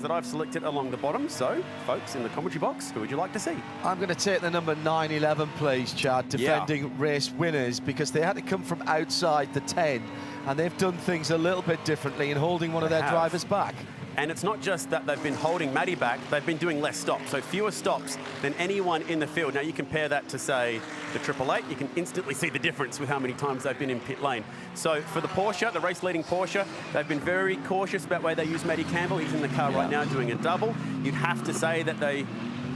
that I've selected along the bottom. So, folks, in the commentary box, who would you like to see? I'm going to take the number 911, please, Chad, defending race winners, because they had to come from outside the 10, and they've done things a little bit differently in holding one of their drivers back. And it's not just that they've been holding Matty back, they've been doing less stops, so fewer stops than anyone in the field. Now, you compare that to, say, the 888, you can instantly see the difference with how many times they've been in pit lane. So for the Porsche, the race-leading Porsche, they've been very cautious about where they use Matty Campbell. He's in the car right now doing a double. You'd have to say that they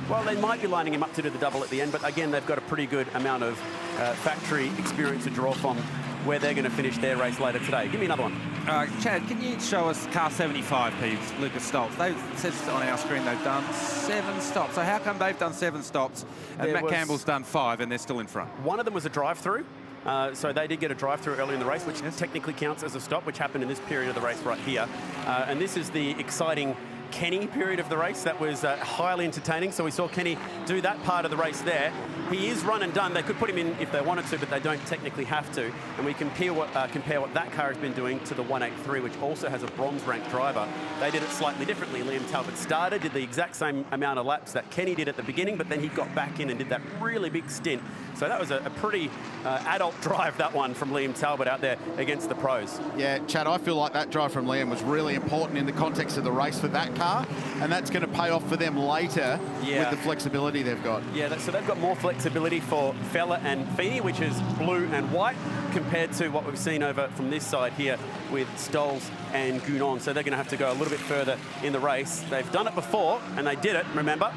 might be lining him up to do the double at the end, but again, they've got a pretty good amount of factory experience to draw from where they're going to finish their race later today. Give me another one. Chad, can you show us car 75, please, Lucas Stoltz? It says on our screen they've done 7 stops. So how come they've done 7 stops and Matt Campbell's done 5 and they're still in front? One of them was a drive-through. So they did get a drive-through early in the race, which technically counts as a stop, which happened in this period of the race right here. And this is the exciting Kenny period of the race. That was highly entertaining. So we saw Kenny do that part of the race there. He is run and done. They could put him in if they wanted to, but they don't technically have to. And we compare what that car has been doing to the 183, which also has a bronze-ranked driver. They did it slightly differently. Liam Talbot started, did the exact same amount of laps that Kenny did at the beginning, but then he got back in and did that really big stint. So that was a pretty adult drive, that one, from Liam Talbot out there against the pros. Yeah, Chad, I feel like that drive from Liam was really important in the context of the race for that car, and that's going to pay off for them later with the flexibility they've got. Yeah, so they've got more flexibility for Fella and Feeney, which is blue and white, compared to what we've seen over from this side here with Stolz and Gounon. So they're going to have to go a little bit further in the race. They've done it before, and they did it, remember,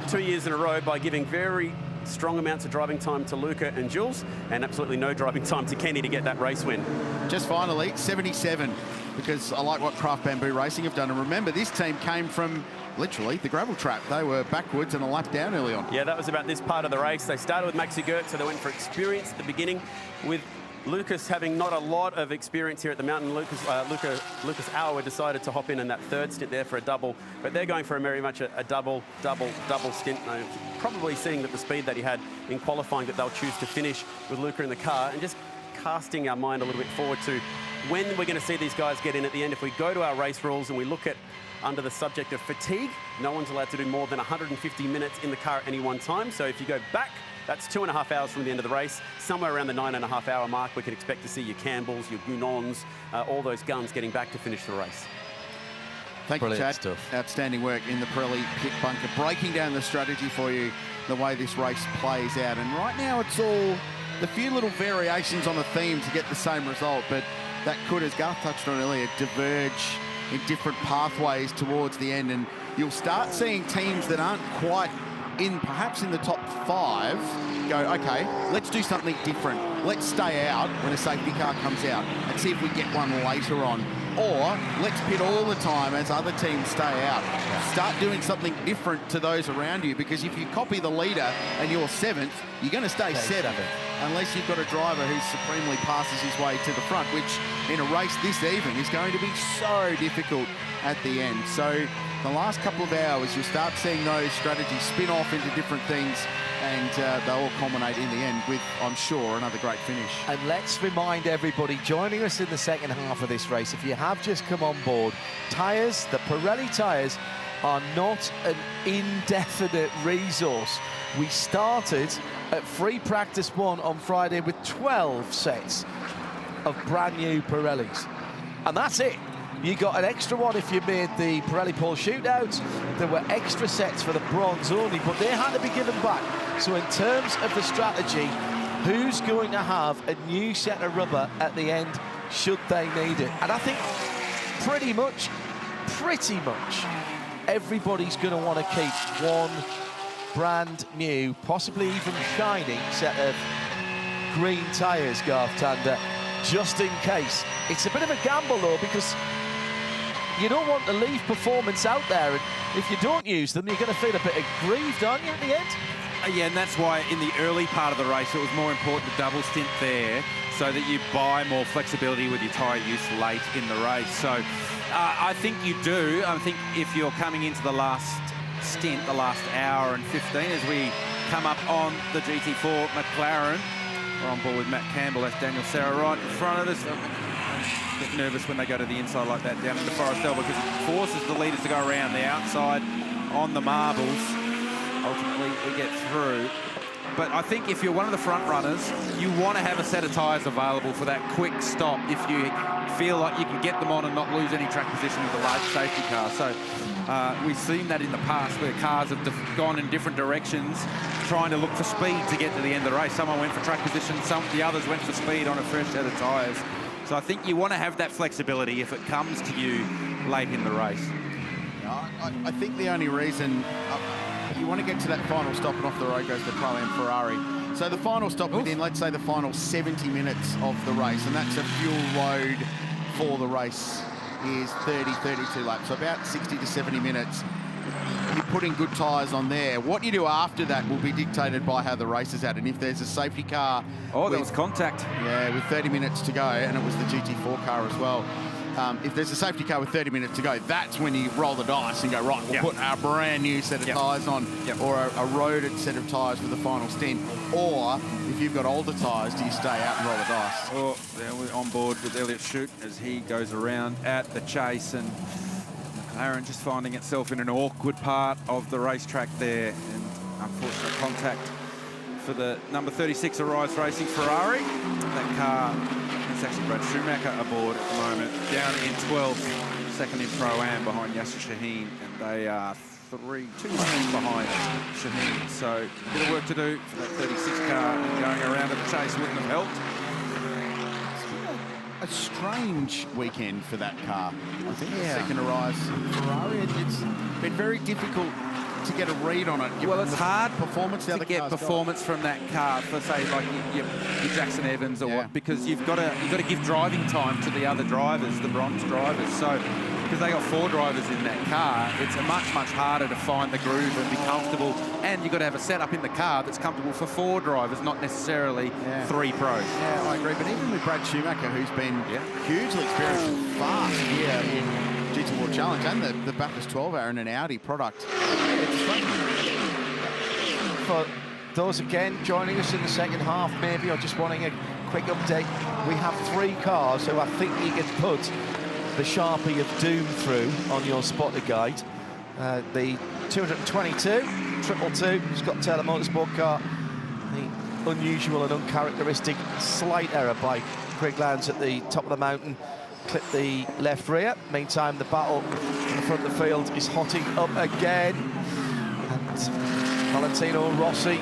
2 years in a row by giving very strong amounts of driving time to Luca and Jules, and absolutely no driving time to Kenny to get that race win. Just finally, 77, because I like what Craft Bamboo Racing have done. And remember, this team came from literally the gravel trap. They were backwards and a lap down early on. Yeah, that was about this part of the race. They started with Maxi Gert, so they went for experience at the beginning, with Lucas having not a lot of experience here at the mountain. Lucas Auer decided to hop in that third stint there for a double, but they're going for very much a double stint. Probably seeing that the speed that he had in qualifying, that they'll choose to finish with Luca in the car, and just casting our mind a little bit forward to when we're going to see these guys get in at the end. If we go to our race rules and we look at under the subject of fatigue, no one's allowed to do more than 150 minutes in the car at any one time. So if you go back, that's 2.5 hours from the end of the race. Somewhere around the 9.5 hour mark, we can expect to see your Campbells, your Gounons, all those guns getting back to finish the race. Thank you, Chad. Outstanding work in the Pirelli pit bunker, breaking down the strategy for you, the way this race plays out. And right now it's all the few little variations on the theme to get the same result, but that could, as Garth touched on earlier, diverge in different pathways towards the end. And you'll start seeing teams that aren't quite perhaps in the top 5 go, okay, let's do something different. Let's stay out when a safety car comes out and see if we get one later on. Or let's pit all the time as other teams stay out. Start doing something different to those around you, because if you copy the leader and you're 7th, you're going to stay 7th. Unless you've got a driver who supremely passes his way to the front, which in a race this even is going to be so difficult at the end. So the last couple of hours, you'll start seeing those strategies spin off into different things, and they'll all culminate in the end with, I'm sure, another great finish. And let's remind everybody joining us in the second half of this race, if you have just come on board, tyres, the Pirelli tyres, are not an indefinite resource. We started at free practice 1 on Friday with 12 sets of brand new Pirellis, and that's it. You got an extra one if you made the Pirelli Pole Shootout. There were extra sets for the bronze only, but they had to be given back. So in terms of the strategy, who's going to have a new set of rubber at the end should they need it? And I think pretty much, everybody's going to want to keep one brand new, possibly even shining set of green tyres, Garth Tander, just in case. It's a bit of a gamble, though, because you don't want to leave performance out there, and if you don't use them, you're going to feel a bit aggrieved, aren't you, at the end? Yeah, and that's why in the early part of the race, it was more important to double stint there so that you buy more flexibility with your tyre use late in the race. So I think you do. I think if you're coming into the last stint, the last hour and 15, as we come up on the GT4 McLaren, we're on board with Matt Campbell, that's Daniel Serra right in front of us. get nervous when they go to the inside like that down into Forestell, because it forces the leaders to go around the outside on the marbles. Ultimately, we get through. But I think if you're one of the front runners, you want to have a set of tyres available for that quick stop if you feel like you can get them on and not lose any track position with a large safety car. So we've seen that in the past where cars have gone in different directions trying to look for speed to get to the end of the race. Someone went for track position, the others went for speed on a fresh set of tyres. So I think you want to have that flexibility if it comes to you late in the race. I think the only reason you want to get to that final stop and off the road goes the Pro-Am Ferrari. So the final stop within, let's say, the final 70 minutes of the race, and that's a fuel load for the race, is 30, 32 laps. So about 60 to 70 minutes. You're putting good tyres on there. What you do after that will be dictated by how the race is at. And if there's a safety car... Oh, there was contact. Yeah, with 30 minutes to go, and it was the GT4 car as well. If there's a safety car with 30 minutes to go, that's when you roll the dice and go, right, we'll put a brand new set of tyres on, or a roaded set of tyres for the final stint. Or if you've got older tyres, do you stay out and roll the dice? Oh, there we're on board with Elliott Shute as he goes around at the chase, and McLaren just finding itself in an awkward part of the racetrack there, and unfortunate contact for the number 36 Arrives Racing Ferrari. That car, it's actually Brad Schumacher aboard at the moment, down in 12th, second in Pro-Am behind Yasser Shaheen, and they are 2 lanes behind Shaheen. So a bit of work to do for that 36 car, and going around at the chase wouldn't have helped. A strange weekend for that car. I think the second Arrives Ferrari, it's been very difficult to get a read on it. Well, it's hard performance to get performance from that car for, say, like your Jackson Evans or what, because you've got to give driving time to the other drivers, the bronze drivers. So because they got 4 drivers in that car, it's much harder to find the groove and be comfortable. And you've got to have a setup in the car that's comfortable for 4 drivers, not necessarily 3 pros. Yeah, I agree. But even with Brad Schumacher, who's been hugely experienced and fast here in GT World Challenge and the Bathurst 12-hour in an Audi product, it's fun. For those again joining us in the second half, maybe, or just wanting a quick update, we have 3 cars who I think you can put the Sharpie of Doom through on your spotter guide. The 222, 222, Scott Taylor Motorsport car, the unusual and uncharacteristic slight error by Craig Lowndes at the top of the mountain, clipped the left rear. Meantime, the battle in the front of the field is hotting up again. And Valentino Rossi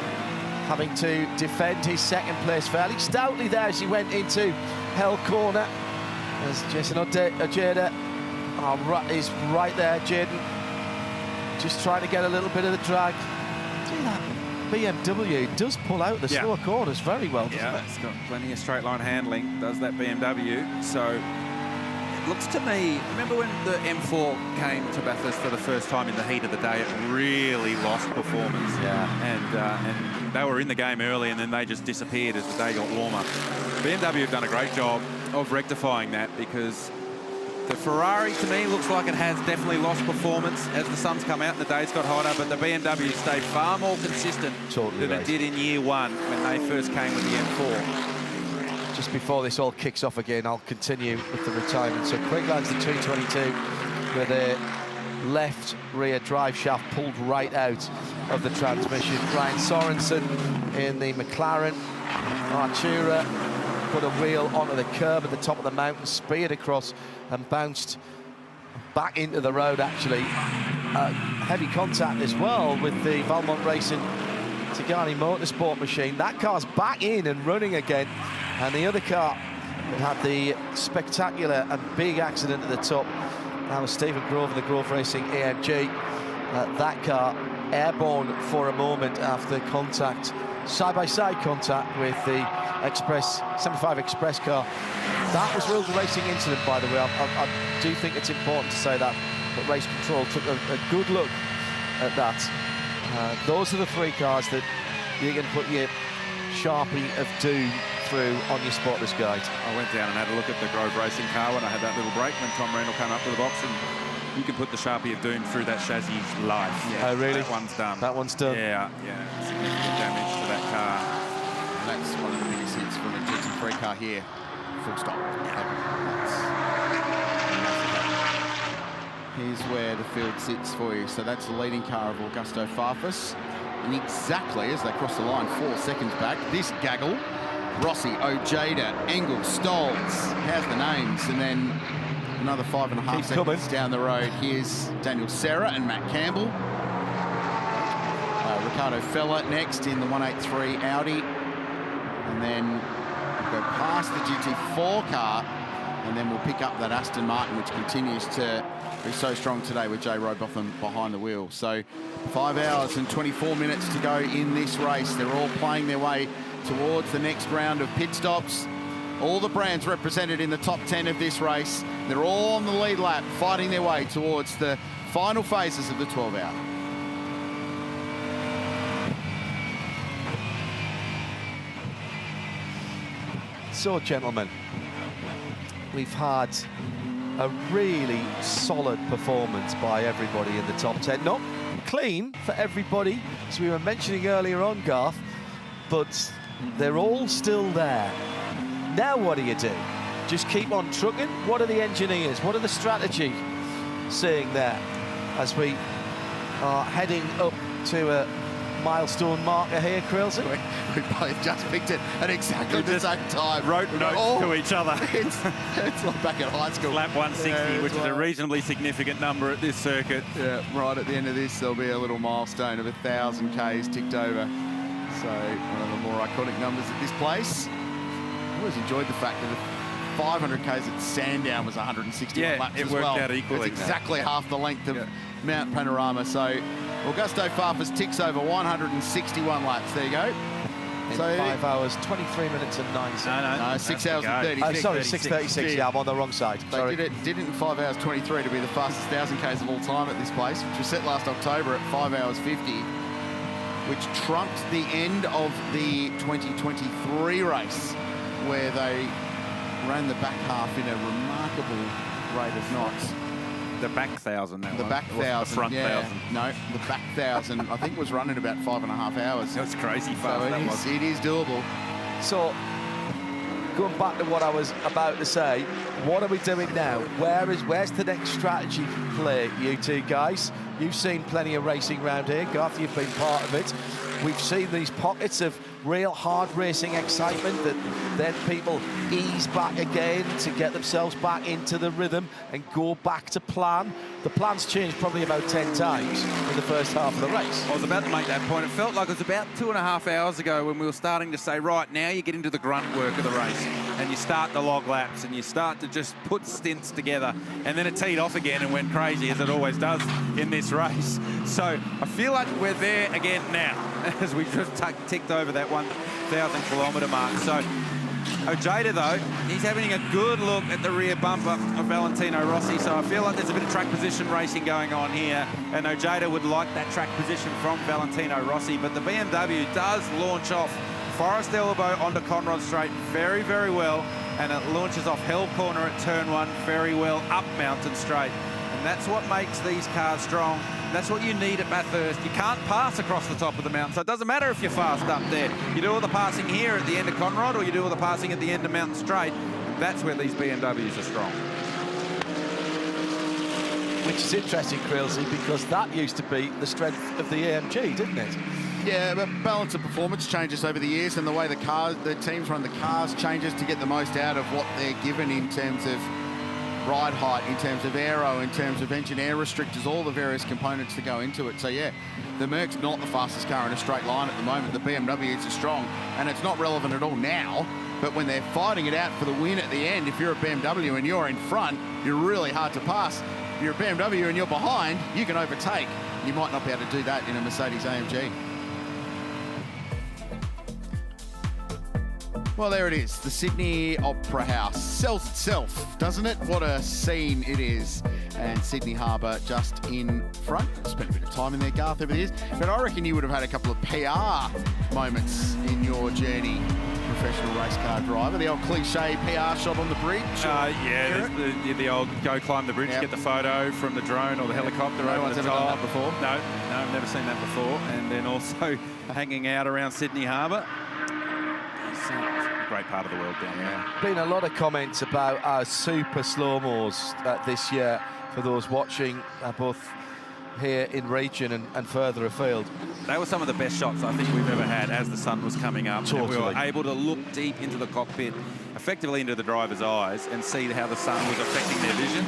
having to defend his second place fairly stoutly there as he went into Hell Corner. As Jason Ojeda is right there. Jaden just trying to get a little bit of the drag. See that BMW does pull out the slower corners very well, doesn't it? It's got plenty of straight line handling, does that BMW. So it looks to me, remember when the M4 came to Bathurst for the first time in the heat of the day, it really lost performance. And they were in the game early and then they just disappeared as the day got warmer. BMW have done a great job of rectifying that, because the Ferrari, to me, looks like it has definitely lost performance as the sun's come out and the days got hotter, but the BMW stayed far more consistent than it did in year 1 when they first came with the M4. Just before this all kicks off again, I'll continue with the retirement. So Craig Lowndes, the 222, with a left rear drive shaft pulled right out of the transmission. Ryan Sorensen in the McLaren Artura put a wheel onto the curb at the top of the mountain, speared across and bounced back into the road, actually. Heavy contact as well with the Valmont Racing Tigani Motorsport machine. That car's back in and running again, and the other car had the spectacular and big accident at the top. That was Stephen Grove of the Grove Racing AMG. That car airborne for a moment after contact, side-by-side contact with the Express 75 Express car. That was real racing incident, by the way. I do think it's important to say that, but Race Control took a good look at that. Those are the 3 cars that you can put your Sharpie of Doom through on your spotters guide. I went down and had a look at the Grove Racing car when I had that little break when Tom Randall came up to the box, and you can put the Sharpie of Doom through that chassis live. Oh, really? That one's done. That one's done. Yeah, significant damage to that car. That's one of the biggest hits from a GT3 car here. Full stop. Here's where the field sits for you. So that's the leading car of Augusto Farfus. And exactly as they cross the line, 4 seconds back, this gaggle, Rossi, Ojeda, Engel, Stolz, how's the names? And then another 5.5 seconds down the road. Here's Daniel Serra and Matt Campbell. Ricardo Fella next in the 183 Audi. And then we'll go past the GT4 car, and then we'll pick up that Aston Martin, which continues to be so strong today with Jay Robotham behind the wheel. So 5 hours and 24 minutes to go in this race. They're all playing their way towards the next round of pit stops. All the brands represented in the top 10 of this race. They're all on the lead lap, fighting their way towards the final phases of the 12-hour. So, gentlemen, we've had a really solid performance by everybody in the top 10. Not clean for everybody, as we were mentioning earlier on, Garth, but they're all still there. Now what do you do? Just keep on trucking? What are the engineers, what are the strategy saying there as we are heading up to a milestone marker here, Krillsy? We both just picked it at exactly the same time. Wrote notes to each other. It's like back at high school. Lap 160, which is a reasonably significant number at this circuit. Yeah, right at the end of this, there'll be a little milestone of 1,000 Ks ticked over. So one of the more iconic numbers at this place. I always enjoyed the fact that the 500 Ks at Sandown was 161 laps as well. It worked out equally. It's exactly half the length of Mount Panorama. So Augusto Farfus ticks over 161 laps. There you go. In 5 hours, 23 minutes and 9 seconds. No, 6 hours and 36. Sorry, 6:36. Yeah, I'm on the wrong side. They did it in 5 hours 23 to be the fastest 1,000 Ks of all time at this place, which was set last October at 5 hours 50, which trumped the end of the 2023 race, where they ran the back half in a remarkable rate of knots. The back 1,000, that the one. back 1,000, the front 1,000. No, the back 1,000, I think was running about 5.5 hours. That's crazy fast. So it is doable. So, going back to what I was about to say, what are we doing now? Where's the next strategy play, you two guys? You've seen plenty of racing around here. Garth, you've been part of it. We've seen these pockets of real hard racing excitement that then people ease back again to get themselves back into the rhythm and go back to plan. The plan's changed probably about 10 times in the first half of the race. I was about to make that point. It felt like it was about 2.5 hours ago when we were starting to say, right, now you get into the grunt work of the race and you start the log laps and you start to just put stints together, and then it teed off again and went crazy, as it always does in this race. So I feel like we're there again now as we just ticked over that 1,000 kilometre mark. So Ojeda, though, he's having a good look at the rear bumper of Valentino Rossi, so I feel like there's a bit of track position racing going on here, and Ojeda would like that track position from Valentino Rossi, but the BMW does launch off Forest Elbow onto Conrod Straight very, very well, and it launches off Hell Corner at Turn 1 very well up Mountain Straight. And that's what makes these cars strong. That's what you need at Bathurst. You can't pass across the top of the mountain, so it doesn't matter if you're fast up there. You do all the passing here at the end of Conrod, or you do all the passing at the end of Mountain Straight. That's where these BMWs are strong. Which is interesting, Krillsy, because that used to be the strength of the AMG, didn't it? Yeah, but balance of performance changes over the years, and the way the teams run the cars changes to get the most out of what they're given in terms of ride height, in terms of aero, in terms of engine air restrictors, all the various components that go into it. So yeah, the Merc's not the fastest car in a straight line at the moment. The BMWs are strong, and it's not relevant at all now, but when they're fighting it out for the win at the end, if you're a BMW and you're in front, you're really hard to pass. If you're a BMW and you're behind, you can overtake. You might not be able to do that in a Mercedes AMG. Well, there it is. The Sydney Opera House sells itself, doesn't it? What a scene it is. And Sydney Harbour just in front. Spent a bit of time in there, Garth, over the years. But I reckon you would have had a couple of PR moments in your journey, professional race car driver. The old cliche PR shot on the bridge. Yeah, the old go climb the bridge, get the photo from the drone or the helicopter over the top. Ever done that before? No, I've never seen that before. And then also hanging out around Sydney Harbour. great part of the world down there. Been a lot of comments about our super slow-mos this year for those watching, both here in region and further afield. They were some of the best shots I think we've ever had as the sun was coming up. Totally. And we were able to look deep into the cockpit, effectively into the driver's eyes, and see how the sun was affecting their vision.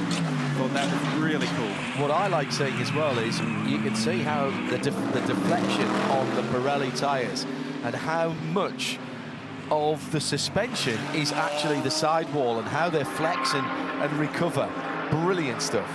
Thought that was really cool. What I like seeing as well is you can see how the deflection on the Pirelli tyres and how much of the suspension is actually the sidewall and how they're flexing and recover. Brilliant stuff.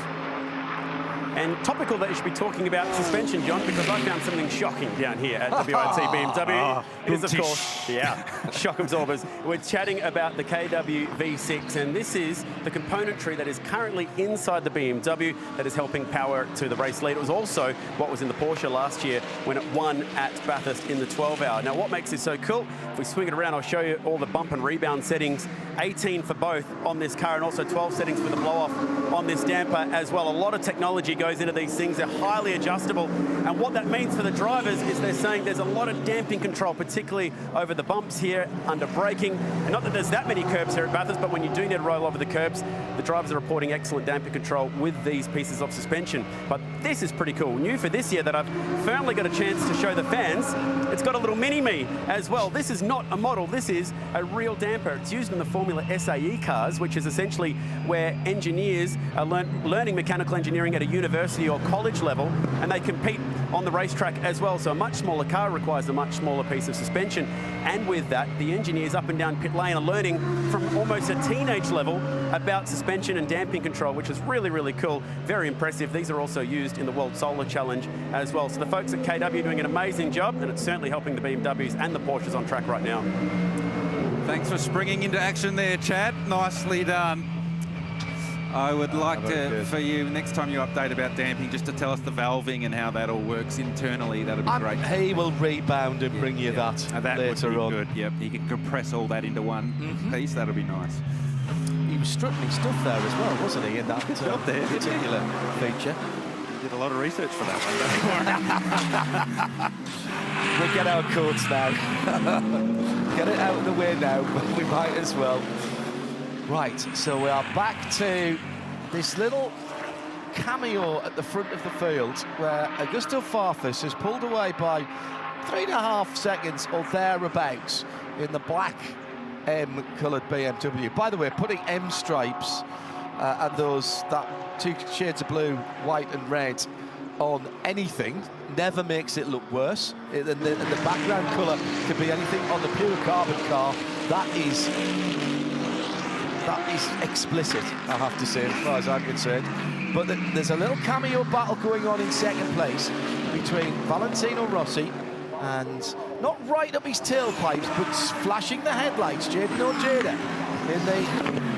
And topical that you should be talking about suspension, John, because I found something shocking down here at WRT BMW. It is, of course, shock absorbers. We're chatting about the KW V6, and this is the componentry that is currently inside the BMW that is helping power to the race lead. It was also what was in the Porsche last year when it won at Bathurst in the 12-hour. Now, what makes this so cool? If we swing it around, I'll show you all the bump and rebound settings. 18 for both on this car, and also 12 settings for the blow-off on this damper as well. A lot of technology goes into these things. They're highly adjustable, and what that means for the drivers is they're saying there's a lot of damping control, particularly over the bumps here under braking. And not that there's that many curbs here at Bathurst, but when you do need to roll over the curbs, the drivers are reporting excellent damping control with these pieces of suspension. But this is pretty cool. New for this year that I've finally got a chance to show the fans, it's got a little mini-me as well. This is not a model, this is a real damper. It's used in the Formula SAE cars, which is essentially where engineers are learning mechanical engineering at a university or college level, and they compete on the racetrack as well. So a much smaller car requires a much smaller piece of suspension. And with that, the engineers up and down pit lane are learning from almost a teenage level about suspension and damping control, which is really, really cool. Very impressive. These are also used in the World Solar Challenge as well. So the folks at KW are doing an amazing job, and it's certainly helping the BMWs and the Porsches on track right now. Thanks for springing into action there, Chad. Nicely done. I would like for you, next time you update about damping, just to tell us the valving and how that all works internally. That'd be great. He will rebound and bring you that later on. Good. Yep, you can compress all that into one piece. That'll be nice. He was struggling stuff there as well, wasn't he, in that particular feature? Did a lot of research for that one. We'll get our codes now. Get it out of the way now, but we might as well. Right, so we are back to this little cameo at the front of the field where Augusto Farfus has pulled away by 3.5 seconds or thereabouts in the black M-coloured BMW. By the way, putting M stripes and that 2 shades of blue, white and red on anything never makes it look worse. And the background colour could be anything. On the pure carbon car, that is explicit, I have to say, as far as I'm concerned. But there's a little cameo battle going on in second place between Valentino Rossi and, not right up his tailpipes, but flashing the headlights, Jaden Ojeda in the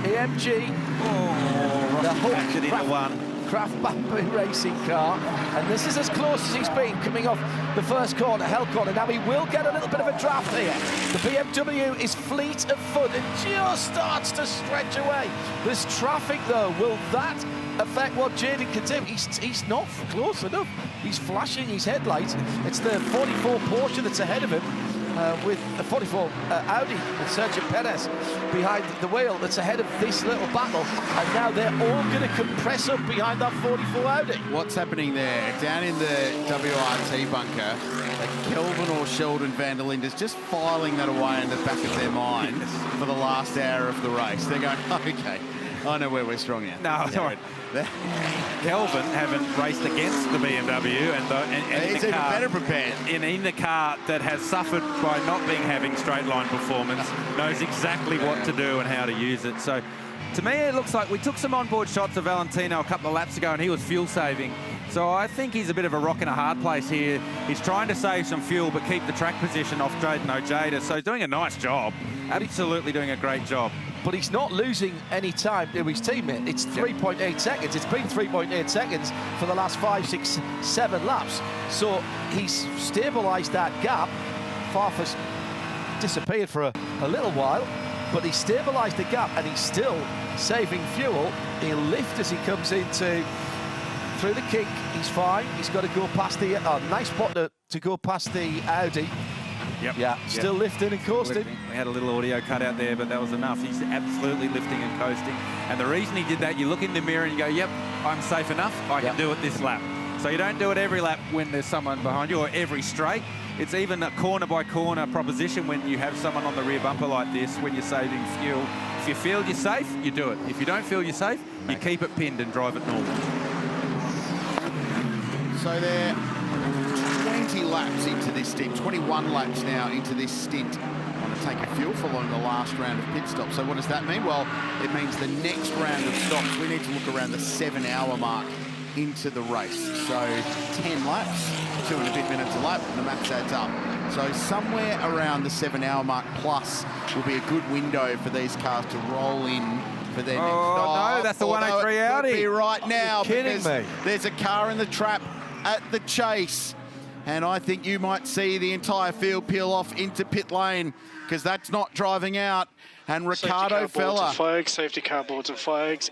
AMG. Oh, the Hulk into one. Craft Bambi racing car, and this is as close as he's been coming off the first corner, hell corner. Now he will get a little bit of a draft here. The BMW is fleet of foot and just starts to stretch away. There's traffic though. Will that affect what Jaden can do? He's not close enough. He's flashing his headlights. It's the 44 Porsche that's ahead of him. With the 44 Audi and Sergio Perez behind the wheel that's ahead of this little battle, and now they're all going to compress up behind that 44 Audi. What's happening there? Down in the WRT bunker, Kelvin or Sheldon van der Linde's just filing that away in the back of their mind for the last hour of the race. They're going, okay, I know where we're strong now. No, sorry. Kelvin haven't raced against the BMW, and he's even better prepared. In the car that has suffered by not having straight line performance, knows exactly what to do and how to use it. So, to me, it looks like we took some onboard shots of Valentino a couple of laps ago, and he was fuel saving. So I think he's a bit of a rock in a hard place here. He's trying to save some fuel but keep the track position off Jaden Ojeda. So he's doing a nice job. Absolutely doing a great job. But he's not losing any time to his teammate. It's 3.8 seconds. It's been 3.8 seconds for the last 5, 6, 7 laps. So he's stabilised that gap. Farfus disappeared for a little while, but he stabilised the gap and he's still saving fuel. He'll lift as he comes into through the kink. He's fine. He's got to go past the nice spot to go past the Audi. Yep. Yeah, still lifting and coasting. We had a little audio cut out there, but that was enough. He's absolutely lifting and coasting. And the reason he did that, you look in the mirror and you go, yep, I'm safe enough. I can do it this lap. So you don't do it every lap when there's someone behind you or every straight. It's even a corner-by-corner proposition when you have someone on the rear bumper like this, when you're saving fuel. If you feel you're safe, you do it. If you don't feel you're safe, you keep it pinned and drive it normal. So they're 20 laps into this stint, 21 laps now into this stint on a tank of fuel following the last round of pit stops. So what does that mean? Well, it means the next round of stops, we need to look around the 7-hour mark into the race. So 10 laps, 2 and a bit minutes a lap, and the max adds up. So somewhere around the 7-hour mark plus will be a good window for these cars to roll in for their next stop. No, that's the 103 Audi. It could be right now. Kidding me. There's a car in the trap at the chase. And I think you might see the entire field peel off into pit lane, because that's not driving out. And Ricardo Fella. Safety car boards and flags.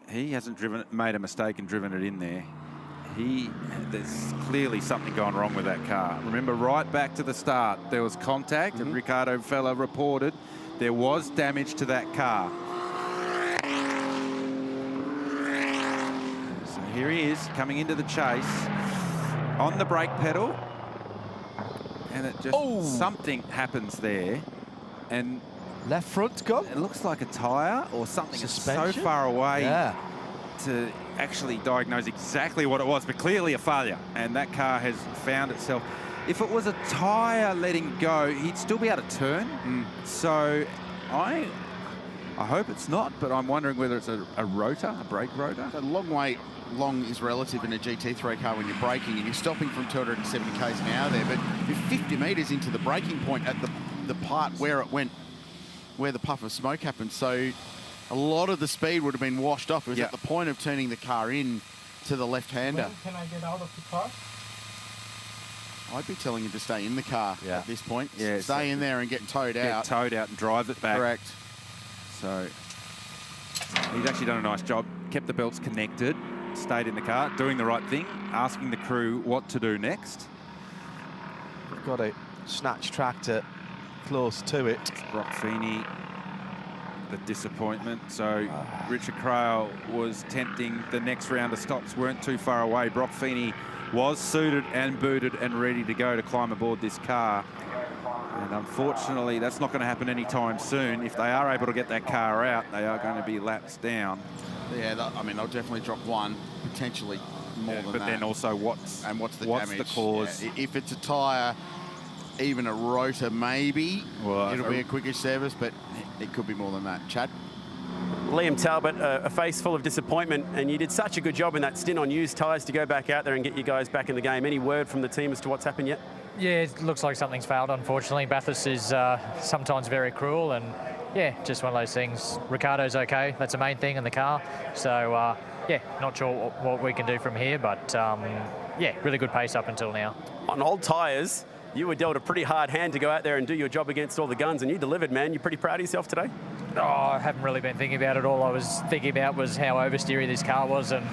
He hasn't made a mistake and driven it in there. There's clearly something gone wrong with that car. Remember, right back to the start, there was contact, and Ricardo Fella reported there was damage to that car. So here he is, coming into the chase, on the brake pedal, and it just, something happens there, and left front's gone. it looks like a tyre or something. It's so Suspension? far away Yeah. to actually diagnose exactly what it was, but clearly a failure, and that car has found itself. If it was a tyre letting go, he'd still be able to turn. So I hope it's not, but I'm wondering whether it's a rotor, a brake rotor. A long way. Long is relative in a GT3 car when you're braking, and you're stopping from 270 k's an hour there, but you're 50 metres into the braking point at the part where it went, where the puff of smoke happened. So a lot of the speed would have been washed off. It was at the point of turning the car in to the left-hander. When can I get out of the car? I'd be telling you to stay in the car at this point. Yeah, stay in there and get towed out. Get towed out and drive it back. Correct. So he's actually done a nice job. Kept the belts connected, stayed in the car, doing the right thing, asking the crew what to do next. Got a snatch tractor close to it. Brock Feeney, the disappointment. So Richard Craill was tempting. The next round of stops weren't too far away. Brock Feeney was suited and booted and ready to go to climb aboard this car. And unfortunately, that's not going to happen anytime soon. If they are able to get that car out, they are going to be laps down. Yeah, I mean, they'll definitely drop one, potentially more than that. But then also, what's the damage? The cause? Yeah, if it's a tyre, even a rotor, maybe it'll be a quickish service, but it could be more than that. Chad? Liam Talbot, a face full of disappointment, and you did such a good job in that stint on used tyres to go back out there and get you guys back in the game. Any word from the team as to what's happened yet? Yeah, it looks like something's failed, unfortunately. Bathurst is sometimes very cruel, and yeah, just one of those things. Ricardo's okay, that's the main thing in the car. So yeah, not sure what we can do from here, but yeah, really good pace up until now. On old tyres, you were dealt a pretty hard hand to go out there and do your job against all the guns, and you delivered, man. You're pretty proud of yourself today? Oh, I haven't really been thinking about it. All I was thinking about was how oversteery this car was, and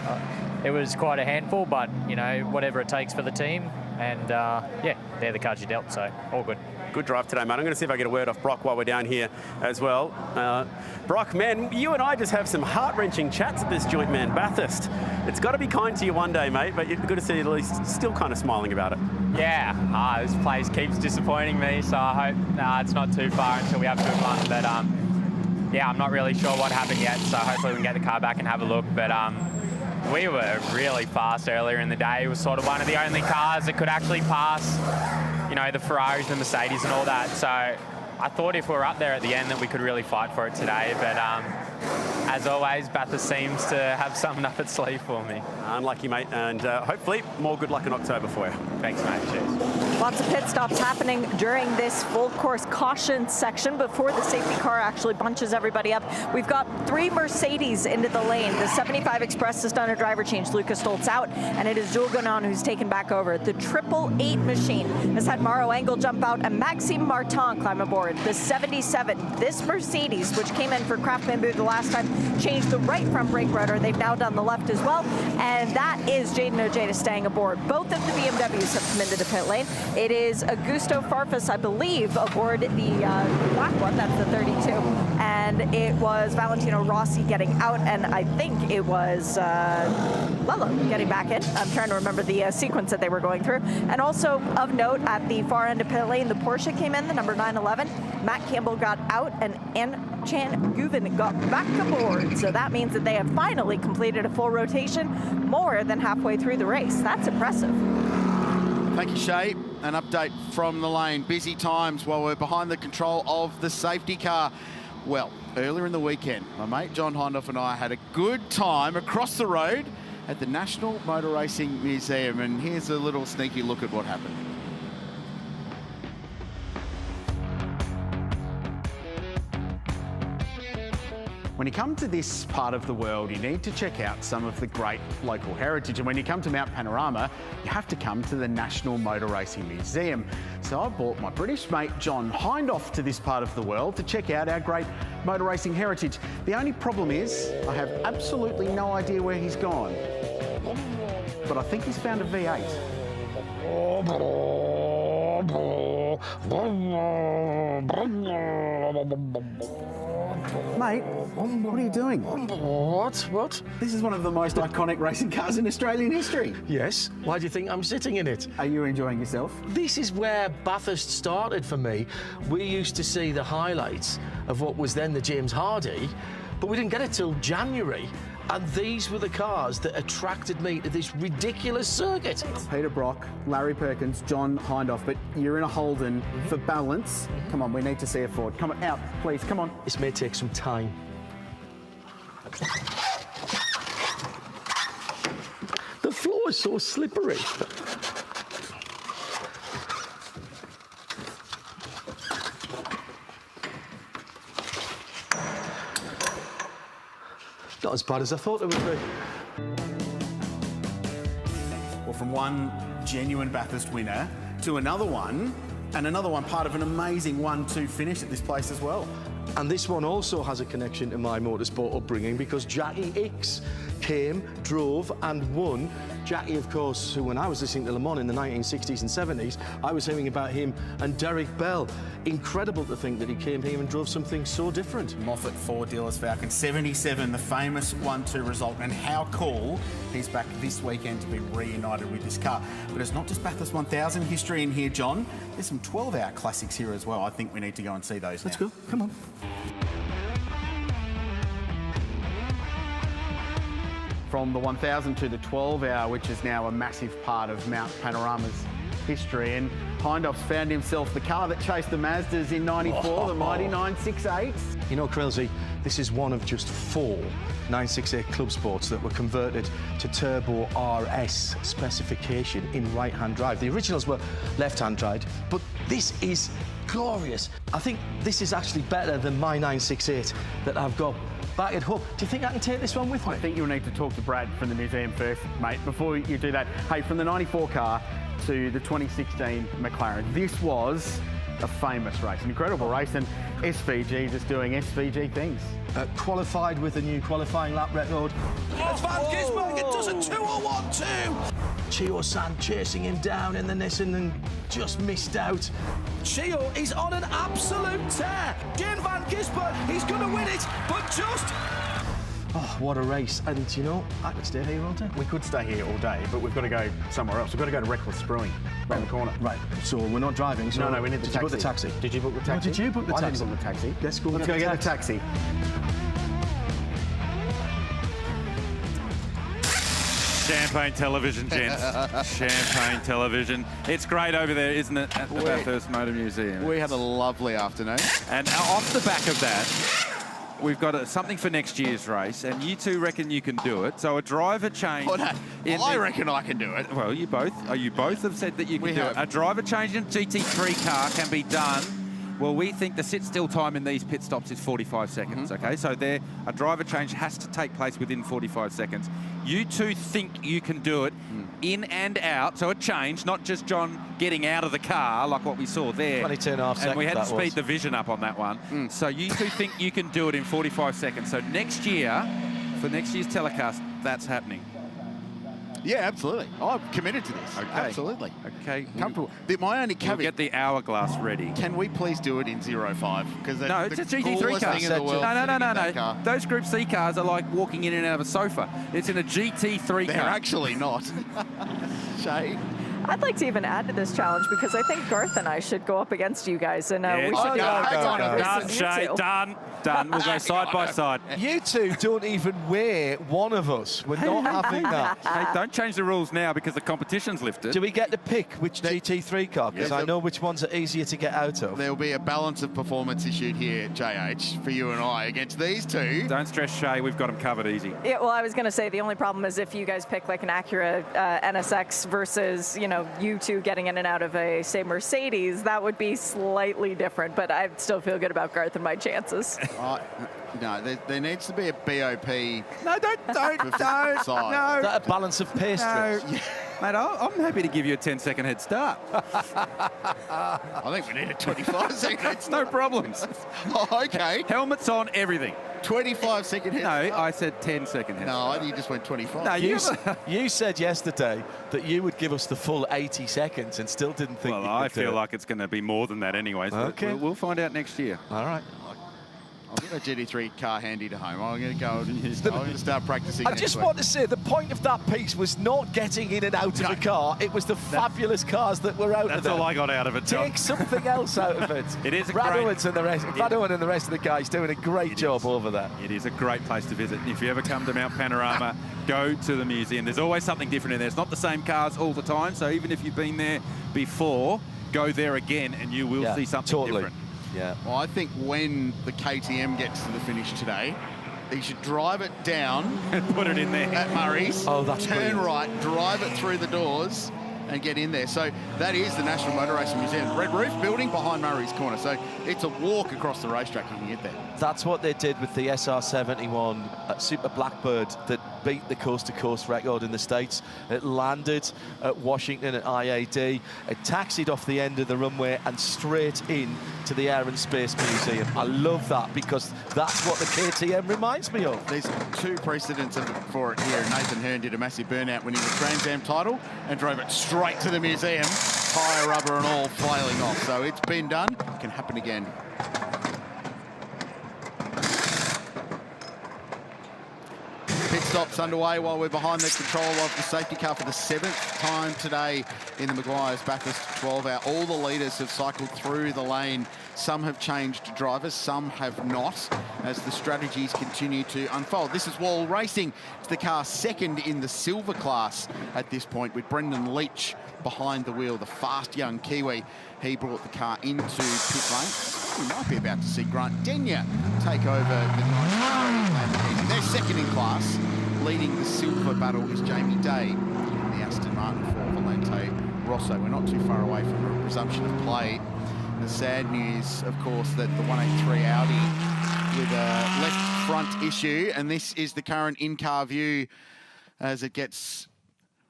it was quite a handful, but, you know, whatever it takes for the team. And, yeah, they're the cards you dealt, so all good. Good drive today, mate. I'm going to see if I get a word off Brock while we're down here as well. Brock, man, you and I just have some heart-wrenching chats at this joint, man. Bathurst. It's got to be kind to you one day, mate, but good to see you at least still kind of smiling about it. Yeah, this place keeps disappointing me, so I hope it's not too far until we have a good one. But, yeah, I'm not really sure what happened yet, so hopefully we can get the car back and have a look. But we were really fast earlier in the day. It was sort of one of the only cars that could actually pass, you know, the Ferraris, the Mercedes and all that. So I thought if we were up there at the end that we could really fight for it today. But as always, Bathurst seems to have something up its sleeve for me. Unlucky, mate, and hopefully more good luck in October for you. Thanks, mate. Cheers. Lots of pit stops happening during this full course caution section before the safety car actually bunches everybody up. We've got 3 Mercedes into the lane. The 75 Express has done a driver change. Lucas Stoltz out, and it is Jules Gonon who's taken back over. The 888 machine has had Mauro Engel jump out and Maxime Martin climb aboard. The 77, this Mercedes, which came in for Kraft Bamboo the last time, changed the right front brake rotor. They've now done the left as well, and that is Jaden Ojeda staying aboard. Both of the BMWs have come into the pit lane. It is Augusto Farfus, I believe, aboard the black one, that's the 32, and it was Valentino Rossi getting out, and I think it was Lello getting back in. I'm trying to remember the sequence that they were going through. And also of note, at the far end of pit lane, the Porsche came in, the number 911. Matt Campbell got out, and Chan Guven got back aboard. So that means that they have finally completed a full rotation more than halfway through the race. That's impressive. Thank you, Shay. An update from the lane. Busy times while we're behind the control of the safety car. Well, earlier in the weekend, my mate John Hindhaugh and I had a good time across the road at the National Motor Racing Museum, and here's a little sneaky look at what happened. When you come to this part of the world, you need to check out some of the great local heritage. And when you come to Mount Panorama, you have to come to the National Motor Racing Museum. So I brought my British mate John Hindhaugh to this part of the world to check out our great motor racing heritage. The only problem is I have absolutely no idea where he's gone. But I think he's found a V8. Mate, what are you doing? What? This is one of the most iconic racing cars in Australian history. Yes. Why do you think I'm sitting in it? Are you enjoying yourself? This is where Bathurst started for me. We used to see the highlights of what was then the James Hardy, but we didn't get it till January. And these were the cars that attracted me to this ridiculous circuit. Peter Brock, Larry Perkins, John Hindhaugh, but you're in a Holden for balance. Come on, we need to see a Ford. Come on, out, please, come on. This may take some time. The floor is so slippery. Not as bad as I thought it would be. Well, from one genuine Bathurst winner to another one, and another one part of an amazing 1-2 finish at this place as well. And this one also has a connection to my motorsport upbringing because Jackie Hicks came, drove and won. Jackie, of course, who when I was listening to Le Mans in the 1960s and 70s, I was hearing about him and Derek Bell. Incredible to think that he came here and drove something so different. Moffat Ford Dealers Falcon 77, the famous 1-2 result, and how cool he's back this weekend to be reunited with this car. But it's not just Bathurst 1000 history in here, John. There's some 12-hour classics here as well. I think we need to go and see those now. Let's go, come on. From the 1000 to the 12-hour, which is now a massive part of Mount Panorama's history. And Hindhaugh's found himself the car that chased the Mazdas in '94, the mighty 968. You know, Krillsy, this is one of just 4 968 Club Sports that were converted to Turbo RS specification in right-hand drive. The originals were left-hand drive, but this is glorious. I think this is actually better than my 968 that I've got back at home. Do you think I can take this one with me? I think you'll need to talk to Brad from the museum first, mate, before you do that. Hey, from the 94 car to the 2016 McLaren, this was a famous race, an incredible race, and SVG just doing SVG things. Qualified with a new qualifying lap record. It's Van Gisbergen, it does a 201-2. Chio-san chasing him down in the Nissan and just missed out. Chio is on an absolute tear. Jane Van Gisbergen, he's going to win it, but just... Oh, what a race. And, you know, I could stay here all day. We could stay here all day, but we've got to go somewhere else. We've got to go to Reckless Brewing, around the corner. Right, so we're not driving. So no, we need the taxi. Did you book the taxi? Did you book the taxi? No, did you book the taxi? I didn't book the taxi. Let's go get the taxi. Champagne television, gents. Champagne television. It's great over there, isn't it, at the Bathurst Motor Museum? We had a lovely afternoon. And off the back of that, we've got something for next year's race, and you two reckon you can do it. So a driver change... I reckon I can do it. Well, you both have said that you can do it. A driver change in a GT3 car can be done. Well, we think the sit-still time in these pit stops is 45 seconds, okay? So a driver change has to take place within 45 seconds. You two think you can do it. in and out, so a change, not just John getting out of the car like what we saw there. 22.5 seconds. And we had to that speed was. the vision up on that one. So you two think you can do it in 45 seconds. So next year, for next year's telecast, that's happening. Yeah, absolutely. I'm committed to this. Okay. Absolutely. Okay. Comfortable. My only caveat... We'll get the hourglass ready. Can we please do it in 0.5? Because no, it's a GT3 car. Thing in the world No. Those Group C cars are like walking in and out of a sofa. It's in a GT3 car. They're actually not. Shay? I'd like to even add to this challenge because I think Garth and I should go up against you guys, and we should Done, Shay, done. We'll go side by side. You two don't even weigh one of us. We're not having that. Hey, don't change the rules now because the competition's lifted. Do we get to pick which GT3 car? Because I know which ones are easier to get out of. There'll be a balance of performance issued here, JH, for you and I against these two. Don't stress, Shay. We've got them covered easy. Yeah, well, I was going to say the only problem is if you guys pick like an Acura NSX versus, you two getting in and out of a, say, Mercedes, that would be slightly different, but I still feel good about Garth and my chances. No, there needs to be a BOP. No, don't. No. Is that a balance of pace strips? No. Mate, I'm happy to give you a 10-second head start. I think we need a 25-second head start. No problems. Oh, okay. Helmets on, everything. 25-second head start? No, I said 10-second head start. No, you just went 25. No, you said yesterday that you would give us the full 80 seconds and still didn't think you could I do feel it. like it's going to be more than that anyways. Okay. We'll find out next year. All right. I've got a GT3 car handy to home. I'm going to go and I'm going to start practicing. I just want to say the point of that piece was not getting in and out of a car. It was the fabulous cars that were out of there. That's all I got out of it, John. Take something else out of it. It is a Brad great... Owens and the rest. Brad Owen and the rest of the guys doing a great job over there. It is a great place to visit. If you ever come to Mount Panorama, go to the museum. There's always something different in there. It's not the same cars all the time, so even if you've been there before, go there again and you will see something different. Yeah. Well, I think when the KTM gets to the finish today, he should drive it down and put it in there at Murray's. Oh, that's turn brilliant. right, drive it through the doors, and get in there. So that is the National Motor Racing Museum. Red Roof building behind Murray's Corner. So it's a walk across the racetrack. You can get there. That's what they did with the SR71 Super Blackbird that beat the coast-to-coast record in the States. It landed at Washington at IAD. It taxied off the end of the runway and straight in to the Air and Space Museum. I love that because that's what the KTM reminds me of. There's two precedents for it here. Nathan Hearn did a massive burnout winning the Trans Am title and drove it straight to the museum, tyre rubber and all flailing off. So it's been done. It can happen again. Pit stops underway while we're behind the control of the safety car for the 7th time today in the Meguiar's Bathurst 12-hour. All the leaders have cycled through the lane. Some have changed drivers, some have not, as the strategies continue to unfold. This is Wall Racing. It's the car second in the silver class at this point, with Brendan Leach behind the wheel, the fast young Kiwi. He brought the car into pit lane. We might be about to see Grant Denyer take over the 93 Lamborghini. They're second in class. Leading the silver battle is Jamie Day in the Aston Martin for Valentino Rossi. We're not too far away from a resumption of play. The sad news, of course, that the 183 Audi with a left front issue, and this is the current in-car view as it gets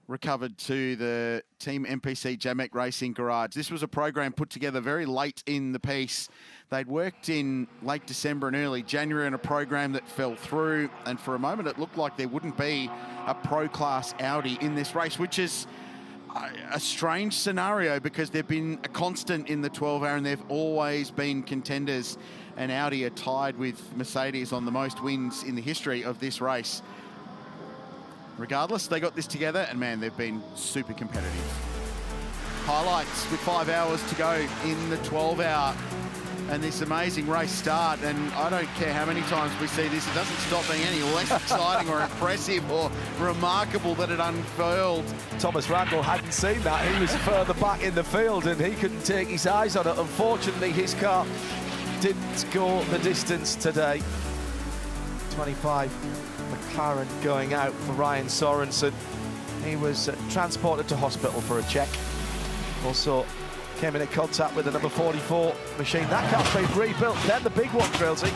recovered to the Team MPC Jamek Racing garage. This was a program put together very late in the piece. They'd worked in late December and early January on a program that fell through, and for a moment it looked like there wouldn't be a pro-class Audi in this race, which is a strange scenario because they've been a constant in the 12-hour and they've always been contenders, and Audi are tied with Mercedes on the most wins in the history of this race. Regardless, they got this together, and man, they've been super competitive. Highlights with 5 hours to go in the 12-hour, and this amazing race start. And I don't care how many times we see this, it doesn't stop being any less exciting or impressive or remarkable that it unfurled. Thomas Randall hadn't seen that. He was further back in the field, and he couldn't take his eyes on it. Unfortunately, his car didn't go the distance today. 25. McLaren going out for Ryan Sorensen. He was transported to hospital for a check. Also came into contact with the number 44 machine. That car's been rebuilt. Then the big one, Grillsy.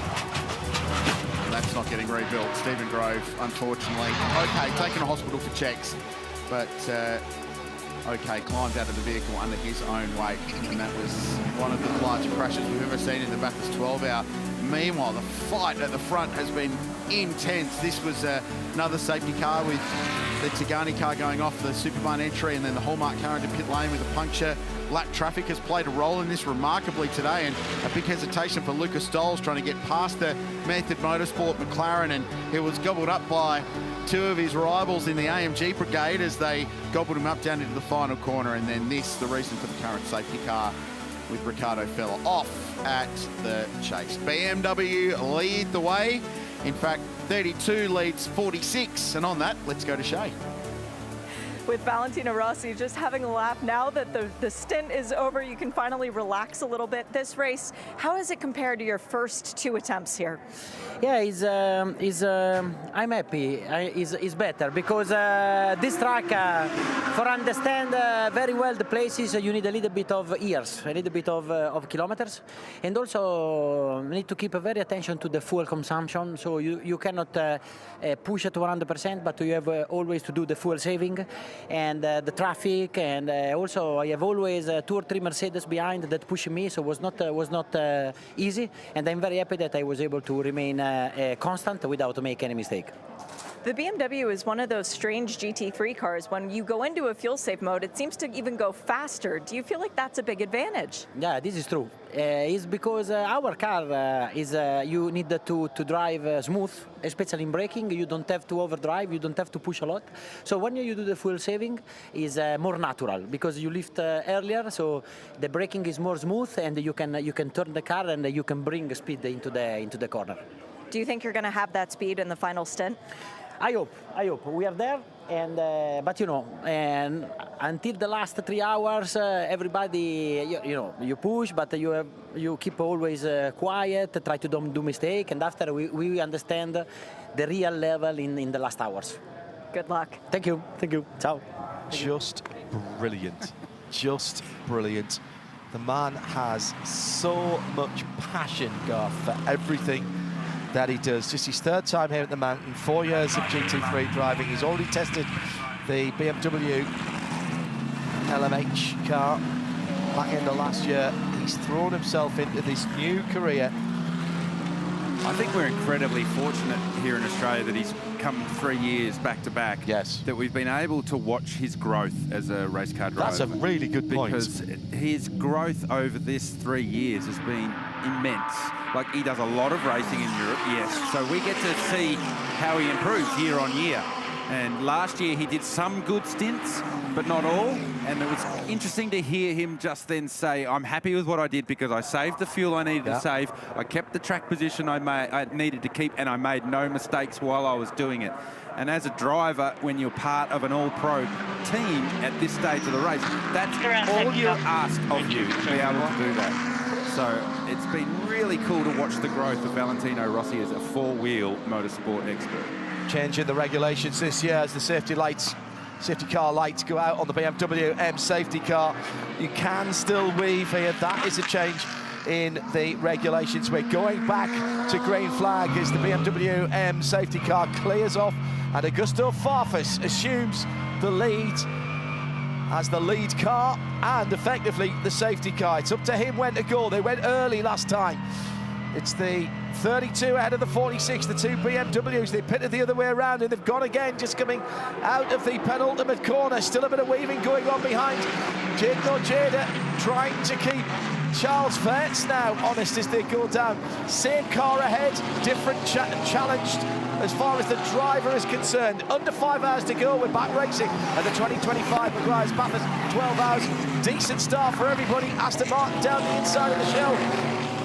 That's not getting rebuilt. Stephen Grove, unfortunately. Okay, taken to hospital for checks. but okay, climbed out of the vehicle under his own weight, and that was one of the larger crashes we've ever seen in the Bathurst 12-hour. Meanwhile, the fight at the front has been intense. This was another safety car with the Tigani car going off the Superbahn entry, and then the Hallmark car into pit lane with a puncture. Lap traffic has played a role in this remarkably today, and a big hesitation for Lucas Stoles trying to get past the Method Motorsport McLaren, and it was gobbled up by two of his rivals in the AMG brigade as they gobbled him up down into the final corner. And then this, the reason for the current safety car, with Riccardo Fella off at the chase. BMW lead the way. In fact, 32 leads 46. And on that, let's go to Shay. With Valentino Rossi just having a laugh now that the stint is over, you can finally relax a little bit. This race, how has it compared to your first two attempts here? Yeah, I'm happy. It's better because this track, for understand very well the places, you need a little bit of years, a little bit of kilometers, and also need to keep very attention to the fuel consumption. So you cannot push it 100%, but you have always to do the fuel saving and the traffic, and also I have always 2 or 3 Mercedes behind that push me, so it was not easy, and I'm very happy that I was able to remain constant without making any mistake. The BMW is one of those strange GT3 cars. When you go into a fuel safe mode, it seems to even go faster. Do you feel like that's a big advantage? Yeah, this is true. It's because our car is you need to drive smooth, especially in braking. You don't have to overdrive, you don't have to push a lot. So when you do the fuel saving, is more natural because you lift earlier, so the braking is more smooth, and you can turn the car and you can bring speed into the corner. Do you think you're going to have that speed in the final stint? I hope we are there, and but you know, and until the last 3 hours, everybody, you push, but you keep always quiet, try to don't do mistake, and after we understand the real level in the last hours. Good luck. Thank you. Ciao. Just brilliant, just brilliant. The man has so much passion, Garth, for everything that he does. Just his 3rd time here at the mountain, 4 years of GT3 driving. He's already tested the BMW LMH car back in the last year. He's thrown himself into this new career. I think we're incredibly fortunate here in Australia that he's come 3 years back to back. Yes. That we've been able to watch his growth as a race car driver. That's a really good point. Because his growth over this 3 years has been immense. Like, he does a lot of racing in Europe, yes. So we get to see how he improves year on year. And last year he did some good stints, but not all. And it was interesting to hear him just then say, I'm happy with what I did because I saved the fuel I needed to save. I kept the track position I needed to keep, and I made no mistakes while I was doing it. And as a driver, when you're part of an all-pro team at this stage of the race, that's all you ask of you, to be able to do that. So it's been really cool to watch the growth of Valentino Rossi as a 4-wheel motorsport expert. Changing the regulations this year as the safety car lights go out on the BMW M safety car. You can still weave here. That is a change in the regulations. We're going back to green flag as the BMW M safety car clears off, and Augusto Farfus assumes the lead as the lead car and effectively the safety car. It's up to him when to go. They went early last time. It's the 32 ahead of the 46, the 2 BMWs. They pitted the other way around, and they've gone again, just coming out of the penultimate corner. Still a bit of weaving going on behind. Jade Nojeda trying to keep Charles Verts now honest as they go down. Same car ahead, different challenged as far as the driver is concerned. Under 5 hours to go, we're back racing at the 2025 Meguiar's Bathurst, 12 hours. Decent start for everybody. Aston Martin down the inside of the show.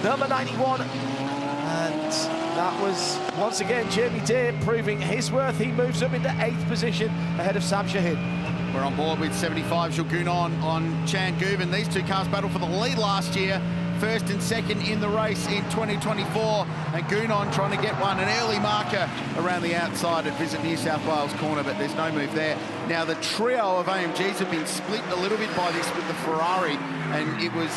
Number 91. And that was, once again, Jamie Day proving his worth. He moves up into 8th position ahead of Sam Shahid. We're on board with 75 Shulgunon on Chan Guven. These two cars battled for the lead last year. 1st and 2nd in the race in 2024. And Gunon trying to get one, an early marker around the outside at Visit New South Wales corner, but there's no move there. Now, the trio of AMGs have been split a little bit by this with the Ferrari, and it was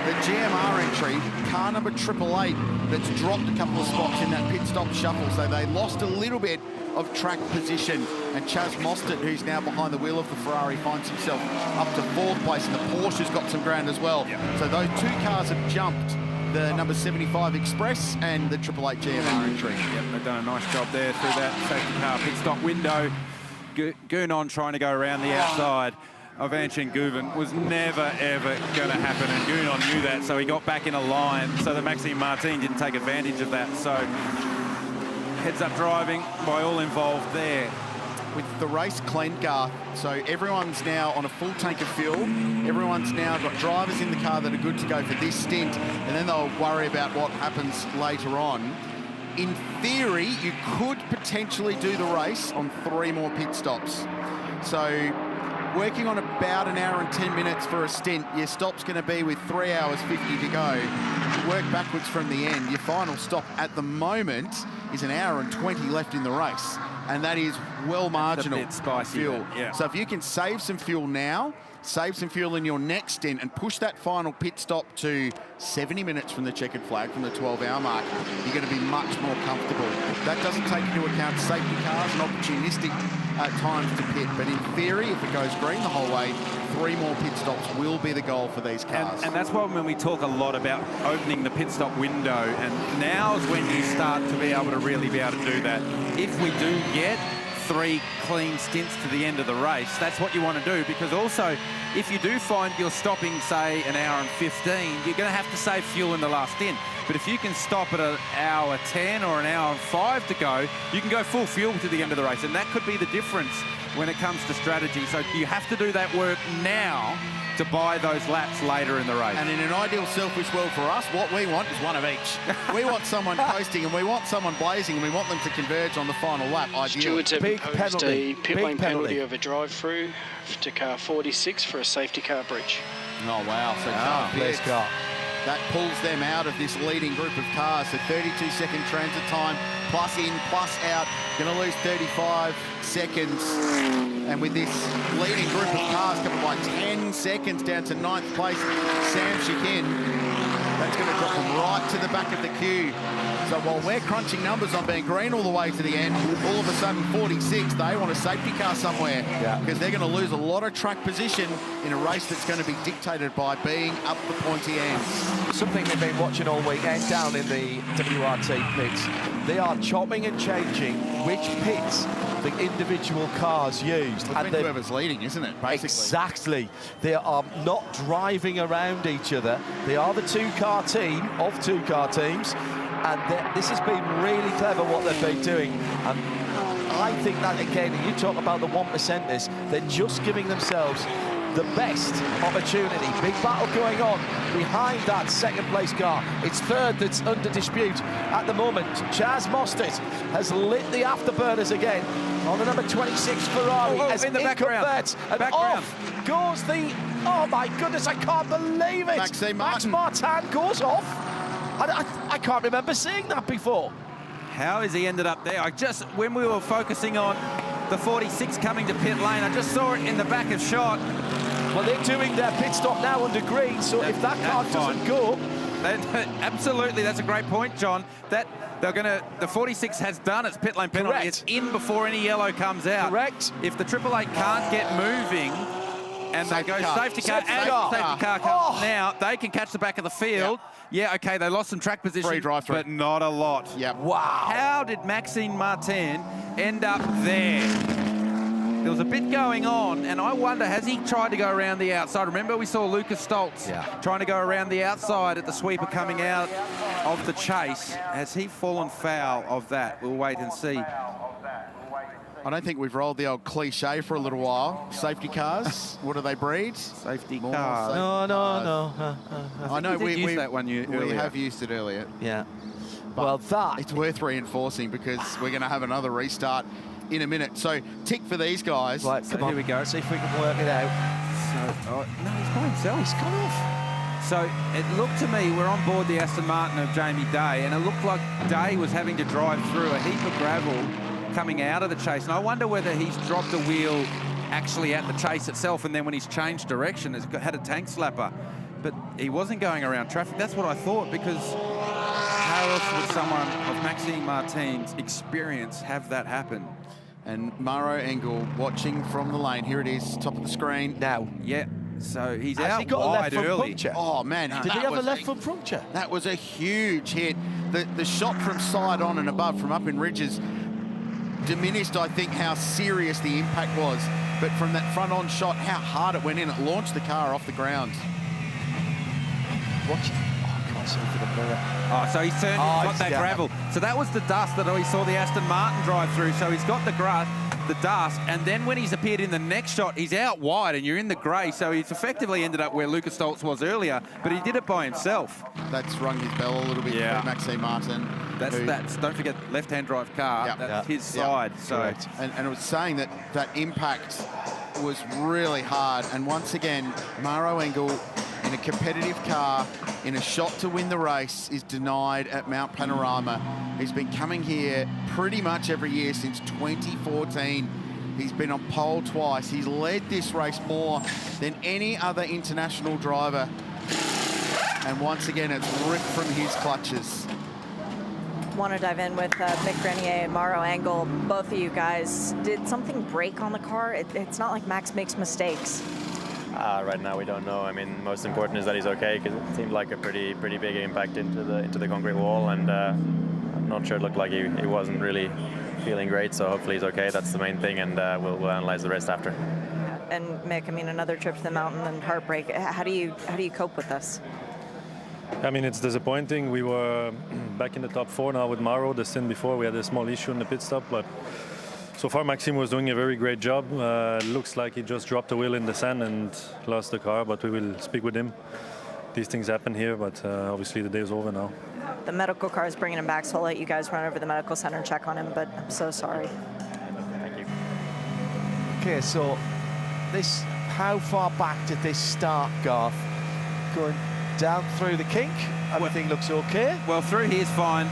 the GMR entry, car number 888, that's dropped a couple of spots in that pit stop shuffle, so they lost a little bit of track position. And Chaz Mostert, who's now behind the wheel of the Ferrari, finds himself up to 4th place, and the Porsche's got some ground as well. So those 2 cars have jumped the number 75 Express and the 888 GMR entry. Yep, they've done a nice job there through that safety car pit stop window. Gounon trying to go around the outside of Anshin Guven was never, ever going to happen, and Gounon knew that, so he got back in a line so that Maxime Martin didn't take advantage of that. So heads-up driving by all involved there. With the race cleaned, Garth, so everyone's now on a full tank of fuel. Everyone's now got drivers in the car that are good to go for this stint, and then they'll worry about what happens later on. In theory, you could potentially do the race on 3 more pit stops. So working on about an hour and 10 minutes for a stint, your stop's going to be with 3 hours 50 to go. You work backwards from the end. Your final stop at the moment is an hour and 20 left in the race, and that is well marginal. It's a bit spicy, fuel. yeah. So if you can save some fuel now, save some fuel in your next stint, and push that final pit stop to 70 minutes from the checkered flag, from the 12-hour mark, you're going to be much more comfortable. That doesn't take into account safety cars and opportunistic times to pit, but in theory, if it goes green the whole way, 3 more pit stops will be the goal for these cars. And that's why when we talk a lot about opening the pit stop window, and now's when you start to be able to really be able to do that. If we do get 3 clean stints to the end of the race, that's what you want to do, because also if you do find you're stopping, say, an hour and 15, you're going to have to save fuel in the last stint. But if you can stop at an hour 10 or an hour and 5 to go, you can go full fuel to the end of the race, and that could be the difference when it comes to strategy. So you have to do that work now to buy those laps later in the race. And in an ideal selfish world for us, what we want is one of each. We want someone coasting, and we want someone blazing, and we want them to converge on the final lap, ideally. Stewards have imposed a pit lane penalty over drive-through to car 46 for a safety car breach. Oh, wow. So that pulls them out of this leading group of cars. So 32-second transit time, plus in, plus out. Going to lose 35 seconds. And with this leading group of cars coming by 10 seconds down to 9th place, Sam Shikin, that's going to drop them right to the back of the queue. So while we're crunching numbers on being green all the way to the end, all of a sudden 46, they want a safety car somewhere, because they're going to lose a lot of track position in a race that's going to be dictated by being up the pointy ends. Something we've been watching all weekend down in the WRT pits. They are chopping and changing which pits the individual cars used. And whoever's leading, isn't it, basically? Exactly. They are not driving around each other. They are the 2-car team of 2-car teams. And this has been really clever what they've been doing. And I think that, again, you talk about the 1%ers, they're just giving themselves the best opportunity. Big battle going on behind that 2nd place car. It's 3rd that's under dispute at the moment. Chaz Mostert has lit the afterburners again on the number 26 Ferrari. As in the background. And off goes the... Oh, my goodness, I can't believe it. Max Martin goes off. I can't remember seeing that before. How has he ended up there? When we were focusing on the 46 coming to pit lane, I just saw it in the back of shot. Well, they're doing their pit stop now under green, so if that car doesn't go... Absolutely, that's a great point, John. The 46 has done its pit lane penalty. It's in before any yellow comes out. Correct. If the 888 can't get moving, and they go safety car comes now, they can catch the back of the field. Yeah, okay, they lost some track position, but not a lot. Wow. How did Maxime Martin end up there? There was a bit going on, and I wonder, has he tried to go around the outside? Remember, we saw Lucas Stoltz trying to go around the outside at the sweeper coming out of the chase. Has he fallen foul of that? We'll wait and see. I don't think we've rolled the old cliche for a little while. Safety cars, what do they breed? Safety More cars. No. I know we used that one earlier. We have used it earlier. Yeah. But it's worth reinforcing, because we're going to have another restart in a minute. So tick for these guys. Right, come on. Here we go. See if we can work it out. No, he's by himself. He's gone off. So it looked to me, we're on board the Aston Martin of Jamie Day, and it looked like Day was having to drive through a heap of gravel coming out of the chase. And I wonder whether he's dropped a wheel actually at the chase itself, and then when he's changed direction, has had a tank slapper. But he wasn't going around traffic. That's what I thought, because how else would someone of Maxime Martin's experience have that happen? And Mauro Engel watching from the lane. Here it is, top of the screen. Now. Yeah. So he's Has out he got wide a left front early. puncture? Oh, man. Did he have a left front puncture? That was a huge hit. The shot from side on and above from up in ridges diminished, I think, how serious the impact was. But from that front-on shot, how hard it went in. It launched the car off the ground. Watch. Oh, I can't see for the mirror. Oh, so he's turned, he's got that gravel. So that was the dust that we saw the Aston Martin drive through. So he's got the dust, and then when he's appeared in the next shot, he's out wide and you're in the grey. So he's effectively ended up where Lucas Stoltz was earlier, but he did it by himself. That's rung his bell a little bit for Maxime Martin. That's don't forget, left-hand drive car. That's his side. So and it was saying that impact was really hard. And once again, Mauro Engel in a competitive car, in a shot to win the race, is denied at Mount Panorama. He's been coming here pretty much every year since 2014. He's been on pole twice. He's led this race more than any other international driver. And once again, it's ripped from his clutches. Want to dive in with Mick Grenier and Mauro Engel. Both of you guys, did something break on the car? It's not like Max makes mistakes. Right now we don't know. I mean, most important is that he's okay, because it seemed like a pretty big impact into the concrete wall, and I'm not sure. It looked like he wasn't really feeling great. So hopefully he's okay. That's the main thing, and we'll analyze the rest after. And Mick, I mean, another trip to the mountain and heartbreak. How do you cope with this? I mean, it's disappointing. We were back in the top 4 now with Mauro. The stint before, we had a small issue in the pit stop, but so far Maxime was doing a very great job. Looks like he just dropped the wheel in the sand and lost the car, but we will speak with him. These things happen here, but obviously the day is over now. The medical car is bringing him back, so I'll let you guys run over to the medical center and check on him, but I'm so sorry. Thank you. Okay, so how far back did this start, Garth? Going down through the kink, everything looks okay. Well, through here's fine.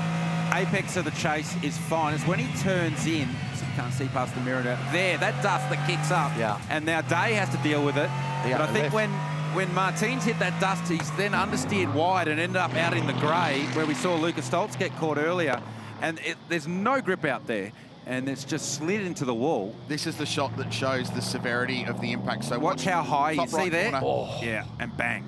Apex of the chase is fine. It's when he turns in, so you can't see past the mirror now. There, that dust that kicks up. Yeah. And now Day has to deal with it. But I think when Martin's hit that dust, he's then understeered wide and ended up out in the grey, where we saw Lucas Stoltz get caught earlier. And there's no grip out there, and it's just slid into the wall. This is the shot that shows the severity of the impact. So watch how high you see there. Oh. Yeah, and bang.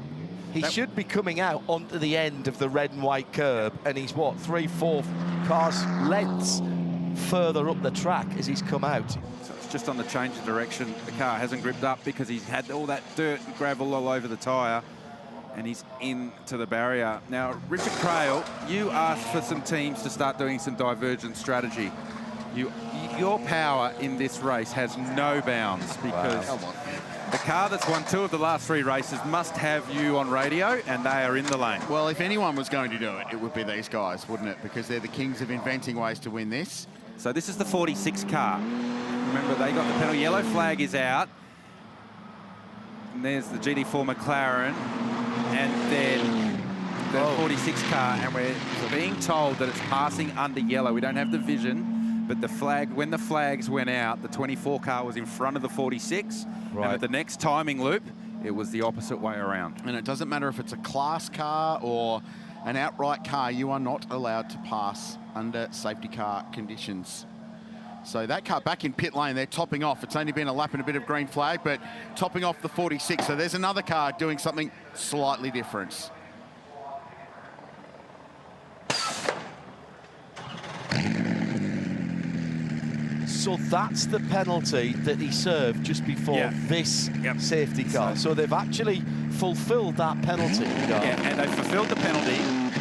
He should be coming out onto the end of the red and white curb, and he's, what, 3-4 cars lengths further up the track as he's come out. So it's just on the change of direction. The car hasn't gripped up because he's had all that dirt and gravel all over the tyre, and he's into the barrier. Now, Richard Crail, you asked for some teams to start doing some divergent strategy. Your power in this race has no bounds, because the car that's won 2 of the last 3 races must have you on radio, and they are in the lane. Well, if anyone was going to do it, it would be these guys, wouldn't it? Because they're the kings of inventing ways to win this. So this is the 46 car. Remember, they got the penalty. Yellow flag is out. And there's the GT4 McLaren. And then the 46 car. And we're being told that it's passing under yellow. We don't have the vision. But the flag, when the flags went out, the 24 car was in front of the 46. Right. And at the next timing loop, it was the opposite way around. And it doesn't matter if it's a class car or an outright car, you are not allowed to pass under safety car conditions. So that car back in pit lane, they're topping off. It's only been a lap and a bit of green flag, but topping off the 46. So there's another car doing something slightly different. So that's the penalty that he served just before this safety car. So they've actually fulfilled that penalty. Yeah, and they've fulfilled the penalty,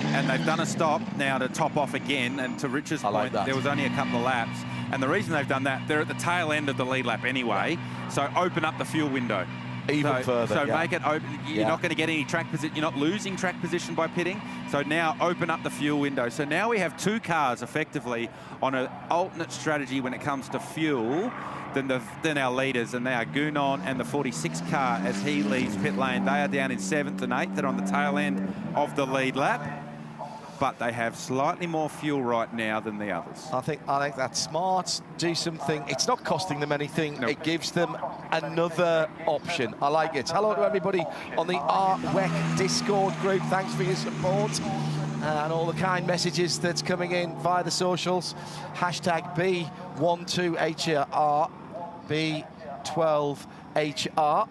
and they've done a stop now to top off again. And to Richard's point, there was only a couple of laps. And the reason they've done that, they're at the tail end of the lead lap anyway. So open up the fuel window. Even further. So make it open. You're not going to get any track position. You're not losing track position by pitting. So now open up the fuel window. So now we have 2 cars effectively on an alternate strategy when it comes to fuel than our leaders, and they are Gounon and the 46 car as he leaves pit lane. They are down in 7th and 8th. They're on the tail end of the lead lap. But they have slightly more fuel right now than the others. I think that's smart. Do something. It's not costing them anything. Nope. It gives them another option. I like it. Hello to everybody on the RWEC Discord group. Thanks for your support. and all the kind messages that's coming in via the socials. Hashtag B12HR, B12HR.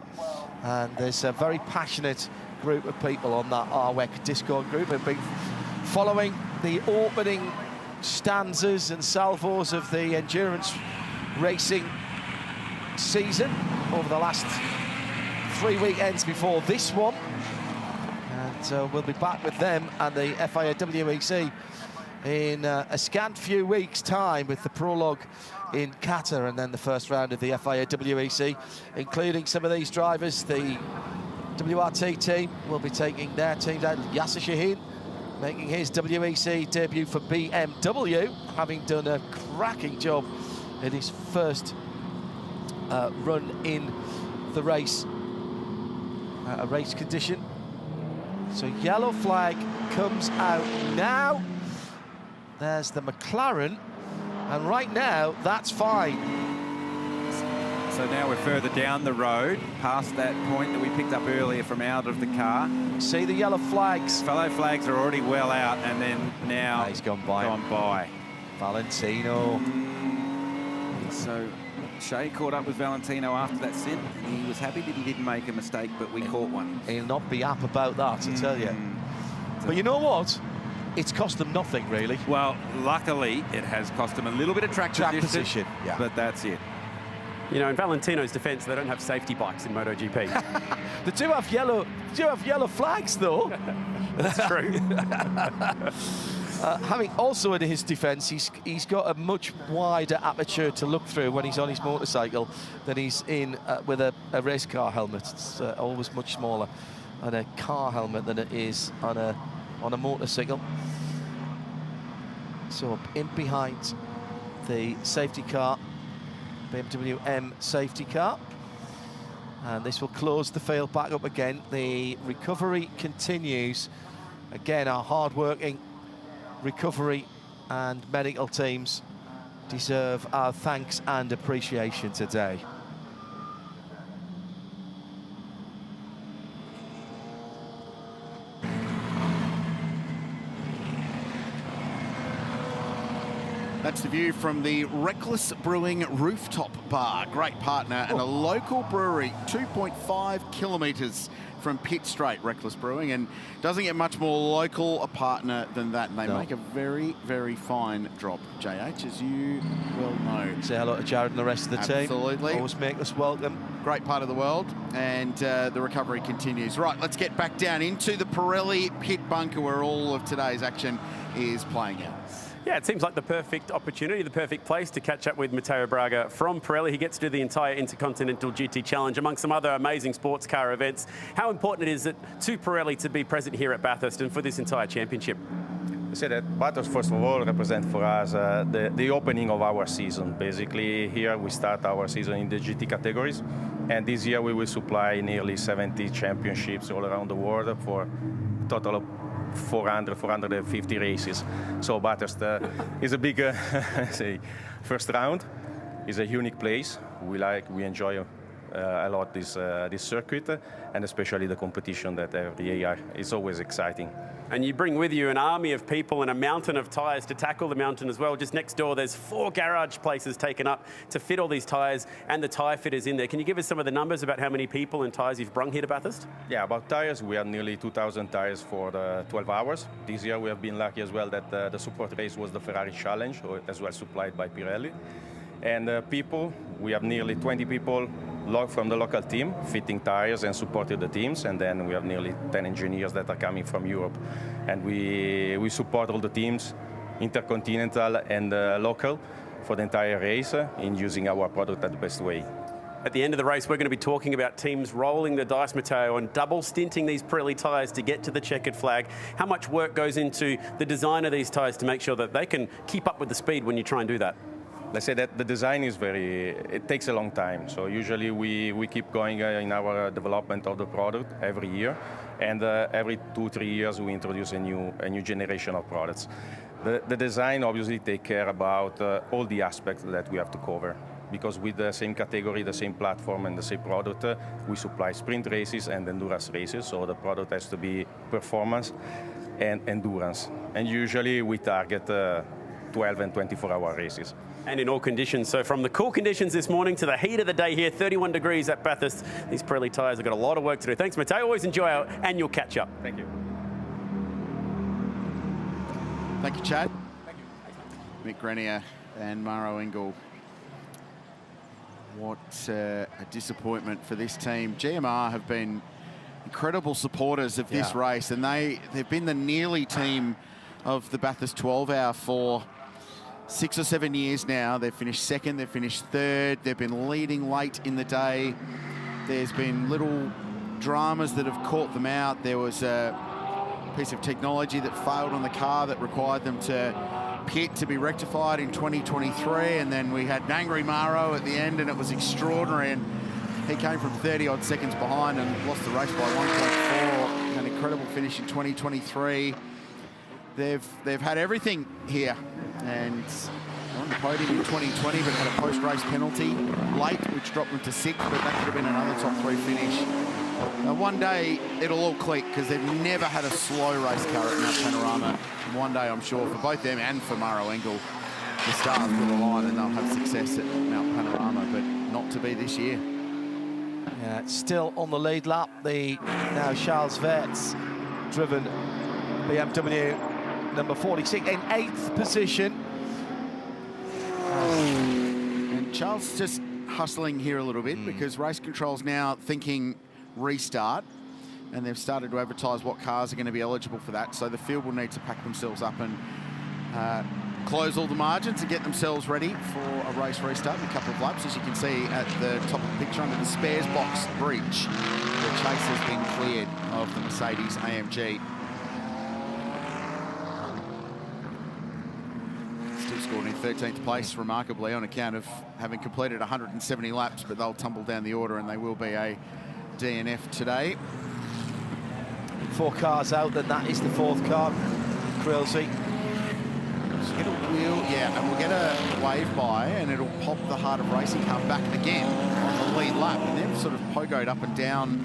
And there's a very passionate group of people on that RWEC Discord group who've been following the opening stanzas and salvos of the endurance racing season over the last 3 weekends before this one. And we'll be back with them and the FIA WEC in a scant few weeks' time with the prologue in Qatar and then the first round of the FIA WEC, including some of these drivers. The WRT team will be taking their teams out. Yasser Shaheen making his WEC debut for BMW, having done a cracking job in his first run in the race, a race condition. So yellow flag comes out now. There's the McLaren, and right now that's fine. So now we're further down the road, past that point that we picked up earlier from out of the car. See the yellow flags. Fellow flags are already well out, and then now he's gone by. Valentino. So Shea caught up with Valentino after that stint. He was happy that he didn't make a mistake, but we caught one. He'll not be up about that, I tell you. But you know what? It's cost them nothing, really. Well, luckily, it has cost them a little bit of track position, yeah. But that's it. You know, in Valentino's defence, they don't have safety bikes in MotoGP. They do have yellow flags, though. That's true. Having also in his defence, he's got a much wider aperture to look through when he's on his motorcycle than he's in with a race car helmet. It's always much smaller on a car helmet than it is on a motorcycle. So in behind the safety car, BMW M safety car, and this will close the field back up again. The recovery continues. Again, our hard-working recovery and medical teams deserve our thanks and appreciation today. That's the view from the Reckless Brewing rooftop bar. Great partner and a local brewery, 2.5 kilometres from Pitt Straight, Reckless Brewing, and doesn't get much more local a partner than that. And they make a very, very fine drop, JH, as you well know. Say hello to Jared and the rest of the team. Absolutely. Always make us welcome. Great part of the world, and the recovery continues. Right, let's get back down into the Pirelli pit bunker where all of today's action is playing out. Yeah, it seems like the perfect opportunity, the perfect place to catch up with Matteo Braga from Pirelli. He gets to do the entire Intercontinental GT Challenge, among some other amazing sports car events. How important is it to Pirelli to be present here at Bathurst and for this entire championship? I say that Bathurst, first of all, represents for us the opening of our season. Basically, here we start our season in the GT categories, and this year we will supply nearly 70 championships all around the world for a total of 450 races. So Bathurst is a big say, first round. It's a unique place. We enjoy a lot this circuit, and especially the competition that every year is always exciting. And you bring with you an army of people and a mountain of tyres to tackle the mountain as well. Just next door, there's 4 garage places taken up to fit all these tyres and the tyre fitters in there. Can you give us some of the numbers about how many people and tyres you've brung here to Bathurst? Yeah, about tyres, we have nearly 2,000 tyres for the 12 hours. This year we have been lucky as well that the support race was the Ferrari Challenge, as well supplied by Pirelli. And people, we have nearly 20 people from the local team fitting tires and supporting the teams, and then we have nearly 10 engineers that are coming from Europe, and we support all the teams, intercontinental and local, for the entire race in using our product at the best way. At the end of the race, we're going to be talking about teams rolling the dice, Matteo, and double stinting these Pirelli tyres to get to the checkered flag. How much work goes into the design of these tyres to make sure that they can keep up with the speed when you try and do that? Let's say that the design is it takes a long time. So usually we keep going in our development of the product every year, and every 2-3 years we introduce a new generation of products. The design obviously take care about all the aspects that we have to cover, because with the same category, the same platform and the same product, we supply sprint races and endurance races, so the product has to be performance, and endurance. And usually we target 12 and 24-hour races. And in all conditions. So from the cool conditions this morning to the heat of the day here, 31 degrees at Bathurst, these Pirelli tyres have got a lot of work to do. Thanks, Matteo. Always enjoy our annual catch-up. Thank you. Thank you, Chad. Thank you. Mick Grenier and Maro Engel. What a disappointment for this team. GMR have been incredible supporters of this race, and they've been the nearly team of the Bathurst 12-hour for 6 or 7 years now. They've finished second, they've finished third, they've been leading late in the day. There's been little dramas that have caught them out. There was a piece of technology that failed on the car that required them to pit to be rectified in 2023, and then we had an angry Maro at the end, and it was extraordinary, and he came from 30-odd seconds behind and lost the race by 1.4. An incredible finish in 2023. They've had everything here, and on the podium in 2020, but had a post-race penalty late, which dropped them to 6th, but that could have been another top 3 finish. One day it'll all click, because they've never had a slow race car at Mount Panorama. And one day, I'm sure, for both them and for Maro Engel, the stars will align and they'll have success at Mount Panorama, but not to be this year. Yeah, still on the lead lap, now Charles Verts driven BMW number 46 in 8th position. And Charles just hustling here a little bit, because race control's now thinking restart, and they've started to advertise what cars are going to be eligible for that, so the field will need to pack themselves up and close all the margins and get themselves ready for a race restart in a couple of laps. As you can see at the top of the picture under the spares box bridge, the chase has been cleared of the Mercedes AMG. Still scored in 13th place, remarkably, on account of having completed 170 laps, but they'll tumble down the order and they will be a DNF today. 4 cars out, and that is the 4th car. Krilsey. Get a wheel, and we'll get a wave by, and it'll pop the Heart of Racing car back again on the lead lap, and they've sort of pogoed up and down,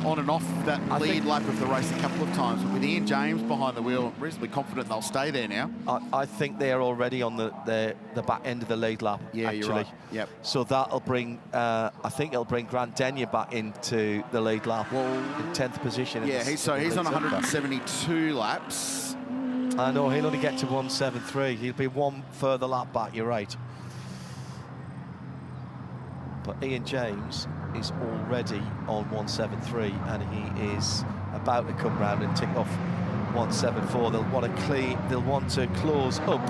on and off that lead lap of the race a couple of times. But with Ian James behind the wheel, I'm reasonably confident they'll stay there now. I think they are already on the back end of the lead lap. Yeah, actually. you're right. Yep. So that'll bring, I think it'll bring Grant Denyer back into the lead lap, in 10th position. Yeah, he's on 172 laps. I know, he'll only get to 173. He'll be 1 further lap back, you're right. But Ian James is already on 173, and he is about to come round and tick off 174. They'll want to close up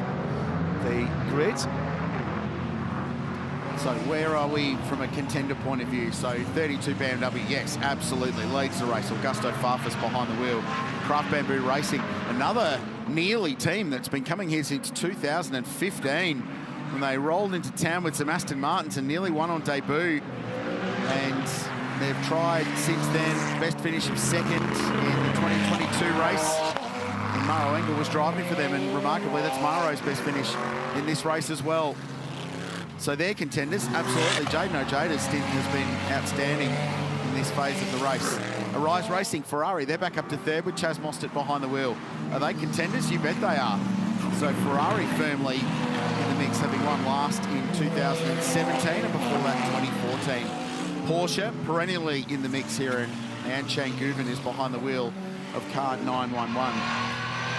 the grid. So where are we from a contender point of view? So 32 BMW, yes, absolutely leads the race. Augusto Farfus behind the wheel. Craft Bamboo Racing, another nearly team that's been coming here since 2015, when they rolled into town with some Aston Martins and nearly won on debut. And they've tried since then. Best finish of 2nd in the 2022 race. And Maro Engel was driving for them, and remarkably, that's Maro's best finish in this race as well. So they're contenders, absolutely. Jaden Ojada's stint has been outstanding in this phase of the race. Arise Racing, Ferrari, they're back up to 3rd with Chaz Mostert behind the wheel. Are they contenders? You bet they are. So Ferrari firmly in the mix, having won last in 2017 and before that 2014. Porsche perennially in the mix here, and Chang Guven is behind the wheel of car 911.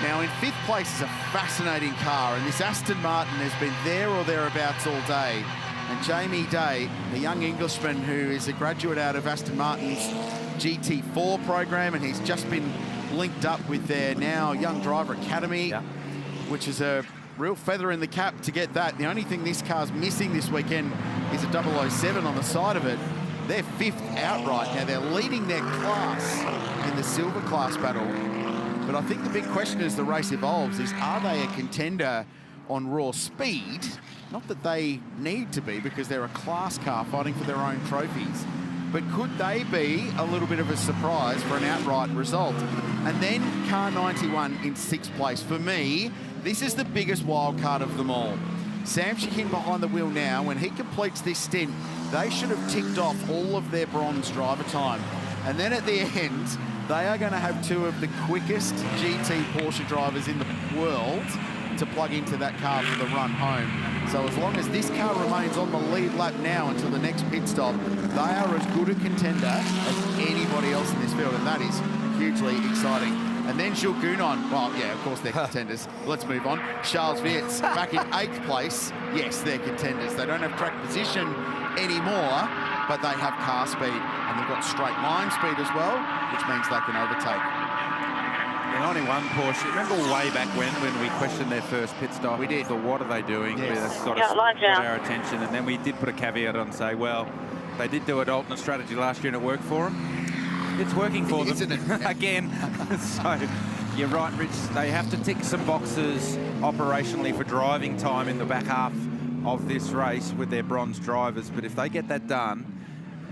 Now in 5th place is a fascinating car, and this Aston Martin has been there or thereabouts all day. And Jamie Day, the young Englishman who is a graduate out of Aston Martin's GT4 program, and he's just been linked up with their now Young Driver Academy, which is a real feather in the cap to get that. The only thing this car's missing this weekend is a 007 on the side of it. They're 5th outright. Now they're leading their class in the silver class battle. But I think the big question as the race evolves is, are they a contender on raw speed? Not that they need to be, because they're a class car fighting for their own trophies. But could they be a little bit of a surprise for an outright result? And then car 91 in 6th place. For me, this is the biggest wild card of them all. Sam Shahin behind the wheel now. When he completes this stint, they should have ticked off all of their bronze driver time. And then at the end, they are going to have two of the quickest GT Porsche drivers in the world to plug into that car for the run home. So as long as this car remains on the lead lap now until the next pit stop, they are as good a contender as anybody else in this field, and that is hugely exciting. And then Jules Gounon, well, yeah, of course they're contenders. Let's move on. Charles Wirtz back in 8th place. Yes, they're contenders. They don't have track position anymore, but they have car speed, and they've got straight line speed as well, which means they can overtake. The 91 Porsche, remember way back when we questioned their first pit stop? We did. So what are they doing? Yes. That's got our attention. And then we did put a caveat on and say, well, they did do an alternate strategy last year and it worked for them. It's working for them. Isn't it? Again. So you're right, Rich. They have to tick some boxes operationally for driving time in the back half of this race with their bronze drivers. But if they get that done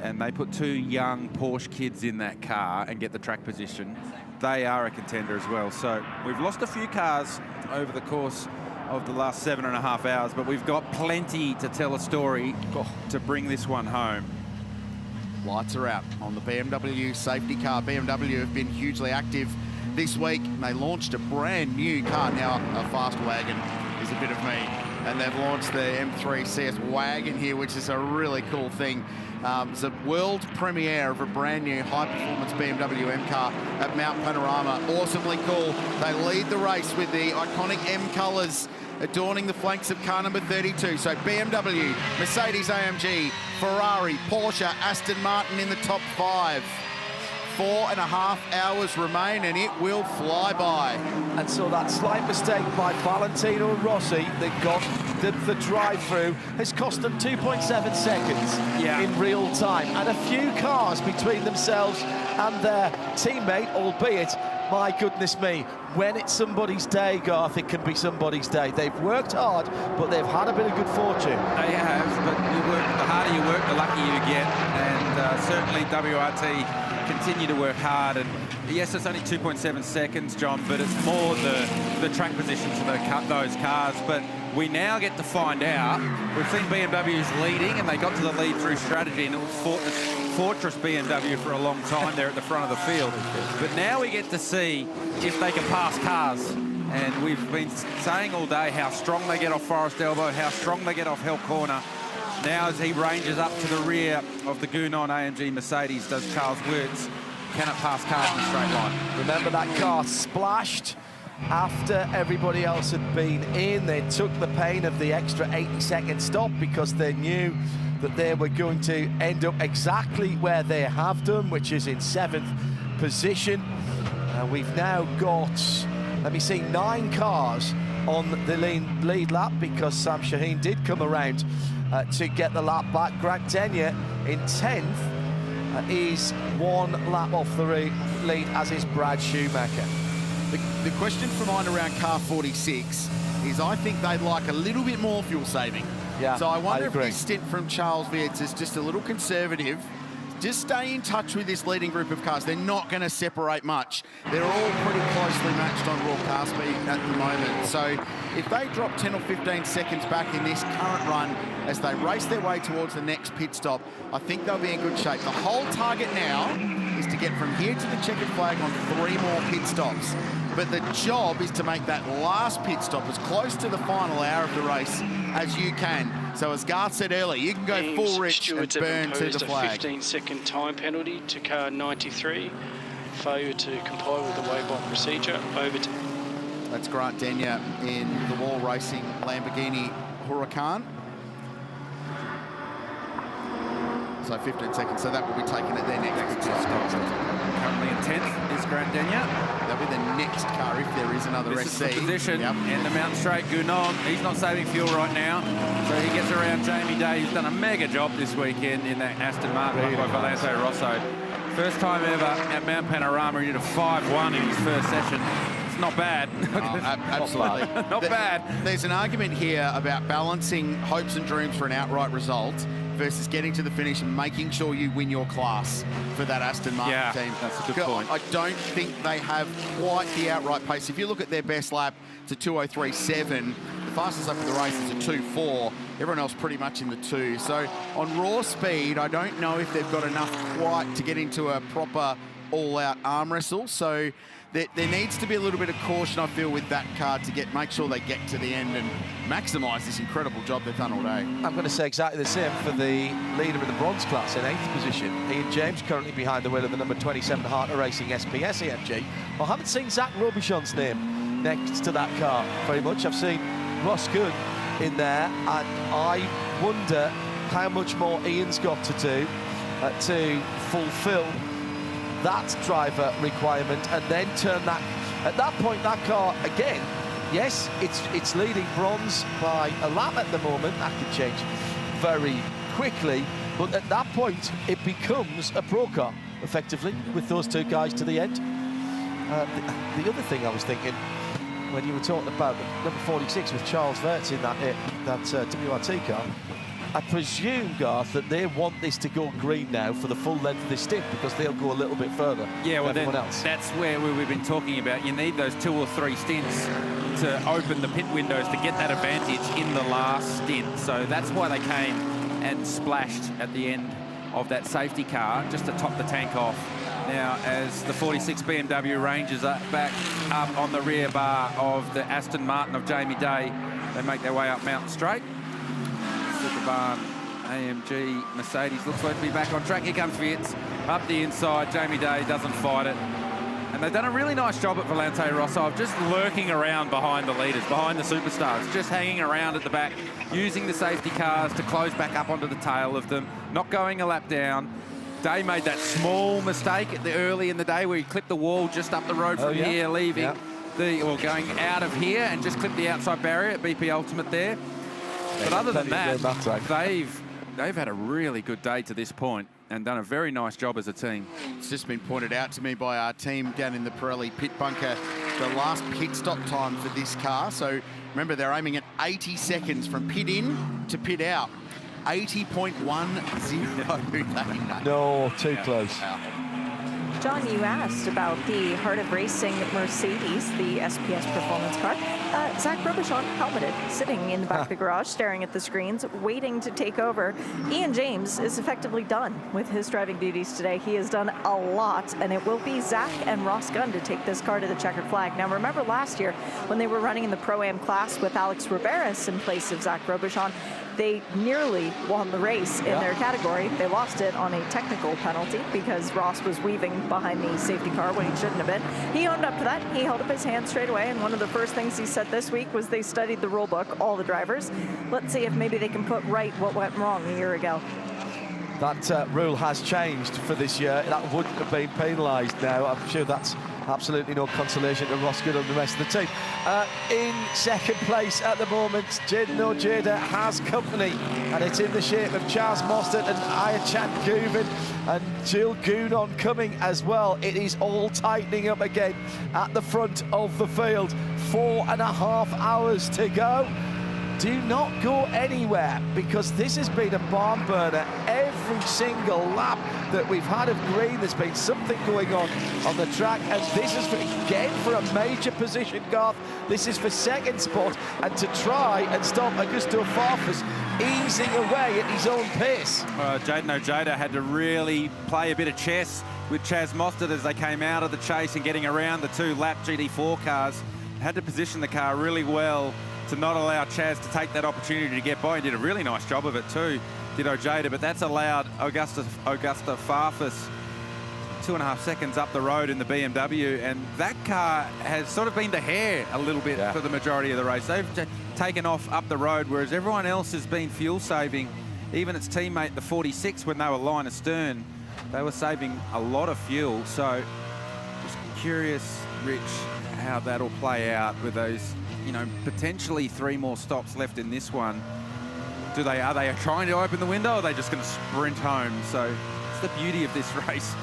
and they put two young Porsche kids in that car and get the track position, they are a contender as well. So we've lost a few cars over the course of the last 7.5 hours, but we've got plenty to tell a story to bring this one home. Lights are out on the BMW safety car. BMW have been hugely active this week. They launched a brand new car. Now, a fast wagon is a bit of me. And they've launched the M3 CS wagon here, which is a really cool thing. It's a world premiere of a brand new high-performance BMW M car at Mount Panorama. Awesomely cool. They lead the race with the iconic M colours adorning the flanks of car number 32. So BMW, Mercedes-AMG, Ferrari, Porsche, Aston Martin in the top 5. 4.5 hours remain and it will fly by. And so that slight mistake by Valentino Rossi that got the drive-through has cost them 2.7 seconds in real time, and a few cars between themselves and their teammate, albeit, my goodness me, when it's somebody's day, Garth, it can be somebody's day. They've worked hard, but they've had a bit of good fortune. They have, but the harder you work, the luckier you get, and certainly WRT continue to work hard. And yes, it's only 2.7 seconds, John, but it's more the track positions of those cars. But we now get to find out. We've seen BMW's leading, and they got to the lead through strategy, and it was Fortress BMW for a long time there at the front of the field. But now we get to see if they can pass cars. And we've been saying all day how strong they get off Forest Elbow, how strong they get off Hell Corner. Now as he ranges up to the rear of the Gounon AMG Mercedes, does Charles Wirtz, can it pass cars in a straight line? Remember that car splashed after everybody else had been in. They took the pain of the extra 80-second stop because they knew that they were going to end up exactly where they have done, which is in 7th position. We've now got, let me see, 9 cars on the lead lap because Sam Shaheen did come around to get the lap back. Grant Denyer in 10th is 1 lap off the lead, as is Brad Schumacher. The question for mine around car 46 is I think they'd like a little bit more fuel saving. Yeah, so I wonder if this stint from Charles Wirtz is just a little conservative. Just stay in touch with this leading group of cars. They're not going to separate much. They're all pretty closely matched on raw car speed at the moment. So if they drop 10 or 15 seconds back in this current run as they race their way towards the next pit stop, I think they'll be in good shape. The whole target now is to get from here to the checkered flag on 3 more pit stops. But the job is to make that last pit stop as close to the final hour of the race as you can. So as Garth said earlier, you can go full rich and burn to the flag. A 15-second time penalty to car 93. Failure to comply with the waybind procedure. Over to... That's Grant Denyer in the Wall Racing Lamborghini Huracan. So 15 seconds, so that will be taken at their next pit stop. Currently in 10th is Grant Denyer. That'll be the next car if there is another this SC. Is the position in the mountain straight. Gounon, he's not saving fuel right now, so he gets around Jamie Day. He's done a mega job this weekend in that Aston Martin by Valentino Rossi. First time ever at Mount Panorama, he did a 5-1 in his first session. It's not bad. Absolutely. Not bad. There's an argument here about balancing hopes and dreams for an outright result versus getting to the finish and making sure you win your class for that Aston Martin team. That's a good point. I don't think they have quite the outright pace. If you look at their best lap, it's a 2:03.7. The fastest lap of the race is a 2:04. Everyone else pretty much in the 2. So on raw speed, I don't know if they've got enough quite to get into a proper all-out arm wrestle. So there needs to be a little bit of caution, I feel, with that car to make sure they get to the end and maximise this incredible job they've done all day. I'm going to say exactly the same for the leader in the bronze class in 8th position. Ian James currently behind the wheel of the number 27 Harter Racing SPS AMG. I haven't seen Zach Robichon's name next to that car very much. I've seen Ross Good in there, and I wonder how much more Ian's got to do to fulfil that driver requirement and then turn that, at that point, that car again, yes, it's leading bronze by a lap at the moment. That could change very quickly, but at that point it becomes a pro car effectively with those two guys to the end. The other thing I was thinking when you were talking about number 46 with Charles Verts in that WRT car, I presume, Garth, that they want this to go green now for the full length of this stint because they'll go a little bit further yeah, well, than everyone else. That's where we've been talking about. You need those 2 or 3 stints to open the pit windows to get that advantage in the last stint. So that's why they came and splashed at the end of that safety car just to top the tank off. Now, as the 46 BMW Rangers are back up on the rear bar of the Aston Martin of Jamie Day, they make their way up Mountain Straight. Superbarn AMG Mercedes looks like to be back on track. Here comes Fitz up the inside. Jamie Day doesn't fight it. And they've done a really nice job at Valentino Rossi of just lurking around behind the leaders, behind the superstars, just hanging around at the back, using the safety cars to close back up onto the tail of them, not going a lap down. Day made that small mistake early in the day where he clipped the wall just up the road from here, leaving going out of here and just clipped the outside barrier at BP Ultimate there. But other than that, they've had a really good day to this point and done a very nice job as a team. It's just been pointed out to me by our team down in the Pirelli pit bunker, the last pit stop time for this car. So remember, they're aiming at 80 seconds from pit in to pit out. 80.10. No, too close. John, you asked about the Heart of Racing Mercedes, the SPS performance car. Zach Robichon, helmeted, sitting in the back of the garage, staring at the screens, waiting to take over. Ian James is effectively done with his driving duties today. He has done a lot, and it will be Zach and Ross Gunn to take this car to the checkered flag. Now, remember last year when they were running in the Pro-Am class with Alex Riberas in place of Zach Robichon, they nearly won the race in their category. They lost it on a technical penalty because Ross was weaving behind the safety car when he shouldn't have been. He owned up to that. He held up his hand straight away, and one of the first things he said this week was they studied the rule book, all the drivers. Let's see if maybe they can put right what went wrong a year ago. That rule has changed for this year. That wouldn't have been penalised now. I'm sure that's absolutely no consolation to Ross Good and the rest of the team. In second place at the moment, Jaden Ojeda has company, and it's in the shape of Chaz Mostert and Ayachan Guvin and Jill Gounon coming as well. It is all tightening up again at the front of the field. 4.5 hours to go. Do not go anywhere, because this has been a barn burner every single lap that we've had of green. There's been something going on the track, and this is again for a major position, Garth. This is for second spot, and to try and stop Augusto Farfus easing away at his own pace. Jaden Ojeda had to really play a bit of chess with Chaz Mostert as they came out of the chase and getting around the 2 lap GT4 cars. Had to position the car really well to not allow Chaz to take that opportunity to get by. He did a really nice job of it too, did Ojeda, but that's allowed Augusta Farfus 2.5 seconds up the road in the BMW, and that car has sort of been the hare a little bit for the majority of the race. They've taken off up the road, whereas everyone else has been fuel saving. Even its teammate, the 46, when they were line astern, they were saving a lot of fuel. So just curious, Rich, how that'll play out with those, you know, potentially 3 more stops left in this one. Are they trying to open the window, or are they just going to sprint home? So it's the beauty of this race.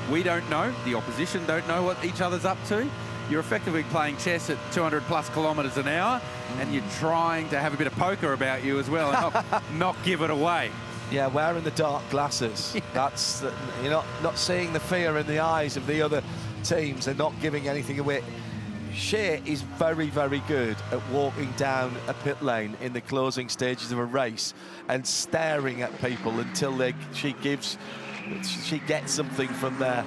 We don't know, the opposition don't know what each other's up to. You're effectively playing chess at 200+ kilometres an hour, and you're trying to have a bit of poker about you as well, and not give it away. Yeah, wearing the dark glasses. That's you're not seeing the fear in the eyes of the other teams and not giving anything away. Shea is very, very good at walking down a pit lane in the closing stages of a race and staring at people until she gets something from their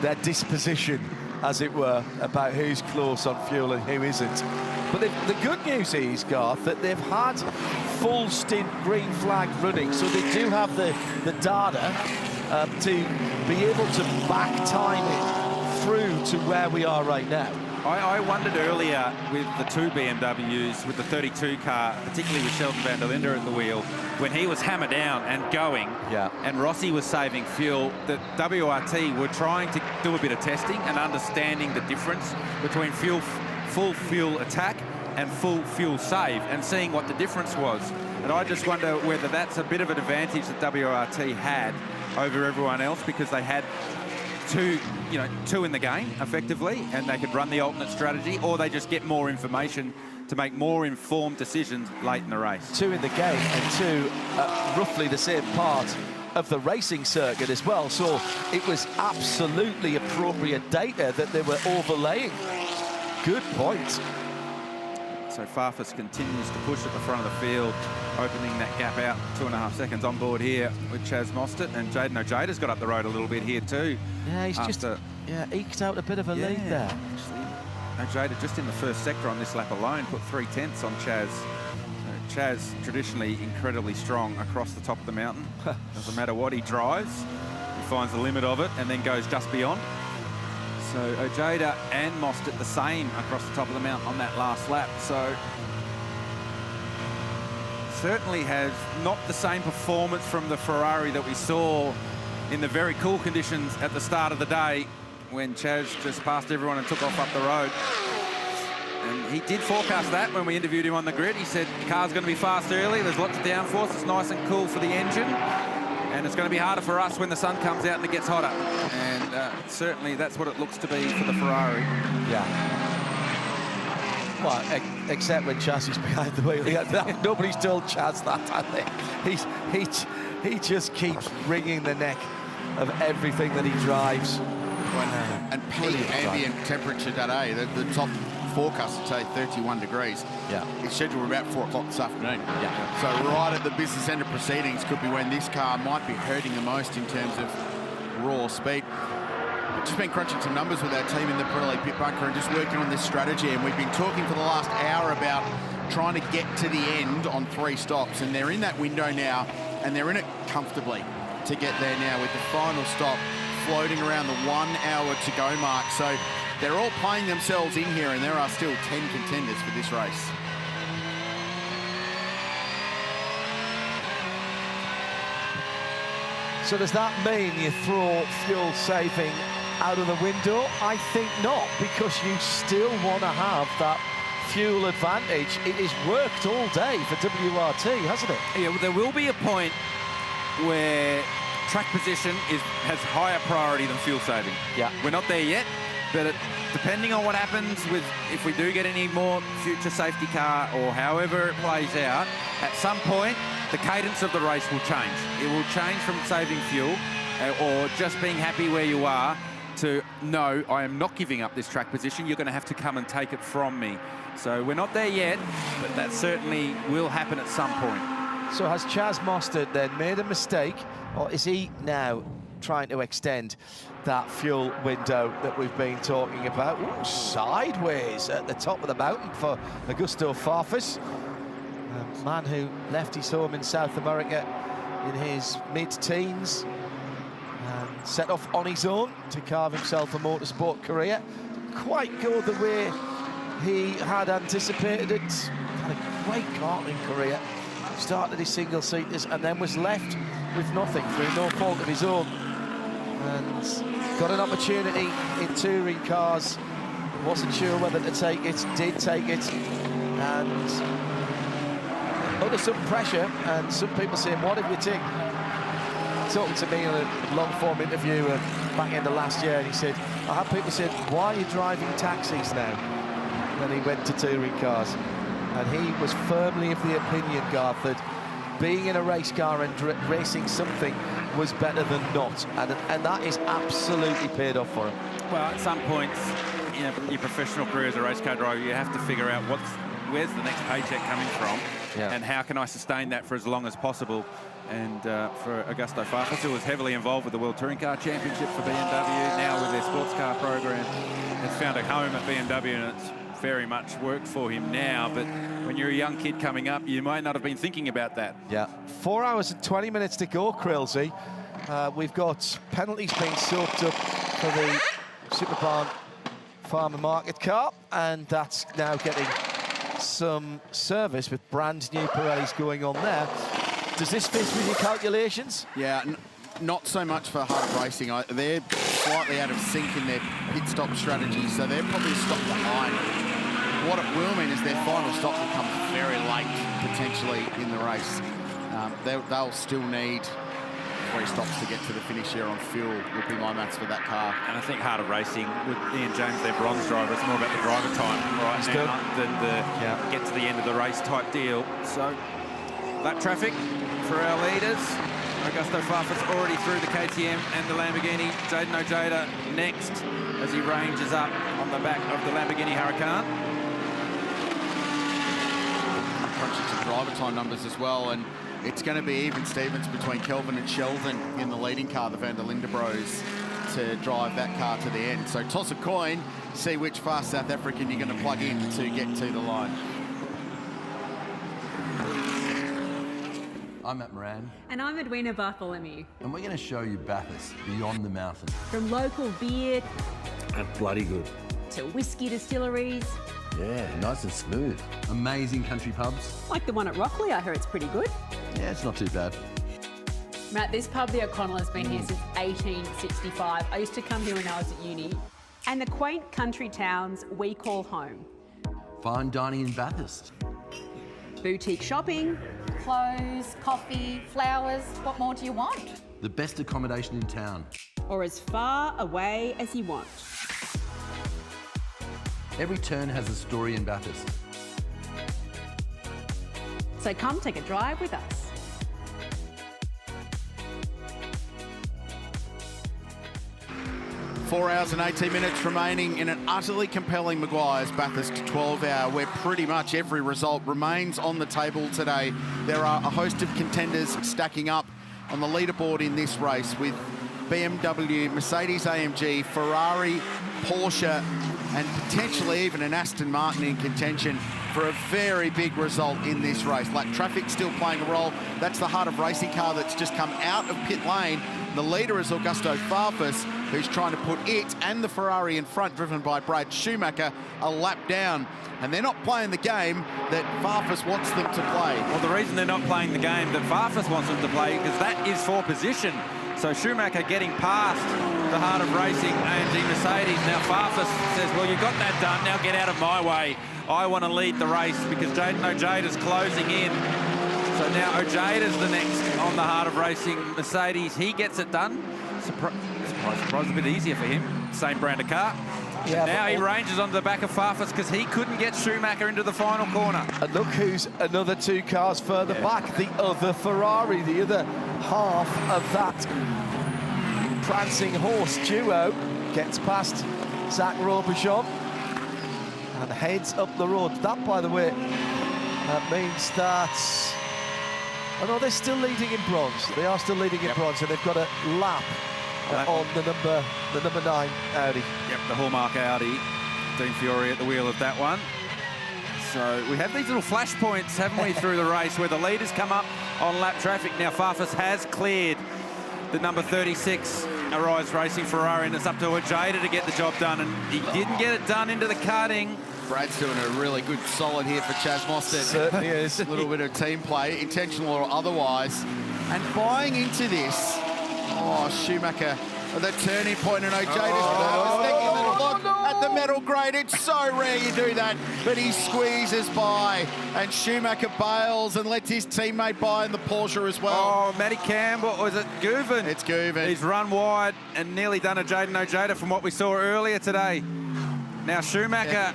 their disposition, as it were, about who's close on fuel and who isn't. But the good news is, Garth, that they've had full stint green flag running, so they do have the data to be able to back time it through to where we are right now. I wondered earlier with the two BMWs, with the 32 car, particularly with Sheldon van der Linde at the wheel, when he was hammered down and going, and Rossi was saving fuel, that WRT were trying to do a bit of testing and understanding the difference between full fuel attack and full fuel save, and seeing what the difference was. And I just wonder whether that's a bit of an advantage that WRT had over everyone else, because they had two in the game effectively, and they could run the alternate strategy, or they just get more information to make more informed decisions late in the race. Two in the game and two at roughly the same part of the racing circuit as well, so it was absolutely appropriate data that they were overlaying. Good point. So Farfus continues to push at the front of the field, opening that gap out 2.5 seconds on board here with Chaz Mostert, and Jaden Ojada's got up the road a little bit here too. Yeah, he's just eked out a bit of a lead there. Ojada just in the first sector on this lap alone put 3/10 on Chaz. Chaz traditionally incredibly strong across the top of the mountain. Doesn't matter what he drives, he finds the limit of it and then goes just beyond. So Ojeda and Mostert the same across the top of the mountain on that last lap. So certainly has not the same performance from the Ferrari that we saw in the very cool conditions at the start of the day when Chaz just passed everyone and took off up the road. And he did forecast that when we interviewed him on the grid. He said the car's going to be fast early, there's lots of downforce, it's nice and cool for the engine, and it's going to be harder for us when the sun comes out and it gets hotter. And certainly that's what it looks to be for the Ferrari. Yeah. Well, except when Chaz is behind the wheel. Nobody's told Chaz that, have they? He just keeps wringing the neck of everything that he drives. And peak ambient temperature today, the top forecast to say 31 degrees. Yeah. It's scheduled about 4 o'clock this afternoon. Yeah. So right at the business end of proceedings could be when this car might be hurting the most in terms of raw speed. We've just been crunching some numbers with our team in the Pirelli pit bunker and just working on this strategy, and we've been talking for the last hour about trying to get to the end on 3 stops, and they're in that window now, and they're in it comfortably to get there now with the final stop floating around the 1 hour to go mark. So they're all playing themselves in here, and there are still 10 contenders for this race. So does that mean you throw fuel saving out of the window? I think not, because you still want to have that fuel advantage. It has worked all day for WRT, hasn't it? Yeah, well, there will be a point where track position has higher priority than fuel saving. Yeah. We're not there yet, but depending on what happens with, if we do get any more future safety car or however it plays out, at some point, the cadence of the race will change. It will change from saving fuel or just being happy where you are to, no, I am not giving up this track position. You're going to have to come and take it from me. So we're not there yet, but that certainly will happen at some point. So has Chaz Mostert then made a mistake, or is he now trying to extend that fuel window that we've been talking about? Ooh, sideways at the top of the mountain for Augusto Farfus, a man who left his home in South America in his mid-teens and set off on his own to carve himself a motorsport career. Quite go the way he had anticipated it. Had a great karting career. Started his single-seaters and then was left with nothing through no fault of his own. And got an opportunity in touring cars. Wasn't sure whether to take it, did take it. And under some pressure, and some people saying, what have you taken? Talking to me in a long-form interview back in the last year, and he said, I had people saying, why are you driving taxis now? And then he went to touring cars. And he was firmly of the opinion, Garth, that being in a race car and racing something was better than not. And that is absolutely paid off for him. Well, at some points, you know, your professional career as a race car driver, you have to figure out where's the next paycheck coming from. and how can I sustain that for as long as possible. And for Augusto Farfus, who was heavily involved with the World Touring Car Championship for BMW, now with their sports car program, has found a home at BMW, and it's very much worked for him now. But when you're a young kid coming up, you might not have been thinking about that. Yeah, 4 hours and 20 minutes to go, Krillsy. We've got penalties being soaked up for the Superbarn Farmer Market car, and that's now getting some service with brand new Pirellis going on there. Does this fit with your calculations? Yeah, not so much for hard racing. They're slightly out of sync in their pit stop strategy, so they're probably stopped behind. What it will mean is their final stop will come very late, potentially, in the race. They'll still need 3 stops to get to the finish here on fuel, would be my maths for that car. And I think harder racing with Ian James, their bronze driver, it's more about the driver time right now than the get to the end of the race type deal. So lap traffic for our leaders. Augusto Farfus already through the KTM and the Lamborghini. Jayden Ojeda next as he ranges up on the back of the Lamborghini Huracan. Crunching some driver time numbers as well, and it's going to be even Stevens between Kelvin and Sheldon in the leading car, the Van der Linde Bros, to drive that car to the end. So toss a coin, see which fast South African you're going to plug in to get to the line. I'm Matt Moran. And I'm Edwina Bartholomew. And we're going to show you Bathurst, beyond the mountain. From local beer... That's bloody good. ...to whiskey distilleries. Yeah, nice and smooth. Amazing country pubs. Like the one at Rockley, I heard it's pretty good. Yeah, it's not too bad. Matt, this pub, the O'Connell, has been here since 1865. I used to come here when I was at uni. And the quaint country towns we call home. Fine dining in Bathurst. Boutique shopping. Clothes, coffee, flowers. What more do you want? The best accommodation in town. Or as far away as you want. Every turn has a story in Bathurst. So come take a drive with us. Four hours and 18 minutes remaining in an utterly compelling Meguiar's Bathurst 12-hour, where pretty much every result remains on the table today. There are a host of contenders stacking up on the leaderboard in this race, with BMW, Mercedes-AMG, Ferrari, Porsche, and potentially even an Aston Martin in contention for a very big result in this race. Lap traffic still playing a role. That's the Heart of Racing car that's just come out of pit lane. The leader is Augusto Farfus, who's trying to put it and the Ferrari in front, driven by Brad Schumacher, a lap down. And they're not playing the game that Farfus wants them to play. Well, the reason they're not playing the game that Farfus wants them to play, because that is for position. So Schumacher getting past the Heart of Racing, AMG Mercedes. Now Farfus says, well, you got that done, now get out of my way. I want to lead the race because Jayden Ojeda's closing in. So now Ojeda's the next on the Heart of Racing Mercedes. He gets it done. Surprise, a bit easier for him. Same brand of car. Yeah, now he ranges onto the back of Farfus because he couldn't get Schumacher into the final corner. And look who's another 2 cars further back. The other Ferrari, the other half of that prancing horse duo, gets past Zach Robichon and heads up the road. That, by the way, means that... Oh no, they're still leading in bronze. They are still leading in bronze, and they've got a lap on the number 9 Audi. Yep, the hallmark Audi. Dean Fiore at the wheel of that one. So we have these little flash points, haven't we, through the race, where the leaders come up on lap traffic. Now Farfus has cleared the number 36 Arise Racing Ferrari, and it's up to Ojeda to get the job done, and he didn't get it done into the cutting. Brad's doing a really good solid here for Chaz Mostert. Certainly is. A little bit of team play, intentional or otherwise. And buying into this, Schumacher, the turning point, and Ojeda's taking a little look at the metal grade. It's so rare you do that, but he squeezes by, and Schumacher bails and lets his teammate by in the Porsche as well. Oh, Matty Campbell, or is it Guven? It's Guven. He's run wide and nearly done a Jayden Ojeda from what we saw earlier today. Now Schumacher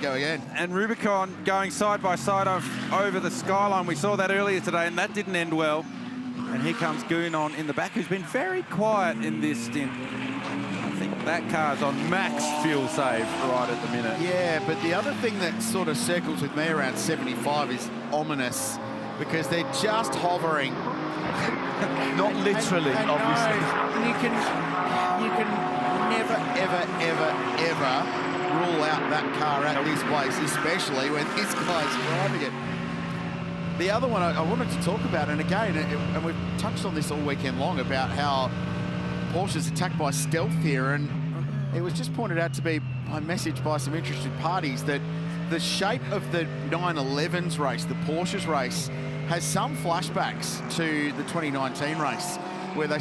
and Rubicon going side by side over the skyline. We saw that earlier today, and that didn't end well. And here comes Guven in the back, who's been very quiet in this stint. I think that car's on max fuel save right at the minute. Yeah, but the other thing that sort of circles with me around 75 is ominous. because they're just hovering. Not literally, and obviously. No, and you can never, ever rule out that car at this place, especially when this guy's driving it. The other one I wanted to talk about, and again, and we've touched on this all weekend long, about how Porsche's attacked by stealth here, and it was just pointed out to be my message by some interested parties that the shape of the 911's race, the Porsche's race, has some flashbacks to the 2019 race, where they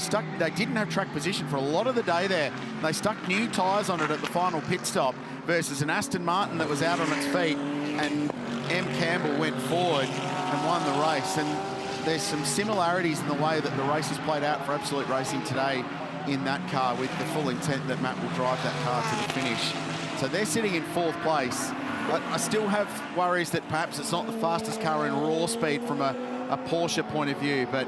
didn't have track position for a lot of the day there. They stuck new tyres on it at the final pit stop versus an Aston Martin that was out on its feet, and M. Campbell went forward and won the race. And there's some similarities in the way that the race is played out for Absolute Racing today in that car, with the full intent that Matt will drive that car to the finish. So they're sitting in 4th place. I still have worries that perhaps it's not the fastest car in raw speed from a Porsche point of view, but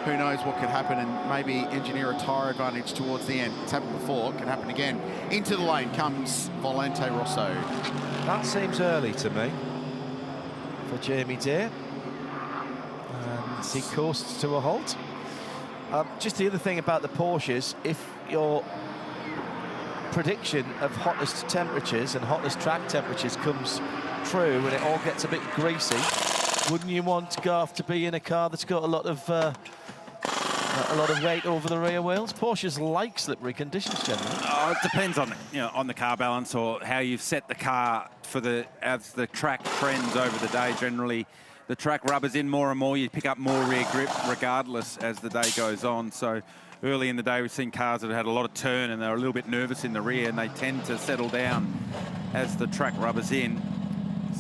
who knows what could happen, and maybe engineer a tyre advantage towards the end. It's happened before, it can happen again. Into the lane comes Valentino Rossi. That seems early to me for Jamie Deere. And he coasts to a halt. Just the other thing about the Porsches, if your prediction of hottest temperatures and hottest track temperatures comes true and it all gets a bit greasy, wouldn't you want Garth to be in a car that's got a lot of weight over the rear wheels? Porsches like slippery conditions generally. Oh, it depends on the car balance, or how you've set the car for as the track trends over the day. Generally, the track rubbers in more and more. You pick up more rear grip regardless as the day goes on. So early in the day, we've seen cars that had a lot of turn and they're a little bit nervous in the rear, and they tend to settle down as the track rubbers in.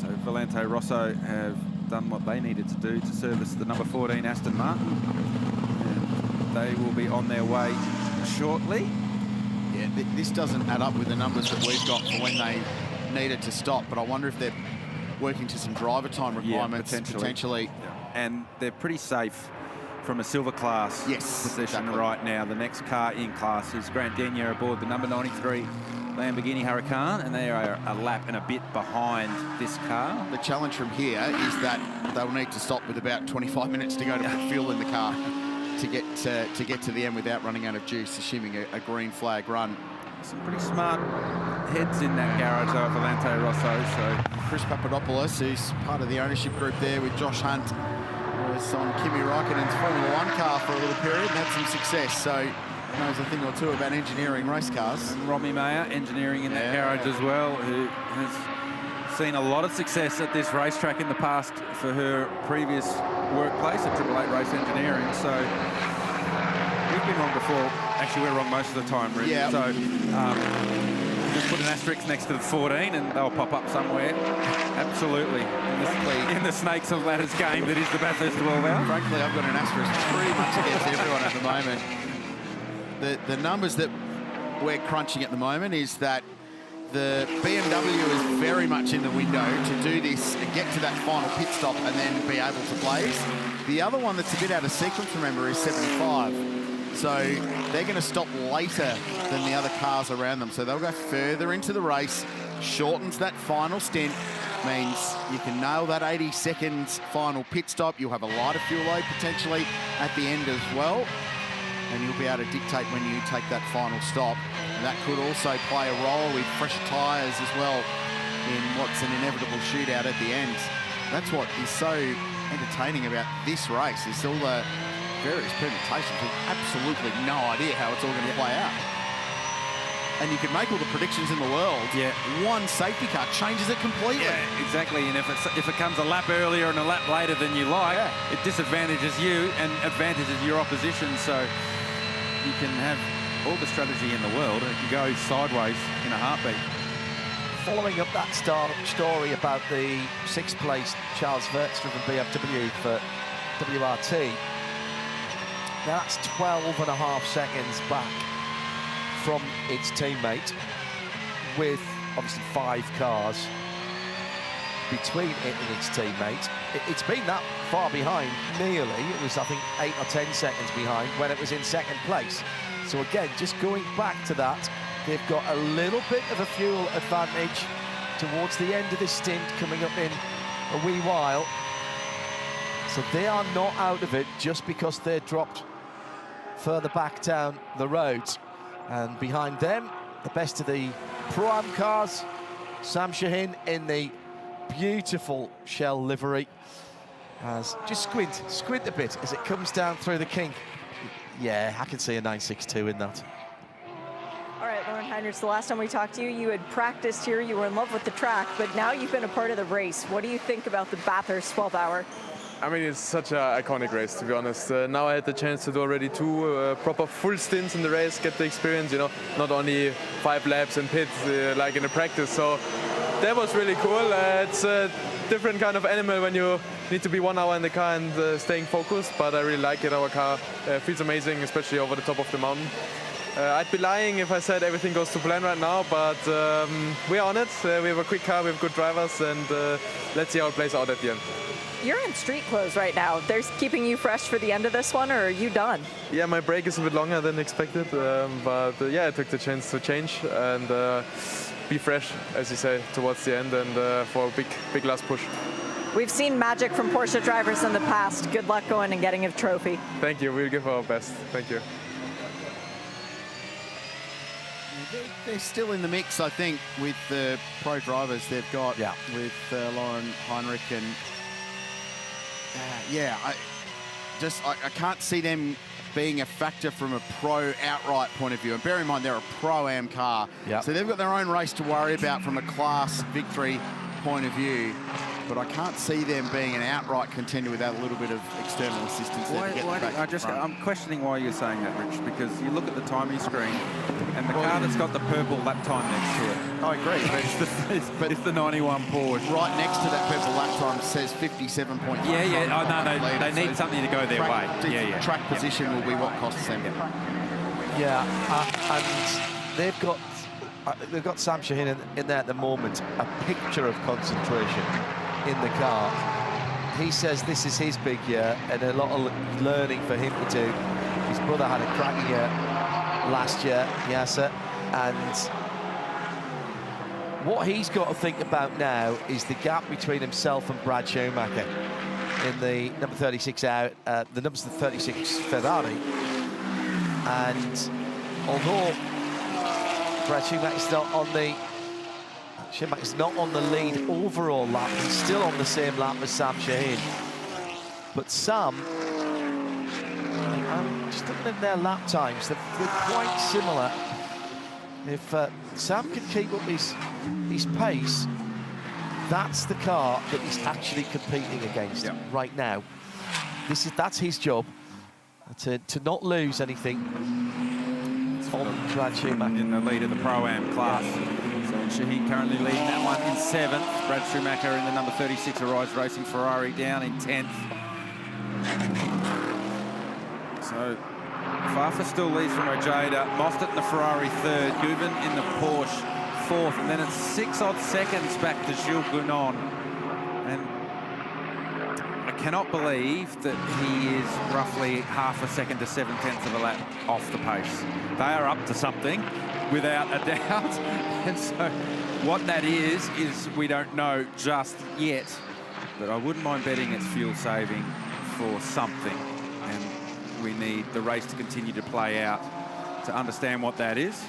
So Valentino Rossi have done what they needed to do to service the number 14 Aston Martin. And they will be on their way shortly. Yeah, this doesn't add up with the numbers that we've got for when they needed to stop, but I wonder if they're working to some driver time requirements, potentially. And they're pretty safe from a silver class position right now. The next car in class is Grant Denyer aboard the number 93 Lamborghini Huracan, and they are a lap and a bit behind this car. The challenge from here is that they'll need to stop with about 25 minutes to go to put fuel in the car to get to the end without running out of juice, assuming a green flag run. Some pretty smart heads in that garage though, Valentino Rossi. So Chris Papadopoulos, who's part of the ownership group there with Josh Hunt, was on Kimi Raikkonen's Formula 1 car for a little period and had some success. So knows a thing or two about engineering race cars. And Romy Mayer engineering in that garage as well, who has seen a lot of success at this racetrack in the past for her previous workplace at Triple Eight Race Engineering. So we've been wrong before. Actually, we're wrong most of the time, really. Yeah. So just put an asterisk next to the 14 and they'll pop up somewhere. Absolutely. In the snakes of ladders game that is the Bathurst World Hour. Frankly, I've got an asterisk pretty much against everyone at the moment. The numbers that we're crunching at the moment is that the BMW is very much in the window to do this and get to that final pit stop and then be able to blaze. The other one that's a bit out of sequence, remember, is 75. So they're going to stop later than the other cars around them. So they'll go further into the race, shortens that final stint, means you can nail that 80 seconds final pit stop. You'll have a lighter fuel load potentially at the end as well. And you'll be able to dictate when you take that final stop. And that could also play a role with fresher tyres as well in what's an inevitable shootout at the end. That's what is so entertaining about this race, is all the various permutations with absolutely no idea how it's all going to play out. And you can make all the predictions in the world. Yeah. One safety car changes it completely. Yeah, exactly. And if it comes a lap earlier and a lap later than you like, it disadvantages you and advantages your opposition. So you can have all the strategy in the world and it can go sideways in a heartbeat. Following up that story about the 6th place Charles Verts-driven BMW for WRT, now that's 12.5 seconds back from its teammate, with obviously 5 cars between it and its teammate. It's been that far behind, nearly. It was, I think, 8 or 10 seconds behind when it was in 2nd place. So again, just going back to that, they've got a little bit of a fuel advantage towards the end of this stint, coming up in a wee while. So they are not out of it just because they dropped further back down the road. And behind them, the best of the Pro-Am cars, Sam Shaheen in the beautiful Shell livery. As just squint a bit as it comes down through the kink. Yeah, I can see a 962 in that. All right, Lauren Heinrichs, the last time we talked to you, you had practiced here, you were in love with the track, but now you've been a part of the race. What do you think about the Bathurst 12-hour? I mean, it's such an iconic race, to be honest. Now I had the chance to do already 2 proper full stints in the race, get the experience, you know, not only 5 laps in pits like in a practice. So that was really cool. It's a different kind of animal when you need to be 1 hour in the car and staying focused, but I really like it. Our car feels amazing, especially over the top of the mountain. I'd be lying if I said everything goes to plan right now, but we're on it. We have a quick car, we have good drivers, and let's see how it plays out at the end. You're in street clothes right now. They're keeping you fresh for the end of this one, or are you done? Yeah, my break is a bit longer than expected, but yeah, I took the chance to change and be fresh, as you say, towards the end and for a big last push. We've seen magic from Porsche drivers in the past. Good luck going and getting a trophy. Thank you. We'll give our best. Thank you. They're still in the mix, I think, with the pro drivers they've got with Lauren Heinrich and I can't see them being a factor from a pro outright point of view. And bear in mind, they're a Pro-Am car. So they've got their own race to worry about from a class victory point of view. But I can't see them being an outright contender without a little bit of external assistance there to get back. I'm questioning why you're saying that, Rich, because you look at the timing screen and the car that's got the purple lap time next to it. I agree. But it's the 91 Porsche. Right next to that purple lap time says 57.5. Yeah. They need something to go their way. Track position will be what costs them. And they've got Sam Shaheen in there at the moment, a picture of concentration in the car. He says this is his big year and a lot of learning for him to do. His brother had a cracking year last year, and what he's got to think about now is the gap between himself and Brad Schumacher in the number 36 out, the number 36 Ferrari. And although Brad Schumacher's not on the lead overall lap, he's still on the same lap as Sam Shaheen. But Sam, I'm just looking at their lap times, they're quite similar. If Sam can keep up his pace, that's the car that he's actually competing against right now. That's his job, to not lose anything on Brad Schumacher. In the lead of the Pro-Am class. So Shaheen currently leading that one in 7th. Brad Schumacher in the number 36 Arise Racing Ferrari down in 10th. So Fafa still leads from Ojeda. Moffitt in the Ferrari 3rd. Guven in the Porsche 4th. And then it's 6 odd seconds back to Gilles Gounon. And I cannot believe that he is roughly half a second to 7/10 of a lap off the pace. They are up to something, without a doubt. And so what that is we don't know just yet. But I wouldn't mind betting it's fuel saving for something. And we need the race to continue to play out to understand what that is.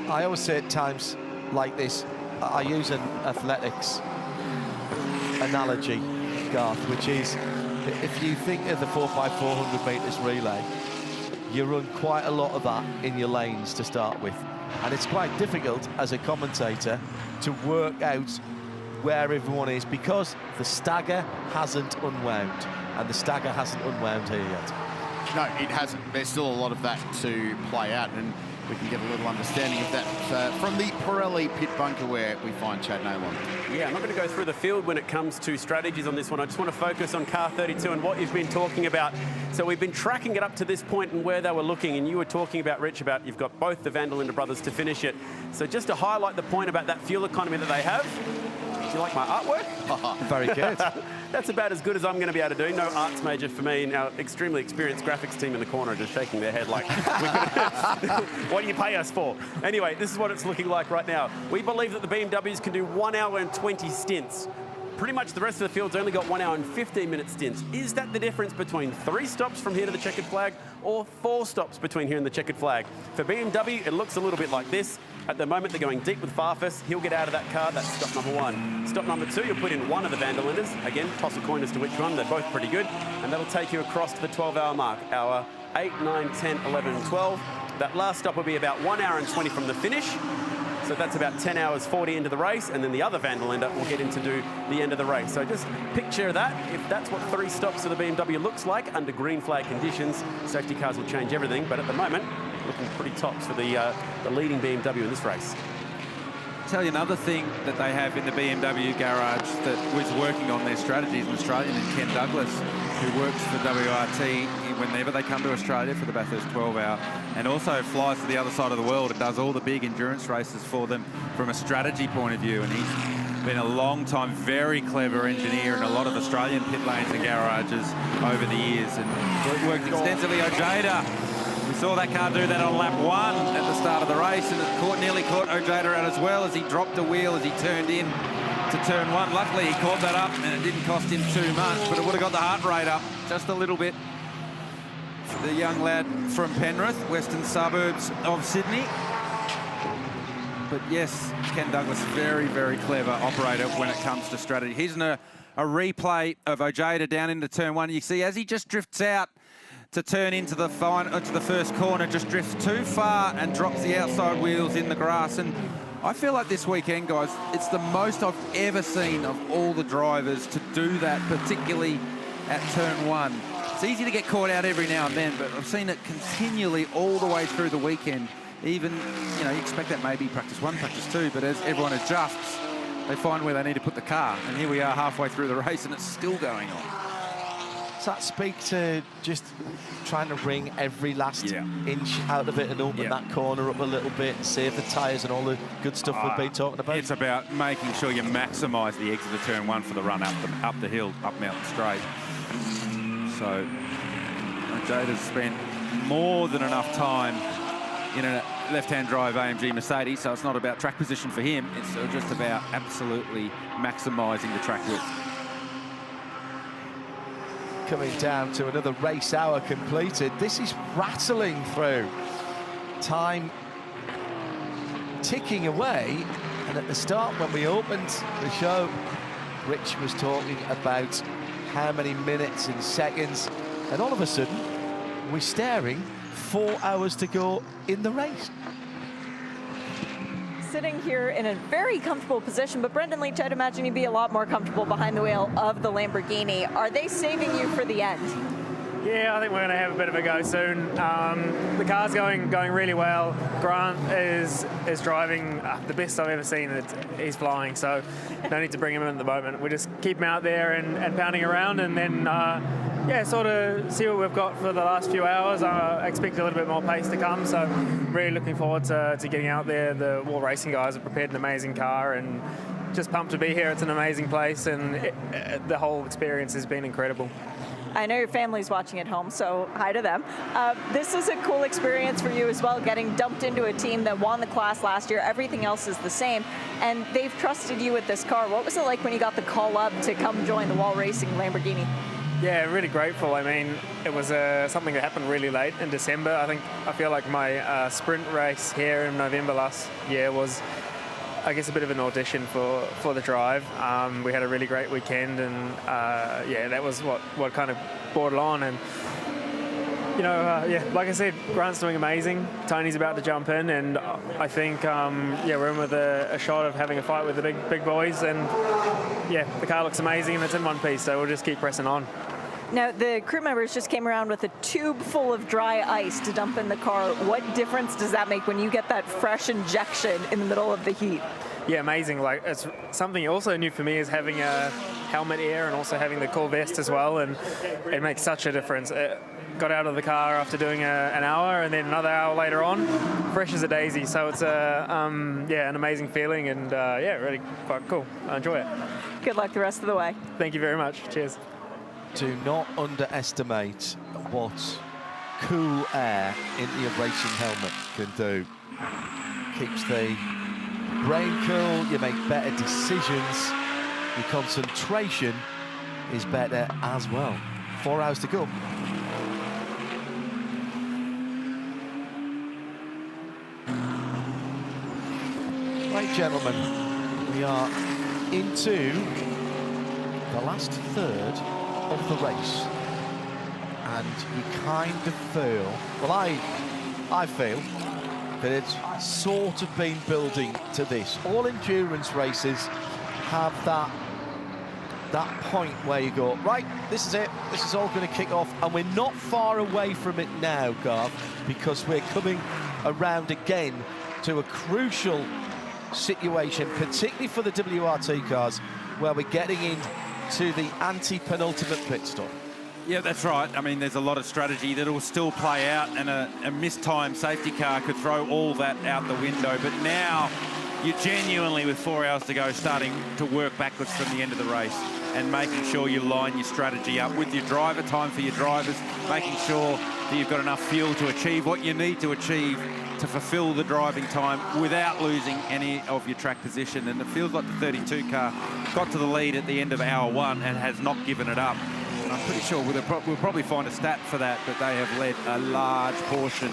I always say at times like this, I use an athletics analogy, Garth, which is if you think of the 4x400 metres relay, you run quite a lot of that in your lanes to start with. And it's quite difficult as a commentator to work out where everyone is because the stagger hasn't unwound. And the stagger hasn't unwound here yet. No, it hasn't. There's still a lot of that to play out, and we can get a little understanding of that from the Pirelli pit bunker where we find Chad Naylor. Yeah, I'm not going to go through the field when it comes to strategies on this one. I just want to focus on car 32 and what you've been talking about. So we've been tracking it up to this point and where they were looking, and you were talking about, Rich, about you've got both the Van der Linde brothers to finish it. So just to highlight the point about that fuel economy that they have, do you like my artwork? Very good. That's about as good as I'm going to be able to do. No arts major for me. And our extremely experienced graphics team in the corner are just shaking their head like, what do you pay us for? Anyway, this is what it's looking like right now. We believe that the BMWs can do 1 hour and 20 stints pretty much the rest of the field's only got 1 hour and 15-minute stints. Is that the difference between 3 stops from here to the checkered flag or 4 stops between here and the checkered flag? For BMW, it looks a little bit like this. At the moment, they're going deep with Farfus. He'll get out of that car. That's stop number 1. Stop number 2, you'll put in one of the Vanderlinders. Again, toss a coin as to which one. They're both pretty good. And that'll take you across to the 12-hour mark. Hour 8, 9, 10, 11, and 12. That last stop will be about 1 hour and 20 from the finish. So that's about 10 hours 40 into the race, and then the other Vanderlander will get in to do the end of the race. So just picture that. If that's what 3 stops for the BMW looks like under green flag conditions, safety cars will change everything. But at the moment, looking pretty tops for the leading BMW in this race. Tell you another thing that they have in the BMW garage that was working on their strategies, an Australian in Ken Douglas, who works for WRT whenever they come to Australia for the Bathurst 12-hour, and also flies to the other side of the world and does all the big endurance races for them from a strategy point of view. And he's been a long time, very clever engineer in a lot of Australian pit lanes and garages over the years, and worked extensively. Ojeda, we saw that car do that on lap 1 at the start of the race, and it nearly caught Ojeda out as well as he dropped a wheel as he turned in to turn 1. Luckily, he caught that up, and it didn't cost him too much, but it would have got the heart rate up just a little bit. The young lad from Penrith, western suburbs of Sydney. But yes, Ken Douglas, very, very clever operator when it comes to strategy. Here's a replay of Ojeda down into turn 1. You see, as he just drifts out to turn into the first corner, just drifts too far and drops the outside wheels in the grass. And I feel like this weekend, guys, it's the most I've ever seen of all the drivers to do that, particularly at turn 1. It's easy to get caught out every now and then, but I've seen it continually all the way through the weekend. Even, you know, you expect that maybe practice 1, practice 2, but as everyone adjusts, they find where they need to put the car. And here we are halfway through the race, and it's still going on. Does that speak to just trying to wring every last inch out of it and open that corner up a little bit and save the tyres and all the good stuff we've been talking about? It's about making sure you maximise the exit of turn 1 for the run up the hill, up Mountain Straight. So Ojeda's spent more than enough time in a left-hand drive AMG Mercedes, so it's not about track position for him. It's just about absolutely maximising the track width. Coming down to another race hour completed. This is rattling through. Time ticking away. And at the start, when we opened the show, Rich was talking about how many minutes and seconds. And all of a sudden, we're staring 4 hours to go in the race. Sitting here in a very comfortable position, but Brendan Leach, I'd imagine you'd be a lot more comfortable behind the wheel of the Lamborghini. Are they saving you for the end? Yeah, I think we're going to have a bit of a go soon. The car's going really well. Grant is driving the best I've ever seen. He's flying, so no need to bring him in at the moment. We just keep him out there and pounding around, and then yeah, sort of see what we've got for the last few hours. I expect a little bit more pace to come, so really looking forward to getting out there. The Wall Racing guys have prepared an amazing car, and just pumped to be here. It's an amazing place, and the whole experience has been incredible. I know your family's watching at home, so hi to them. This is a cool experience for you as well, getting dumped into a team that won the class last year. Everything else is the same, and they've trusted you with this car. What was it like when you got the call up to come join the Wall Racing Lamborghini? Yeah, really grateful. I mean, it was something that happened really late in December. I feel like my sprint race here in November last year was, I guess, a bit of an audition for the drive. We had a really great weekend, and yeah, that was what kind of brought it on. And you know, yeah, like I said, Grant's doing amazing. Tony's about to jump in, and I think yeah, we're in with a shot of having a fight with the big boys. And yeah, the car looks amazing, and it's in one piece, so we'll just keep pressing on. Now, the crew members just came around with a tube full of dry ice to dump in the car. What difference does that make when you get that fresh injection in the middle of the heat? Yeah, amazing. Like, it's something also new for me is having a helmet air and also having the cool vest as well, and it makes such a difference. Got out of the car after doing an hour, and then another hour later on, fresh as a daisy. So it's yeah, an amazing feeling, and yeah, really quite cool. I enjoy it. Good luck the rest of the way. Thank you very much. Cheers. Do not underestimate what cool air in your racing helmet can do. Keeps the brain cool, you make better decisions, your concentration is better as well. 4 hours to go. Right, gentlemen, we are into the last third of the race, and you kind of feel, well, I feel that it's sort of been building to this. All endurance races have that point where you go, right, this is it, this is all going to kick off, and we're not far away from it now, Garth, because we're coming around again to a crucial situation, particularly for the WRT cars, where we're getting into the anti-penultimate pit stop. Yeah, that's right. I mean, there's a lot of strategy that will still play out, and a mistimed safety car could throw all that out the window. But now you're genuinely, with 4 hours to go, starting to work backwards from the end of the race and making sure you line your strategy up with your driver, time for your drivers, making sure that you've got enough fuel to achieve what you need to achieve to fulfill the driving time without losing any of your track position. And it feels like the 32 car got to the lead at the end of hour 1 and has not given it up. And I'm pretty sure we'll probably find a stat for that, but they have led a large portion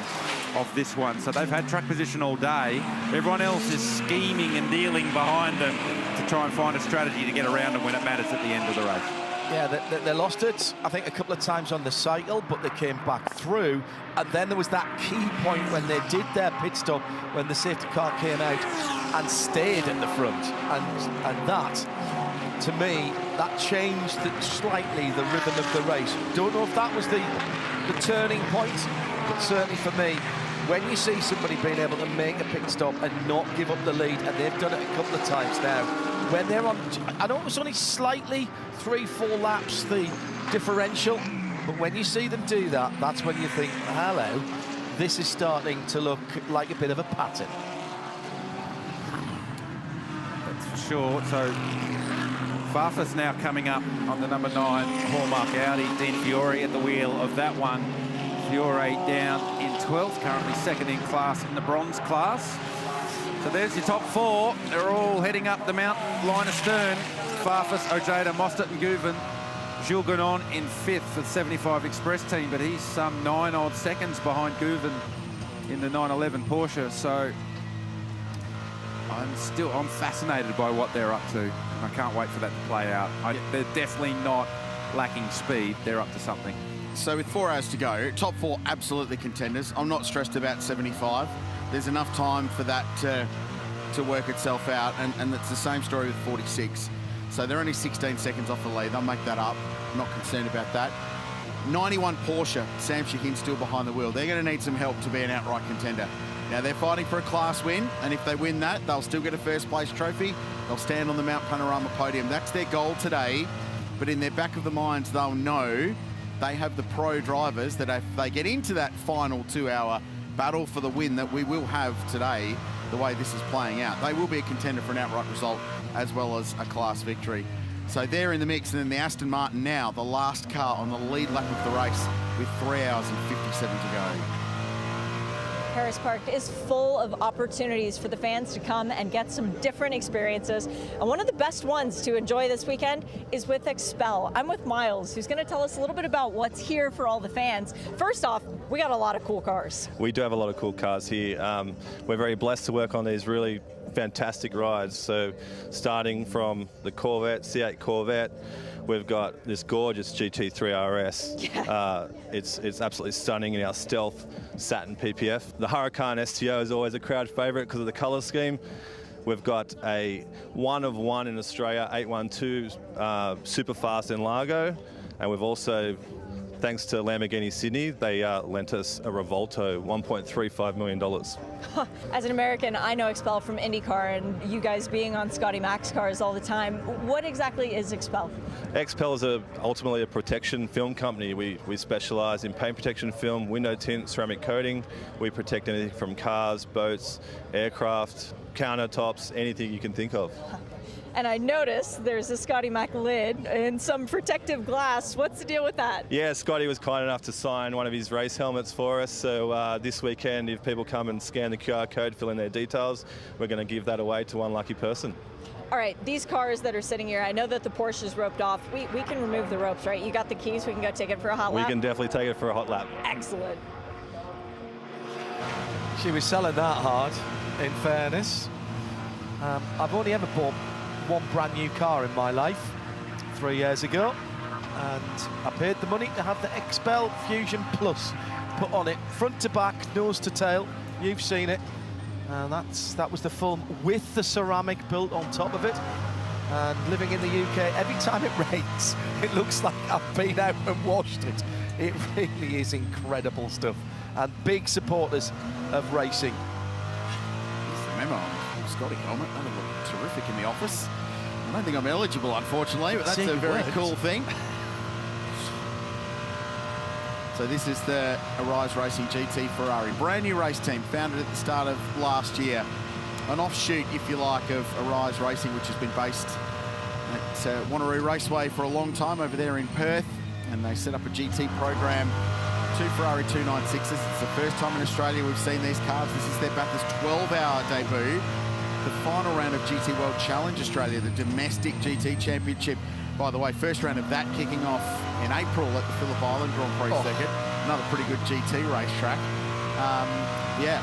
of this one. So they've had track position all day. Everyone else is scheming and dealing behind them to try and find a strategy to get around them when it matters at the end of the race. Yeah, they lost it, I think, a couple of times on the cycle, but they came back through. And then there was that key point when they did their pit stop, when the safety car came out and stayed at the front. And that, to me, that changed slightly the rhythm of the race. Don't know if that was the turning point, but certainly for me, when you see somebody being able to make a pit stop and not give up the lead, and they've done it a couple of times now, when they're on, I know it was only slightly 3-4 laps, the differential, but when you see them do that, that's when you think, hello, this is starting to look like a bit of a pattern. That's for sure. So Bathurst now coming up on the number 9 Hallmark Audi. Dean Fiore at the wheel of that one. Fiore down in 12th, currently second in class in the bronze class. So there's your top 4. They're all heading up the mountain line astern. Farfus, Ojeda, Mostert and Guven. Jules Gounon in 5th for the 75 Express team, but he's some 9 odd seconds behind Guven in the 911 Porsche. So I'm fascinated by what they're up to, and I can't wait for that to play out. They're definitely not lacking speed. They're up to something. So with 4 hours to go, top 4 absolutely contenders. I'm not stressed about 75. There's enough time for that to work itself out, and it's the same story with 46. So they're only 16 seconds off the lead. They'll make that up. I'm not concerned about that. 91 Porsche, Sam Shahin still behind the wheel. They're going to need some help to be an outright contender. Now, they're fighting for a class win, and if they win that, they'll still get a first place trophy. They'll stand on the Mount Panorama podium. That's their goal today, but in their back of the minds, they'll know they have the pro drivers that if they get into that final 2-hour battle for the win that we will have today, the way this is playing out, they will be a contender for an outright result as well as a class victory. So they're in the mix, and then the Aston Martin now, the last car on the lead lap of the race with 3 hours and 57 to go. Paris Park is full of opportunities for the fans to come and get some different experiences. And one of the best ones to enjoy this weekend is with Expel. I'm with Miles, who's going to tell us a little bit about what's here for all the fans. First off, we got a lot of cool cars. We do have a lot of cool cars here. We're very blessed to work on these really fantastic rides. So starting from the Corvette, C8 Corvette, we've got this gorgeous GT3 RS. Yeah. It's absolutely stunning in our stealth satin PPF. The Huracan STO is always a crowd favourite because of the colour scheme. We've got a one of one in Australia, 812 super fast in Largo, and we've also, thanks to Lamborghini Sydney, they lent us a Revolto, $1.35 million. As an American, I know Expel from IndyCar, and you guys being on Scotty Mac's cars all the time. What exactly is Expel? Expel is ultimately a protection film company. We specialise in paint protection film, window tint, ceramic coating. We protect anything from cars, boats, aircraft, countertops, anything you can think of. And I noticed there's a Scotty Mac lid and some protective glass. What's the deal with that? Yeah, Scotty was kind enough to sign one of his race helmets for us. So this weekend, if people come and scan the QR code, fill in their details, we're going to give that away to one lucky person. all right, these cars that are sitting here, I know that the Porsche is roped off. We can remove the ropes, right? You got the keys, we can go take it for a hot lap? We can definitely take it for a hot lap. Excellent. She was selling that hard, in fairness. I've only ever bought one brand new car in my life, 3 years ago, and I paid the money to have the Expel Fusion Plus put on it, front to back, nose to tail. You've seen it, and that was the film with the ceramic built on top of it. And living in the UK, every time it rains, it looks like I've been out and washed it. It really is incredible stuff, and big supporters of racing. Just remember, Scotty helmet, that would look terrific in the office. I don't think I'm eligible, unfortunately, but that's a very cool thing. So this is the Arise Racing GT Ferrari, brand new race team, founded at the start of last year. An offshoot, if you like, of Arise Racing, which has been based at Wanneroo Raceway for a long time over there in Perth. And they set up a GT program, 2 Ferrari 296s. It's the first time in Australia we've seen these cars. This is their Bathurst 12-hour debut. The final round of GT World Challenge Australia, the domestic GT Championship. By the way, first round of that kicking off in April at the Phillip Island Grand Prix circuit. Another pretty good GT racetrack. Yeah,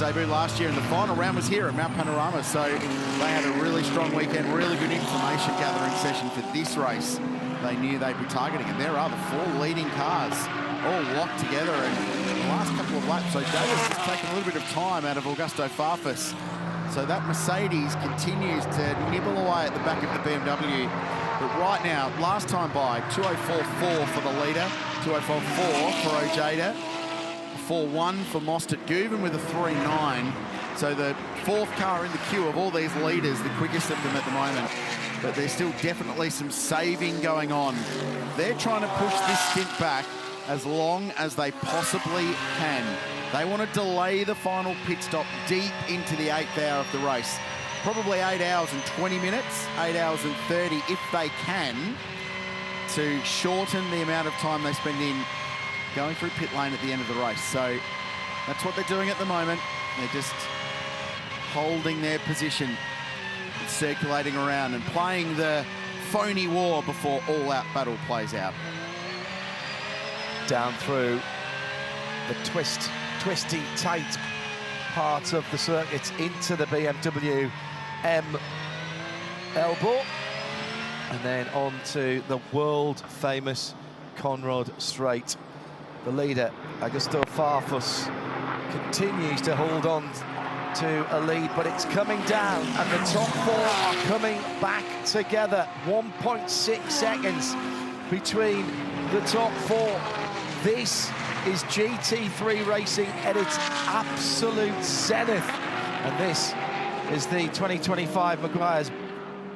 debut last year, and the final round was here at Mount Panorama. So they had a really strong weekend, really good information gathering session for this race. They knew they'd be targeting, and there are the 4 leading cars all locked together. And the last couple of laps, so Davis has taken a little bit of time out of Augusto Farfus. So that Mercedes continues to nibble away at the back of the BMW. But right now, last time by, 2:04.4 for the leader, 2:04.4 for Ojeda, 4:1 for Mostert Guven with a 3:9. So the 4th car in the queue of all these leaders, the quickest of them at the moment. But there's still definitely some saving going on. They're trying to push this stint back as long as they possibly can. They want to delay the final pit stop deep into the 8th hour of the race. Probably 8 hours and 20 minutes, 8 hours and 30 if they can, to shorten the amount of time they spend in going through pit lane at the end of the race. So that's what they're doing at the moment. They're just holding their position, circulating around and playing the phony war before all-out battle plays out. Down through the twisty, tight parts of the circuit into the BMW M elbow, and then on to the world-famous Conrad Straight. The leader, Augusto Farfus, continues to hold on to a lead, but it's coming down, and the top 4 are coming back together. 1.6 seconds between the top 4. This is GT3 racing at its absolute zenith, and this is the 2025 Meguiar's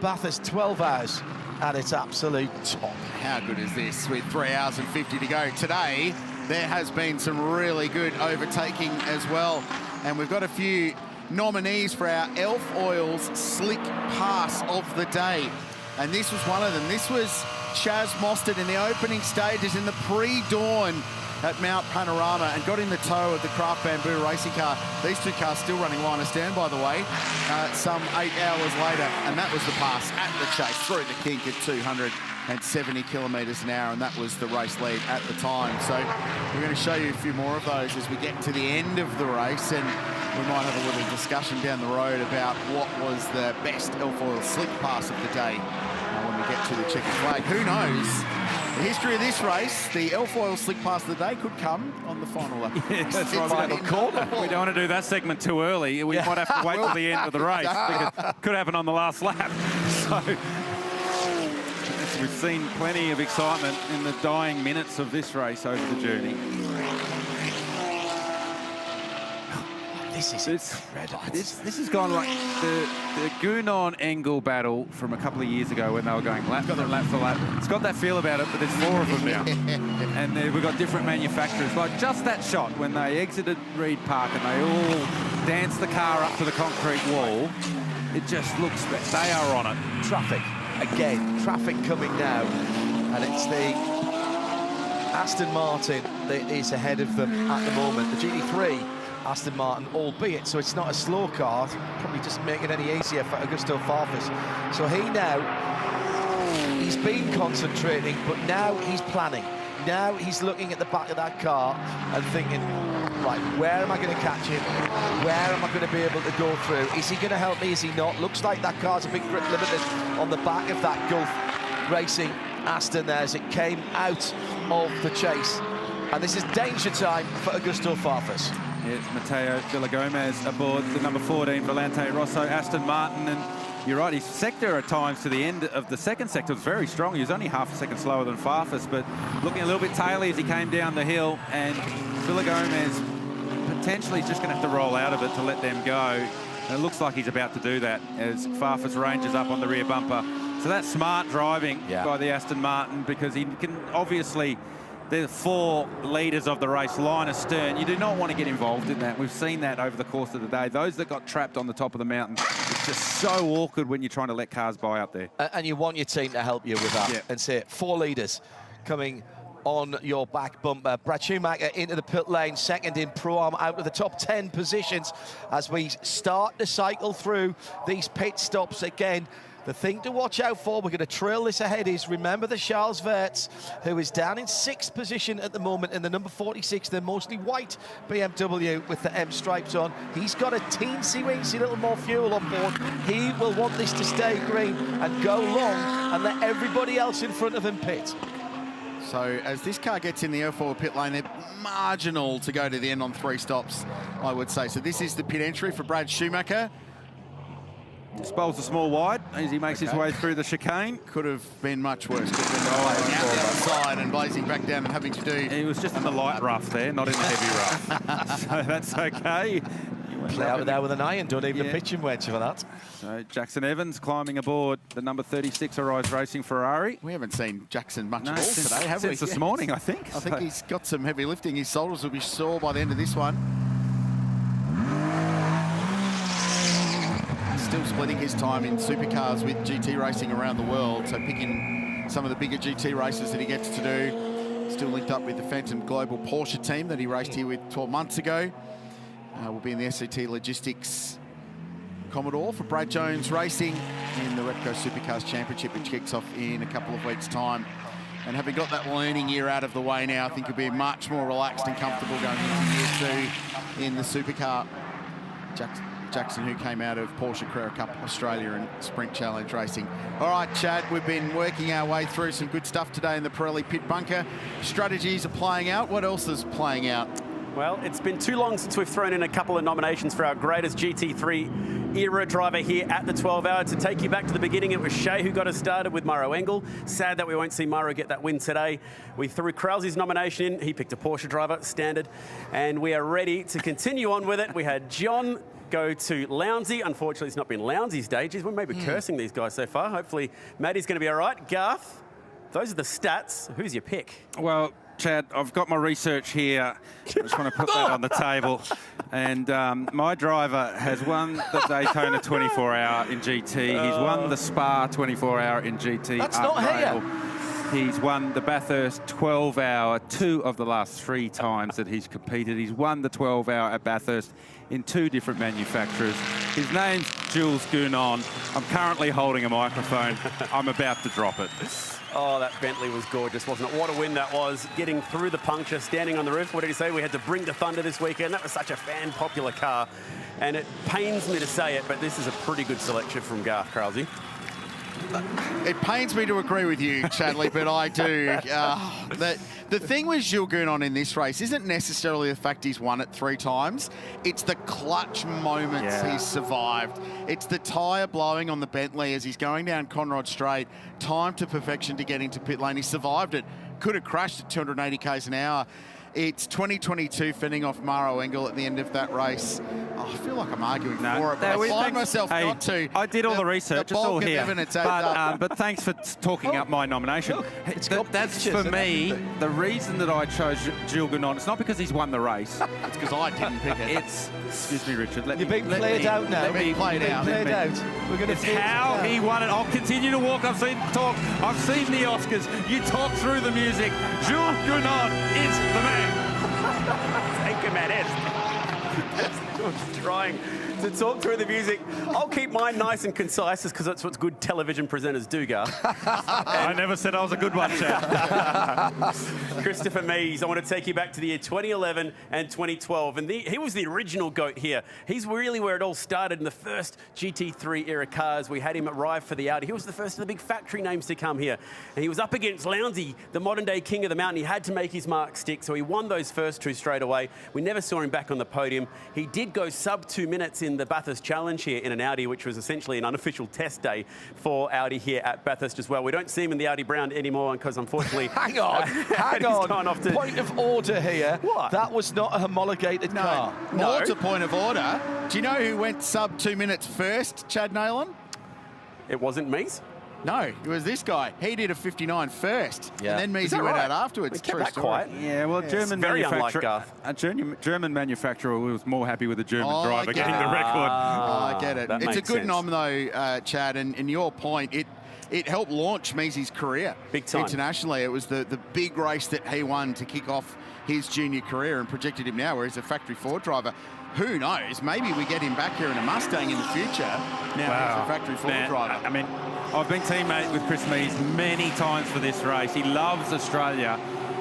Bathurst 12 hours at its absolute top. How good is this with 3 hours and 50 to go? Today, there has been some really good overtaking as well, and we've got a few nominees for our Elf Oils Slick Pass of the day, and this was one of them. This was Chaz Mostert in the opening stages in the pre-dawn at Mount Panorama, and got in the tow of the Craft Bamboo racing car. These 2 cars still running line of stand, by the way, some 8 hours later, and that was the pass at the chase through the kink at 270 kilometres an hour, and that was the race lead at the time. So we're going to show you a few more of those as we get to the end of the race, and we might have a little discussion down the road about what was the best Elf Oil Slick Pass of the day when we get to the checkered flag. Who knows? The history of this race, the Elf Oil Slick Pass of the day could come on the final lap. Yeah, that's right. We don't want to do that segment too early. We might have to wait till the end of the race. It could happen on the last lap. So we've seen plenty of excitement in the dying minutes of this race over the journey. This is incredible. This has gone like the Gunon Engel battle from a couple of years ago when they were going lap for lap. It's got that feel about it, but there's 4 of them now. And we've got different manufacturers. Like just that shot when they exited Reed Park and they all danced the car up to the concrete wall, it just looks better. They are on it. Traffic, again, traffic coming now. And it's the Aston Martin that is ahead of them at the moment. The GT3 Aston Martin, albeit, so it's not a slow car, probably doesn't make it any easier for Augusto Farfus. So he's been concentrating, but now he's planning. Now he's looking at the back of that car and thinking, right, where am I going to catch him? Where am I going to be able to go through? Is he going to help me? Is he not? Looks like that car's a big grip limiter on the back of that Gulf Racing Aston there as it came out of the chase. And this is danger time for Augusto Farfus. It's Matteo Villagomez aboard the number 14, Valentino Rossi, Aston Martin, and you're right, his sector at times to the end of the second sector was very strong. He was only half a second slower than Farfus, but looking a little bit taily as he came down the hill, and Villagomez potentially just going to have to roll out of it to let them go. And it looks like he's about to do that as Farfus ranges up on the rear bumper. So that's smart driving by the Aston Martin, because he can obviously... The 4 leaders of the race, line astern. You do not want to get involved in that. We've seen that over the course of the day. Those that got trapped on the top of the mountain, it's just so awkward when you're trying to let cars by out there. And you want your team to help you with that. And say 4 leaders coming on your back bumper. Brad Schumacher into the pit lane, second in Pro-Am, out of the top 10 positions as we start to cycle through these pit stops again. The thing to watch out for, we're going to trail this ahead, is remember the Charles Verts, who is down in 6th position at the moment in the number 46, the mostly white BMW with the M stripes on. He's got a teensy-weensy little more fuel on board. He will want this to stay green and go long and let everybody else in front of him pit. So as this car gets in the air forward pit lane, they're marginal to go to the end on 3 stops, I would say. So this is the pit entry for Brad Schumacher. Spol's a small wide as he makes his way through the chicane. Could have been much worse. Could have been out the outside and blazing back down and having to do... He was just in the light rough there, not in the heavy rough. So that's okay. Play out there with an iron, don't even a pitching wedge for that. So Jackson Evans climbing aboard the number 36 Arise Racing Ferrari. We haven't seen Jackson much at all today, have we? Since this morning, I think. I think he's got some heavy lifting. His shoulders will be sore by the end of this one. Still splitting his time in supercars with GT racing around the world, so picking some of the bigger GT races that he gets to do. Still linked up with the Phantom Global Porsche team that he raced here with 12 months ago. Will be in the SCT Logistics Commodore for Brad Jones Racing in the Repco Supercars Championship, which kicks off in a couple of weeks' time. And having got that learning year out of the way now, I think he'll be much more relaxed and comfortable going into year 2 in the supercar. Jackson, who came out of Porsche Carrera Cup Australia and Sprint Challenge Racing. All right, Chad, we've been working our way through some good stuff today in the Pirelli pit bunker. Strategies are playing out. What else is playing out? Well, it's been too long since we've thrown in a couple of nominations for our greatest GT3 era driver here at the 12 Hour. To take you back to the beginning, it was Shea who got us started with Mauro Engel. Sad that we won't see Mauro get that win today. We threw Krause's nomination in. He picked a Porsche driver, standard. And we are ready to continue on with it. We had John go to Lounsey. Unfortunately, it's not been Lounsey's day. Geez, we're maybe cursing these guys so far. Hopefully, Maddie's going to be all right. Garth, those are the stats. Who's your pick? Well, Chad, I've got my research here. I just want to put that on the table. And my driver has won the Daytona 24-hour in GT. He's won the Spa 24-hour in GT. That's not here. He's won the Bathurst 12-hour 2 of the last 3 times that he's competed. He's won the 12-hour at Bathurst in 2 different manufacturers. His name's Jules Gounon. I'm currently holding a microphone. I'm about to drop it. Oh, that Bentley was gorgeous, wasn't it? What a win that was, getting through the puncture, standing on the roof. What did he say? We had to bring the thunder this weekend. That was such a fan-popular car. And it pains me to say it, but this is a pretty good selection from Garth Krause. It pains me to agree with you, Chadley, but I do. The thing with Jules Gounon in this race isn't necessarily the fact he's won it 3 times. It's the clutch moments he's survived. It's the tyre blowing on the Bentley as he's going down Conrod Straight. Time to perfection to get into pit lane. He survived it. Could have crashed at 280 k's an hour. It's 2022 fending off Mauro Engel at the end of that race. Oh, I feel like I'm arguing for it, but I find myself not to. I did all the research, it's all here. But thanks for talking up my nomination. Look, that's for me, the reason that I chose Jules Gounon, it's not because he's won the race. It's because I didn't pick it. Excuse me, Richard. You're being played out now. Let me play it out. We're going to It's how he won it. I'll continue to walk. I've seen talk. I've seen the Oscars. You talk through the music. Jules Gounon is the man. Thank you, man. I'm trying to talk through the music. I'll keep mine nice and concise because that's what good television presenters do, Garth. I never said I was a good one, Chad. Christopher Mees, I want to take you back to the year 2011 and 2012. And he was the original GOAT here. He's really where it all started in the first GT3 era cars. We had him arrive for the Audi. He was the first of the big factory names to come here. And he was up against Lounsey, the modern day king of the mountain. He had to make his mark stick, so he won those first two straight away. We never saw him back on the podium. He did go sub 2 minutes in the Bathurst Challenge here in an Audi, which was essentially an unofficial test day for Audi here at Bathurst as well. We don't see him in the Audi Brown anymore because unfortunately... hang on. Point of order here. What? That was not a homologated car. No, it's a point of order. Do you know who went sub 2 minutes first, Chad Nayland? It wasn't Mees? No, it was this guy. He did a 59 first, and then Mees went out afterwards. Kept that quiet. Yeah, well, German very manufacturer. A German manufacturer was more happy with the German driver getting the record. I get it. It's a good nom, though, Chad, and your point, it helped launch Meesy's career big time internationally. It was the big race that he won to kick off his junior career and projected him now where he's a factory Ford driver. Who knows? Maybe we get him back here in a Mustang in the future. Now he's a factory Ford driver. I mean, I've been teammate with Chris Mees many times for this race. He loves Australia.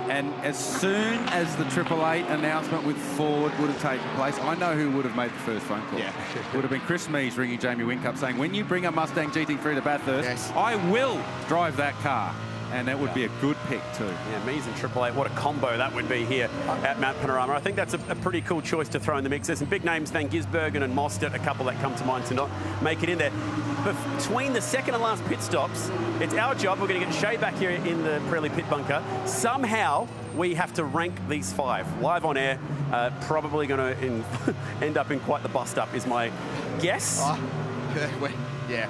And as soon as the 888 announcement with Ford would have taken place, I know who would have made the first phone call. Yeah. It would have been Chris Mees ringing Jamie Whincup saying, when you bring a Mustang GT3 to Bathurst, I will drive that car. And that would be a good pick too. Yeah, Mees and 888, what a combo that would be here at Mount Panorama. I think that's a pretty cool choice to throw in the mix. There's some big names, Van Gisbergen and Mostert, a couple that come to mind to not make it in there. Between the second and last pit stops, it's our job. We're going to get Shay back here in the Pirelli pit bunker. Somehow, we have to rank these 5 live on air. Probably going to end up in quite the bust-up, is my guess. Yeah.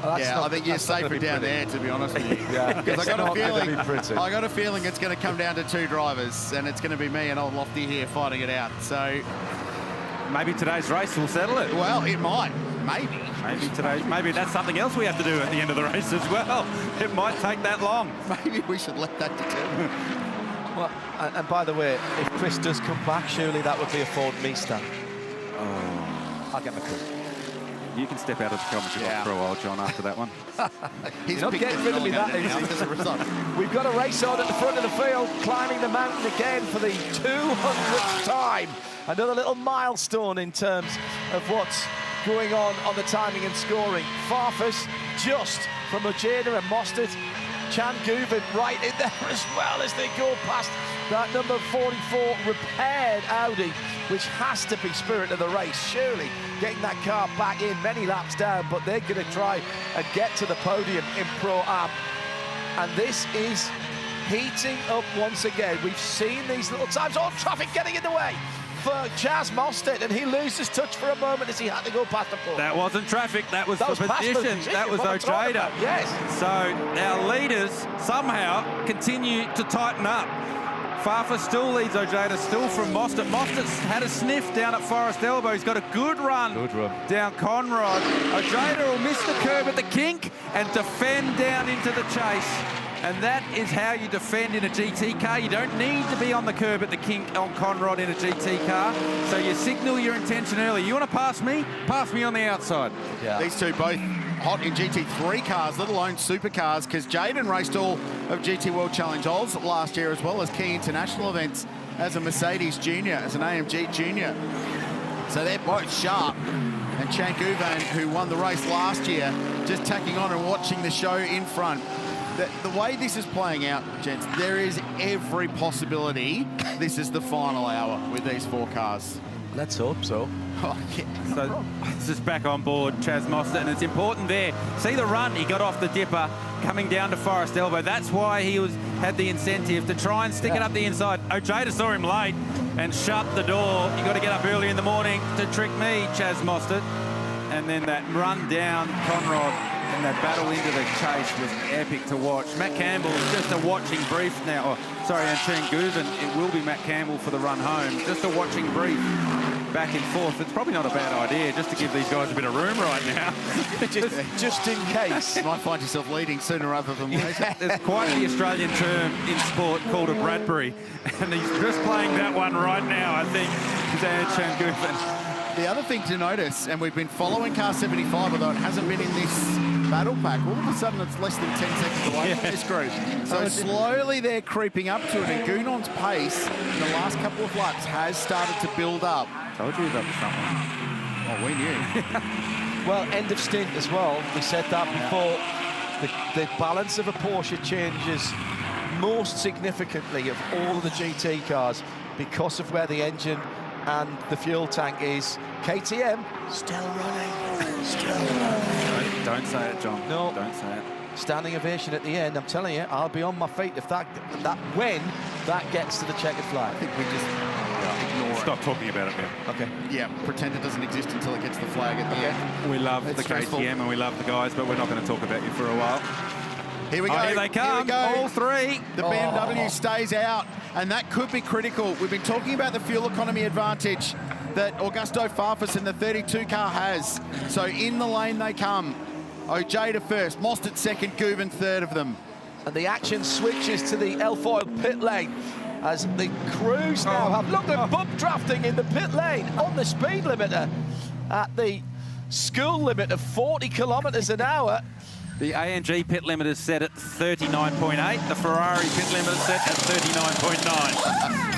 I think you're safer down there, to be honest with you. Because I got a feeling it's going to come down to 2 drivers, and it's going to be me and old Lofty here fighting it out. So maybe today's race will settle it. Well, it might. Maybe that's something else we have to do at the end of the race as well. It might take that long. Maybe we should let that determine. Well, and by the way, if Chris does come back, surely that would be a Ford Mustang. I'll get my crew. You can step out of the commentary box for a while, John, after that one. He's not getting rid of me that easy. We've got a race on at the front of the field, climbing the mountain again for the 200th time. Another little milestone in terms of what's going on the timing and scoring. Farfus just from Ojeda and Mostert. Chan Guven right in there as well as they go past that number 44 repaired Audi, which has to be spirit of the race. Surely getting that car back in, many laps down, but they're going to try and get to the podium in Pro-Am. And this is heating up once again. We've seen these little times. Oh, traffic getting in the way for Chaz Mostert, and he loses touch for a moment as he had to go past the pole. That wasn't traffic, that was the position. That was Ojeda. Yes. So our leaders somehow continue to tighten up. Farfus still leads Ojeda, still from Mostert. Mostert's had a sniff down at Forest Elbow. He's got a good run down Conrod. Ojeda will miss the curb at the kink and defend down into the chase. And that is how you defend in a GT car. You don't need to be on the curb at the kink on Conrod in a GT car. So you signal your intention early. You want to pass me? Pass me on the outside. Yeah. These two both hot in GT3 cars, let alone supercars, because Jaden raced all of GT World Challenge Oz last year, as well as key international events as a Mercedes junior, as an AMG junior. So they're both sharp. And Chan Guven, who won the race last year, just tacking on and watching the show in front. The way this is playing out, gents, there is every possibility this is the final hour with these 4 cars. Let's hope so. Oh, yeah. So this is back on board, Chaz Mostert, and it's important there. See the run he got off the dipper coming down to Forest Elbow. That's why he had the incentive to try and stick it up the inside. Ojeda saw him late and shut the door. You got to get up early in the morning to trick me, Chaz Mostert. And then that run down Conrod and that battle into the chase was epic to watch. Matt Campbell is just a watching brief now. Oh, sorry, and Chan Guven, it will be Matt Campbell for the run home. Just a watching brief back and forth. It's probably not a bad idea just to give these guys a bit of room right now. just in case. You might find yourself leading sooner rather than later. There's quite the Australian term in sport called a Bradbury, and he's just playing that one right now, I think, Chan Guven. The other thing to notice, and we've been following car 75, although it hasn't been in this battle pack, all of a sudden it's less than 10 seconds away from this group. So slowly they're creeping up to it, and Gounon's pace in the last couple of laps has started to build up. Told you about the front one. Oh, we knew. Well, end of stint as well. We said that before. The balance of a Porsche changes most significantly of all of the GT cars because of where the engine and the fuel tank is. KTM still running. Still running. Don't say it, John. No. Don't say it. Standing ovation at the end. I'm telling you, I'll be on my feet if when that gets to the checkered flag. I think we just ignore it. Stop talking about it, man. Okay. Yeah, pretend it doesn't exist until it gets the flag at the end. We love It's the stressful. KTM and we love the guys, but we're not going to talk about you for a while. Here we go. Here they come. Here we go. All three. The BMW stays out, and that could be critical. We've been talking about the fuel economy advantage that Augusto Farfus in the 32 car has. So in the lane they come. Ojeda first, Mostert second, Guven third of them. And the action switches to the L-Foil pit lane as the crews now have... Look, they're bump drafting in the pit lane on the speed limiter at the school limit of 40 kilometres an hour. The AMG pit limit is set at 39.8. The Ferrari pit limit is set at 39.9.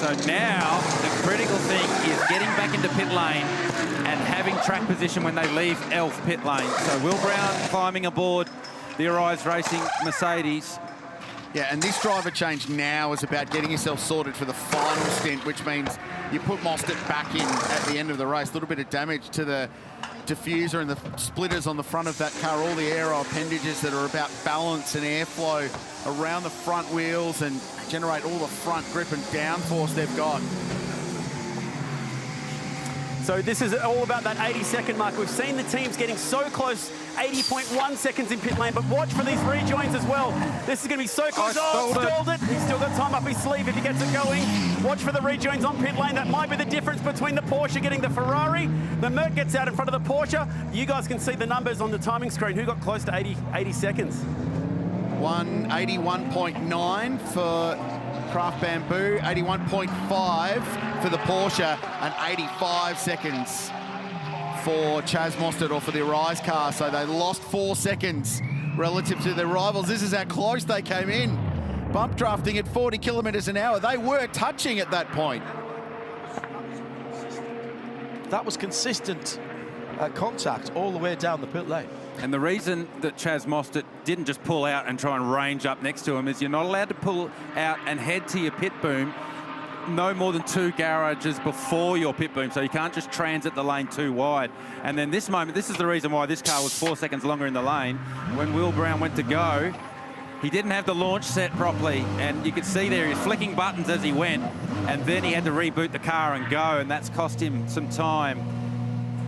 So now the critical thing is getting back into pit lane and having track position when they leave Elf pit lane. So Will Brown climbing aboard the Arise Racing Mercedes. Yeah, and this driver change now is about getting yourself sorted for the final stint, which means you put Mostert back in at the end of the race. A little bit of damage to the diffuser and the splitters on the front of that car, all the aero appendages that are about balance and airflow around the front wheels and generate all the front grip and downforce they've got. So this is all about that 80-second mark. We've seen the teams getting so close, 80.1 seconds in pit lane, but watch for these rejoins as well. This is going to be so close. Oh, stalled it. He's still got time up his sleeve if he gets it going. Watch for the rejoins on pit lane. That might be the difference between the Porsche getting the Ferrari. The Merc gets out in front of the Porsche. You guys can see the numbers on the timing screen. Who got close to 80 seconds? 181.9 for Craft Bamboo, 81.5 for the Porsche, and 85 seconds for Chaz Mostert or for the Arise car. So they lost 4 seconds relative to their rivals. This is how close they came in. Bump drafting at 40 kilometres an hour. They were touching at that point. That was consistent contact all the way down the pit lane. And the reason that Chaz Mostert didn't just pull out and try and range up next to him is you're not allowed to pull out and head to your pit boom no more than 2 garages before your pit boom, so you can't just transit the lane too wide. And then this moment, this is the reason why this car was 4 seconds longer in the lane. When Will Brown went to go, he didn't have the launch set properly, and you could see there he was flicking buttons as he went, and then he had to reboot the car and go, and that's cost him some time.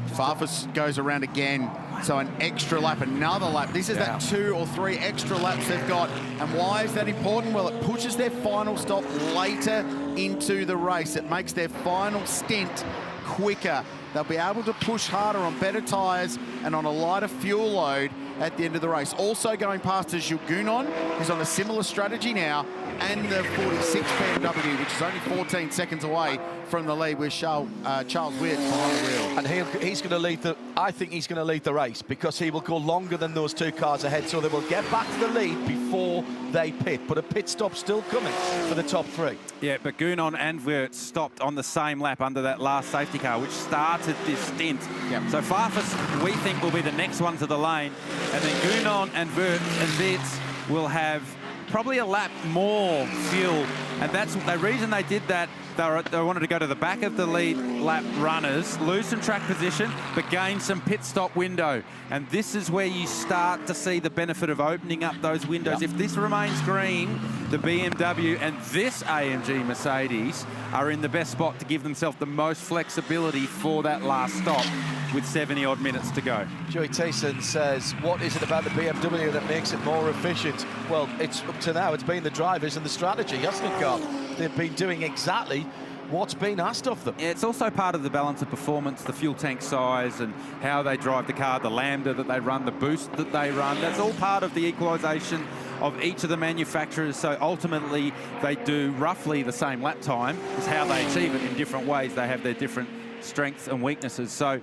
Farfus goes around again, so an extra lap, another lap. This is that 2 or 3 extra laps they've got. And why is that important? Well, it pushes their final stop later into the race. It makes their final stint quicker. They'll be able to push harder on better tyres and on a lighter fuel load at the end of the race. Also going past is Jules Gounon, who's on a similar strategy now, and the 46 BMW, which is only 14 seconds away from the lead with Charles Weird behind the wheel. And he's going to lead I think he's going to lead the race because he will go longer than those 2 cars ahead, so they will get back to the lead before they pit. But a pit stop still coming for the top 3. Yeah, but Gounon and Weird stopped on the same lap under that last safety car, which started this stint. Yep. So Farfus, we think, will be the next one to the lane. And then Gounon and Wirtz will have probably a lap more fuel. And that's the reason they did that. They wanted to go to the back of the lead lap runners, lose some track position, but gain some pit stop window. And this is where you start to see the benefit of opening up those windows. Yep. If this remains green, the BMW and this AMG Mercedes are in the best spot to give themselves the most flexibility for that last stop with 70-odd minutes to go. Joey Tayson says, what is it about the BMW that makes it more efficient? Well, it's up to now, it's been the drivers and the strategy, hasn't it, Carl? They've been doing exactly what's been asked of them. Yeah, it's also part of the balance of performance, the fuel tank size and how they drive the car, the lambda that they run, the boost that they run. That's all part of the equalisation of each of the manufacturers. So ultimately, they do roughly the same lap time. Is how they achieve it in different ways. They have their different strengths and weaknesses. So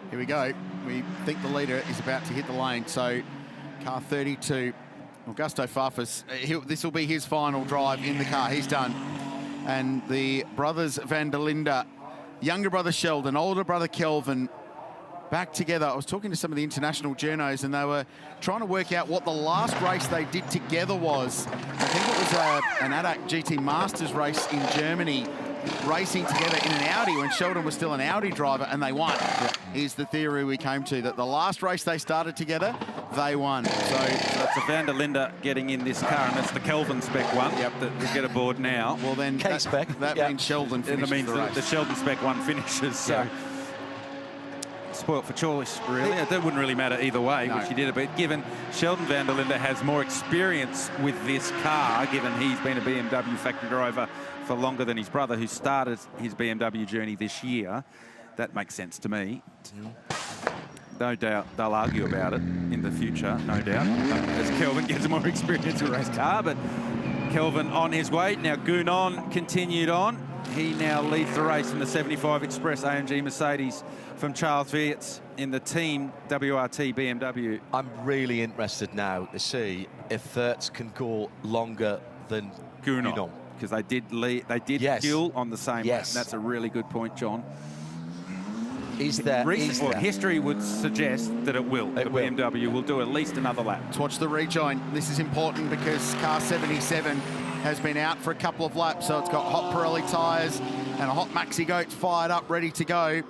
here we go. We think the leader is about to hit the lane. So car 32, Augusto Farfus, this will be his final drive in the car. He's done. And the brothers Van der Linde, younger brother Sheldon, older brother Kelvin, back together. I was talking to some of the international journos, and they were trying to work out what the last race they did together was. I think it was an ADAC GT Masters race in Germany, racing together in an Audi when Sheldon was still an Audi driver, and they won. Is the theory we came to, that the last race they started together, they won. So it's a Van der Linde getting in this car, and that's the Kelvin spec one. Yep, that we get aboard now. Well, then K-spec. That means Sheldon finishes means the race. The Sheldon spec one finishes. So spoilt for choice, really. It wouldn't really matter either way, which he did it. But given Sheldon Van der Linde has more experience with this car, given he's been a BMW factory driver for longer than his brother, who started his BMW journey this year, that makes sense to me. No doubt they'll argue about it in the future, no doubt, as Kelvin gets more experience with his car. But Kelvin on his way. Now Gounon continued on. He now leads the race in the 75 Express AMG Mercedes from Charles Viets in the team WRT BMW. I'm really interested now to see if Thurts can go longer than Gounon. Because they did duel on the same lap. That's a really good point, John. History would suggest that it will. The BMW will do at least another lap. Let's watch the rejoin. This is important because car 77 has been out for a couple of laps, so it's got hot Pirelli tyres and a hot Maxi Goats fired up, ready to go.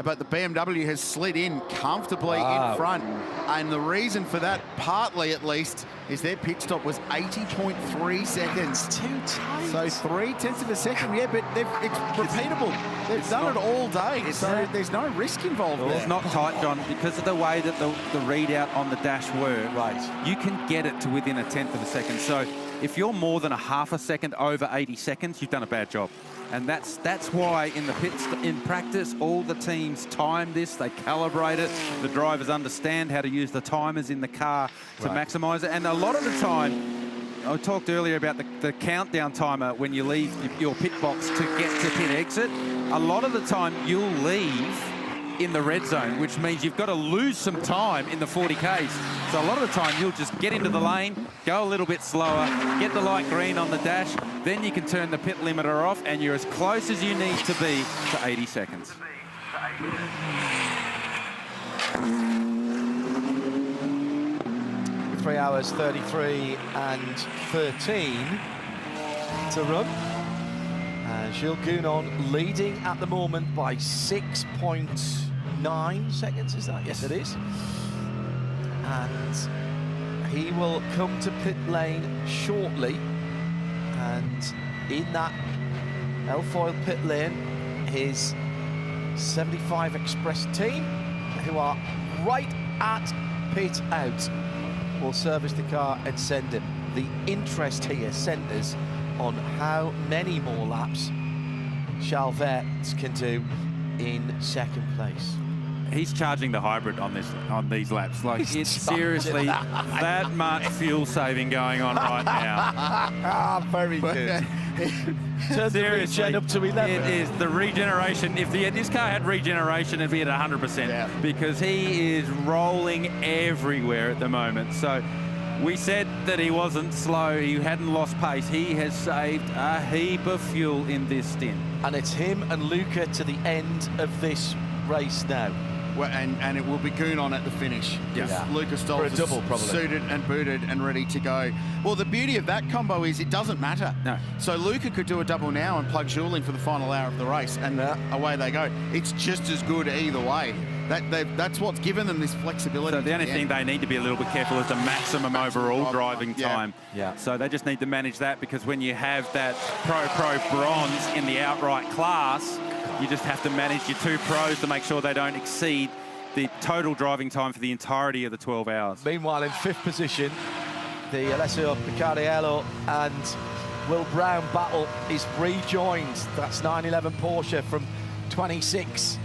But the BMW has slid in comfortably in front. And the reason for that, partly at least, is their pit stop was 80.3 seconds. Too tight. So 0.3 of a second, but it's repeatable. They've done it all day, so there's no risk involved there. It's not tight, John, because of the way that the readout on the dash were. Right. You can get it to within 1/10 of a second. So if you're more than a half a second over 80 seconds, you've done a bad job. And that's why in the pits, in practice, all the teams time this, they calibrate it. The drivers understand how to use the timers in the car to maximise it. And a lot of the time, I talked earlier about the countdown timer when you leave your pit box to get to pit exit. A lot of the time, you'll leave in the red zone, which means you've got to lose some time in the 40Ks. So a lot of the time, you'll just get into the lane, go a little bit slower, get the light green on the dash, then you can turn the pit limiter off, and you're as close as you need to be to 80 seconds. 3 hours 33 and 13 to run. Gilles Gounon leading at the moment by 6.9 seconds, is that? Yes, it is. And he will come to pit lane shortly. And in that L-foil pit lane, his 75 Express team, who are right at pit out, will service the car and send him. The interest here centres on how many more laps Charles Viets can do in second place. He's charging the hybrid on these laps. Like, it's seriously that much fuel saving going on right now. Very good. Turn the regen up to 11. It is the regeneration. If this car had regeneration, it'd be at 100% because he is rolling everywhere at the moment. So we said that he wasn't slow, he hadn't lost pace. He has saved a heap of fuel in this stint. And it's him and Luca to the end of this race now. Well, and it will be Gounon at the finish. Yes. Lucas Stolz is suited and booted and ready to go. Well, the beauty of that combo is it doesn't matter. No. So Luca could do a double now and plug Jules in for the final hour of the race, and away they go. It's just as good either way. That's what's given them this flexibility. So the only thing they need to be a little bit careful is the maximum overall driving time. Yeah. So they just need to manage that, because when you have that pro bronze in the outright class, you just have to manage your two pros to make sure they don't exceed the total driving time for the entirety of the 12 hours. Meanwhile, in fifth position, the Alessio Picariello and Will Brown battle is rejoined. That's 911 Porsche from 26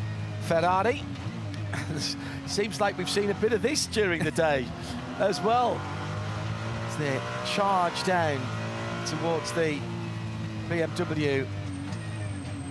Ferrari. Seems like we've seen a bit of this during the day as well. as they charge down towards the BMW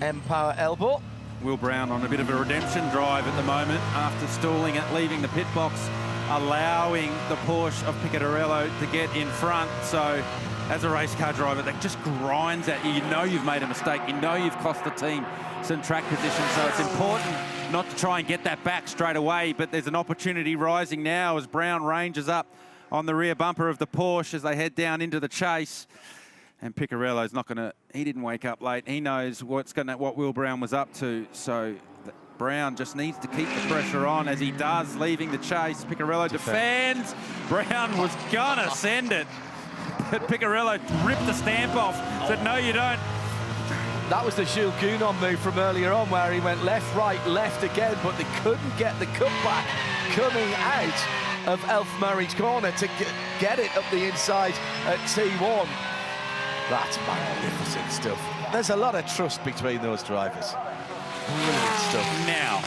M-Power elbow. Will Brown on a bit of a redemption drive at the moment after stalling it, leaving the pit box, allowing the Porsche of Picarello to get in front. So as a race car driver, that just grinds at you. You know you've made a mistake. You know you've cost the team some track position. So it's important not to try and get that back straight away, but there's an opportunity rising now as Brown ranges up on the rear bumper of the Porsche as they head down into the chase. And Picarello's not going to, he didn't wake up late. He knows what Will Brown was up to. So Brown just needs to keep the pressure on as he does, leaving the chase. Picarello defends. Brown was going to send it, but Picarello ripped the stamp off. Said, no, you don't. That was the Jules Gounon move from earlier on where he went left, right, left again, but they couldn't get the cutback coming out of Elf Murray's corner to get it up the inside at T1. That's magnificent stuff. There's a lot of trust between those drivers. Brilliant stuff. Now,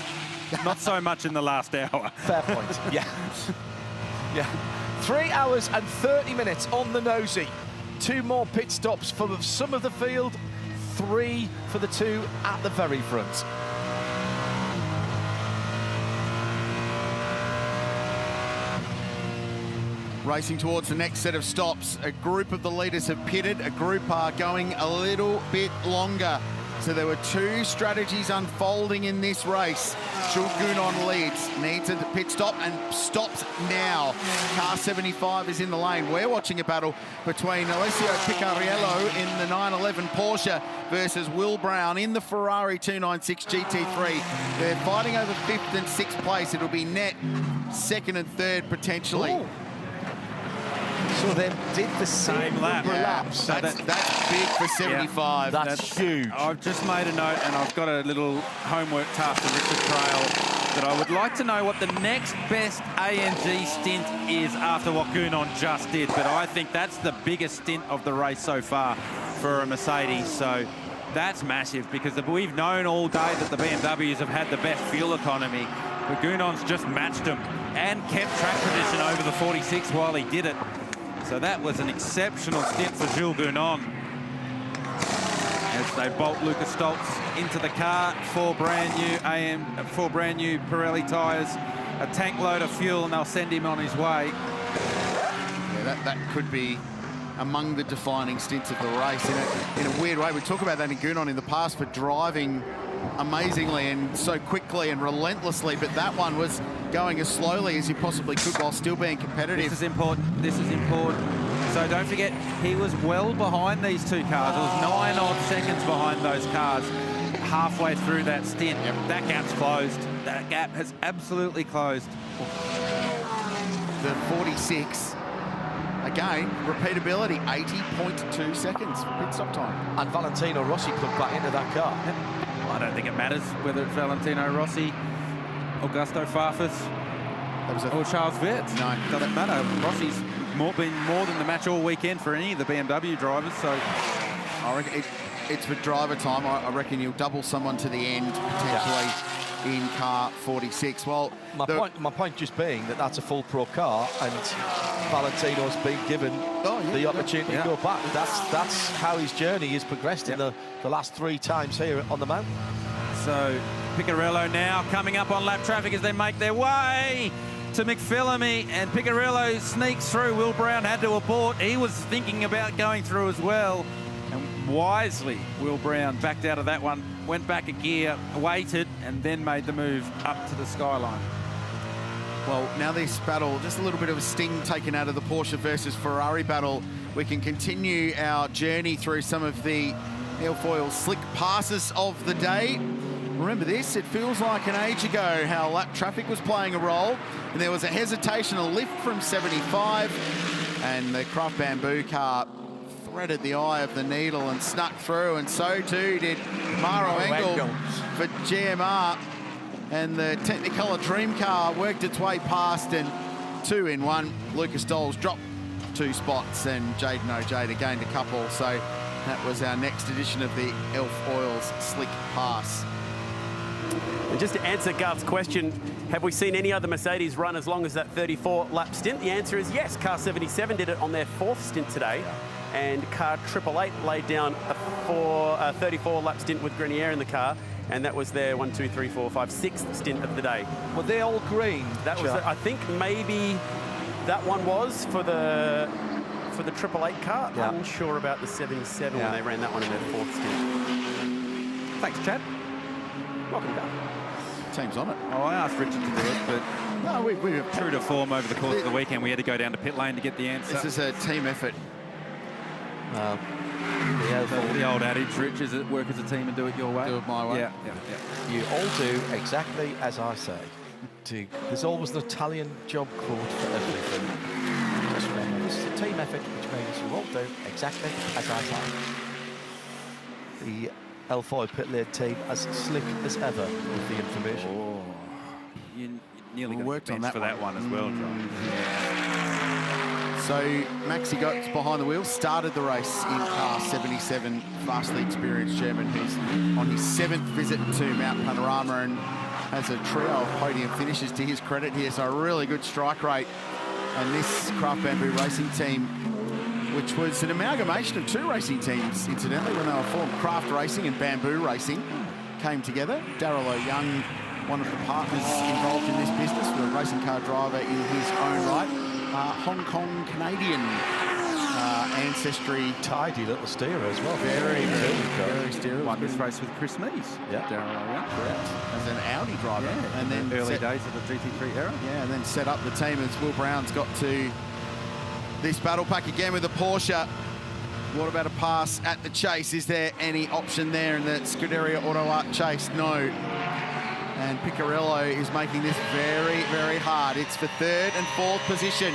not so much in the last hour. Fair point, yeah. Yeah. 3 hours and 30 minutes on the nosy. 2 more pit stops for some of the field, 3 for the 2 at the very front. Racing towards the next set of stops. A group of the leaders have pitted. A group are going a little bit longer. So there were 2 strategies unfolding in this race. Jules Gounon leads, needs a pit stop and stops now. Car 75 is in the lane. We're watching a battle between Alessio Picarello in the 911 Porsche versus Will Brown in the Ferrari 296 GT3. They're fighting over 5th and 6th place. It'll be net 2nd and 3rd potentially. Ooh. So they did the same laps. That's big for 75. Yeah. That's huge. I've just made a note, and I've got a little homework task for Richard Trail that I would like to know what the next best AMG stint is after what Gounon just did. But I think that's the biggest stint of the race so far for a Mercedes. So that's massive because we've known all day that the BMWs have had the best fuel economy. But Gounon's just matched them and kept track position over the 46 while he did it. So that was an exceptional stint for Jules Gounon. As they bolt Lucas Stoltz into the car, 4 brand new Pirelli tyres, a tank load of fuel, and they'll send him on his way. Yeah, that could be among the defining stints of the race in a weird way. We talk about that in Gounon in the past for driving amazingly and so quickly and relentlessly, but that one was going as slowly as you possibly could while still being competitive. This is important. This is important. So don't forget, he was well behind these 2 cars. It was 9 odd seconds behind those cars halfway through that stint. Yep. That gap's closed. That gap has absolutely closed. The 46, again, repeatability, 80.2 seconds pit stop time. And Valentino Rossi plugged back into that car. Yep. I don't think it matters whether it's Valentino Rossi, Augusto Farfus, or Charles Vett. No. Doesn't matter. Rossi's been more than the match all weekend for any of the BMW drivers, so... I reckon it's for driver time. I reckon you'll double someone to the end, potentially, in car 46. Well, my point just being that that's a full pro car, and Valentino's been given the opportunity to go back. That's how his journey has progressed in the last 3 times here on the mountain. So Picarello now coming up on lap traffic as they make their way to McPhillamy, and Picarello sneaks through. Will Brown had to abort. He was thinking about going through as well. And wisely, Will Brown backed out of that one, went back a gear, waited, and then made the move up to the skyline. Well, now this battle, just a little bit of a sting taken out of the Porsche versus Ferrari battle. We can continue our journey through some of the airfoil slick passes of the day. Remember this, it feels like an age ago how lap traffic was playing a role, and there was a hesitation, a lift from 75, and the Craft Bamboo car threaded the eye of the needle and snuck through, and so too did Maro Engel for GMR. And the Technicolor Dream car worked its way past, and 2 in 1. Lucas Doles dropped 2 spots, and Jaden Ojeda gained a couple. So that was our next edition of the Elf Oils Slick Pass. And just to answer Garth's question, have we seen any other Mercedes run as long as that 34-lap stint? The answer is yes. Car 77 did it on their 4th stint today, and car 888 laid down a 34-lap stint with Grenier in the car, and that was their 6th stint of the day. Were they all green? That was, I think maybe that one was for the 888 car. Yeah. Unsure about the 77 when they ran that one in their 4th stint. Thanks, Chad. Welcome, Garth. Team's on it. Oh, I asked Richard to do it, but no, we true to form over the course of the weekend, we had to go down to pit lane to get the answer. This is a team effort. The old adage, Rich, is it work as a team and do it your way? Do it my way. Yeah. You all do exactly as I say. There's always an Italian job quote for everything. Just remember, this is a team effort, which means you all do exactly as I say. The L5 pit lane team as slick as ever with the information. Oh, you nearly worked on that for that one as well, John. So Maxi Goetz behind the wheel, started the race in car 77, vastly experienced German who's on his 7th visit to Mount Panorama and has a trio of podium finishes to his credit here. So a really good strike rate. And this Craft Bamboo racing team, which was an amalgamation of 2 racing teams, incidentally, when they were formed. Craft Racing and Bamboo Racing came together. Darryl O'Young, one of the partners involved in this business, a racing car driver in his own right. Hong Kong Canadian ancestry. Tidy little steerer as well. Very steerer. Won this race with Chris Mees. Yeah. Darryl O'Young. Correct. As an Audi driver. Yeah, and then early days of the GT3 era. Yeah, and then set up the team as Will Brown's got to this battle pack again with the Porsche. What about a pass at the chase? Is there any option there in the Scuderia Auto Art chase? No. And Picarello is making this very, very hard. It's for 3rd and 4th position.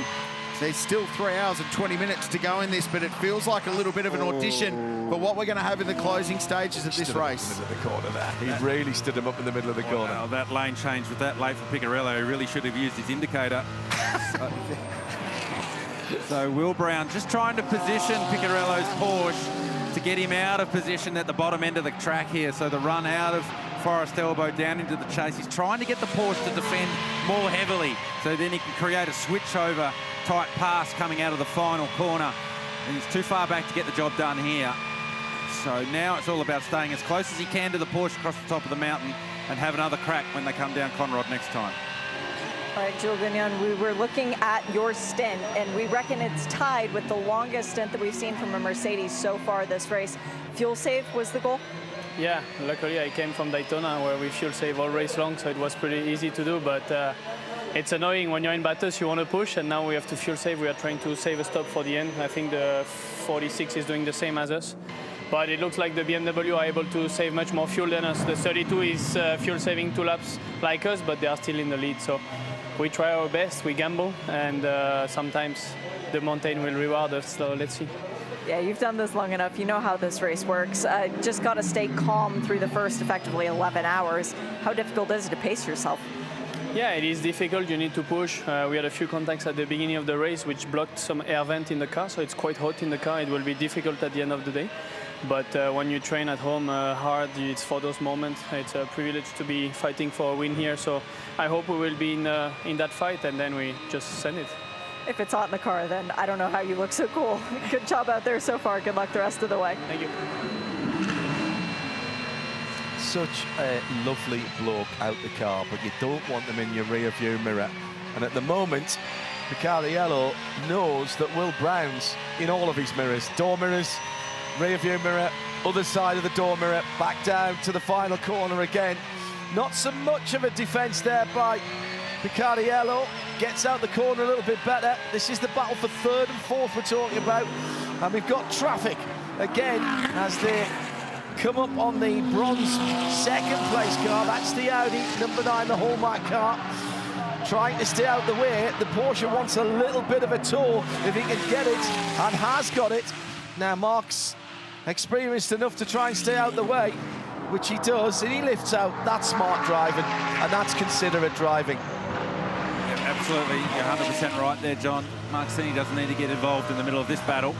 There's still 3 hours and 20 minutes to go in this, but it feels like a little bit of an audition for what we're going to have in the closing stages of this race. In the middle of the corner there. He really stood him up in the middle of the corner. Well, that lane change with that late for Picarello, he really should have used his indicator. So Will Brown just trying to position Picarello's Porsche to get him out of position at the bottom end of the track here. So the run out of Forest Elbow down into the chase. He's trying to get the Porsche to defend more heavily so then he can create a switch over tight pass coming out of the final corner. And he's too far back to get the job done here. So now it's all about staying as close as he can to the Porsche across the top of the mountain and have another crack when they come down Conrod next time. All right, Jules Gagnon, we were looking at your stint, and we reckon it's tied with the longest stint that we've seen from a Mercedes so far this race. Fuel save was the goal? Yeah, luckily I came from Daytona where we fuel save all race long, so it was pretty easy to do, but it's annoying when you're in Bathurst, you want to push, and now we have to fuel save. We are trying to save a stop for the end. I think the 46 is doing the same as us. But it looks like the BMW are able to save much more fuel than us. The 32 is fuel saving 2 laps like us, but they are still in the lead. So we try our best, we gamble, and sometimes the mountain will reward us, so let's see. Yeah, you've done this long enough. You know how this race works. Just got to stay calm through the first effectively 11 hours. How difficult is it to pace yourself? Yeah, it is difficult. You need to push. We had a few contacts at the beginning of the race which blocked some air vent in the car, so it's quite hot in the car. It will be difficult at the end of the day. But when you train at home hard, it's for those moments. It's a privilege to be fighting for a win here. So I hope we will be in that fight, and then we just send it. If it's hot in the car, then I don't know how you look so cool. Good job out there so far. Good luck the rest of the way. Thank you. Such a lovely bloke out the car, but you don't want them in your rear view mirror. And at the moment, Picarello knows that Will Brown's in all of his mirrors. Door mirrors, rear view mirror, other side of the door mirror, back down to the final corner again. Not so much of a defence there by Picarello. Gets out the corner a little bit better. This is the battle for 3rd and 4th we're talking about. And we've got traffic again as they come up on the bronze 2nd place car. That's the Audi, number 9, the Hallmark car. Trying to stay out the way. The Porsche wants a little bit of a tow if he can get it, and has got it. Now Mark's experienced enough to try and stay out the way, which he does, and he lifts out. That's smart driving, and that's considerate driving. Yeah, absolutely, you're 100% right there, John. Mark Cini doesn't need to get involved in the middle of this battle.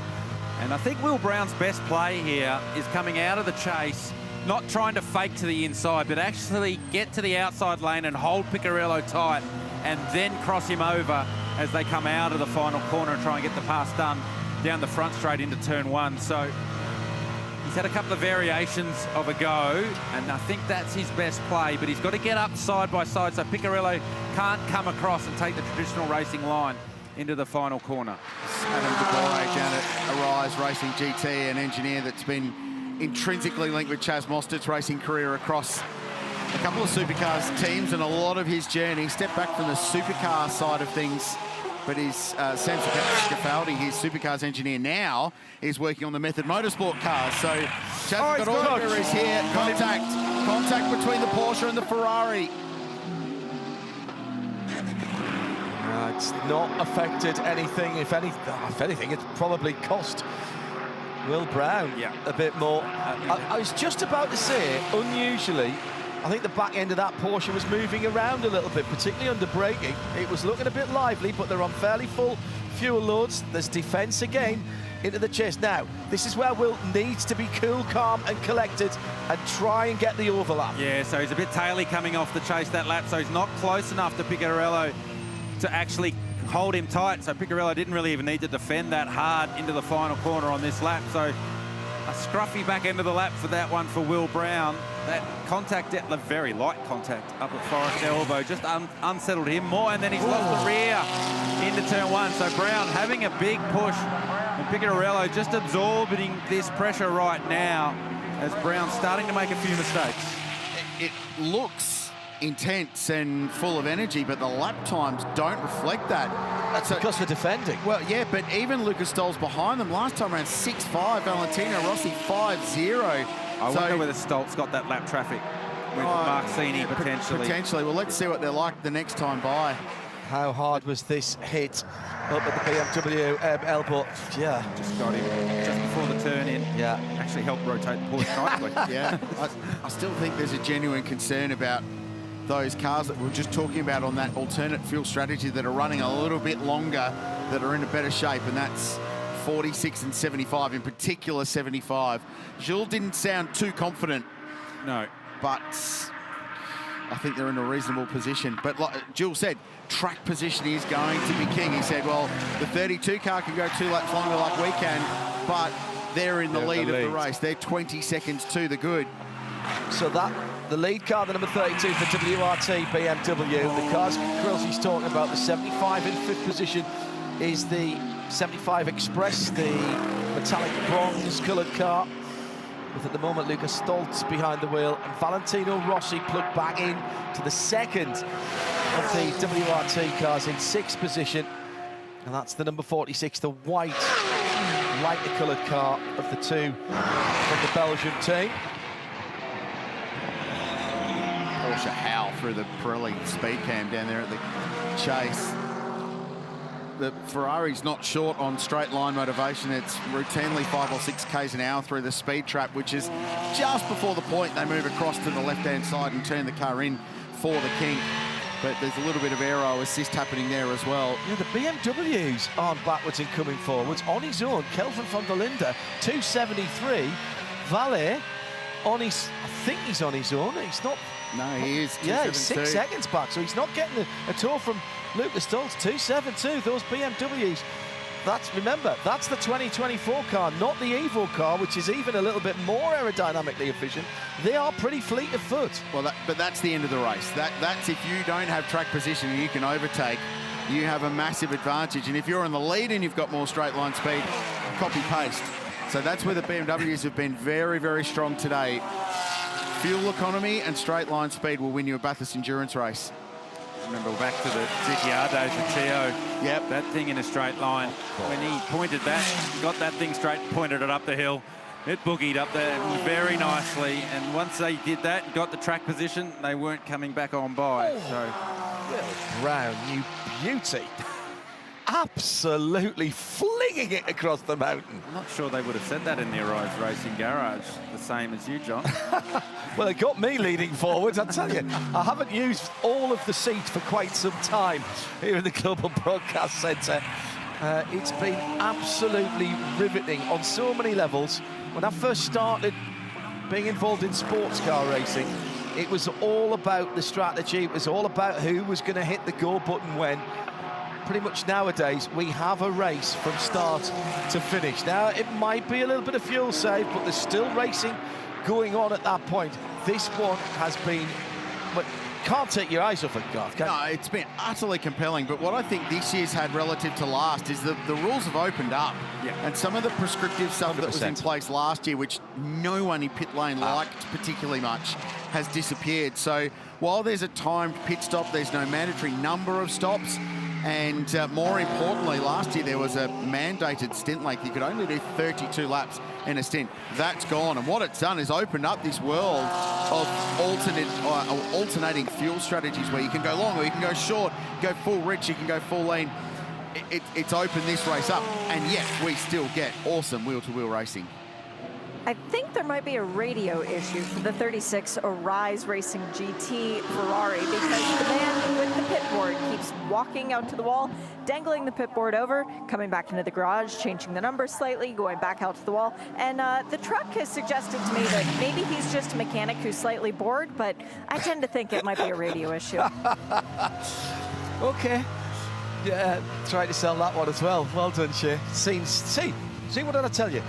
And I think Will Brown's best play here is coming out of the chase not trying to fake to the inside, but actually get to the outside lane and hold Picarello tight and then cross him over as they come out of the final corner and try and get the pass done down the front straight into turn 1. So he's had a couple of variations of a go, and I think that's his best play, but he's got to get up side by side so Picarello can't come across and take the traditional racing line into the final corner. Adam Gabore down at Arise Racing GT, an engineer that's been intrinsically linked with Chaz Mostert's racing career across a couple of supercars teams and a lot of his journey. Stepped back from the supercar side of things, but his Sam Scafaldi, his supercars engineer now, is working on the Method Motorsport cars. So Chaz Gabore is here. Contact between the Porsche and the Ferrari. It's not affected anything. If anything, it's probably cost Will Brown a bit more. I was just about to say, unusually, I think the back end of that Porsche was moving around a little bit, particularly under braking. It was looking a bit lively, but they're on fairly full fuel loads. There's defence again into the chase. Now, this is where Will needs to be cool, calm and collected and try and get the overlap. Yeah, so he's a bit taily coming off the chase that lap, so he's not close enough to Picarello to actually hold him tight. So Picarello didn't really even need to defend that hard into the final corner on this lap. So a scruffy back end of the lap for that one for Will Brown. That contact, very light contact up at Forest Elbow, just unsettled him more, and then he's lost the rear into turn 1. So Brown having a big push, and Picarello just absorbing this pressure right now as Brown's starting to make a few mistakes. It looks intense and full of energy, but the lap times don't reflect that. That's because they're defending. Well, yeah, but even Lucas Stoll's behind them. Last time around 6.5, Valentino Rossi 5.0. I wonder whether Stoltz got that lap traffic with Marcini potentially. Potentially. Well, let's see what they're like the next time by. How hard was this hit up at the BMW elbow? Yeah. Just got him just before the turn in. Yeah. Actually helped rotate the Porsche nicely. Yeah. I still think there's a genuine concern about those cars that we were just talking about on that alternate fuel strategy that are running a little bit longer, that are in a better shape, and that's 46 and 75, in particular 75. Jules didn't sound too confident. No. But I think they're in a reasonable position. But like Jules said, track position is going to be king. He said, well, the 32 car can go 2 laps longer like we can, but they're in the lead of the race. They're 20 seconds to the good. So the lead car, the number 32 for WRT BMW. The cars Krillsy's talking about, the 75 in 5th position is the 75 Express, the metallic bronze coloured car. With at the moment Lucas Stoltz behind the wheel and Valentino Rossi plugged back in to the 2nd of the WRT cars in 6th position. And that's the number 46, the white, lighter coloured car of the two from the Belgian team. Porsche howl through the Pirelli speed cam down there at the chase. The Ferrari's not short on straight line motivation. It's routinely 5 or 6 k's an hour through the speed trap, which is just before the point they move across to the left-hand side and turn the car in for the kink. But there's a little bit of aero assist happening there as well. Yeah, the BMWs aren't backwards and coming forwards. On his own, Kelvin van der Linde, 273. Valle, on his, I think he's on his own. He's not. No, he is. Yeah, he's 6 seconds back, so he's not getting a tour from Lucas Stoltz. 272, those BMWs. Remember, that's the 2024 car, not the Evo car, which is even a little bit more aerodynamically efficient. They are pretty fleet of foot. Well, but that's the end of the race. That's if you don't have track position and you can overtake, you have a massive advantage. And if you're in the lead and you've got more straight line speed, copy-paste. So that's where the BMWs have been very, very strong today. Fuel economy and straight line speed will win you a Bathurst endurance race. Remember back to the GTR days with Theo. Yep. That thing in a straight line. When he pointed that, got that thing straight, pointed it up the hill. It boogied up there very nicely. And once they did that, got the track position, they weren't coming back on by. So Will Brown, you beauty. Absolutely flinging it across the mountain. I'm not sure they would have said that in the Arise Racing Garage, the same as you, John. Well, it got me leading forwards, I tell you. I haven't used all of the seats for quite some time here in the Global Broadcast Centre. It's been absolutely riveting on so many levels. When I first started being involved in sports car racing, it was all about the strategy. It was all about who was going to hit the go button when. Pretty much nowadays, we have a race from start to finish. Now, it might be a little bit of fuel save, but there's still racing going on at that point. This one has been... But can't take your eyes off it, Garth. No, it's been utterly compelling. But what I think this year's had relative to last is the rules have opened up. Yeah. And some of the prescriptive stuff 100%. That was in place last year, which no one in pit lane liked particularly much, has disappeared. So while there's a timed pit stop, there's no mandatory number of stops. And more importantly, last year there was a mandated stint length. You could only do 32 laps in a stint. That's gone. And what it's done is opened up this world of alternating fuel strategies where you can go long or you can go short, go full rich, you can go full lean. It's opened this race up. And yet we still get awesome wheel-to-wheel racing. I think there might be a radio issue for the 36 Arise Racing GT Ferrari because the man with the pit board keeps walking out to the wall, dangling the pit board over, coming back into the garage, changing the number slightly, going back out to the wall. And the truck has suggested to me that maybe he's just a mechanic who's slightly bored, but I tend to think it might be a radio issue. Okay. Yeah, try to sell that one as well. Well done, Shay. See, what did I tell you?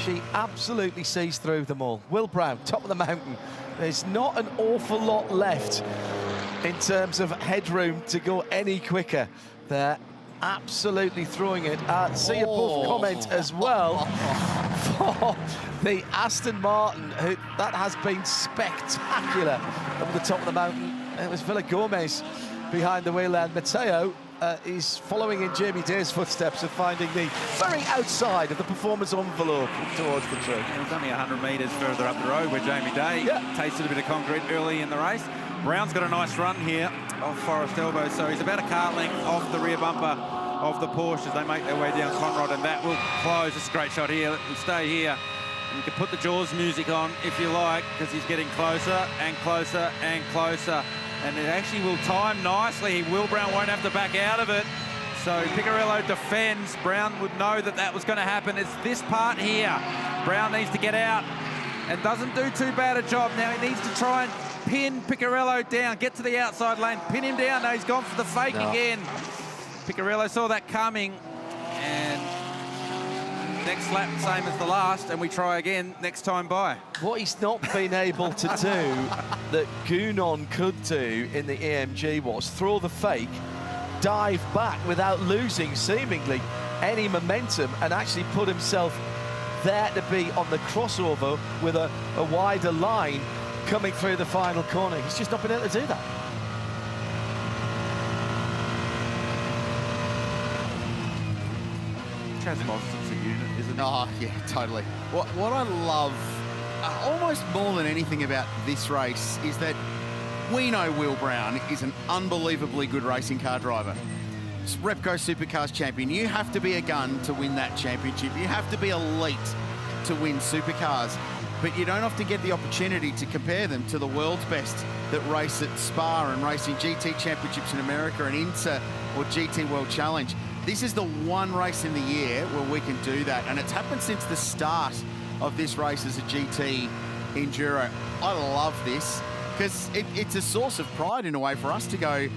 She absolutely sees through them all. Will Brown, top of the mountain. There's not an awful lot left in terms of headroom to go any quicker. They're absolutely throwing it. See a buff comment as well for the Aston Martin, who that has been spectacular up the top of the mountain. It was Villa Gomez behind the wheel, and Matteo is following in Jamie Day's footsteps of finding the very outside of the performance envelope towards the track. It was only 100 metres further up the road where Jamie Day tasted a bit of concrete early in the race. Brown's got a nice run here off Forest Elbow, so he's about a car length off the rear bumper of the Porsche as they make their way down Conrod, and that will close. It's a great shot here. We'll stay here. And you can put the Jaws music on if you like, because he's getting closer and closer and closer. And it actually will time nicely. Will Brown won't have to back out of it. So Picarello defends. Brown would know that that was going to happen. It's this part here. Brown needs to get out and doesn't do too bad a job. Now he needs to try and pin Picarello down, get to the outside lane, pin him down. Now he's gone for the fake again. Picarello saw that coming, and next lap, same as the last, and we try again next time by. What he's not been able to do that Gounon could do in the AMG was throw the fake, dive back without losing seemingly any momentum, and actually put himself there to be on the crossover with a wider line coming through the final corner. He's just not been able to do that. Transmos's a unit, isn't it? Oh, yeah, totally. What I love almost more than anything about this race is that we know Will Brown is an unbelievably good racing car driver. It's Repco Supercars champion. You have to be a gun to win that championship. You have to be elite to win supercars. But you don't often get the opportunity to compare them to the world's best that race at Spa and racing GT championships in America and INSA or GT World Challenge. This is the one race in the year where we can do that, and it's happened since the start of this race as a GT Enduro. I love this because it's a source of pride in a way for us to go,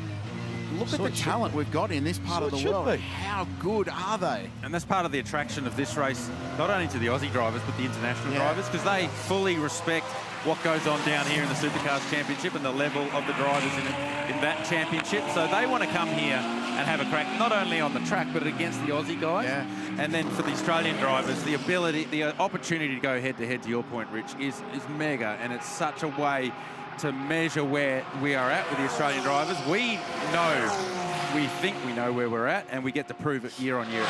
look at the talent we've got in this part of the world. How good are they? And that's part of the attraction of this race, not only to the Aussie drivers, but the international drivers, because they fully respect what goes on down here in the Supercars Championship and the level of the drivers in that championship. So they want to come here and have a crack, not only on the track, but against the Aussie guys. Yeah. And then for the Australian drivers, the ability, the opportunity to go head-to-head, to your point, Rich, is mega. And it's such a way to measure where we are at with the Australian drivers. We think we know where we're at, and we get to prove it year on year.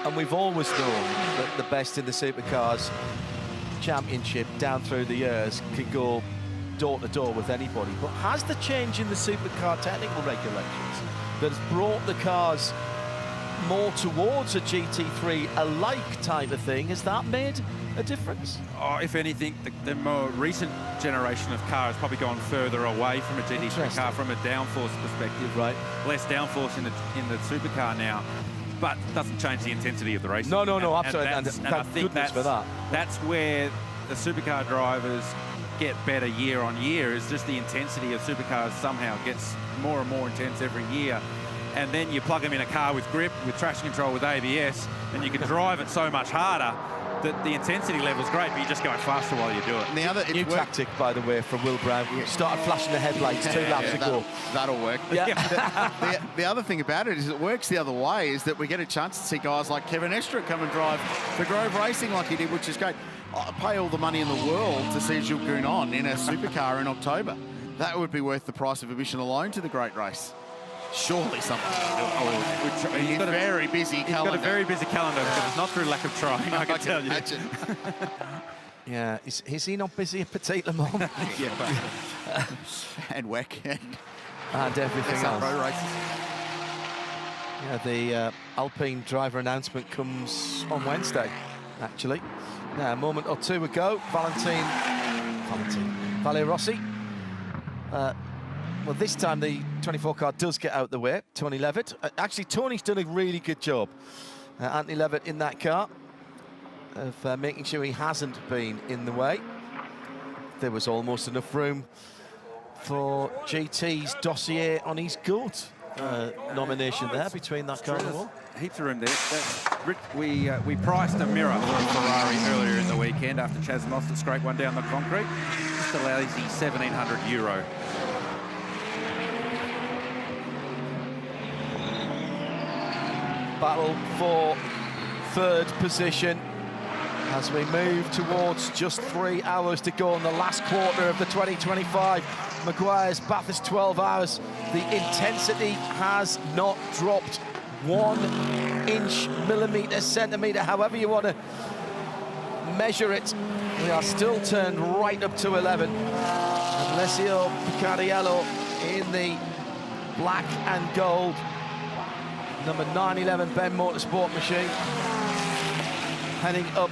And we've always known that the best in the Supercars Championship down through the years can go door to door with anybody. But has the change in the supercar technical regulations that has brought the cars more towards a GT3 alike type of thing, has that made a difference? Oh, if anything, the more recent generation of cars probably gone further away from a GT3 car from a downforce perspective. Right. Less downforce in the supercar now, but doesn't change the intensity of the race. No, absolutely. And I think that's where the supercar drivers get better year on year is just the intensity of supercars somehow gets more and more intense every year. And then you plug them in a car with grip, with traction control, with ABS, and you can drive it so much harder that the intensity level's great, but you just go faster while you do it. And the other new tactic, by the way, from Will Brown, started flashing the headlights 2 laps ago. That'll work. Yeah. the other thing about it is it works the other way, is that we get a chance to see guys like Kevin Estra come and drive for Grove Racing like he did, which is great. I pay all the money in the world to see Jules Gounon in a supercar in October. That would be worth the price of admission alone to the great race. Surely something. He's got a very busy calendar. He's got a very busy calendar, but it's not through lack of trying, I can tell you. Yeah, is he not busy at Petit Le Mans? And WEC. And everything else. Pro races. Yeah, the Alpine driver announcement comes on Wednesday, actually. Now, a moment or two ago, Valentino Rossi. Well, this time the 24 car does get out the way. Tony Levitt. Actually, Tony's done a really good job, Anthony Levitt, in that car, of making sure he hasn't been in the way. There was almost enough room for GT's dossier on his GOAT nomination there between that car and the wall. Heaps of room there. We priced a mirror for Ferrari earlier in the weekend after Chaz Mostert scraped one down the concrete. Just allows the €1,700. Battle for third position as we move towards just 3 hours to go in the last quarter of the 2025 Meguiar's Bathurst 12 hours. The intensity has not dropped 1 inch, millimetre, centimetre, however you want to measure it. We are still turned right up to 11. Alessio Picariello in the black and gold number 911 Ben Motorsport machine, heading up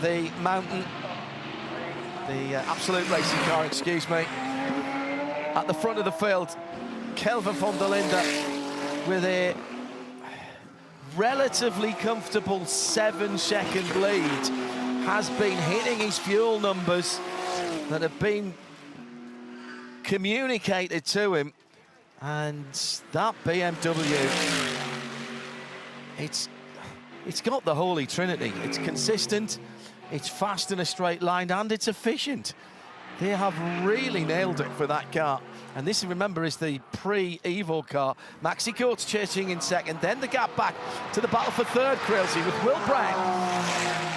the mountain, the Absolute Racing car, excuse me. At the front of the field, Kelvin von der Linde with a relatively comfortable 7-second lead, has been hitting his fuel numbers that have been communicated to him, and that BMW, it's got the holy trinity. It's consistent, it's fast in a straight line, and it's efficient. They have really nailed it for that car. And this, remember, is the pre-Evo car. Maxi Coates chasing in second, then the gap back to the battle for third, Crailsey, with Will Brown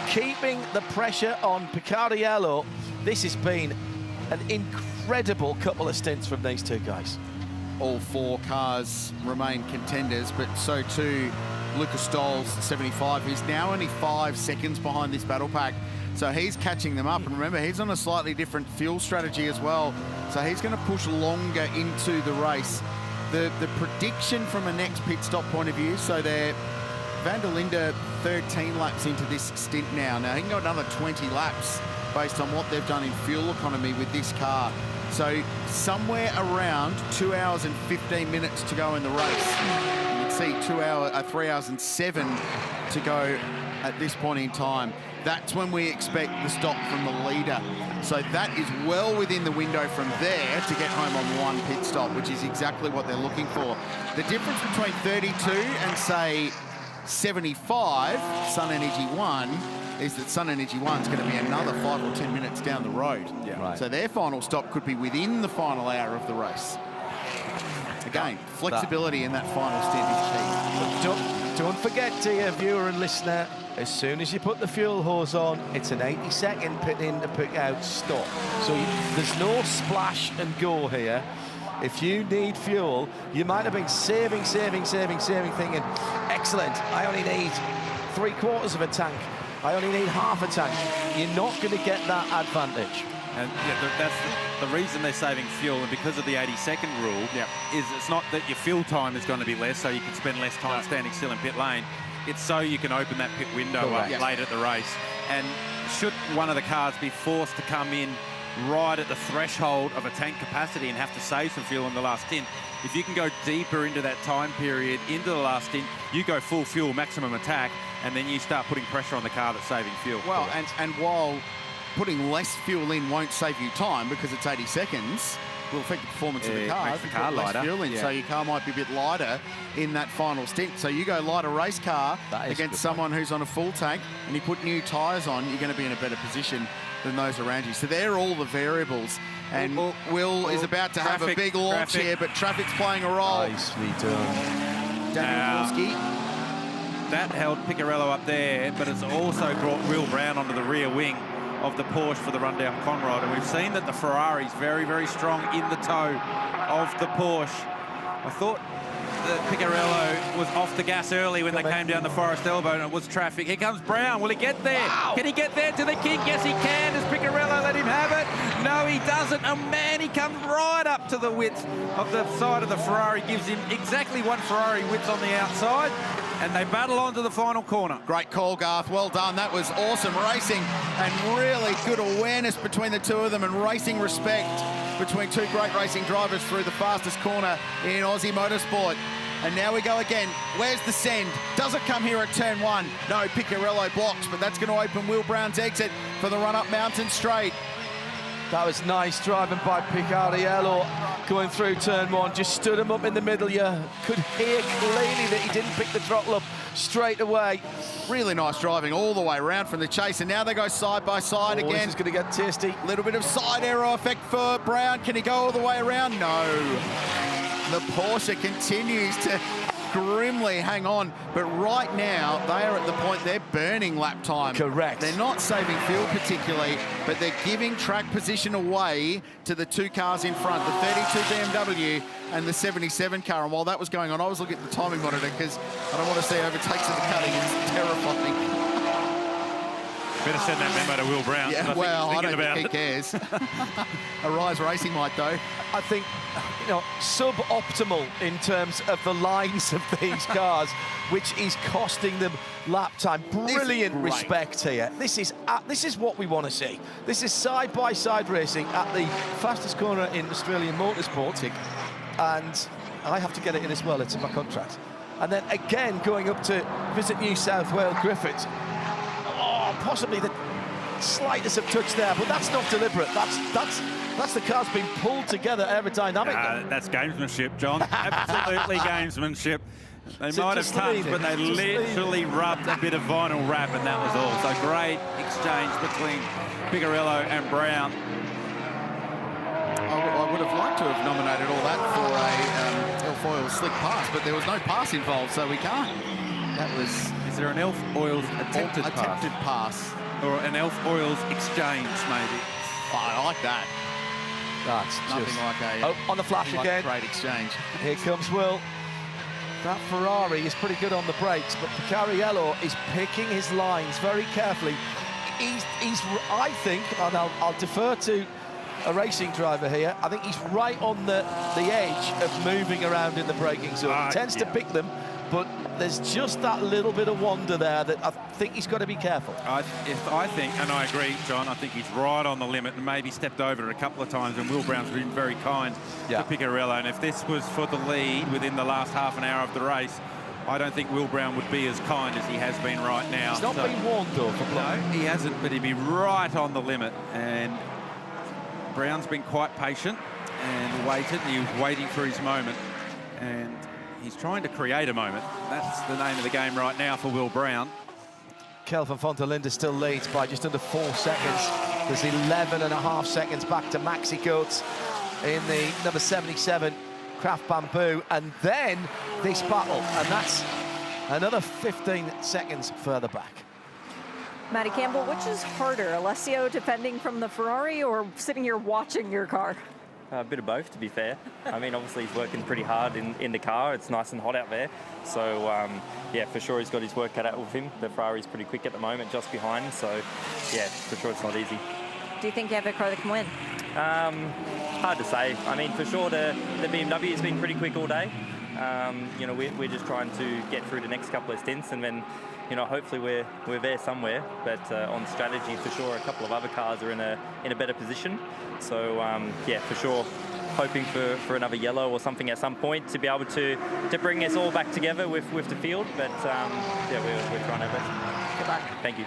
keeping the pressure on Picariello. This has been an incredible couple of stints from these two guys. All 4 cars remain contenders, but so too Lucas Stoll's 75, who's now only 5 seconds behind this battle pack. So he's catching them up. And remember, he's on a slightly different fuel strategy as well. So he's going to push longer into the race. The prediction from a next pit stop point of view, so they're Van der Linde 13 laps into this stint now. Now he can go another 20 laps based on what they've done in fuel economy with this car. So somewhere around 2 hours and 15 minutes to go in the race. You can see 3 hours and 7 to go at this point in time. That's when we expect the stop from the leader. So that is well within the window from there to get home on 1 pit stop, which is exactly what they're looking for. The difference between 32 and, say, 75, Sun Energy 1, is that Sun Energy 1 is going to be another 5 or 10 minutes down the road. Yeah. Right. So their final stop could be within the final hour of the race. Again, flexibility in that final stint is key. Don't forget, dear viewer and listener, as soon as you put the fuel hose on, it's an 80-second pit in to pick out stop. So there's no splash and go here. If you need fuel, you might have been saving, thinking, excellent, I only need 3/4 of a tank. I only need half a tank. You're not going to get that advantage. And yeah, that's the reason they're saving fuel, and because of the 80-second rule, is it's not that your fuel time is going to be less, so you can spend less time standing still in pit lane. It's so you can open that pit window up late at the race. And should one of the cars be forced to come in right at the threshold of a tank capacity and have to save some fuel in the last stint, if you can go deeper into that time period, into the last stint, you go full fuel, maximum attack, and then you start putting pressure on the car that's saving fuel. Well, and while putting less fuel in won't save you time because it's 80 seconds. Will affect the performance of the car. Makes the car lighter. Fuel in, so your car might be a bit lighter in that final stint. So you go lighter race car against someone who's on a full tank, and you put new tyres on, you're going to be in a better position than those around you. So they're all the variables. And Will is about to have a big launch here, but traffic's playing a role. Nicely done. Daniel that held Picarello up there, but it's also brought Will Brown onto the rear wing of the Porsche for the run-down Conrod. And we've seen that the Ferrari's very, very strong in the toe of the Porsche. I thought that Picarello was off the gas early when they came down the Forest Elbow and it was traffic. Here comes Brown. Will he get there? Wow. Can he get there to the kink? Yes, he can. Does Picarello let him have it? No, he doesn't. Oh, man, he comes right up to the width of the side of the Ferrari. Gives him exactly one Ferrari width on the outside. And they battle on to the final corner. Great call, Garth. Well done. That was awesome racing and really good awareness between the two of them and racing respect between two great racing drivers through the fastest corner in Aussie motorsport. And now we go again. Where's the send? Does it come here at turn one? No, Picarello blocks, but that's going to open Will Brown's exit for the run-up Mountain Straight. That was nice driving by Picarello going through turn one. Just stood him up in the middle. You could hear clearly that he didn't pick the throttle up straight away. Really nice driving all the way around from the chase. And now they go side by side again. This is going to get tasty. Little bit of side arrow effect for Brown. Can he go all the way around? No. The Porsche continues to grimly hang on, but right now they are at the point they're burning lap time. Correct. They're not saving fuel particularly, but they're giving track position away to the two cars in front, the 32 BMW and the 77 car. And while that was going on, I was looking at the timing monitor because I don't want to see overtakes of the cutting. It's terrifying. Better send that memo to Will Brown. Yeah, well, I don't think he cares. Arise Racing might, though. I think, you know, suboptimal in terms of the lines of these cars, which is costing them lap time. Brilliant respect here. This is what we want to see. This is side-by-side racing at the fastest corner in Australian motorsport. And I have to get it in as well. It's in my contract. And then again, going up to visit New South Wales Griffith. Possibly the slightest of touch there, but that's not deliberate. That's the cars being pulled together aerodynamically. That's gamesmanship, John. Absolutely gamesmanship. They might have touched, but they literally rubbed a bit of vinyl wrap, and that was all. So great exchange between Picarello and Brown. I would have liked to have nominated all that for a Elf Oil slick pass, but there was no pass involved, so we can't. That was... Is there an Elf Oils attempted pass? Or an Elf Oils exchange, maybe? I like that. That's nothing like a... on the flash again. Great exchange. Here comes Will. That Ferrari is pretty good on the brakes, but Picarello is picking his lines very carefully. He's I think, and I'll defer to a racing driver here, I think he's right on the edge of moving around in the braking zone. He tends to pick them, but there's just that little bit of wander there that I think he's got to be careful. I think, and I agree, John, I think he's right on the limit and maybe stepped over it a couple of times, and Will Brown's been very kind to Picarello. And if this was for the lead within the last half an hour of the race, I don't think Will Brown would be as kind as he has been right now. He's not been warned, though, for No, he hasn't, but he'd be right on the limit. And Brown's been quite patient and waited, and he was waiting for his moment. And he's trying to create a moment. That's the name of the game right now for Will Brown. Kelvin Fontelinda still leads by just under 4 seconds. There's 11.5 seconds back to Maxi Coates in the number 77 Craft Bamboo. And then this battle, and that's another 15 seconds further back. Matty Campbell, which is harder, Alessio defending from the Ferrari or sitting here watching your car? A bit of both, to be fair. I mean, obviously he's working pretty hard in the car. It's nice and hot out there. So, yeah, for sure he's got his work cut out with him. The Ferrari's pretty quick at the moment, just behind. So, yeah, for sure it's not easy. Do you think you have a car that can win? Hard to say. I mean, for sure the BMW has been pretty quick all day. You know, we're just trying to get through the next couple of stints, and then, you know, hopefully we're there somewhere. But on strategy, for sure, a couple of other cars are in a better position. So yeah, for sure, hoping for another yellow or something at some point to be able to bring us all back together with the field. But yeah, we're trying our best. Good luck. Thank you.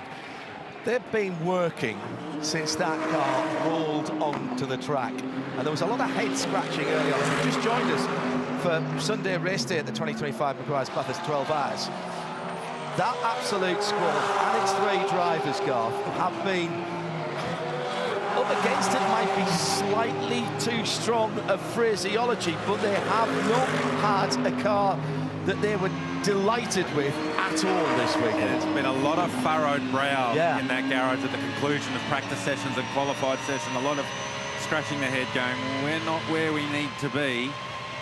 they've been working since that car rolled onto the track. And there was a lot of head scratching early on. If you've just joined us for Sunday race day at the 2025 Meguiar's Bathurst 12 Hours, that absolute squad and its 3 drivers, Garth, have been up against it. Might be slightly too strong a phraseology, but they have not had a car that they were delighted with at all this weekend. There's been a lot of furrowed brow in that garage at the conclusion of practice sessions and qualified session. A lot of scratching their head going, we're not where we need to be.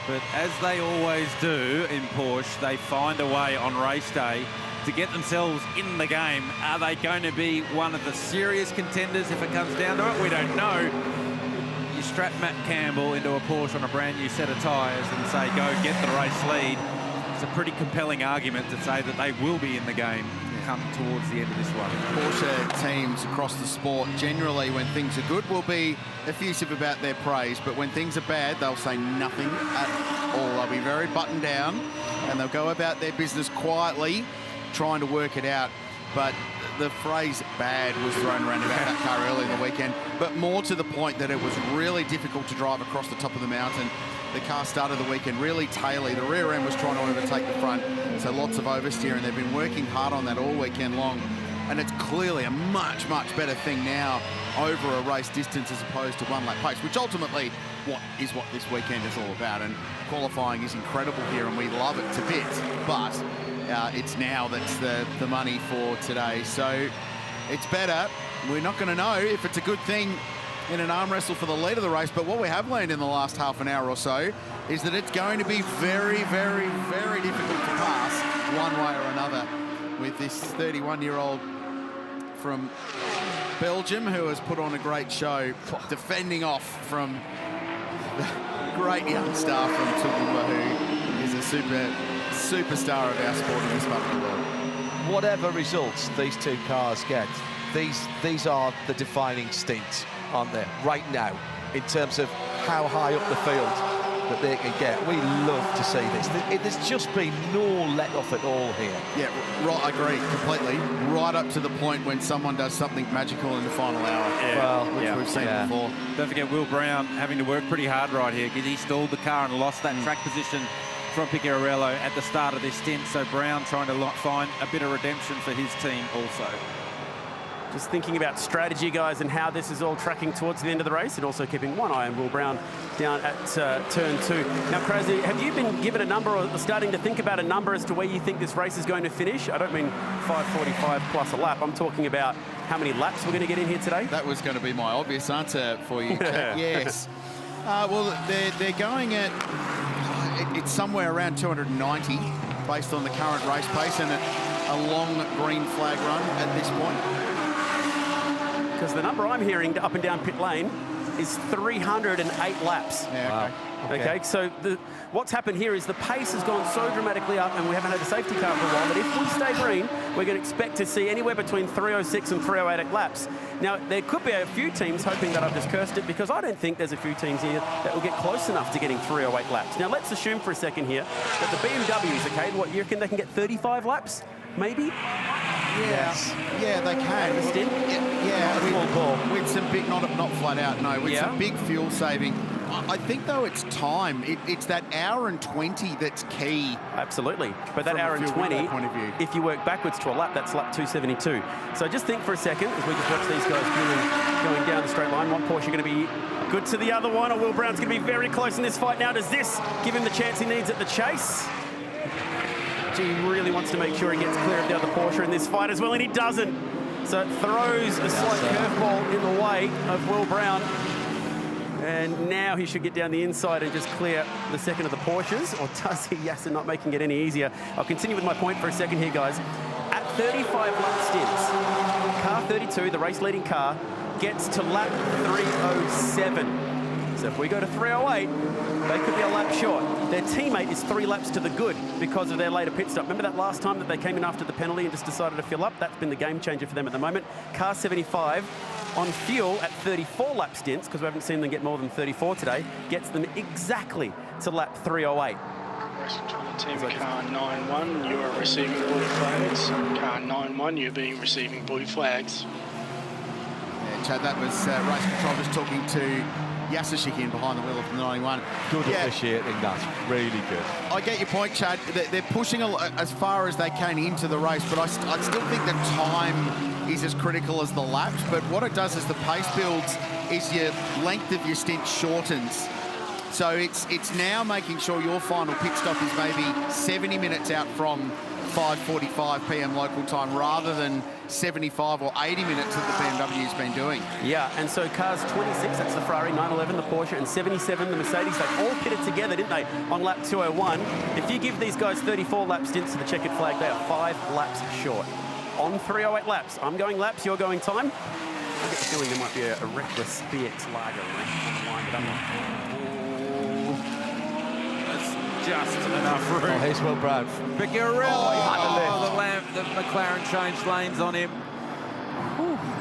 But as they always do in Porsche, they find a way on race day to get themselves in the game. Are they going to be one of the serious contenders if it comes down to it? We don't know. You strap Matt Campbell into a Porsche on a brand new set of tyres and say, go get the race lead. It's a pretty compelling argument to say that they will be in the game come towards the end of this one. Porsche teams across the sport, generally when things are good, will be effusive about their praise, but when things are bad, they'll say nothing at all. They'll be very buttoned down, and they'll go about their business quietly, trying to work it out. But the phrase bad was thrown around about that car early in the weekend, but more to the point that it was really difficult to drive across the top of the mountain. The car started the weekend really taily. The rear end was trying to overtake the front, so lots of oversteer, and they've been working hard on that all weekend long. And it's clearly a much, much better thing now over a race distance as opposed to one-lap pace, which ultimately what this weekend is all about. And qualifying is incredible here, and we love it to bits, but it's now that's the money for today. So it's better. We're not going to know if it's a good thing in an arm wrestle for the lead of the race, but what we have learned in the last half an hour or so is that it's going to be very, very, very difficult to pass one way or another with this 31-year-old from Belgium who has put on a great show, defending off from the great young star from Toowoomba, who is a superstar of our sport in this part of the world. Whatever results these 2 cars get, these are the defining stints, aren't they, right now, in terms of how high up the field that they can get. We love to see this. There's just been no let-off at all here. Yeah, right, I agree completely. Right up to the point when someone does something magical in the final hour, which we've seen before. Don't forget Will Brown having to work pretty hard right here because he stalled the car and lost that track position from Picciarello at the start of this stint. So Brown trying to find a bit of redemption for his team also. Just thinking about strategy, guys, and how this is all tracking towards the end of the race, and also keeping one eye on Will Brown down at turn 2. Now, Crazy, have you been given a number or starting to think about a number as to where you think this race is going to finish? I don't mean 5:45 plus a lap. I'm talking about how many laps we're going to get in here today. That was going to be my obvious answer for you, Chad. Yes. Well, they're going at, it's somewhere around 290 based on the current race pace and a long green flag run at this point. Because the number I'm hearing up and down pit lane is 308 laps. Yeah, okay, so what's happened here is the pace has gone so dramatically up, and we haven't had a safety car for a while, but if we stay green, we're going to expect to see anywhere between 306 and 308 laps. Now, there could be a few teams hoping that I've just cursed it, because I don't think there's a few teams here that will get close enough to getting 308 laps. Now, let's assume for a second here that the BMWs, okay, what, you reckon they can get 35 laps? Maybe? Yes. Yeah, they can. With some big, not flat out, no, with some big fuel saving. I think, though, it's time. It's that hour and 20 that's key. Absolutely. But that hour and 20, if you work backwards to a lap, that's lap 272. So just think for a second, as we just watch these guys going down the straight line. One Porsche going to be good to the other one, or Will Brown's going to be very close in this fight now. Does this give him the chance he needs at the chase? He really wants to make sure he gets clear of the other Porsche in this fight as well, and he doesn't. So it throws a slight curveball in the way of Will Brown. And now he should get down the inside and just clear the second of the Porsches, or does he? Yes, and not making it any easier. I'll continue with my point for a second here, guys. At 35 lap stints, car 32, the race-leading car, gets to lap 307. So if we go to 308, they could be a lap short. Their teammate is 3 laps to the good because of their later pit stop. Remember that last time that they came in after the penalty and just decided to fill up? That's been the game changer for them at the moment. Car 75 on fuel at 34 lap stints, because we haven't seen them get more than 34 today, gets them exactly to lap 308. race control team. Car 9-1, you are receiving blue flags. Car 9-1, you're being receiving blue flags. Yeah, Chad, that was race control just talking to Yasashikin behind the wheel of the 91. Good officiating, that's really good. I get your point, Chad. They're pushing as far as they can into the race, but I still think the time is as critical as the laps. But what it does is the pace builds is your length of your stint shortens. So it's now making sure your final pit stop is maybe 70 minutes out from 5:45 p.m. local time rather than 75 or 80 minutes that the BMW's been doing. Yeah, and so cars 26, that's the Ferrari, 911, the Porsche, and 77, the Mercedes, they all pitted together, didn't they, on lap 201. If you give these guys 34 lap stints to the checkered flag, they are 5 laps short. On 308 laps. I'm going laps, you're going time. I get the feeling there might be a reckless BX lager on the line, but I'm not. Just enough room. Oh, here's Will Brown. Pirelli. The McLaren changed lanes on him.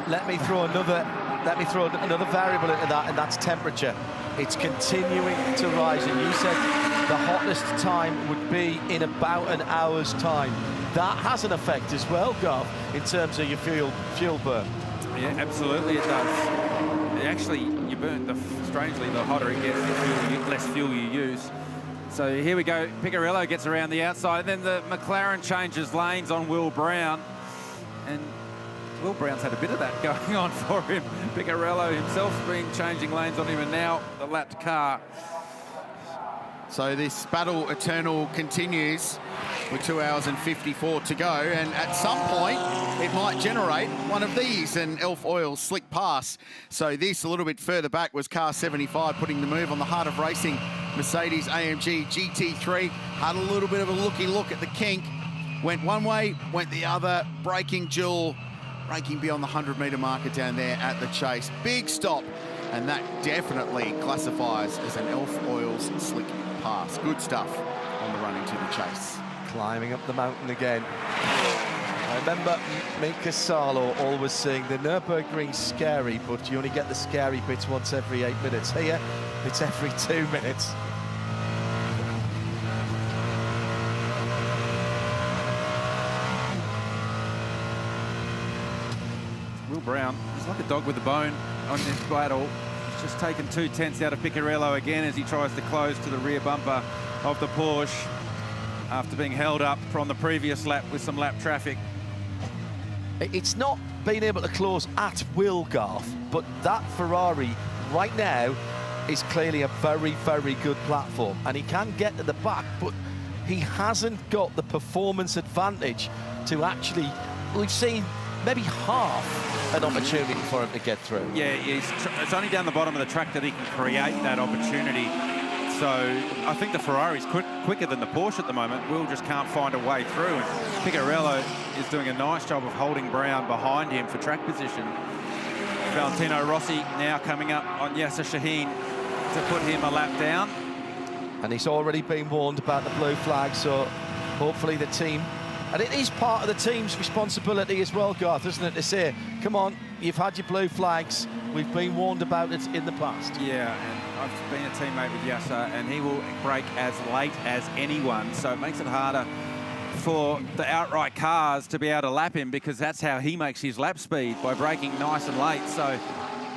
Let me throw another variable into that, and that's temperature. It's continuing to rise, and you said the hottest time would be in about an hour's time. That has an effect as well, Garth, in terms of your fuel burn. Yeah, absolutely it does. Actually, you burn strangely, the hotter it gets, the less fuel you use. So here we go. Picarello gets around the outside, and then the McLaren changes lanes on Will Brown. And Will Brown's had a bit of that going on for him. Picarello himself's been changing lanes on him, and now the lapped car. So this battle eternal continues with 2 hours and 54 to go, and at some point it might generate one of these, an Elf Oil slick pass. So this a little bit further back was car 75 putting the move on the heart of racing. Mercedes AMG GT3 had a little bit of a looky look at the kink, went one way, went the other, braking duel, braking beyond the 100-metre marker down there at the chase. Big stop, and that definitely classifies as an Elf Oils slick pass. Good stuff on the run into the chase. Climbing up the mountain again. I remember Mika Salo always saying the Nürburgring's scary, but you only get the scary bits once every 8 minutes. Here, it's every 2 minutes. Will Brown is like a dog with a bone on this battle. He's just taken 2 tenths out of Picarello again as he tries to close to the rear bumper of the Porsche after being held up from the previous lap with some lap traffic. It's not being able to close at will, Garth, but that Ferrari right now is clearly a very, very good platform, and he can get to the back, but he hasn't got the performance advantage to actually, we've seen maybe half an opportunity for him to get through. Yeah, it's only down the bottom of the track that he can create that opportunity. So I think the Ferrari's quicker than the Porsche at the moment. Will just can't find a way through. And Picarello is doing a nice job of holding Brown behind him for track position. Valentino Rossi now coming up on Yasser Shaheen to put him a lap down. And he's already been warned about the blue flag, so hopefully the team, and it is part of the team's responsibility as well, Garth, isn't it, to say, come on, you've had your blue flags, we've been warned about it in the past. Yeah, and I've been a teammate with Yasser, and he will brake as late as anyone, so it makes it harder for the outright cars to be able to lap him, because that's how he makes his lap speed, by braking nice and late. So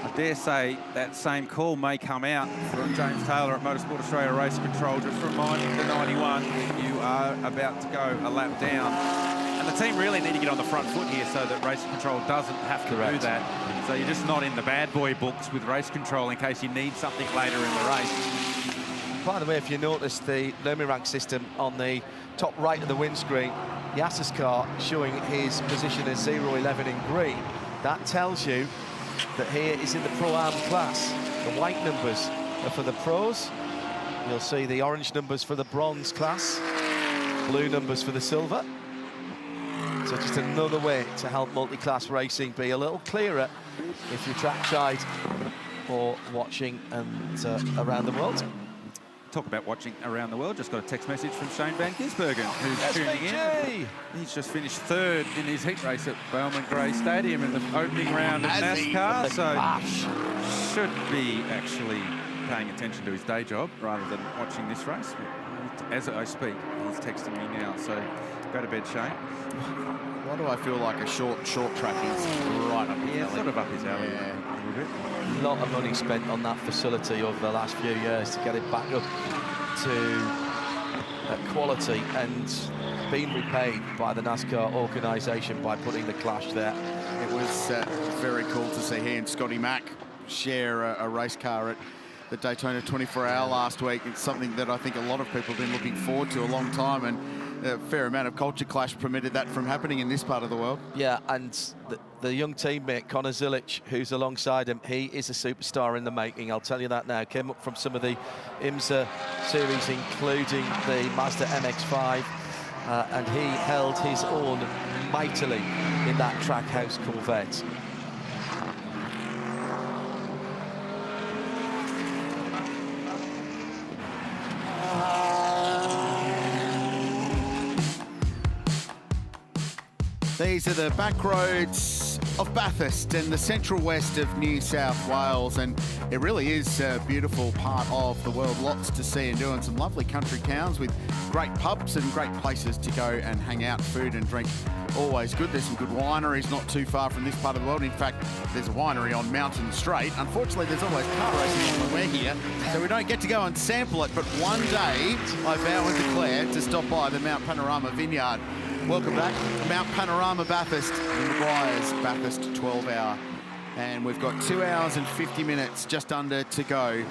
I dare say that same call may come out from James Taylor at Motorsport Australia Race Control, just reminding the 91 you are about to go a lap down. And the team really need to get on the front foot here so that Race Control doesn't have to do that. So you're just not in the bad boy books with Race Control in case you need something later in the race. By the way, if you notice the Lumirank system on the top right of the windscreen, Yasser's car showing his position as 011 in green, that tells you that here is in the Pro-Am class. The white numbers are for the pros. You'll see the orange numbers for the bronze class, blue numbers for the silver. So just another way to help multi-class racing be a little clearer if you're trackside or watching and around the world. Talk about watching around the world. Just got a text message from Shane Van Gisbergen, who's tuning in. He's just finished third in his heat race at Bowman Gray Stadium in the opening round of NASCAR. So should be actually paying attention to his day job rather than watching this race. He as I speak. He's texting me now, so go to bed, Shane. Why do I feel like a short track is right up his alley? Sort of up his alley. Yeah. A little bit. A lot of money spent on that facility over the last few years to get it back up to quality, and being repaid by the NASCAR organisation by putting the Clash there. It was very cool to see he and Scotty Mack share a race car at the Daytona 24-hour last week. It's something that I think a lot of people have been looking forward to a long time, and a fair amount of culture clash permitted that from happening in this part of the world. Yeah, and the young teammate, Connor Zilic, who's alongside him, he is a superstar in the making, I'll tell you that now. Came up from some of the IMSA series, including the Mazda MX-5, and he held his own mightily in that Trackhouse Corvette. These are the back roads of Bathurst and the central west of New South Wales, and it really is a beautiful part of the world. Lots to see and do, and some lovely country towns with great pubs and great places to go and hang out. Food and drink always good. There's some good wineries not too far from this part of the world. In fact, there's a winery on Mountain Straight. Unfortunately, there's always car racing when we're here, so we don't get to go and sample it, but one day I vow and declare to stop by the Mount Panorama Vineyard. Welcome back, Mount Panorama Bathurst, Meguiar's Bathurst 12-hour. And we've got 2 hours and 50 minutes just under to go.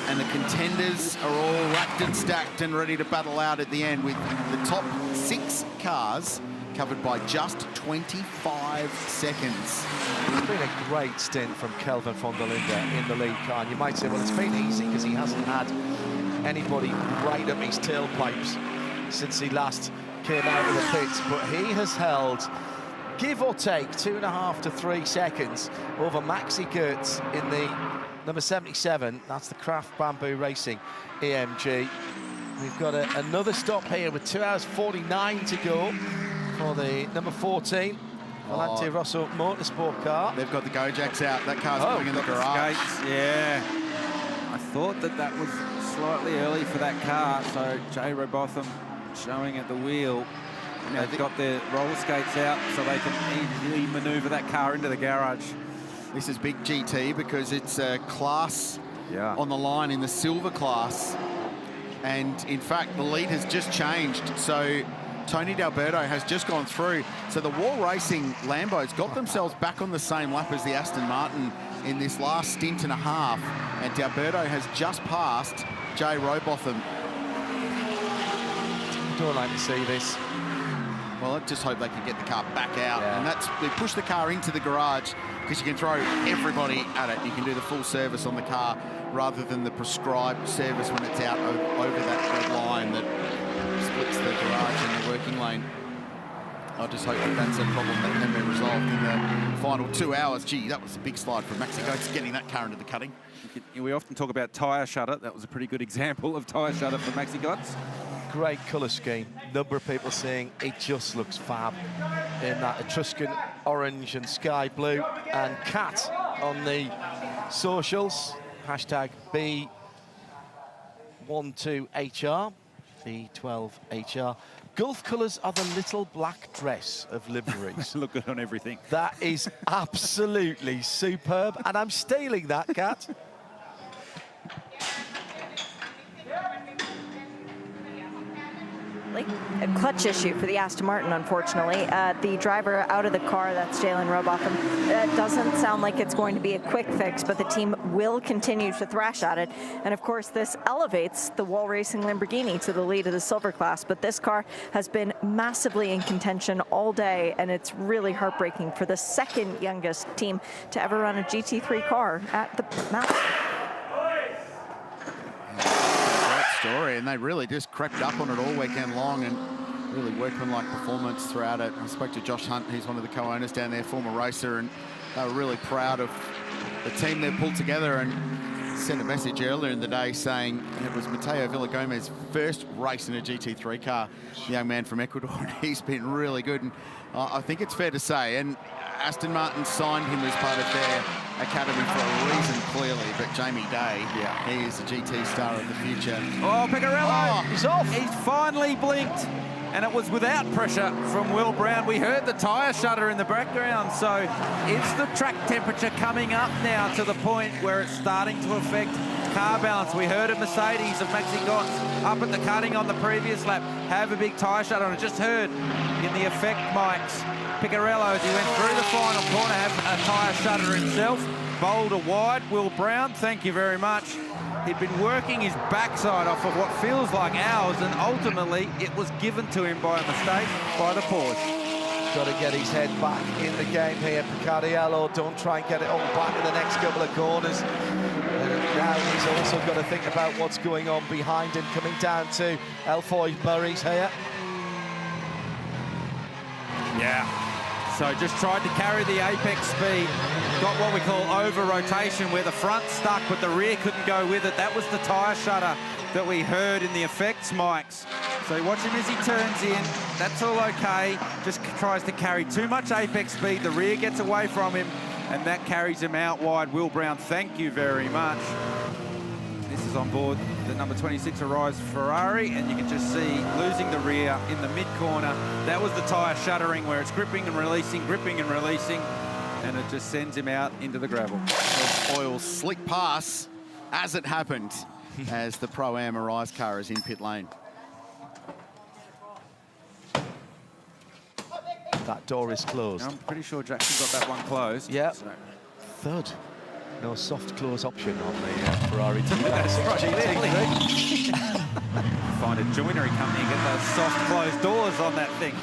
And the contenders are all racked and stacked and ready to battle out at the end, with the top 6 cars covered by just 25 seconds. It's been a great stint from Kelvin von der Linde in the lead car. And you might say, well, it's been easy because he hasn't had anybody right up his tailpipes since he last came out of the pits, but he has held, give or take, 2.5 to 3 seconds over Maxi Goetz in the number 77. That's the Kraft Bamboo Racing AMG. We've got another stop here with 2 hours 49 to go for the number 14 Valentino Rossi Motorsport car. They've got the Gojeks out. That car's going in the garage. Yeah, I thought that was slightly early for that car, so Jay Robotham showing at the wheel. And they've got their roller skates out so they can easily manoeuvre that car into the garage. This is big GT because it's a class on the line in the silver class. And in fact, the lead has just changed. So Tony D'Alberto has just gone through. So the Wall Racing Lambos got themselves back on the same lap as the Aston Martin in this last stint and a half. And D'Alberto has just passed Jay Robotham. Don't like to see this. Well, I just hope they can get the car back out. And they push the car into the garage because you can throw everybody at it. You can do the full service on the car rather than the prescribed service when it's out over that red line that splits the garage and the working lane. I just hope that that's a problem that can be resolved in the final 2 hours. Gee, that was a big slide from Maxi Goetz getting that car into the cutting. We often talk about tyre shutter. That was a pretty good example of tyre shutter for Maxi Goetz. Great colour scheme. Number of people saying it just looks fab in that Etruscan orange and sky blue. And Kat on the socials, hashtag B12HR, B12HR. Gulf colours are the little black dress of liveries. Look good on everything. That is absolutely superb, and I'm stealing that, Kat. A clutch issue for the Aston Martin, unfortunately. The driver out of the car, that's Jalen Robotham. It doesn't sound like it's going to be a quick fix, but the team will continue to thrash at it. And of course, this elevates the Wall Racing Lamborghini to the lead of the silver class. But this car has been massively in contention all day, and it's really heartbreaking for the second youngest team to ever run a GT3 car at the Mount. Story, and they really just crept up on it all weekend long and really workmanlike performance throughout it. I spoke to Josh Hunt, he's one of the co-owners down there, former racer, and they were really proud of the team they've pulled together, and sent a message earlier in the day saying it was Mateo Villagomez's first race in a GT3 car, the young man from Ecuador, and he's been really good. And I think it's fair to say, and Aston Martin signed him as part of their academy for a reason, clearly, but Jamie Day, he is the GT star of the future. Oh, Picarello! He's off! He's finally blinked, and it was without pressure from Will Brown. We heard the tyre shudder in the background, so is the track temperature coming up now to the point where it's starting to affect car balance? We heard of Mercedes, of Maxi Götz, up at the cutting on the previous lap, have a big tyre shudder, and I just heard in the effect mics, Picarello, as he went through the final corner, have a tyre shudder himself. Boulder wide, Will Brown, thank you very much. He'd been working his backside off of what feels like hours, and ultimately it was given to him by a mistake by the Porsche. Got to get his head back in the game here, Picarello. Don't try and get it all back in the next couple of corners. Now he's also got to think about what's going on behind him, coming down to Elfoy Murray's here. Yeah, so just tried to carry the apex speed. Got what we call over-rotation, where the front stuck, but the rear couldn't go with it. That was the tyre shudder that we heard in the effects mics. So watch him as he turns in. That's all okay. Just tries to carry too much apex speed. The rear gets away from him, and that carries him out wide. Will Brown, thank you very much. This is on board the number 26 Arise Ferrari, and you can just see losing the rear in the mid-corner. That was the tyre shuddering, where it's gripping and releasing, and it just sends him out into the gravel. Oil slick pass as it happened, as the Pro-Am Arise car is in pit lane. That door is closed. I'm pretty sure Jackson got that one closed. Yeah. So. Third. No soft close option on the Ferrari. That's right. Find a joinery company and get those soft closed doors on that thing.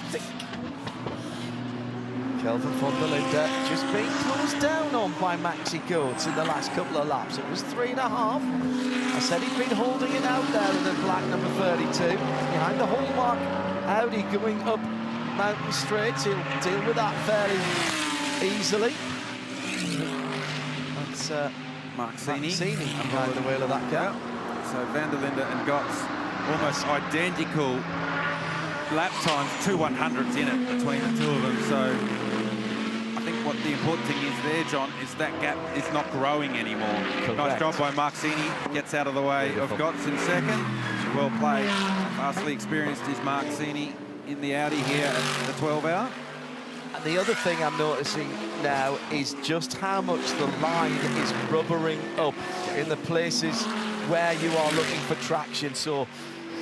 Kelvin von der Linde just being closed down on by Maxi Götz in the last couple of laps. It was 3.5. I said he'd been holding it out there in the black number 32. Behind the hallmark Audi going up Mountain Straight. He'll deal with that fairly easily. That's Marcini behind the wheel of that car. So van der Linde and Götz almost identical lap times, 2 100s in it between the two of them. So I think what the important thing is there, John, is that gap is not growing anymore. Correct. Nice job by Marcini, gets out of the way of Götz in second. Well played. Vastly experienced is Marcini in the Audi here at the 12-hour. And the other thing I'm noticing now is just how much the line is rubbering up in the places where you are looking for traction. So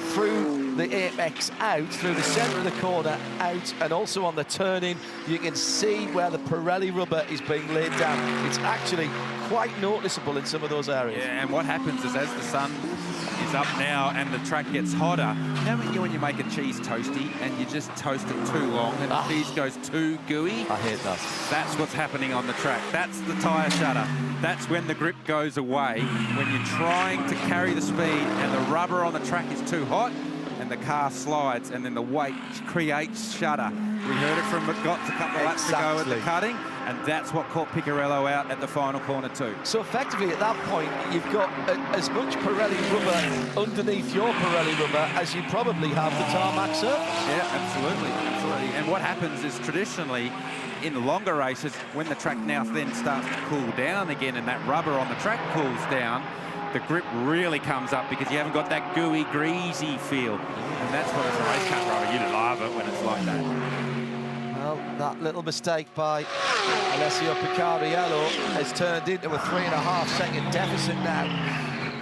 through the apex out, through the centre of the corner out, and also on the turn-in, you can see where the Pirelli rubber is being laid down. It's actually quite noticeable in some of those areas. Yeah, and what happens is as the sun is up now and the track gets hotter, you know when you make a cheese toasty and you just toast it too long and the cheese goes too gooey? I hate that. That's what's happening on the track. That's the tyre shudder. That's when the grip goes away, when you're trying to carry the speed and the rubber on the track is too hot and the car slides and then the weight creates shudder. We heard it from Götz a couple of laps ago at the cutting, and that's what caught Picarello out at the final corner too. So effectively at that point, you've got as much Pirelli rubber underneath your Pirelli rubber as you probably have the tarmac surface. Yeah, absolutely, absolutely. And what happens is traditionally, in the longer races, when the track now then starts to cool down again and that rubber on the track cools down, the grip really comes up because you haven't got that gooey, greasy feel. And that's what as a race car driver, you love it when it's like that. Well, that little mistake by Alessio Picarello has turned into a 3.5-second deficit now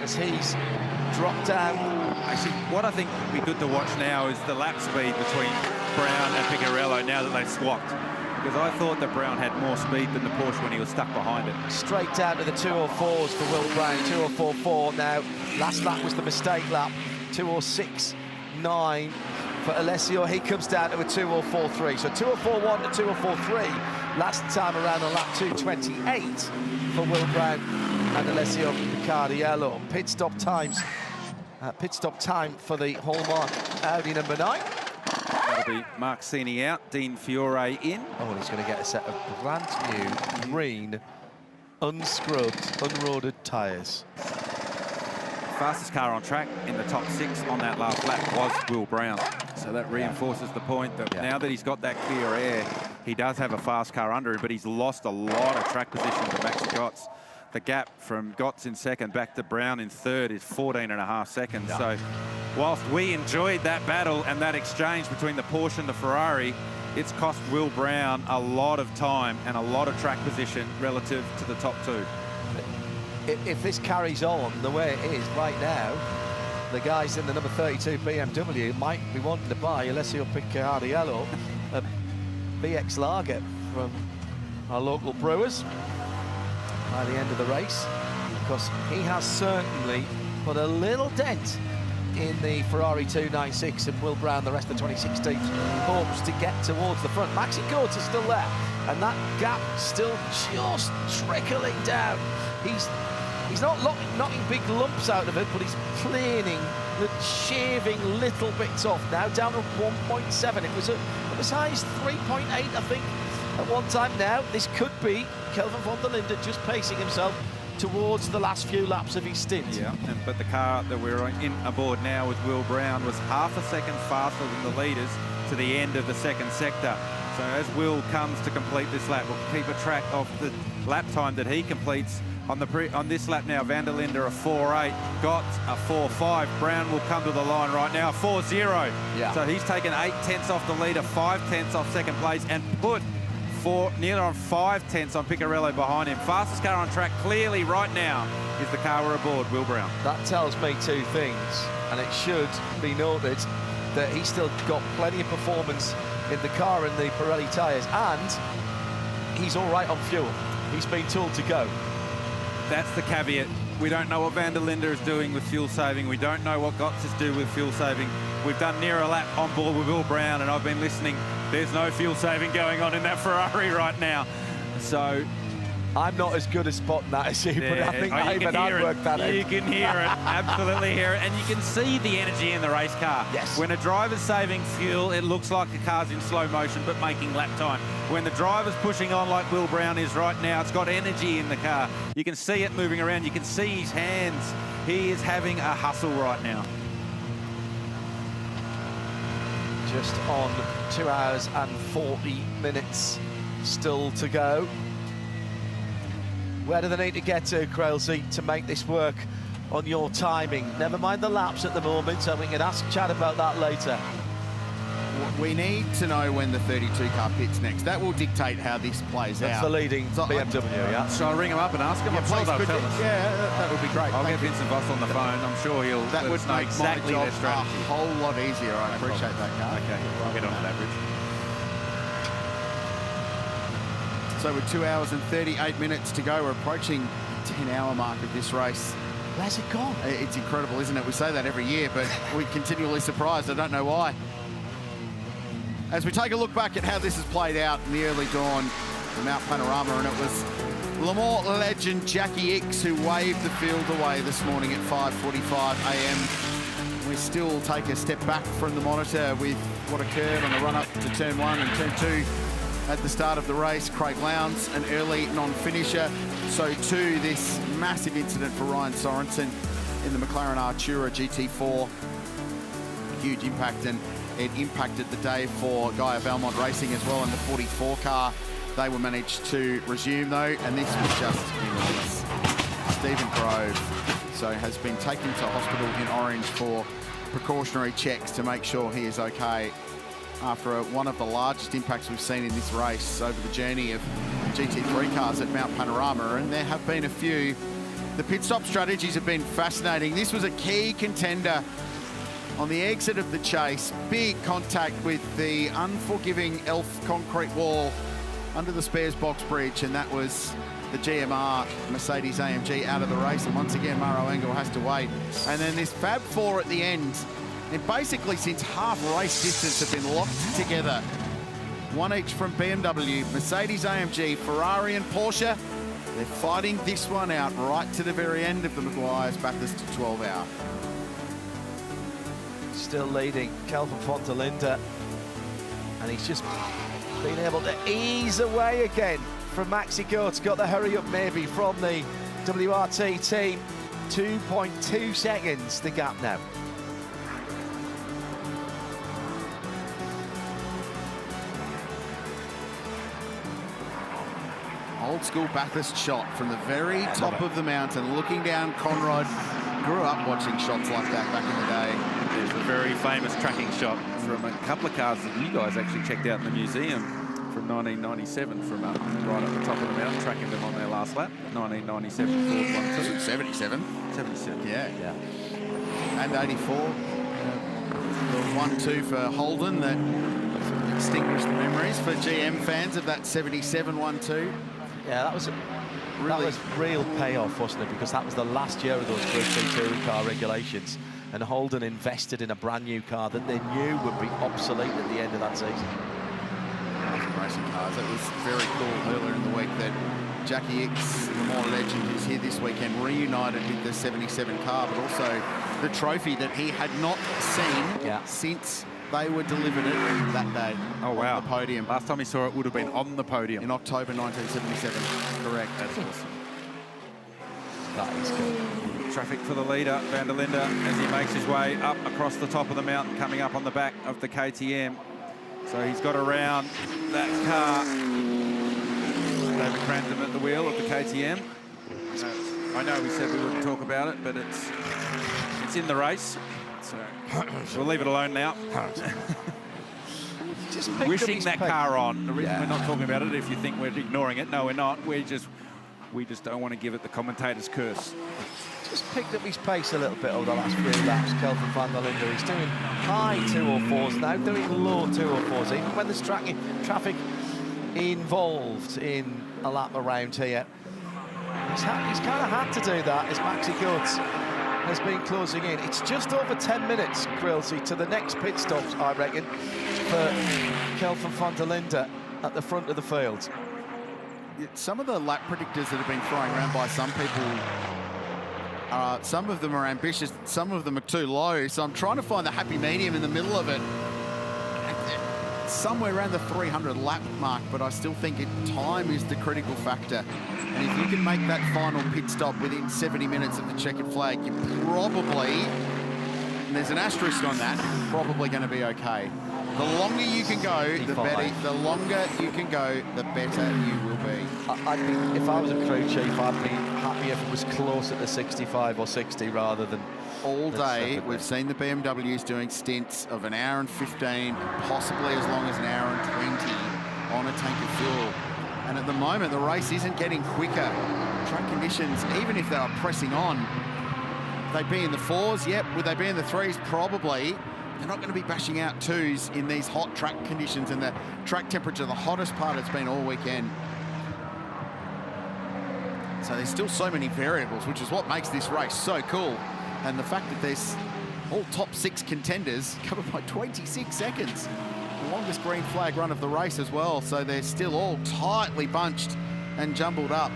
as he's dropped down. Actually, what I think would be good to watch now is the lap speed between Brown and Picarello now that they've swapped. Because I thought that Brown had more speed than the Porsche when he was stuck behind it. Straight down to the 204s for Will Brown, 204.4 now. Last lap was the mistake lap, 206.9 for Alessio. He comes down to a 204.3. So 204.1 to 204.3 last time around on lap 228 for Will Brown and Alessio Picarello. Pit stop time for the hallmark Audi number 9. That'll be Marcini out, Dean Fiore in. Oh, and he's going to get a set of brand new green unscrubbed, unroaded tyres. Fastest car on track in the top 6 on that last lap was Will Brown. So that reinforces the point that now that he's got that clear air, he does have a fast car under him, but he's lost a lot of track position to Maxi Götz. The gap from Götz in second back to Brown in third is 14.5 seconds. So whilst we enjoyed that battle and that exchange between the Porsche and the Ferrari, it's cost Will Brown a lot of time and a lot of track position relative to the top 2. If this carries on the way it is right now, the guys in the number 32 BMW might be wanting to buy Alessio Piccardiello a BX Lager from our local brewers by the end of the race, because he has certainly put a little dent in the Ferrari 296, and Will Brown, the rest of 2016, hopes to get towards the front. Maxi Götz is still there, and that gap still just trickling down. He's not knocking big lumps out of it, but he's planing, shaving little bits off. Now down to 1.7. It was as high as 3.8, I think, at one time. Now this could be Kelvin van der Linde just pacing himself towards the last few laps of his stint. Yeah, but the car that we're aboard now with Will Brown was half a second faster than the leaders to the end of the second sector. So as Will comes to complete this lap, we'll keep a track of the lap time that he completes. On this lap now, van der Linde a 4.8, Götz a 4.5. Brown will come to the line right now, 4.0. Yeah. So he's taken 8 tenths off the leader, 5 tenths off second place, and put nearly on 5 tenths on Pirelli behind him. Fastest car on track clearly right now is the car we're aboard, Will Brown. That tells me two things, and it should be noted that he's still got plenty of performance in the car and the Pirelli tyres, and he's all right on fuel. He's been told to go. That's the caveat. We don't know what van der Linde is doing with fuel saving. We don't know what Götz is doing with fuel saving. We've done near a lap on board with Will Brown, and I've been listening. There's no fuel saving going on in that Ferrari right now. So I'm not as good at spotting that as you, but I think Ivan had worked that out. You can hear it, absolutely hear it. And you can see the energy in the race car. Yes. When a driver's saving fuel, it looks like the car's in slow motion, but making lap time. When the driver's pushing on like Will Brown is right now, it's got energy in the car. You can see it moving around. You can see his hands. He is having a hustle right now. Just on 2 hours and 40 minutes still to go. Where do they need to get to, Crailsey, to make this work on your timing? Never mind the laps at the moment, so we can ask Chad about that later. We need to know when the 32 car pits next. That will dictate how this plays out. That's the leading BMW, yeah. Shall I ring him up and ask him? I'm sure they'll tell us. Yeah, that would be great. I'll get Vincent Voss on the phone. I'm sure he'll that would know make exactly my their job strategy. a whole lot easier. I appreciate that, Carl. Okay, I'll get on that bridge. So with 2 hours and 38 minutes to go, we're approaching the 10-hour mark of this race. Where's it gone? It's incredible, isn't it? We say that every year, but we're continually surprised. I don't know why. As we take a look back at how this has played out in the early dawn of Mount Panorama, and it was Le Mans legend Jackie Ickx who waved the field away this morning at 5:45 a.m. We still take a step back from the monitor with what occurred on the run-up to Turn 1 and Turn 2 at the start of the race. Craig Lowndes, an early non-finisher. So too, this massive incident for Ryan Sorensen in the McLaren Artura GT4. Huge impact, and it impacted the day for Gaia Valmont Racing as well in the 44 car. They were managed to resume though, and this was just enormous. Stephen Grove, so has been taken to hospital in Orange for precautionary checks to make sure he is okay after one of the largest impacts we've seen in this race over the journey of GT3 cars at Mount Panorama, and there have been a few. The pit stop strategies have been fascinating. This was a key contender on the exit of the chase. Big contact with the unforgiving Elf concrete wall under the spares box bridge, and that was the GMR Mercedes AMG out of the race. And once again, Maro Engel has to wait. And then this Fab Four at the end. And basically, since half race distance have been locked together. One each from BMW, Mercedes AMG, Ferrari and Porsche. They're fighting this one out right to the very end of the Meguiar's Bathurst 12-hour. Still leading, Kelvin van der Linde. And he's just been able to ease away again from Maxi Goetz. Got the hurry up maybe from the WRT team. 2.2 seconds, the gap now. Old school Bathurst shot from the very top of the mountain, looking down Conrod. Grew up watching shots like that back in the day. There's a very famous tracking shot from a couple of cars that you guys actually checked out in the museum from 1997 from up right at the top of the mountain, tracking them on their last lap. 1997 Ford 1-2. 77. 77. Yeah. And 84. The 1-2 for Holden that extinguished the memories for GM fans of that 77 1-2. Yeah, that was real payoff, wasn't it? Because that was the last year of those Group 3 touring car regulations, and Holden invested in a brand new car that they knew would be obsolete at the end of that season. Racing cars. It was very cool earlier in the week that Jackie X, the more legend, who's here this weekend, reunited with the 77 car, but also the trophy that he had not seen since they were delivered it that day. Oh, wow. On the podium. Last time he saw it would have been on the podium. In October 1977. Correct. That's awesome. That is good. Traffic for the leader, Van der Linde, as he makes his way up across the top of the mountain, coming up on the back of the KTM. So he's got around that car. David Crantham at the wheel of the KTM. I know we said we wouldn't talk about it, but it's in the race. So we'll leave it alone now. Just wishing that car on. The reason we're not talking about it, if you think we're ignoring it, no, we're not. We just don't want to give it the commentator's curse. Just picked up his pace a little bit over the last few laps, Kelvin van der Linde. He's doing high 204s now, doing low 204s, even when there's traffic involved in a lap around here. He's kind of had to do that as Maxi Goetz has been closing in. It's just over 10 minutes, Grillsy, to the next pit stops, I reckon, for Kelvin van der Linde at the front of the field. Some of the lap predictors that have been thrown around by some people, some of them are ambitious, some of them are too low, so I'm trying to find the happy medium in the middle of it. Somewhere around the 300 lap mark, but I still think time is the critical factor. And if you can make that final pit stop within 70 minutes of the checkered flag, you're probably, and there's an asterisk on that, probably going to be okay. The longer you can go, the better. The longer you can go, the better you will be. I'd be, if I was a crew chief, I'd be happy if it was closer to 65 or 60 rather than all day. We've seen the BMWs doing stints of an hour and 15, possibly as long as an hour and 20 on a tank of fuel. And at the moment, the race isn't getting quicker. Track conditions, even if they are pressing on, they'd be in the 4s, yep. Would they be in the 3s? Probably. They're not going to be bashing out 2s in these hot track conditions and the track temperature, the hottest part it's been all weekend. So there's still so many variables, which is what makes this race so cool. And the fact that there's all top 6 contenders covered by 26 seconds. The longest green flag run of the race as well. So they're still all tightly bunched and jumbled up.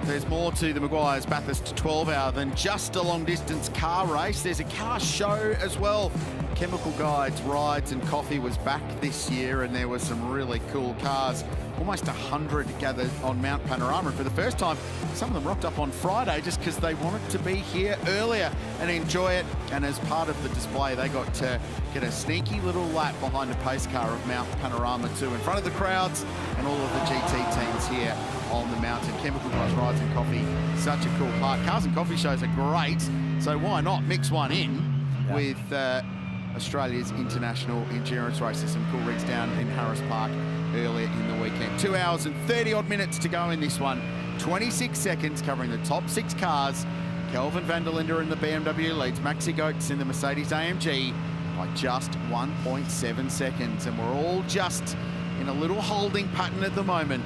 There's more to the Meguiar's Bathurst 12-hour than just a long-distance car race. There's a car show as well. Chemical Guides, Rides and Coffee was back this year, and there were some really cool cars. Almost 100 gathered on Mount Panorama. And for the first time, some of them rocked up on Friday just because they wanted to be here earlier and enjoy it. And as part of the display, they got to get a sneaky little lap behind a pace car of Mount Panorama 2 in front of the crowds and all of the GT teams here on the mountain. Chemical Guys, Rides and Coffee, such a cool part. Cars and coffee shows are great, so why not mix one in with Australia's international endurance races. Some cool rigs down in Harris Park earlier in the weekend. 2 hours and 30 odd minutes to go in this one. 26 seconds covering the top 6 cars. Kelvin van der Linde in the BMW leads Maxi Goetz in the Mercedes AMG by just 1.7 seconds. And we're all just in a little holding pattern at the moment,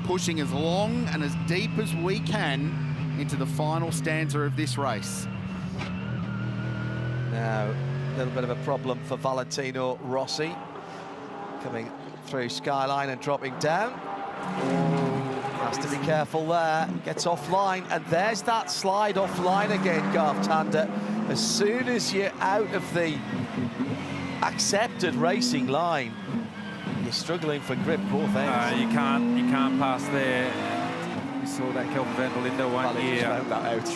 pushing as long and as deep as we can into the final stanza of this race. Now, a little bit of a problem for Valentino Rossi, coming through Skyline and dropping down. Has to be careful there. Gets offline, and there's that slide offline again, Garth Tander. As soon as you're out of the accepted racing line, you're struggling for grip, poor thing. You can't pass there. We saw that Kelvin van der Linde one year.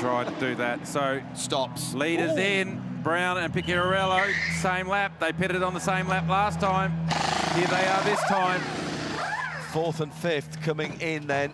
Tried to do that. So stops. Leaders in. Brown and Picciarello, same lap. They pitted on the same lap last time. Here they are this time. 4th and 5th coming in then.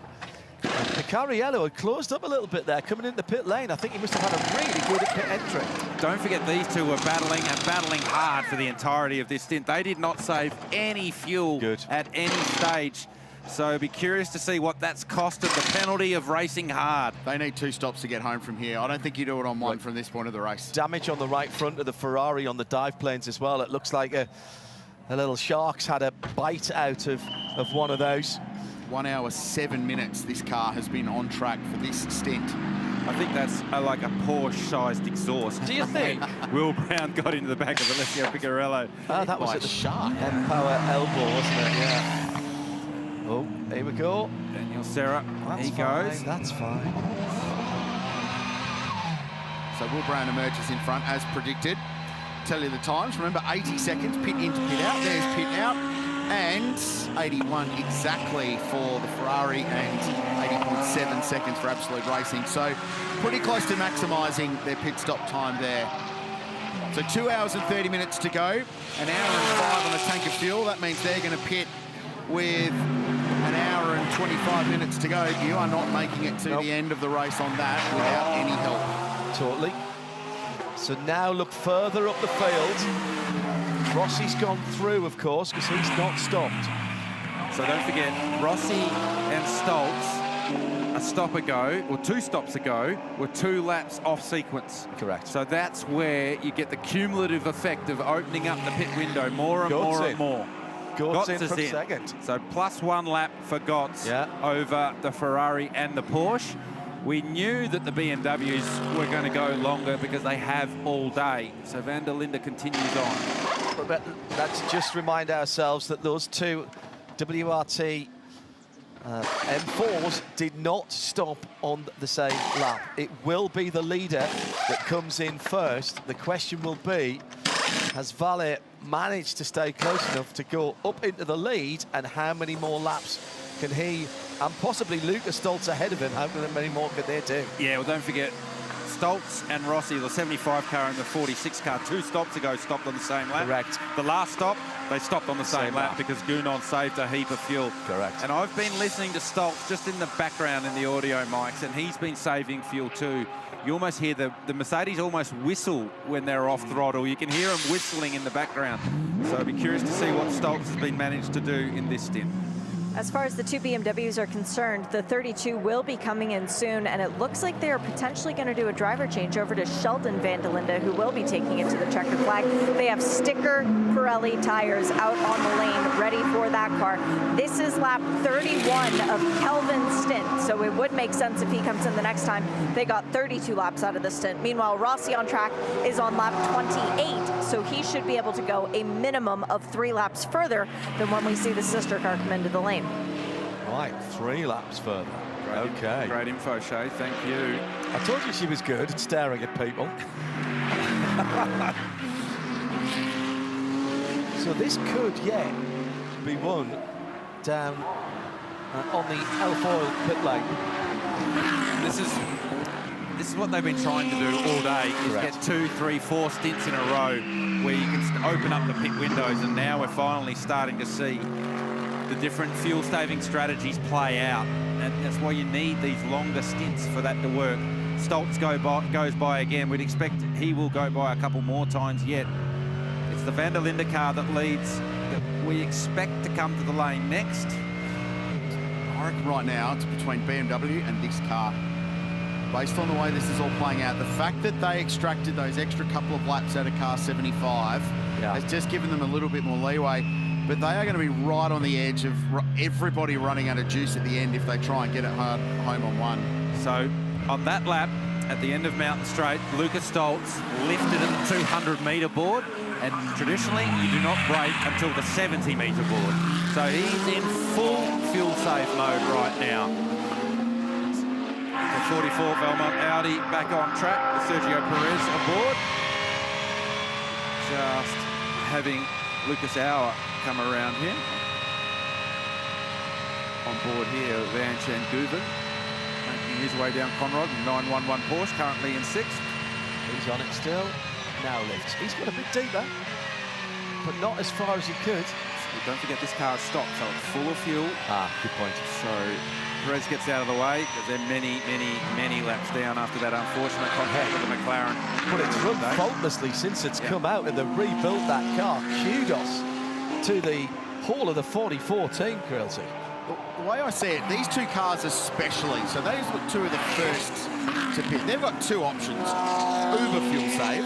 Picciarello had closed up a little bit there, coming into the pit lane. I think he must have had a really good pit entry. Don't forget these two were battling and battling hard for the entirety of this stint. They did not save any fuel at any stage. So be curious to see what that's costed, the penalty of racing hard. They need 2 stops to get home from here. I don't think you do it on one from this point of the race. Damage on the right front of the Ferrari on the dive planes as well. It looks like a little shark's had a bite out of one of those. 1 hour, 7 minutes this car has been on track for this stint. I think that's like a Porsche-sized exhaust. Do you think? Will Brown got into the back of Alessio Picciarello. Oh, that was at the shark. Power elbow, wasn't it? Yeah. Oh, here we go. Daniel Serra, he goes. That's fine. So Will Brown emerges in front as predicted. Tell you the times. Remember, 80 seconds, pit in to pit out. There's pit out. And 81 exactly for the Ferrari and 80.7 seconds for Absolute Racing. So pretty close to maximising their pit stop time there. So 2 hours and 30 minutes to go. 1 hour and 5 on a tank of fuel. That means they're going to pit with 1 hour and 25 minutes to go. You are not making it to the end of the race on that without any help. Totally. So now look further up the field. Rossi's gone through, of course, because he's not stopped. So don't forget, Rossi and Stoltz, a stop ago, or 2 stops ago, were 2 laps off sequence. Correct. So that's where you get the cumulative effect of opening up the pit window more and more and more. Götz in from second. So +1 lap for Götz over the Ferrari and the Porsche. We knew that the BMWs were going to go longer because they have all day. So van der Linde continues on. But let's just remind ourselves that those 2 WRT M4s did not stop on the same lap. It will be the leader that comes in first. The question will be, has Valle managed to stay close enough to go up into the lead, and how many more laps can he, and possibly Lucas Stoltz ahead of him, how many more can they do? Yeah, well, don't forget, Stoltz and Rossi, the 75 car and the 46 car, 2 stops ago stopped on the same lap. Correct. The last stop, they stopped on the same lap because Gounon saved a heap of fuel. Correct. And I've been listening to Stoltz just in the background in the audio mics, and he's been saving fuel too. You almost hear the Mercedes almost whistle when they're off throttle. You can hear them whistling in the background. So I'd be curious to see what Stoltz has been managed to do in this stint. As far as the 2 BMWs are concerned, the 32 will be coming in soon, and it looks like they are potentially going to do a driver change over to Sheldon van der Linde, who will be taking it to the checkered flag. They have sticker Pirelli tires out on the lane, ready for that car. This is lap 31 of Kelvin's stint, so it would make sense if he comes in the next time. They got 32 laps out of the stint. Meanwhile, Rossi on track is on lap 28, so he should be able to go a minimum of 3 laps further than when we see the sister car come into the lane. Right, 3 laps further. Okay. Great info, Shay. Thank you. I told you she was good at staring at people. So this could yet be won down on the Alfoil pit lane. This is what they've been trying to do all day, is get 2, 3, 4 stints in a row where you can open up the pit windows, and now we're finally starting to see the different fuel-saving strategies play out, and that's why you need these longer stints for that to work. Stoltz goes by again. We'd expect he will go by a couple more times yet. It's the van der Linde car that leads, that we expect to come to the lane next. I reckon right now it's between BMW and this car. Based on the way this is all playing out, the fact that they extracted those extra couple of laps out of car 75 has just given them a little bit more leeway. But they are going to be right on the edge of everybody running out of juice at the end if they try and get it home on one. So on that lap, at the end of Mountain Straight, Lucas Stoltz lifted at the 200-metre board, and traditionally you do not brake until the 70-metre board. So he's in full fuel save mode right now. 44 Valmont Audi back on track with Sergio Perez aboard. Just having Lucas Auer come around here. On board here, Van Guven, making his way down Conrod in 911 Porsche, currently in 6th. He's on it still. Now lifts. He's got a bit deeper, but not as far as he could. Don't forget this car is stopped, so it's full of fuel. Good point. So Perez gets out of the way because they're many laps down after that unfortunate contact with the McLaren. But it's run faultlessly since it's come out, and they've rebuilt that car. Kudos to the whole of the 44 team, Quilty. The way I see it, these two cars especially, so those were two of the first to pit. They've got two options. Uber fuel save.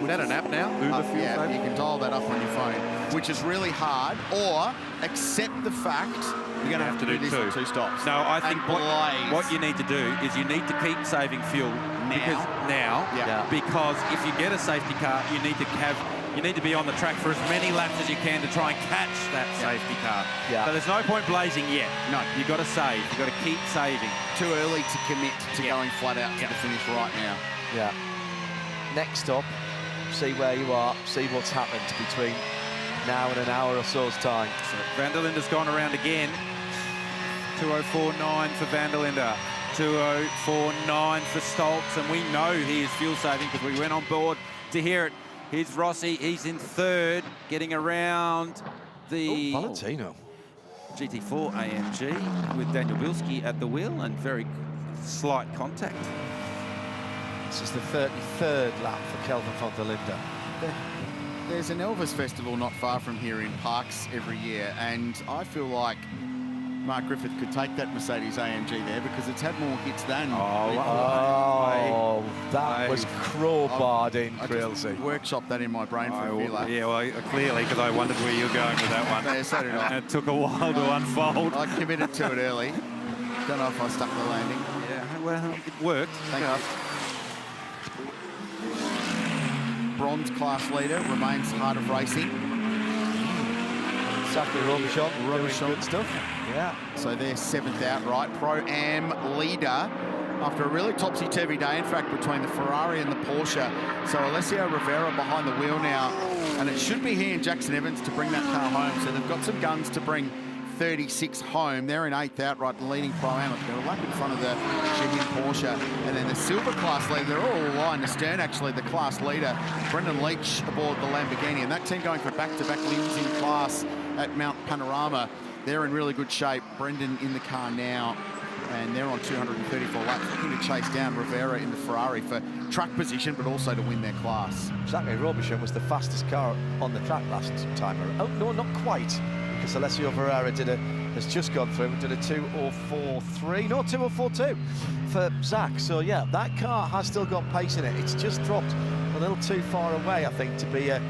Is that an app now? Uber fuel save? You can dial that up on your phone, which is really hard. Or accept the fact you're going to have to do this in 2 stops. No, I think what you need to do is you need to keep saving fuel now. Because if you get a safety car, you need to be on the track for as many laps as you can to try and catch that safety car. So there's no point blazing yet. No. You've got to save. You've got to keep saving. Too early to commit to going flat out to the finish right now. Yeah. Next stop, see where you are, see what's happened between now and an hour or so's time. So Van der Linde's gone around again. 2:04.9 for Van der Linde. 2:04.9 for Stoltz, and we know he is fuel saving because we went on board to hear it. Here's Rossi, he's in 3rd, getting around the Valentino GT4 AMG with Daniel Bilski at the wheel and very slight contact. This is the 33rd lap for Kelvin van der Linde. There's an Elvis festival not far from here in Parks every year, and I feel like Mark Griffith could take that Mercedes AMG there because it's had more hits than... That was crowbarred in, Quilty. Workshop that in my brain for a few laps. Yeah, well, clearly, because I wondered where you were going with that one. Yeah, so did I. It took a while to unfold. I committed to it early. Don't know if I stuck the landing. Yeah, well, it worked. Thank you. Bronze class leader, remains heart of racing. Exactly, Robichon doing good stuff. Yeah. So they're 7th outright. Pro-Am leader after a really topsy-turvy day, in fact, between the Ferrari and the Porsche. So Alessio Rivera behind the wheel now, and it should be he and Jackson Evans to bring that car home. So they've got some guns to bring 36 home. They're in 8th outright, the leading Pro-Am. They're a lap in front of the Chevy Porsche. And then the silver class leader, they're all aligned. Astern, actually, the class leader. Brendan Leach aboard the Lamborghini. And that team going for back-to-back wins in class at Mount Panorama. They're in really good shape. Brendan in the car now, and they're on 234 laps, looking to chase down Rivera in the Ferrari for track position, but also to win their class. Exactly, Robichon was the fastest car on the track last time around. Oh, no, not quite, because Alessio Ferrara has just gone through and did a 2:04.3, no, 2:04.2 for Zach. So, yeah, that car has still got pace in it. It's just dropped a little too far away, I think, to be a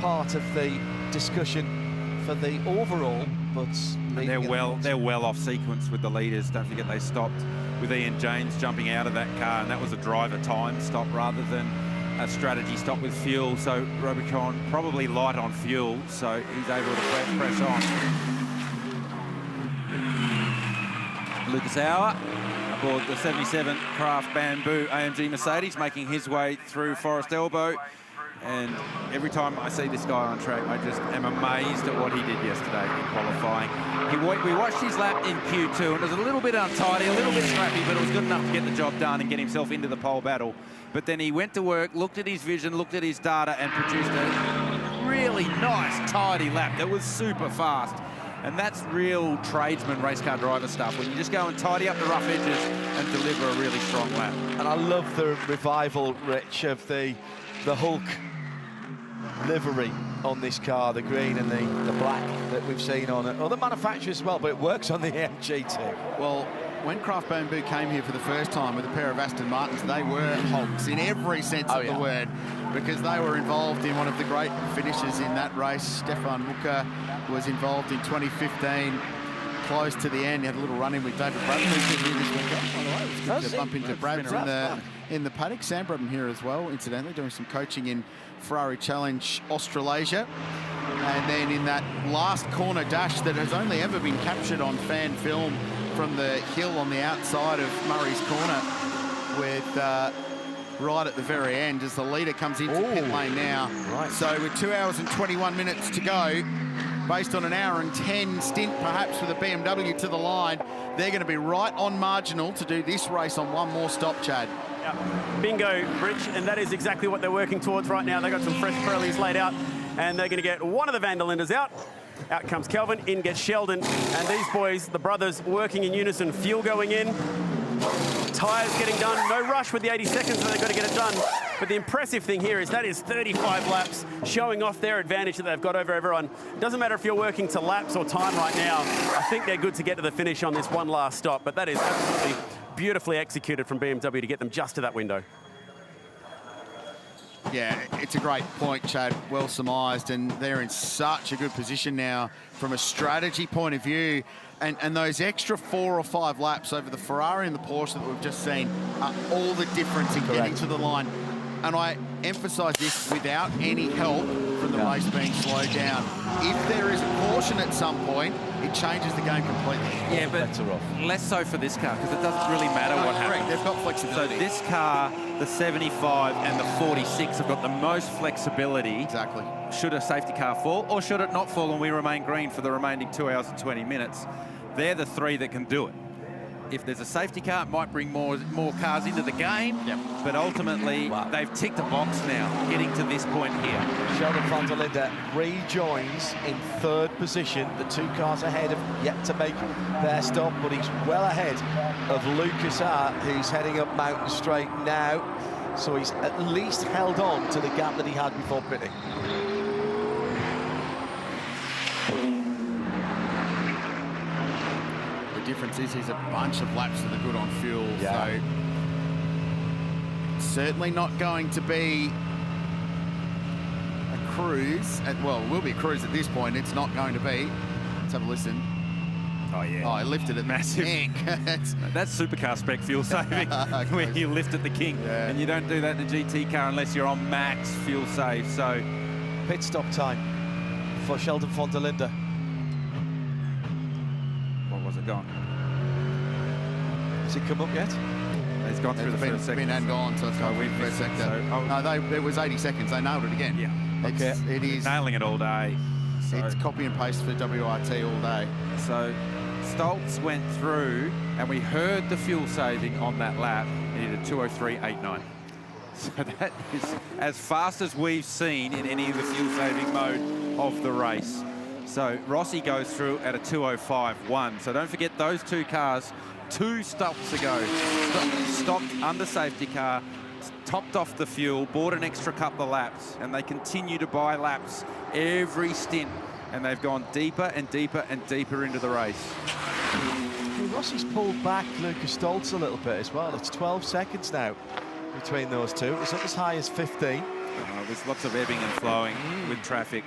part of the discussion for the overall, but they're well off sequence with the leaders. Don't forget they stopped with Ian James jumping out of that car, and that was a driver time stop rather than a strategy stop with fuel. So Robichon probably light on fuel, so he's able to press on. Lucas Auer aboard the 77 Craft Bamboo AMG Mercedes, making his way through Forest Elbow. And every time I see this guy on track, I just am amazed at what he did yesterday in qualifying. We watched his lap in Q2, and it was a little bit untidy, a little bit scrappy, but it was good enough to get the job done and get himself into the pole battle. But then he went to work, looked at his vision, looked at his data, and produced a really nice, tidy lap that was super fast. And that's real tradesman race car driver stuff, when you just go and tidy up the rough edges and deliver a really strong lap. And I love the revival, Rich, of the Hulk livery on this car, the green and the black that we've seen on other manufacturers as well, but it works on the AMG too. Well, when Craft Bamboo came here for the first time with a pair of Aston Martins, they were Hulks in every sense of the word, because they were involved in one of the great finishes in that race. Stefan Mucker was involved in 2015. Close to the end, he had a little run-in with David Bradman, who's here this weekend, by the way. It was good to bump into Brads in the paddock. Sam Bradman here as well, incidentally, doing some coaching in Ferrari Challenge Australasia. And then in that last corner dash that has only ever been captured on fan film from the hill on the outside of Murray's Corner with right at the very end as the leader comes into pit lane now. Right. So with 2 hours and 21 minutes to go, based on an hour and 10 stint perhaps with a BMW to the line, they're going to be right on marginal to do this race on one more stop, Chad. Bingo, Rich, and that is exactly what they're working towards right now. They've got some fresh Pirellis laid out, and they're going to get one of the Vanderlinders out. Out comes Kelvin, in gets Sheldon, and these boys, the brothers, working in unison. Fuel going in, tyres getting done. No rush with the 80 seconds, so they've got to get it done. But the impressive thing here is that is 35 laps, showing off their advantage that they've got over everyone. Doesn't matter if you're working to laps or time right now. I think they're good to get to the finish on this one last stop, but that is absolutely beautifully executed from BMW to get them just to that window. Yeah, it's a great point, Chad. Well surmised, and they're in such a good position now from a strategy point of view. And those extra 4 or 5 laps over the Ferrari and the Porsche that we've just seen are all the difference in getting to the line. And I emphasise this without any help from the race being slowed down. If there is a caution at some point, it changes the game completely. Yeah, but less so for this car, because it doesn't really matter what happens. They've got flexibility. So this car, the 75 and the 46, have got the most flexibility. Exactly. Should a safety car fall, or should it not fall and we remain green for the remaining 2 hours and 20 minutes? They're the three that can do it. If there's a safety car, it might bring more cars into the game, but ultimately they've ticked a box now, getting to this point here. Sheldon van der Linde rejoins in 3rd position. The 2 cars ahead have yet to make their stop, but he's well ahead of Lucas Hart, who's heading up Mountain Straight now. So he's at least held on to the gap that he had before pitting. Difference is he's a bunch of laps to the good on fuel, so certainly not going to be a cruise. Well, it will be a cruise at this point. It's not going to be. Let's have a listen. Oh, yeah. Oh, I lifted it. Massive. That's supercar spec fuel saving when you lift at the king. And you don't do that in a GT car unless you're on max fuel save. So pit stop time for Sheldon van der Linde. What was it gone? Has it come up yet? He's gone through the first second. Been and gone, so it's gone through the first sector. No, it was 80 seconds. They nailed it again. Yeah. It is nailing it all day. So. It's copy and paste for WRT all day. So Stoltz went through, and we heard the fuel saving on that lap. He did a 2:03.89. So that is as fast as we've seen in any of the fuel saving mode of the race. So Rossi goes through at a 2:05.1. So don't forget those 2 cars 2 stops ago stopped under safety car, topped off the fuel, bought an extra couple of laps, and they continue to buy laps every stint, and they've gone deeper and deeper and deeper into the race. Rossi's pulled back Lucas Stoltz a little bit as well. It's 12 seconds now between those 2. It was up as high as 15. There's lots of ebbing and flowing with traffic,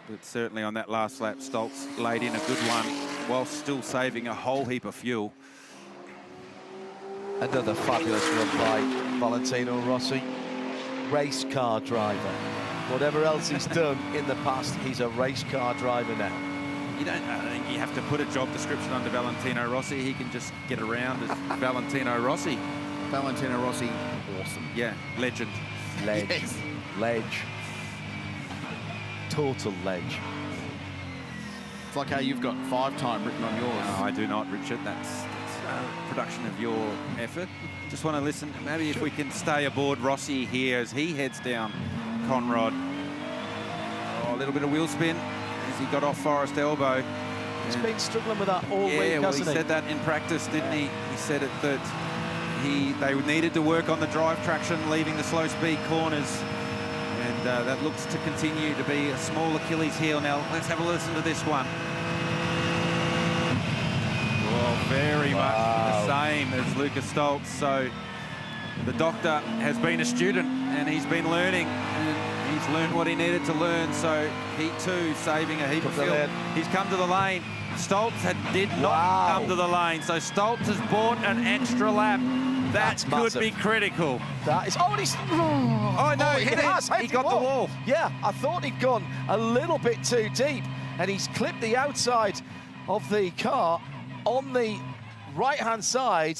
but certainly on that last lap, Stoltz laid in a good one while still saving a whole heap of fuel. Another fabulous run by Valentino Rossi, race car driver. Whatever else he's done in the past, he's a race car driver now. I don't think you have to put a job description under Valentino Rossi. He can just get around as Valentino Rossi. Valentino Rossi, awesome. Yeah, legend. Ledge. Yes. Ledge. Total ledge. It's like how you've got 5-time written on yours. No, I do not, Richard. That's a production of your effort. Just want to listen. Maybe if we can stay aboard Rossi here as he heads down Conrod. Oh, a little bit of wheel spin as he got off Forest Elbow. He's been struggling with that all week, hasn't well, he said that in practice, didn't he? He said it that they needed to work on the drive traction, leaving the slow speed corners. And that looks to continue to be a small Achilles heel. Now, let's have a listen to this one. Well, very much the same as Lucas Stoltz. So the doctor has been a student and he's been learning, and he's learned what he needed to learn. So he too saving a heap of fuel. He's come to the lane. Stoltz did not come to the lane. So Stoltz has bought an extra lap. That could be critical. That is. Oh, and he's. Oh no! He got the wall. Yeah, I thought he'd gone a little bit too deep, and he's clipped the outside of the car on the right-hand side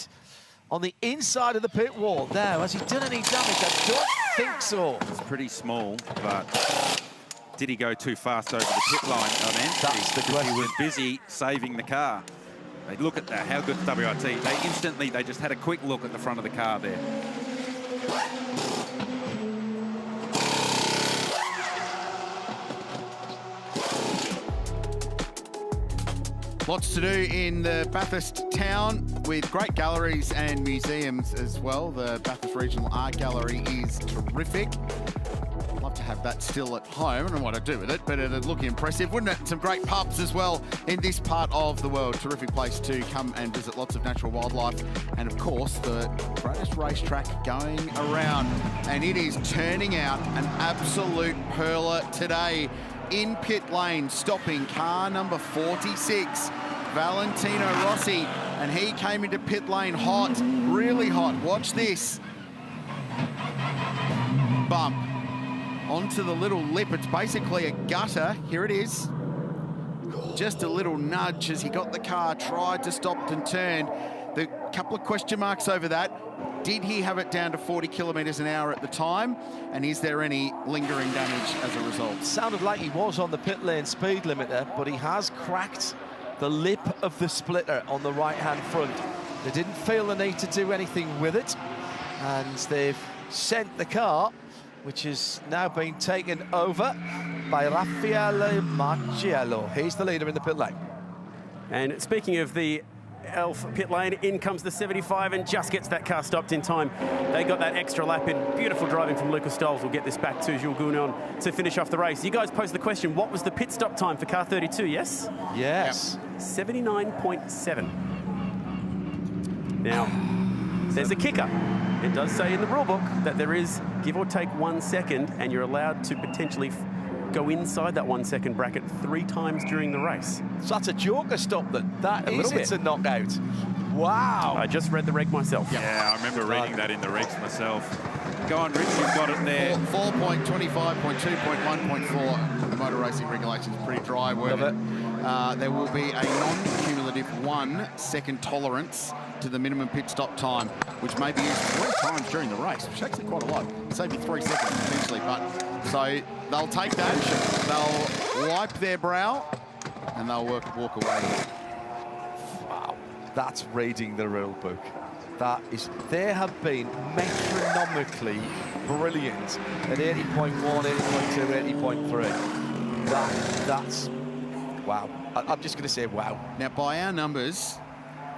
on the inside of the pit wall. Now, has he done any damage? I don't think so. It's pretty small, but did he go too fast over the pit line on entry? That's the question. He was busy saving the car. They look at that, how good's WRT? They just had a quick look at the front of the car there. Lots to do in the Bathurst town with great galleries and museums as well. The Bathurst Regional Art Gallery is terrific. I'd love to have that still at home. I don't know what I'd do with it, but it'd look impressive, wouldn't it? Some great pubs as well in this part of the world. Terrific place to come and visit, lots of natural wildlife. And of course, the greatest racetrack going around. And it is turning out an absolute perler today. In pit lane, stopping car number 46, Valentino Rossi, and he came into pit lane hot, really hot. Watch this. Bump onto the little lip. It's basically a gutter. Here it is. Just a little nudge as he got the car, tried to stop and turn. The couple of question marks over that. Did he have it down to 40 kilometres an hour at the time? And is there any lingering damage as a result? Sounded like he was on the pit lane speed limiter, but he has cracked the lip of the splitter on the right-hand front. They didn't feel the need to do anything with it, and they've sent the car, which is now being taken over by Raffaele Marciello. He's the leader in the pit lane. And speaking of the Elf pit lane, in comes the 75 and just gets that car stopped in time. They got that extra lap in. Beautiful driving from Lucas Stoles. We'll get this back to Jules Gounon to finish off the race. You guys posed the question, what was the pit stop time for car 32, yes? Yes. Yep. 79.7. Now, there's a kicker. It does say in the rule book that there is give or take 1 second, and you're allowed to potentially go inside that 1 second bracket 3 times during the race. So that's a joker stop then. That is, it's a knockout. Wow. I just read the reg myself. Yeah, I remember reading that in the regs myself. Go on, Rich, you've got it there. 4.25.2.1.4. The motor racing regulations pretty dry worded. There will be a non-cumulative 1 second tolerance to the minimum pit stop time, which may be used 3 times during the race, which is actually quite a lot. Save you 3 seconds potentially, but so they'll take that, they'll wipe their brow, and they'll walk away. Wow, that's reading the rule book. That is, they have been metronomically brilliant at 80.1, 80.2, 80.3. That's wow. I'm just going to say wow. Now, by our numbers,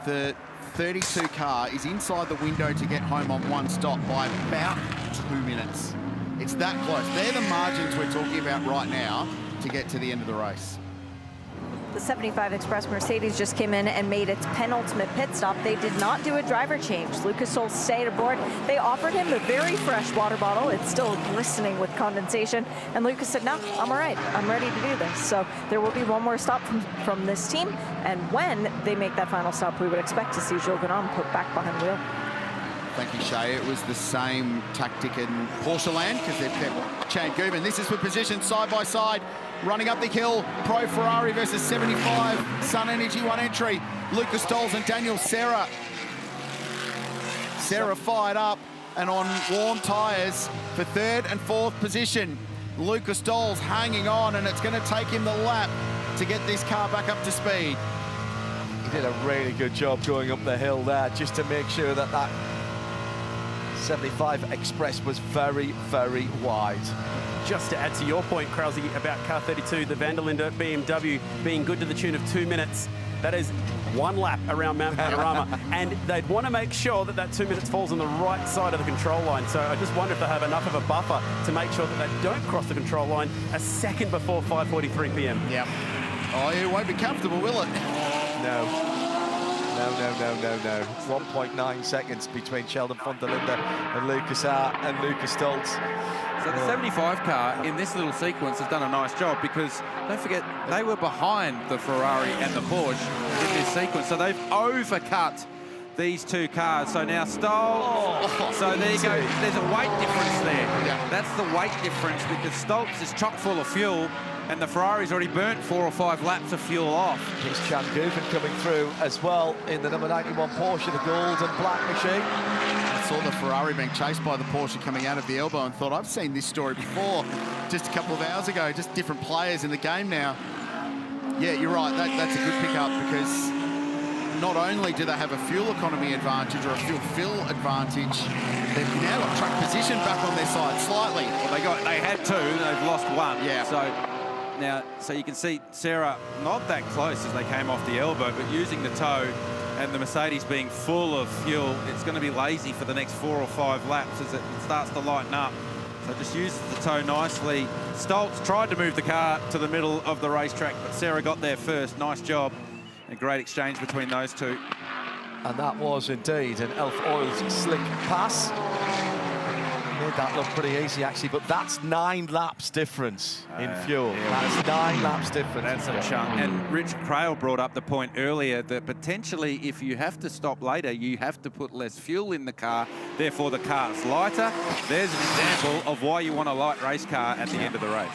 the 32 car is inside the window to get home on 1 stop by about 2 minutes. It's that close. They're the margins we're talking about right now to get to the end of the race. The 75 Express Mercedes just came in and made its penultimate pit stop. They did not do a driver change. Lucas Stoles stayed aboard. They offered him a very fresh water bottle. It's still glistening with condensation. And Lucas said, no, I'm all right. I'm ready to do this. So there will be one more stop from this team. And when they make that final stop, we would expect to see Jules Gounon put back behind the wheel. Thank you, Shay. It was the same tactic in Porsche land because they've kept Chad Gubin. This is for position side by side. Running up the hill, Pro Ferrari versus 75. Sun Energy 1 entry. Lucas Stoles and Daniel Serra. Serra fired up and on warm tyres for 3rd and 4th position. Lucas Stoles hanging on, and it's going to take him the lap to get this car back up to speed. He did a really good job going up the hill there just to make sure that that 75 Express was very, very wide. Just to add to your point, Krause, about car 32, the Vanderlinde BMW being good to the tune of 2 minutes. That is 1 lap around Mount Panorama, and they'd want to make sure that that 2 minutes falls on the right side of the control line. So I just wonder if they have enough of a buffer to make sure that they don't cross the control line a second before 5:43 p.m. Yeah. Oh, it won't be comfortable, will it? No. No. 1.9 seconds between Sheldon van der Linde and Lucas Stoles. So the 75 car in this little sequence has done a nice job because, don't forget, they were behind the Ferrari and the Porsche in this sequence. So they've overcut these 2 cars. So now Stoles, so there you go. There's a weight difference there. Yeah. That's the weight difference because Stoltz is chock full of fuel and the Ferrari's already burnt 4 or 5 laps of fuel off. Here's Chan Guven coming through as well in the number 91 Porsche, the gold and black machine. I saw the Ferrari being chased by the Porsche coming out of the elbow and thought, I've seen this story before, just a couple of hours ago, just different players in the game now. Yeah, you're right, that's a good pickup, because not only do they have a fuel economy advantage or a fuel fill advantage, they've now got track position back on their side slightly. Well, they had 2, they've lost 1. Yeah. So you can see Sarah not that close as they came off the elbow, but using the toe, and the Mercedes being full of fuel, it's going to be lazy for the next 4 or 5 laps as it starts to lighten up. So just uses the toe nicely. Stoltz tried to move the car to the middle of the racetrack, but Sarah got there first. Nice job. A great exchange between those two. And that was indeed an Elf Oils slick pass. Made that look pretty easy, actually, but that's 9 laps difference in fuel. That's 9 laps difference. That's a chunk. And Rich Crail brought up the point earlier that potentially if you have to stop later, you have to put less fuel in the car, therefore the car's lighter. There's an example of why you want a light race car at the end of the race.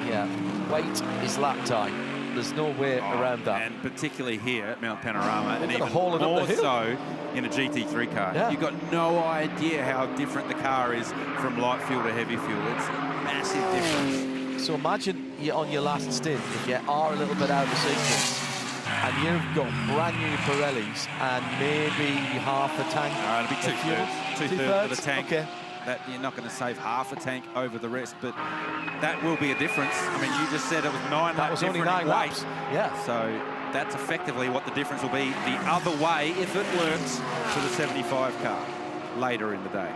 Yeah, weight is lap time. There's no way around that. And particularly here at Mount Panorama, and even haul it up more the hill. so in a GT3 car. Yeah. You've got no idea how different the car is from light fuel to heavy fuel. It's a massive difference. So imagine you're on your last stint, if you are a little bit out of sequence, and you've got brand new Pirellis and maybe half a tank. It'll be of fuel. two-thirds of the tank. Okay. That you're not going to save half a tank over the rest, but that will be a difference. I mean, you just said it was 9 laps. That was only 9 laps. Yeah. So that's effectively what the difference will be the other way if it works to the 75 car later in the day.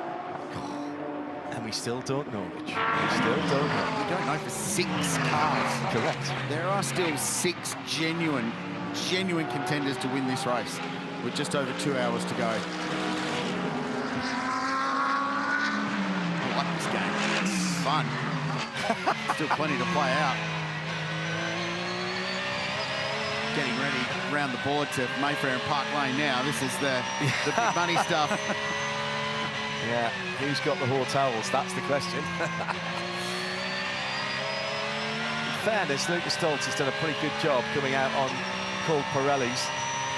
And we still don't know, Rich. We still don't know. We don't know for 6 cars. Correct. There are still 6 genuine contenders to win this race with just over 2 hours to go. I like this game. It's fun. Still plenty to play out. Getting ready round the board to Mayfair and Park Lane now. This is the big money stuff. Yeah, who's got the hotels? That's the question. In fairness, Lucas Stoltz has done a pretty good job coming out on cold Pirellis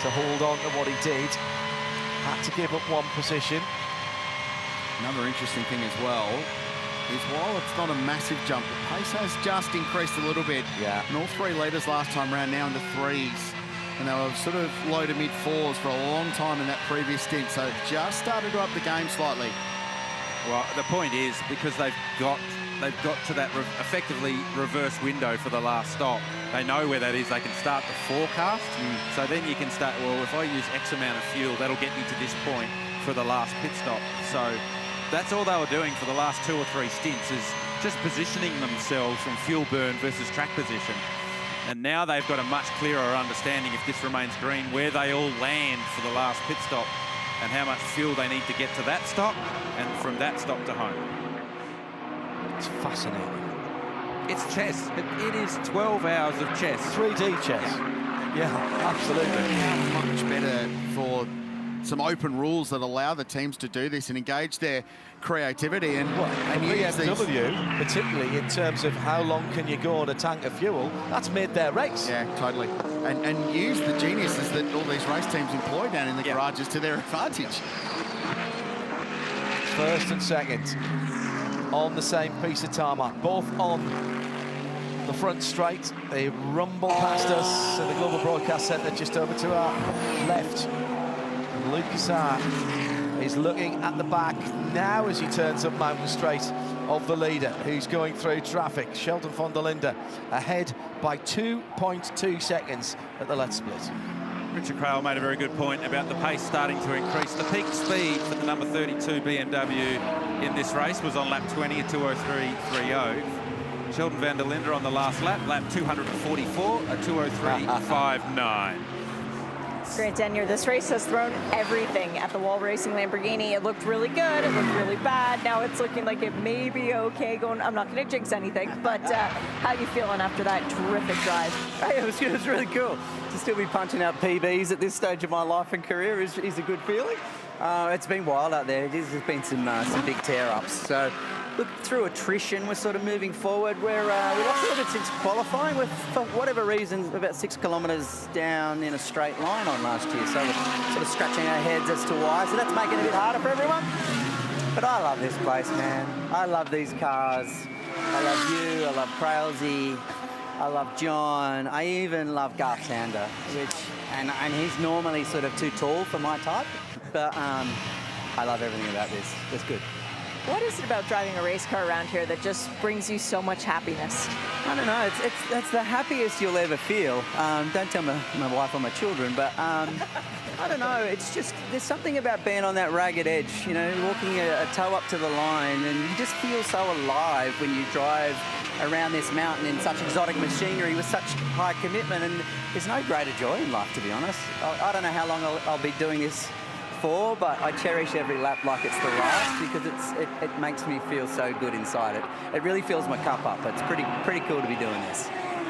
to hold on to what he did. Had to give up 1 position. Another interesting thing as well is while it's not a massive jump, the pace has just increased a little bit. Yeah. And all 3 litres last time round, now in the 3s. And they were sort of low to mid 4s for a long time in that previous stint. So it just started to up the game slightly. Well, the point is, because they've got to that effectively reverse window for the last stop. They know where that is. They can start the forecast. So then you can start, well, if I use X amount of fuel, that'll get me to this point for the last pit stop. So that's all they were doing for the last 2 or 3 stints, is just positioning themselves from fuel burn versus track position. And now they've got a much clearer understanding, if this remains green, where they all land for the last pit stop and how much fuel they need to get to that stop and from that stop to home. It's fascinating. It's chess. It is 12 hours of chess. 3D chess. Yeah, absolutely. Much better for some open rules that allow the teams to do this and engage their creativity and use these. BMW, particularly in terms of how long can you go on a tank of fuel, that's made their race. Yeah, totally. And use the geniuses that all these race teams employ down in the garages to their advantage. First and second on the same piece of tarmac, both on the front straight. They rumble past us in the Global Broadcast Centre just over to our left. Lucas is looking at the back now as he turns up Mountain Straight of the leader, who's going through traffic. Sheldon von der Linde ahead by 2.2 seconds at the Let's Split. Richard Crail made a very good point about the pace starting to increase. The peak speed for the number 32 BMW in this race was on lap 20 at 2:03.30. Sheldon van der Linde on the last lap, lap 244 at 2:03.59. Grant Denyer, this race has thrown everything at the Wall Racing Lamborghini. It looked really good, it looked really bad. Now it's looking like it may be okay going. I'm not going to jinx anything, but how you feeling after that terrific drive? Hey, it was really cool. To still be punching out PBs at this stage of my life and career is a good feeling. It's been wild out there. There's been some big tear-ups. So look, through attrition, we're sort of moving forward. We lost a little bit since qualifying. We're, for whatever reason, about 6 kilometres down in a straight line on last year. So we're sort of scratching our heads as to why. So that's making it a bit harder for everyone. But I love this place, man. I love these cars. I love you. I love Crailsy. I love John. I even love Garth Sander, and he's normally sort of too tall for my type. But I love everything about this. It's good. What is it about driving a race car around here that just brings you so much happiness? I don't know. It's the happiest you'll ever feel. Don't tell my wife or my children, but I don't know. It's just, there's something about being on that ragged edge, you know, walking a toe up to the line, and you just feel so alive when you drive around this mountain in such exotic machinery with such high commitment. And there's no greater joy in life, to be honest. I don't know how long I'll be doing this for, but I cherish every lap like it's the last, because it makes me feel so good inside it. It really fills my cup up. It's pretty cool to be doing this.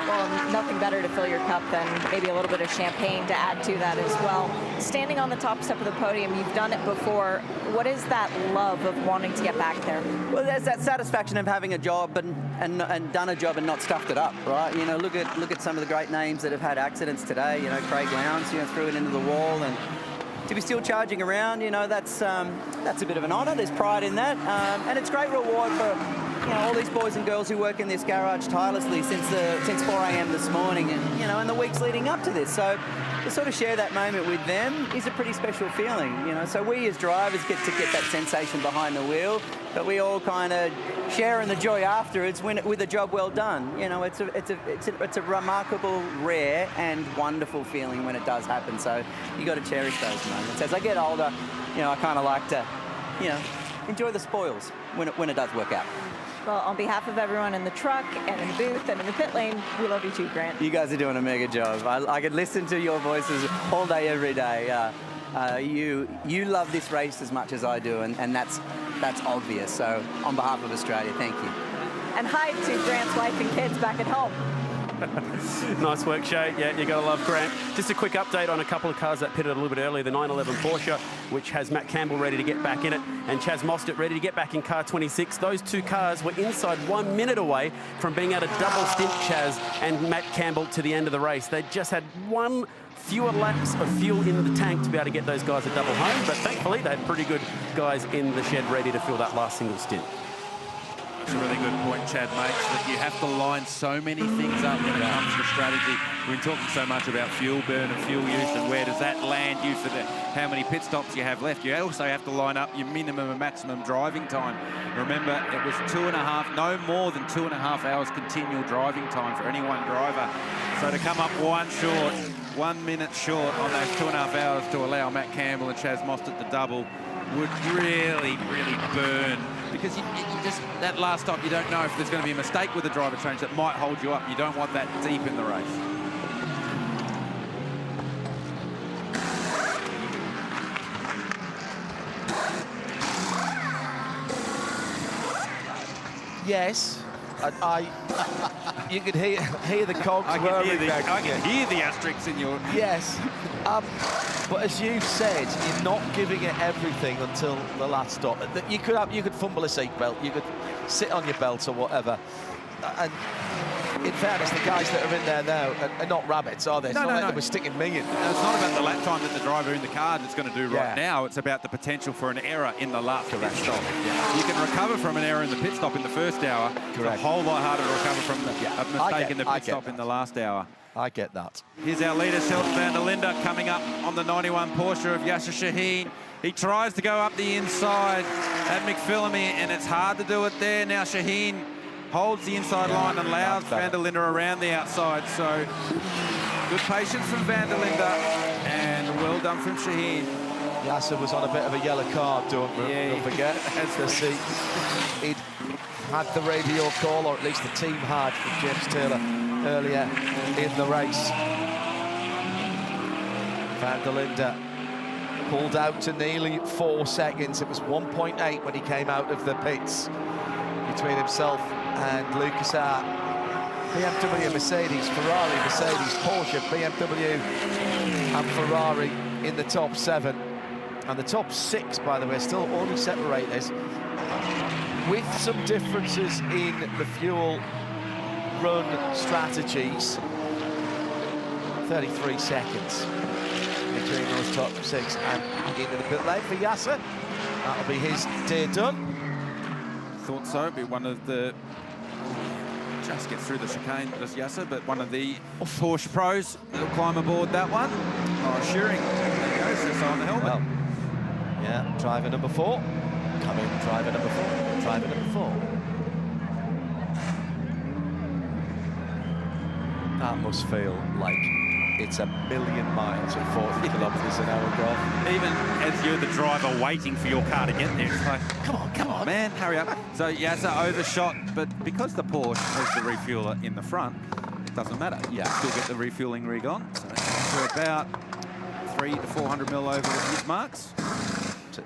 Well, nothing better to fill your cup than maybe a little bit of champagne to add to that as well. Standing on the top step of the podium, you've done it before. What is that love of wanting to get back there? Well, there's that satisfaction of having a job and done a job and not stuffed it up, right? You know, look at some of the great names that have had accidents today. You know, Craig Lowndes, you know, threw it into the wall, and to be still charging around, you know, that's a bit of an honour. There's pride in that, and it's great reward for, you know, all these boys and girls who work in this garage tirelessly since 4 a.m. this morning, and you know, and the weeks leading up to this. So to sort of share that moment with them is a pretty special feeling, you know. So we as drivers get that sensation behind the wheel, but we all kind of share in the joy afterwards with a job well done. You know, it's a remarkable, rare, and wonderful feeling when it does happen. So you got to cherish those moments. As I get older, you know, I kind of like to, you know, enjoy the spoils when it does work out. Well, on behalf of everyone in the truck and in the booth and in the pit lane, we love you too, Grant. You guys are doing a mega job. I could listen to your voices all day, every day. You love this race as much as I do, and that's obvious. So on behalf of Australia, thank you. And hi to Grant's wife and kids back at home. Nice work, Shay. Yeah, you got to love Grant. Just a quick update on a couple of cars that pitted a little bit earlier. The 911 Porsche, which has Matt Campbell ready to get back in it, and Chaz Mostert ready to get back in car 26. Those two cars were inside 1 minute away from being able to double stint Chaz and Matt Campbell to the end of the race. They just had one fewer laps of fuel in the tank to be able to get those guys a double home, but thankfully they had pretty good guys in the shed ready to fill that last single stint. It's a really good point, Chad makes, that you have to line so many things up when it comes to strategy. We've been talking so much about fuel burn and fuel use and where does that land you for how many pit stops you have left. You also have to line up your minimum and maximum driving time. Remember, it was no more than 2.5 hours continual driving time for any one driver. So to come up 1 minute short on those 2.5 hours to allow Matt Campbell and Chaz Mostert to double would really, really burn. Because you just, that last stop, you don't know if there's going to be a mistake with the driver change that might hold you up. You don't want that deep in the race. Yes, you could hear the cogs. I can hear the asterisks in your... Yes, but as you said, you're not giving it everything until the last stop. You could fumble a seatbelt, you could sit on your belt or whatever. And in fairness, the guys that are in there now are not rabbits, are they? It's not like they were sticking me in. No, it's not about the lap time that the driver in the car is going to do right now. It's about the potential for an error in the last pit stop. Yeah. You can recover from an error in the pit stop in the first hour. Correct. It's a whole lot harder to recover from a mistake in the pit stop in the last hour. I get that. Here's our leader, Sheldon van der Linde, coming up on the 91 Porsche of Yasser Shaheen. He tries to go up the inside at McPhillamy, and it's hard to do it there. Now Shaheen holds the inside line and allows van der Linde around the outside. So good patience from van der Linde, and well done from Shaheen. Yasser was on a bit of a yellow card, don't forget. He'd had the radio call, or at least the team had, from James Taylor earlier in the race. Van der Linde pulled out to nearly 4 seconds. It was 1.8 when he came out of the pits between himself and Lucas Hart. BMW, Mercedes, Ferrari, Mercedes, Porsche, BMW and Ferrari in the top 7. And the top 6, by the way, still only separate us with some differences in the fuel run strategies. 33 seconds between those top 6 and into the pit lane for Yasser. That'll be his day done. Thought so. It'd be one of the... Just get through the chicane, does Yasser, but one of the Porsche pros will climb aboard that one. Oh, Shearing. There you go, says on the helmet. Well, yeah, driver number 4. Coming, driver number 4. Driver number 4. That must feel like it's a million miles at 40 kilometres an hour, Golf. Even as you're the driver waiting for your car to get there, it's like, come on, man, hurry up. So Yasser overshot, but because the Porsche has the refueler in the front, it doesn't matter. You can still get the refueling rig on. So we're about 300 to 400 mil over his marks.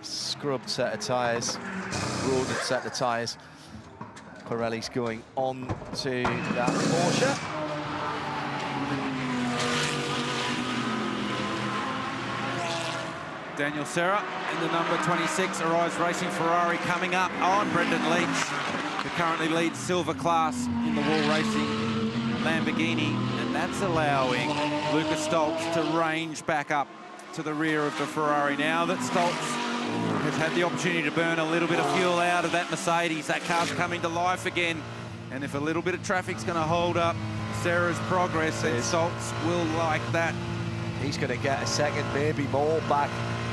Scrubbed set of tyres, rodent set of tyres. Pirelli's going on to that Porsche. Daniel Serra in the number 26 arrives racing Ferrari coming up on Brendan Leach, who currently leads silver class in the wall racing Lamborghini, and that's allowing Lucas Stoltz to range back up to the rear of the Ferrari. Now that Stoltz has had the opportunity to burn a little bit of fuel out of that Mercedes, that car's coming to life again, and if a little bit of traffic's going to hold up Serra's progress, then Stoltz will like that. He's going to get a second, maybe more, back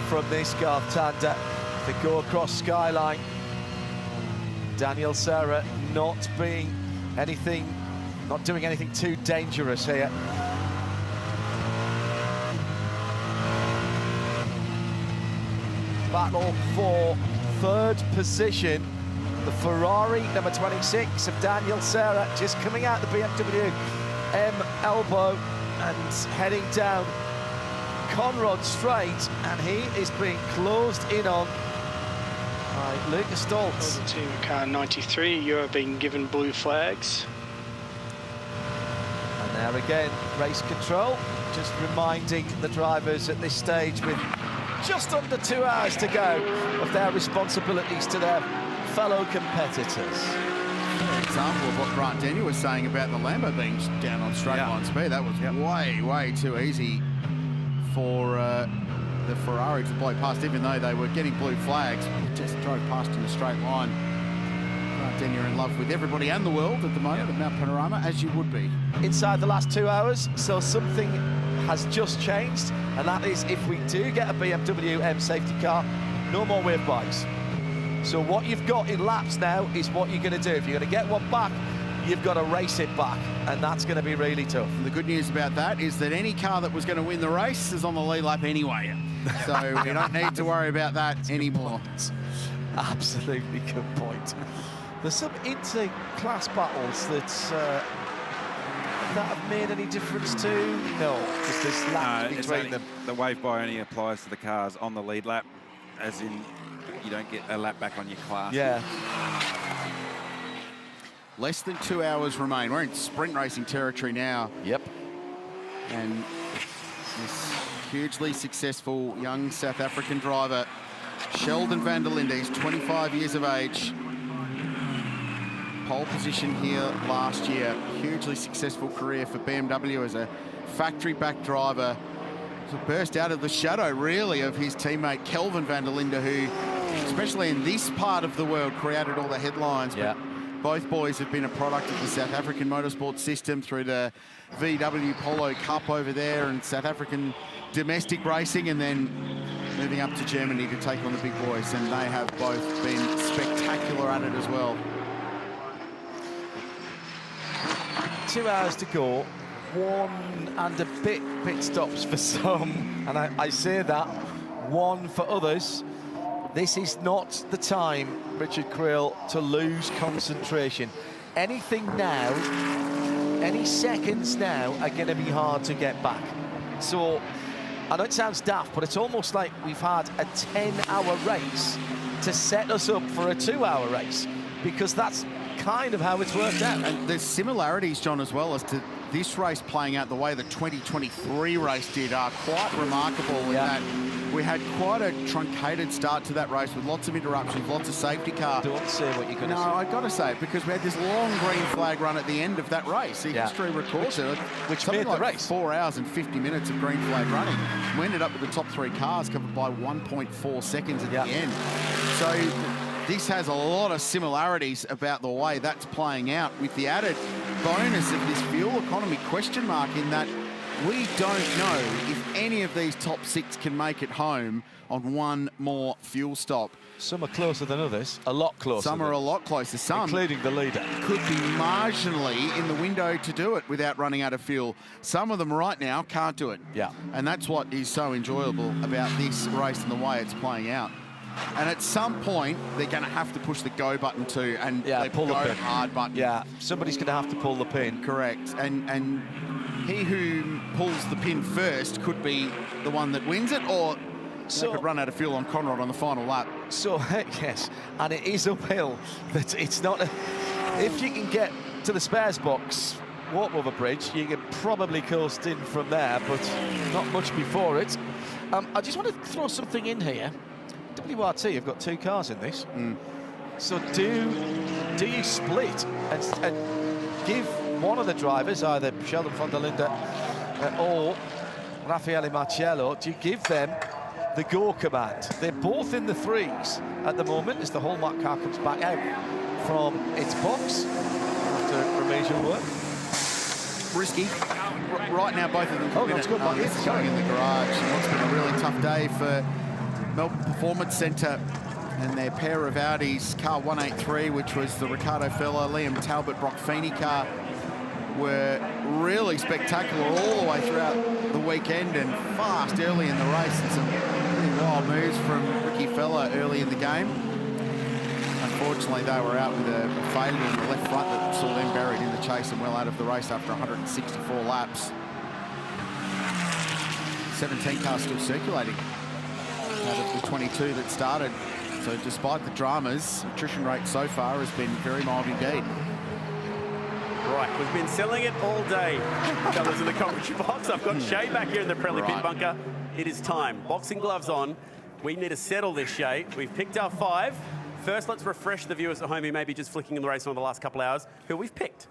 from this Garth Tander to go across Skyline. Daniel Serra not doing anything too dangerous here. Battle for third position. The Ferrari number 26 of Daniel Serra just coming out the BMW M elbow and heading down Conrod Straight, and he is being closed in on by Lucas Stoltz. The team car 93, you're being given blue flags. And there again, race control, just reminding the drivers at this stage with just under 2 hours to go of their responsibilities to their fellow competitors. An example of what Grant Denny was saying about the Lambo being down on straight line speed. That was way too easy for the Ferrari to blow past, even though they were getting blue flags. Just drove past in a straight line. Grant Denny are in love with everybody and the world at the moment at Mount Panorama, as you would be. Inside the last 2 hours, so something has just changed, and that is if we do get a BMW M safety car, no more wave bikes. So what you've got in laps now is what you're going to do. If you're going to get one back, you've got to race it back, and that's going to be really tough. And the good news about that is that any car that was going to win the race is on the lead lap anyway. So we don't need to worry about that anymore. Absolutely good point. There's some inter-class battles that have made any difference to? No, just this lap between them. The wave by only applies to the cars on the lead lap, as in you don't get a lap back on your class. Yeah. Less than 2 hours remain. We're in sprint racing territory now. Yep. And this hugely successful young South African driver, Sheldon van der Linde, he's 25 years of age. Pole position here last year. Hugely successful career for BMW as a factory-back driver. So burst out of the shadow, really, of his teammate Kelvin van der Linde, who, especially in this part of the world, created all the headlines. Yeah. But both boys have been a product of the South African motorsport system through the VW Polo Cup over there and South African domestic racing, and then moving up to Germany to take on the big boys. And they have both been spectacular at it as well. 2 hours to go, 1 and a bit pit stops for some, and I say that, 1 for others. This is not the time, Richard Creel, to lose concentration. Anything now, any seconds now are going to be hard to get back. So, I know it sounds daft, but it's almost like we've had a 10-hour race to set us up for a 2-hour race, because that's kind of how it's worked out. And there's similarities, John, as well, as to this race playing out the way the 2023 race did are quite remarkable in that we had quite a truncated start to that race with lots of interruptions, lots of safety car. Don't say what you're going to say. No, I got to say it because we had this long green flag run at the end of that race. The history records it. Which made the race. 4 hours and 50 minutes of green flag running. We ended up with the top 3 cars covered by 1.4 seconds at the end. So this has a lot of similarities about the way that's playing out, with the added bonus of this fuel economy question mark in that we don't know if any of these top 6 can make it home on one more fuel stop. Some are closer than others, a lot closer. Some are a lot closer. Some, including the leader, could be marginally in the window to do it without running out of fuel. Some of them right now can't do it. Yeah. And that's what is so enjoyable about this race and the way it's playing out. And at some point, they're going to have to push the go button too, and they pull the pin. hard button. Yeah, somebody's going to have to pull the pin. Correct. And he who pulls the pin first could be the one that wins it, or they could run out of fuel on Conrad on the final lap. So, yes, and it is uphill. It's not... if you can get to the spares box, walk over bridge, you can probably coast in from there, but not much before it. I just want to throw something in here. WRT have got 2 cars in this. So do you split and give one of the drivers, either Sheldon von der Linde or Raffaele Marcello, do you give them the go command? They're both in the 3s at the moment as the hallmark car comes back out from its box after remedial work. Risky. Right now, both of them could it's good. going in the garage. It's been a really tough day for Melbourne Performance Centre and their pair of Audis. Car 183, which was the Ricardo Feller, Liam Talbot, Brock Feeney car, were really spectacular all the way throughout the weekend and fast early in the race, and some really wild moves from Ricky Feller early in the game. Unfortunately, they were out with a failure in the left front that saw them buried in the chase and well out of the race after 164 laps. 17 cars still circulating out of the 22 that started. So despite the dramas, attrition rate so far has been very mild indeed. Right, we've been selling it all day, fellas in the commentary box. I've got Shay back here in the Pirelli pit bunker. It is time. Boxing gloves on. We need to settle this, Shay. We've picked our 5. First, let's refresh the viewers at home who may be just flicking in the race on the last couple hours, who we've picked.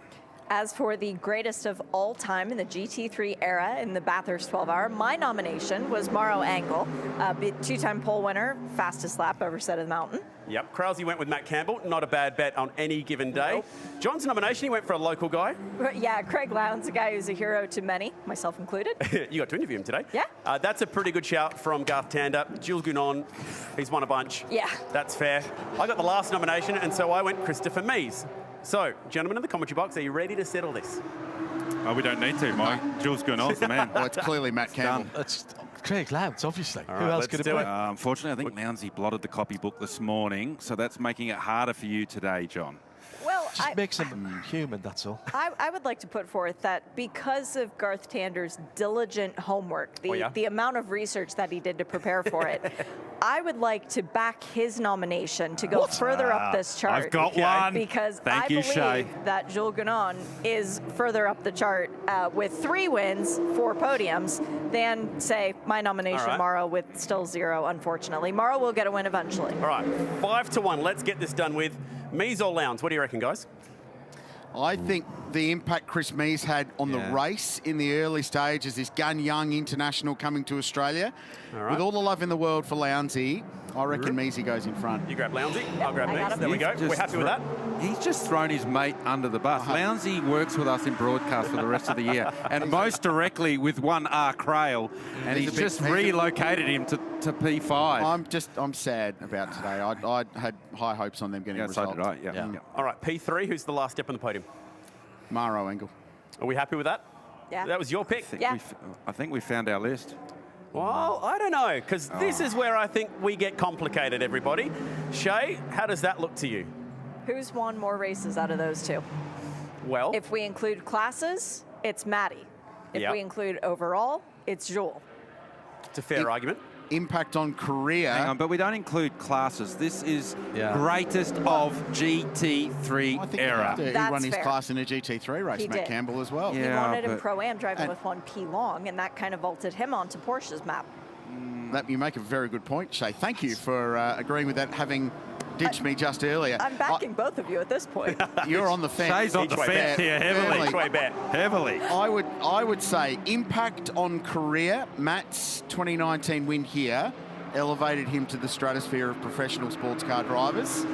As for the greatest of all time in the GT3 era in the Bathurst 12-hour, my nomination was Mauro Engel, a 2-time pole winner, fastest lap ever set of the mountain. Yep, Krause went with Matt Campbell. Not a bad bet on any given day. Nope. John's nomination, he went for a local guy. Yeah, Craig Lowndes, a guy who's a hero to many, myself included. You got to interview him today. Yeah. That's a pretty good shout from Garth Tander. Jules Gounon, he's won a bunch. Yeah. That's fair. I got the last nomination, and so I went Christopher Mies. So, gentlemen in the commentary box, are you ready to settle this? Oh, we don't need to, Mike. Jules Gounon's the man. Well, it's clearly Matt Campbell. It's Craig Lowndes, obviously. All Who right, else could it be? Unfortunately, I think Lounsey blotted the copybook this morning, so that's making it harder for you today, John. Well, Just makes him human, that's all. I would like to put forth that because of Garth Tander's diligent homework, the amount of research that he did to prepare for it, I would like to back his nomination to go further up this chart. I've got one. Because Thank I you, believe Shay. that Jules Gounon is further up the chart with 3 wins, 4 podiums, than, say, my nomination, right. Mauro, with still 0, unfortunately. Mauro will get a win eventually. All right, 5-1. Let's get this done with. Mies or Lowndes? What do you reckon, guys? I think the impact Chris Mies had on the race in the early stages, this Gun Young International coming to Australia. All right. With all the love in the world for Lounsey, I reckon Measy goes in front. You grab Lounsey, I'll grab Mies. There we go. We're happy with that. He's just thrown his mate under the bus. Lounsey works with us in broadcast for the rest of the year, and most directly with one R. Crail, and he's just relocated him to P5. I'm sad about today. I had high hopes on them getting a result. So did I, yeah. All right, P3, who's the last step on the podium? Mauro Engel. Are we happy with that? Yeah. That was your pick? I think we found our list. Well, I don't know, because this is where I think we get complicated, everybody. Shay, how does that look to you? Who's won more races out of those 2? Well, if we include classes, it's Matty. If we include overall, it's Jules. It's a fair argument. Impact on career. Hang on, but we don't include classes. This is greatest of GT3 era. He won his class in a GT3 race, Matt Campbell, as well. He won it in Pro-Am driving with 1P long, and that kind of vaulted him onto Porsche's map. You make a very good point, Shay. Thank you for agreeing with that, having ditched me just earlier. I'm backing both of you at this point. You're on the fence. Shay's on the fence here heavily. Heavily. I would say impact on career. Matt's 2019 win here elevated him to the stratosphere of professional sports car drivers.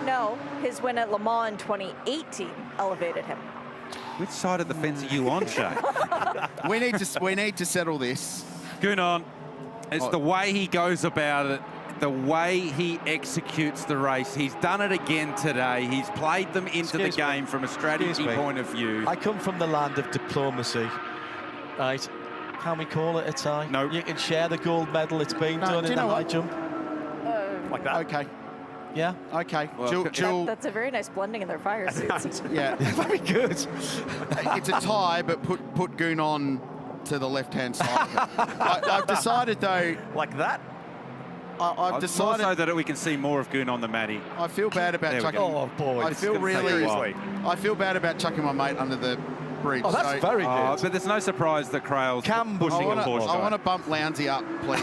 No, his win at Le Mans in 2018 elevated him. Which side of the fence are you on, Shay? we need to settle this. Gunon, it's the way he goes about it, the way he executes the race. He's done it again today. He's played them into the game from a strategy point of view. I come from the land of diplomacy, right? Can we call it a tie? No. You can share the gold medal. It's been done in the high jump. Like that? Okay. Yeah. Okay. Well, that's a very nice blending in their fire suits. Yeah. Very good. It's a tie, but put Goon on to the left-hand side. I've decided, though... Like that? I've decided... so that we can see more of Goon on the Matty. I feel bad about chucking... Oh, boy. I feel bad about chucking my mate under the bridge. Oh, that's very good. But there's no surprise that Crail's pushing a Porsche. I want to bump Lounsey up, please.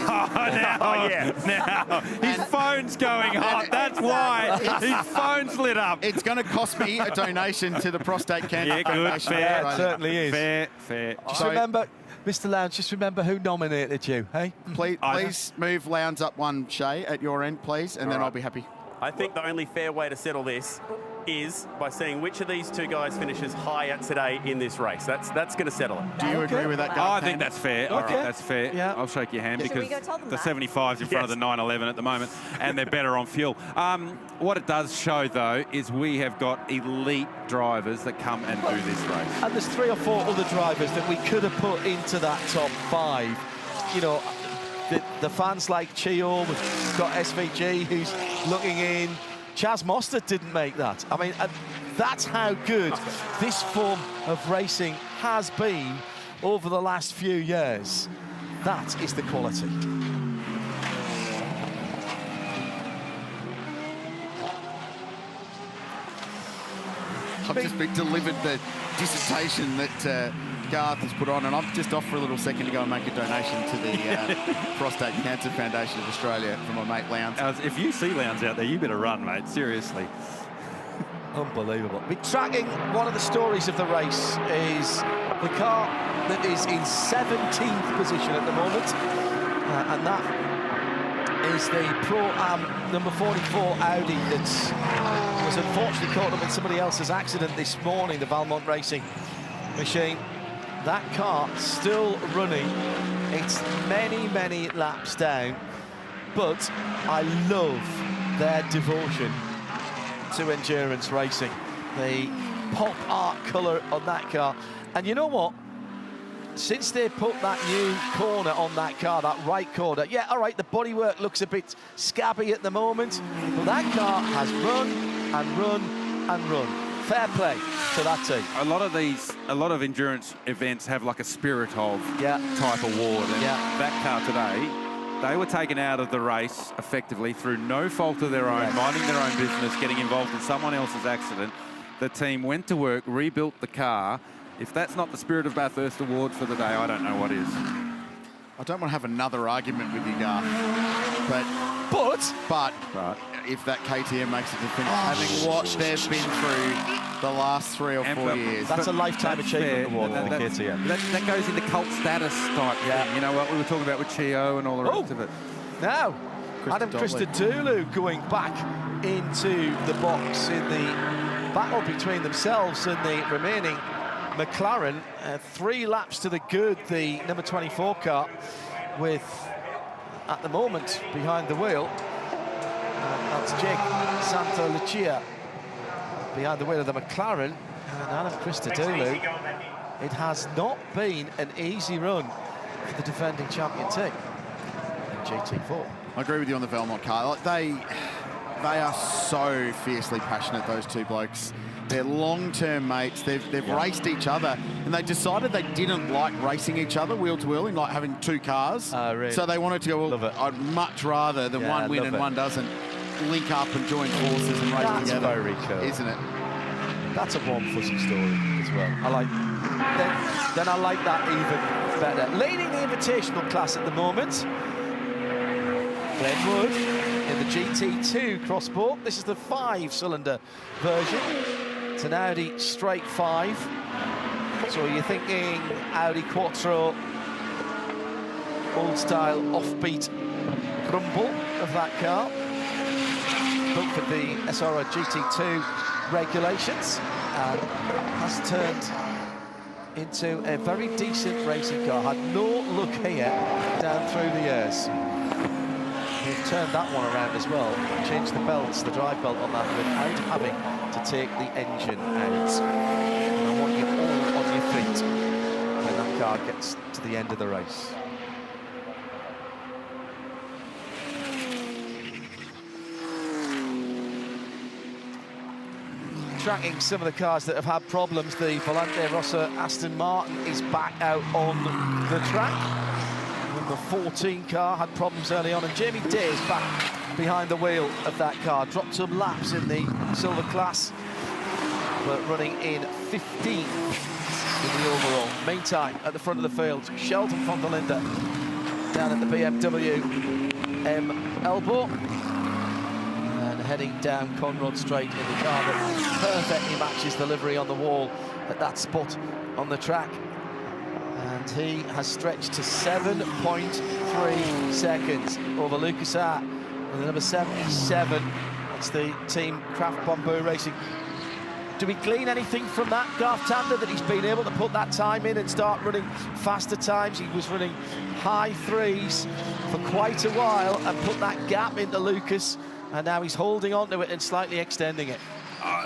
Now, his phone's going hot. That's why his phone's lit up. It's going to cost me a donation to the Prostate Cancer Foundation. Fair. It certainly is. Fair. Just remember, Mr. Lowndes, just remember who nominated you, hey? Please move Lowndes up one, Shay, at your end, please, and then I'll be happy. I think the only fair way to settle this is by seeing which of these two guys finishes higher today in this race. That's going to settle it. Do you agree with that, guy? I think that's fair. I think that's fair. Yeah. I'll shake your hand because the 75's in front of the 911 at the moment, and they're better on fuel. What it does show, though, is we have got elite drivers that come and do this race. And there's 3 or 4 other drivers that we could have put into that top 5. You know, the fans like Chio, we've got SVG who's looking in. Chaz Mostert didn't make that. I mean, that's how good this form of racing has been over the last few years. That is the quality. I've just been delivered the dissertation that Garth has put on, and I'm just off for a little second to go and make a donation to the Prostate Cancer Foundation of Australia for my mate Lowndes. If you see Lowndes out there, you better run, mate. Seriously. Unbelievable. We're tracking one of the stories of the race is the car that is in 17th position at the moment, and that is the Pro-Am number 44 Audi that was unfortunately caught up in somebody else's accident this morning, the Valmont Racing machine. That car still running. It's many, many laps down, but I love their devotion to endurance racing. The pop art colour on that car. And you know what? Since they put that new corner on that car, that right corner, yeah, all right, the bodywork looks a bit scabby at the moment, but that car has run and run and run. Fair play to that team. A lot of endurance events have like a spirit of type award. And that car today, they were taken out of the race effectively through no fault of their own, minding their own business, getting involved in someone else's accident. The team went to work, rebuilt the car. If that's not the Spirit of Bathurst award for the day, I don't know what is. I don't want to have another argument with you, Garth, but if that KTM makes it to finish, having watched they've been through the last 3 or 4 years. That's a lifetime achievement award for the KTM. That goes into cult status type thing. You know what we were talking about with Chio and all the rest of it. Now, Adam Christodoulou going back into the box in the battle between themselves and the remaining McLaren. 3 laps to the good, the number 24 car, with, at the moment, behind the wheel, that's Jake Santolucia behind the wheel of the McLaren, and Adam Christodoulou. It has not been an easy run for the defending champion team in GT4. I agree with you on the Valmont car. They are so fiercely passionate, those two blokes. They're long-term mates. They've raced each other, and they decided they didn't like racing each other wheel to wheel in like having two cars. Really? So they wanted to go, well, I'd much rather than one win and one doesn't, link up and join forces and race together. That's very cool, isn't it? That's a warm, fuzzy story as well. I like. Then I like that even better. Leading the invitational class at the moment, Glenwood in the GT2 crossboard. This is the 5-cylinder version. It's an Audi straight 5. So you're thinking Audi Quattro, old style offbeat rumble of that car. Built for the SRO GT2 regulations, and has turned into a very decent racing car. Had no look here down through the years. We've turned that one around as well. Changed the belts, the drive belt on that without having to take the engine out. And I want you all on your feet when that car gets to the end of the race. Tracking some of the cars that have had problems, the Valentino Rossi Aston Martin is back out on the track. And the 14 car had problems early on, and Jamie Day is back behind the wheel of that car. Dropped some laps in the silver class, but running in 15th in the overall. Meantime, at the front of the field, Sheldon von der Linde down at the BMW M elbow. Heading down Conrod Straight in the car that perfectly matches the livery on the wall at that spot on the track. And he has stretched to 7.3 seconds over Lucas Hart with the number 77. That's the Team Craft Bamboo Racing. Do we glean anything from that, Garth Tander, that he's been able to put that time in and start running faster times? He was running high 3s for quite a while and put that gap into Lucas. And now he's holding on to it and slightly extending it.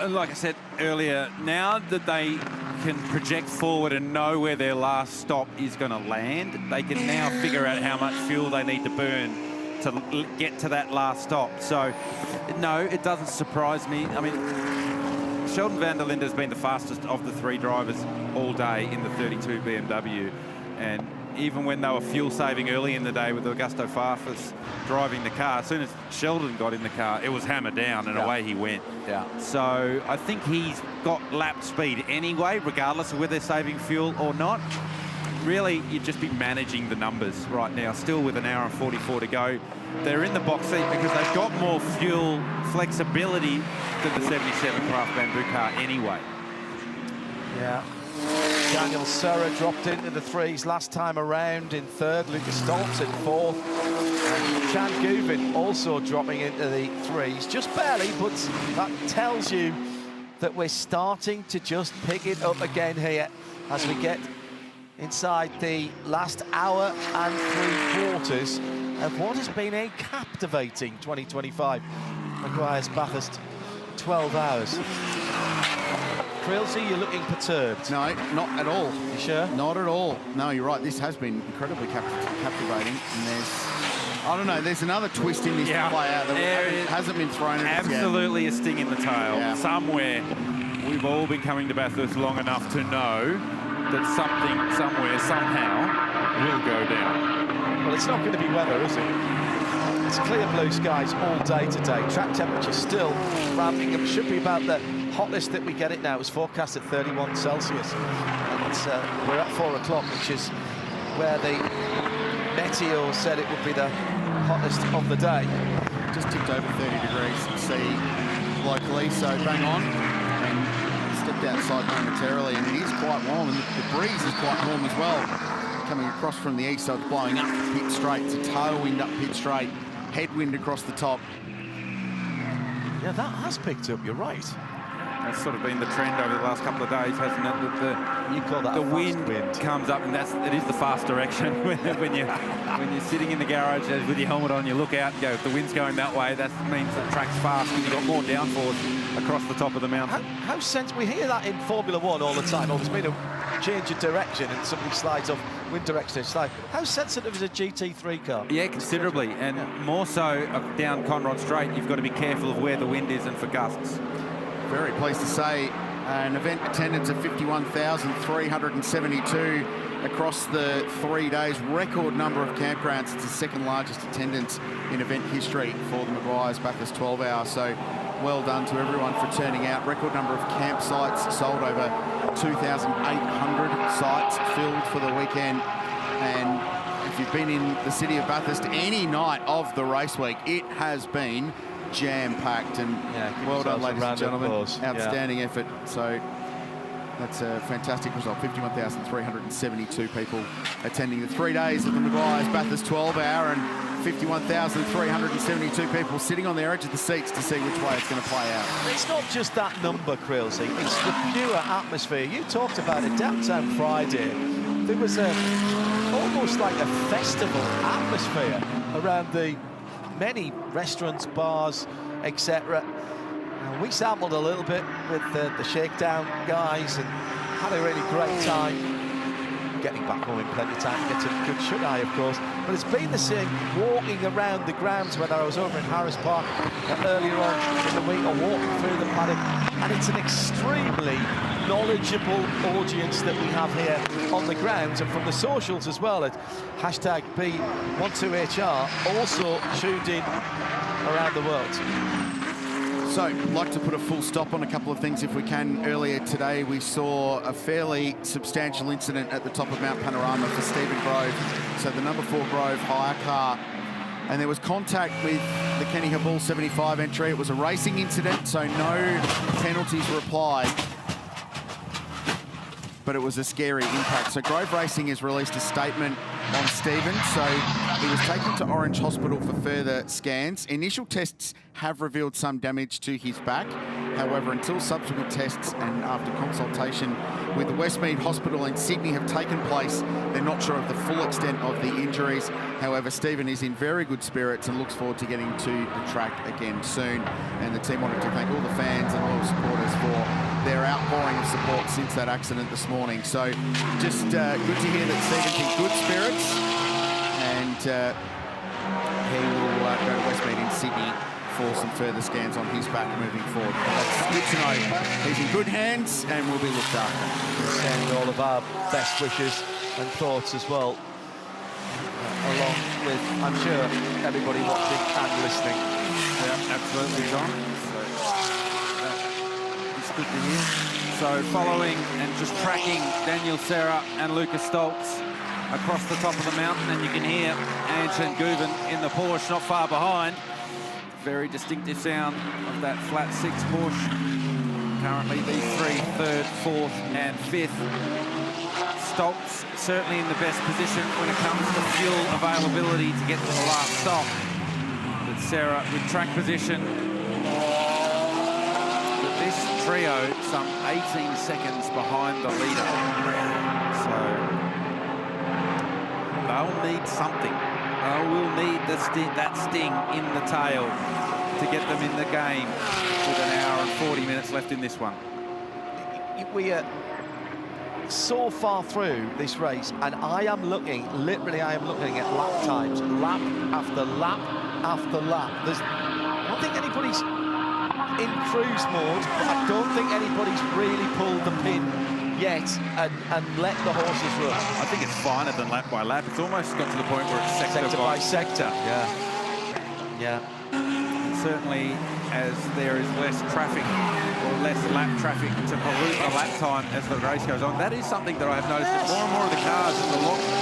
Like I said earlier, now that they can project forward and know where their last stop is going to land, they can now figure out how much fuel they need to burn to get to that last stop. So, no, it doesn't surprise me. I mean, Sheldon van der Linde has been the fastest of the 3 drivers all day in the 32 BMW. And even when they were fuel saving early in the day with Augusto Farfus driving the car, as soon as Sheldon got in the car, it was hammered down and away he went. So I think he's got lap speed anyway, regardless of whether they're saving fuel or not. Really, you'd just be managing the numbers right now, still with an hour and 44 to go. They're in the box seat because they've got more fuel flexibility than the 77 Craft Bamboo car anyway. Yeah. Daniel Serra dropped into the 3s last time around in 3rd. Lucas Stoltz in 4th. And Chan Guvin also dropping into the 3s, just barely, but that tells you that we're starting to just pick it up again here as we get inside the last hour and 3/4 of what has been a captivating 2025. Meguiar's Bathurst 12 hours. Krilsey, you're looking perturbed. No, not at all. You sure? Not at all. No, you're right. This has been incredibly captivating. And there's, I don't know, there's another twist in this play out that hasn't been thrown at us yet. Absolutely a sting in the tail. Somewhere, we've all been coming to Bathurst long enough to know that something, somewhere, somehow will go down. Well, it's not going to be weather, is it? It's clear blue skies all day today. Track temperature still ramping up. Should be about the hottest that we get it now. It's forecast at 31 Celsius. And we're at 4 o'clock, which is where the Meteo said it would be the hottest of the day. Just tipped over 30 degrees C locally, so bang on. And stepped outside momentarily, and it is quite warm, and the breeze is quite warm as well. Coming across from the east, so it's blowing up pit straight. It's a tailwind up pit straight, headwind across the top. Yeah, that has picked up, you're right. That's sort of been the trend over the last couple of days, hasn't it? That you call that the wind comes up, and it is the fast direction. when you're sitting in the garage with your helmet on, you look out and go, if the wind's going that way, that means the track's fast, and you've got more downforce across the top of the mountain. We hear that in Formula 1 all the time. Oh, there's been a change of direction and somebody slides off wind direction. It's like, how sensitive is a GT3 car? Yeah, considerably, and more so down Conrod Straight. You've got to be careful of where the wind is and for gusts. Very pleased to say an event attendance of 51,372 across the 3 days. Record number of campgrounds. It's the second largest attendance in event history for the Meguiar's Bathurst 12 Hour. So well done to everyone for turning out. Record number of campsites sold, over 2,800 sites filled for the weekend. And if you've been in the city of Bathurst any night of the race week, it has been jam-packed. And well done, ladies and gentlemen. Outstanding effort. So that's a fantastic result. 51,372 people attending the 3 days of the Meguiar's Bathurst 12 Hour, and 51,372 people sitting on the edge of the seats to see which way it's going to play out. It's not just that number, Krilsey. It's the pure atmosphere. You talked about it downtown Friday. There was almost like a festival atmosphere around the many restaurants, bars, etc. We sampled a little bit with the shakedown guys and had a really great time. Getting back home in plenty of time to get to a good shut-eye, of course. But it's been the same walking around the grounds, whether I was over in Harris Park earlier on in the week or walking through the paddock. And it's an extremely knowledgeable audience that we have here on the grounds and from the socials as well at #B12HR, also tuned in around the world. So, I'd like to put a full stop on a couple of things if we can. Earlier today, we saw a fairly substantial incident at the top of Mount Panorama for Stephen Grove. So the number 4 Grove hire car. And there was contact with the Kenny Habul 75 entry. It was a racing incident, so no penalties were applied. But it was a scary impact. So Grove Racing has released a statement on Stephen. So he was taken to Orange Hospital for further scans. Initial tests have revealed some damage to his back. However, until subsequent tests and after consultation with the Westmead Hospital in Sydney have taken place, they're not sure of the full extent of the injuries. However, Stephen is in very good spirits and looks forward to getting to the track again soon. And the team wanted to thank all the fans and all the supporters for their outpouring of support since that accident this morning. So just good to hear that Stephen's in good spirits, and he will go to Westmead in Sydney for some further scans on his back moving forward. But that's good to know. He's in good hands and will be looked after. Sending all of our best wishes and thoughts as well, along with, I'm sure, everybody watching and listening. Yeah, absolutely, John. It's good to hear. So following and just tracking Daniel Serra and Lucas Stoltz across the top of the mountain, and you can hear Anton Guven in the Porsche not far behind. Very distinctive sound of that flat 6 Porsche. Currently these 3, 3rd, 4th and 5th. Stoltz certainly in the best position when it comes to fuel availability to get to the last stop. But Serra with track position. But this trio some 18 seconds behind the leader. So they'll need something. They will need that sting in the tail to get them in the game with 1 hour and 40 minutes left in this one. We are so far through this race, and I am looking at lap times, lap after lap after lap. I don't think anybody's in cruise mode, but I don't think anybody's really pulled the pin yet and let the horses run. I think it's finer than lap by lap. It's almost got to the point where it's sector by sector. Yeah. And certainly as there is less traffic or less lap traffic to pollute the lap time as the race goes on. That is something that I've noticed that more and more of the cars,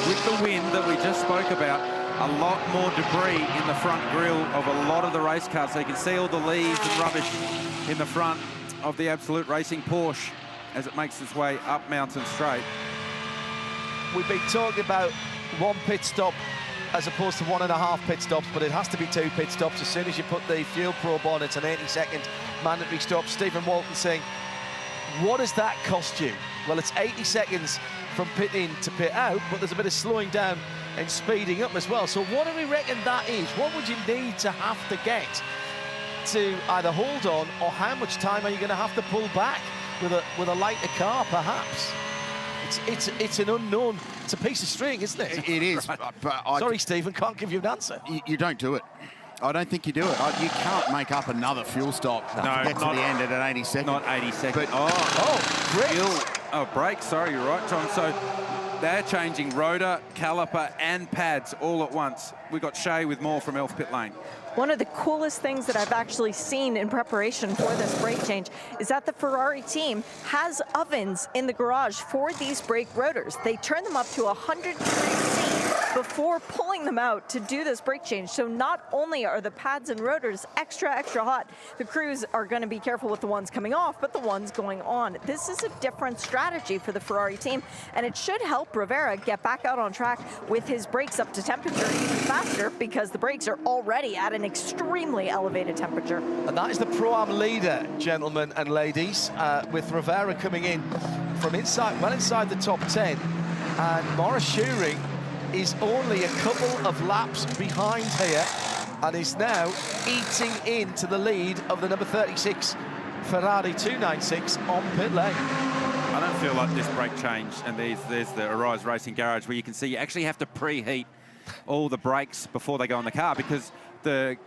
with the wind that we just spoke about, a lot more debris in the front grille of a lot of the race cars. So you can see all the leaves and rubbish in the front of the Absolute Racing Porsche as it makes its way up Mountain Straight. We've been talking about 1 pit stop as opposed to 1.5 pit stops, but it has to be 2 pit stops. As soon as you put the fuel probe on, it's an 80-second mandatory stop. Stephen Walton saying, what does that cost you? Well, it's 80 seconds from pit in to pit out, but there's a bit of slowing down and speeding up as well. So what do we reckon that is? What would you need to have to get to either hold on, or how much time are you going to have to pull back with a lighter car, perhaps? It's an unknown It's a piece of string, isn't it? It is. But Sorry, Stephen, can't give you an answer. You don't do it. I don't think you do it. You can't make up another fuel stop to get to the end at an 80 second. Not 80 seconds. But, brakes. Sorry, you're right, Tom. So they're changing rotor, caliper, and pads all at once. We got Shea with more from Elf Pit Lane. One of the coolest things that I've actually seen in preparation for this brake change is that the Ferrari team has ovens in the garage for these brake rotors. They turn them up to 100 degrees C before pulling them out to do this brake change. So not only are the pads and rotors extra hot, the crews are going to be careful with the ones coming off, but the ones going on. This is a different strategy for the Ferrari team, and it should help Rivera get back out on track with his brakes up to temperature even faster, because the brakes are already at an extremely elevated temperature. And that is the Pro-Am leader, gentlemen and ladies, with Rivera coming in from well inside the top 10, and Maurice Schuring is only a couple of laps behind here and is now eating into the lead of the number 36 Ferrari 296 on pit lane. I don't feel like this brake change, and there's the Arise Racing Garage where you can see you actually have to preheat all the brakes before they go in the car, because the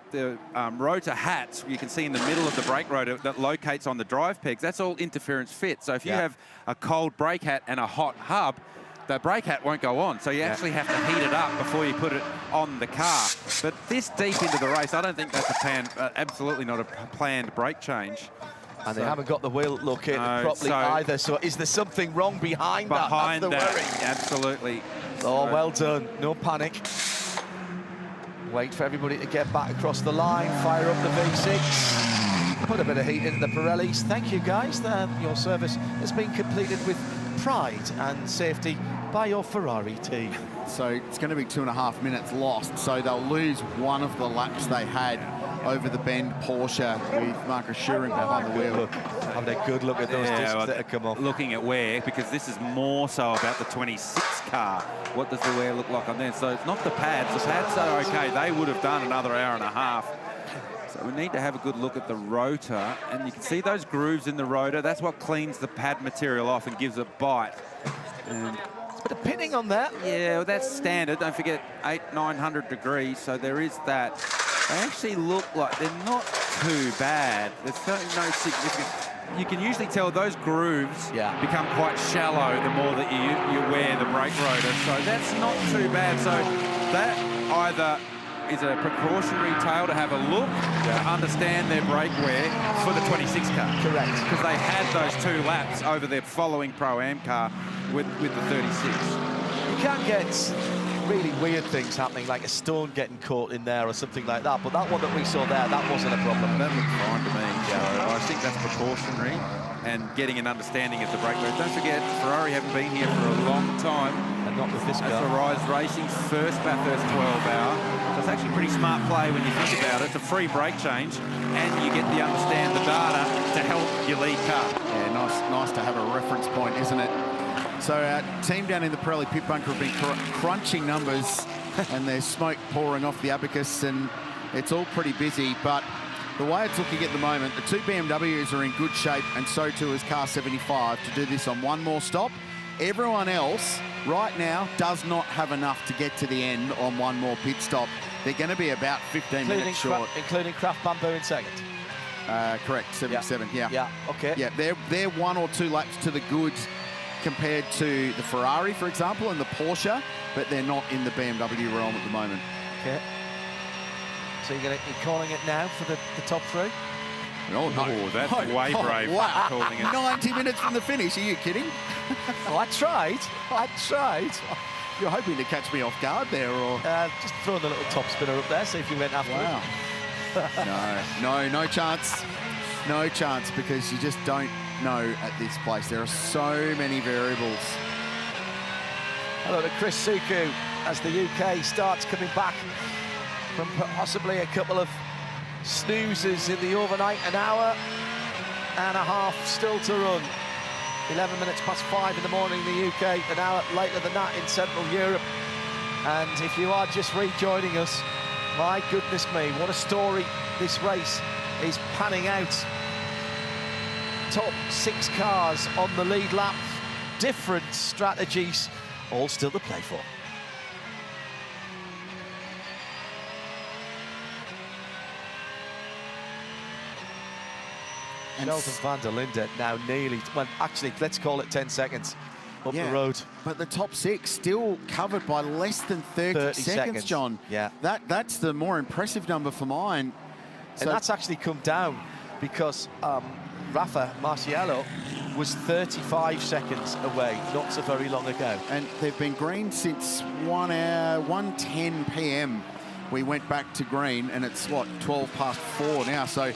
rotor hats you can see in the middle of the brake rotor that locates on the drive pegs, that's all interference fit. So if you have a cold brake hat and a hot hub, the brake hat won't go on. So you actually have to heat it up before you put it on the car. But this deep into the race, I don't think that's absolutely not a planned brake change. And they haven't got the wheel located properly either. So is there something wrong behind that? That's the worry. Absolutely. Oh, well done. No panic. Wait for everybody to get back across the line. Fire up the V6. Put a bit of heat into the Pirellis. Thank you, guys. Your service has been completed with pride and safety by your Ferrari team. So it's going to be 2.5 minutes lost. So they'll lose one of the laps they had over the bend Porsche with Marcus Schuring behind the wheel. Have a good look at those discs that have come off. Looking at wear, because this is more so about the 26 car. What does the wear look like on there? So it's not the pads. The pads are okay. They would have done another hour and a half. So we need to have a good look at the rotor, and you can see those grooves in the rotor. That's what cleans the pad material off and gives it bite. And but the pinning on that? Yeah, well, that's standard. Don't forget 800-900 degrees, so there is that. They actually look like they're not too bad. There's certainly no significant. You can usually tell those grooves become quite shallow the more that you wear the brake rotor. So that's not too bad. So that either is a precautionary tale to have a look to understand their brake wear for the 26 car. Correct. Because they had those 2 laps over their following Pro-Am car with the 36. You can get really weird things happening, like a stone getting caught in there or something like that, but that one that we saw there, that wasn't a problem. That looked fine to me. So I think that's precautionary and getting an understanding of the brake wear. Don't forget, Ferrari haven't been here for a long time. And not with this car. That's Arise Racing's first Bathurst 12 hour. So it's actually pretty smart play when you think about it. It's a free brake change, and you get to understand the data to help your lead car. Yeah, nice to have a reference point, isn't it? So our team down in the Pirelli pit bunker have been crunching numbers and there's smoke pouring off the abacus, and it's all pretty busy. But the way it's looking at the moment, the 2 BMWs are in good shape, and so too is car 75 to do this on one more stop. Everyone else right now does not have enough to get to the end on one more pit stop. They're going to be about 15 minutes short. Including Kraft Bamboo in second? Correct, 77, yeah. Yeah, okay. Yeah, they're 1 or 2 laps to the goods compared to the Ferrari, for example, and the Porsche, but they're not in the BMW realm at the moment. Okay. So you're calling it now for the top 3? Oh, no. That's way brave. Wow. Calling it. 90 minutes from the finish. Are you kidding? Oh, I tried. You're hoping to catch me off guard there, or just throwing the little top spinner up there, see if you went after it. No chance. No chance, because you just don't know at this place. There are so many variables. Hello to Chris Suku as the UK starts coming back from possibly a couple of snoozes in the overnight. An hour and a half still to run. 11 minutes past 5 in the morning in the UK, an hour later than that in Central Europe. And if you are just rejoining us, my goodness me, what a story this race is panning out. Top 6 cars on the lead lap, different strategies all still to play for. Sheldon van der Linde now nearly, well, actually, let's call it 10 seconds up the road. But the top 6 still covered by less than 30 seconds, John. Yeah. That's the more impressive number for mine. And that's actually come down because Rafa Marciello was 35 seconds away not so very long ago. And they've been green since 1:10 p.m. We went back to green, and it's, what, 12 past 4 now. So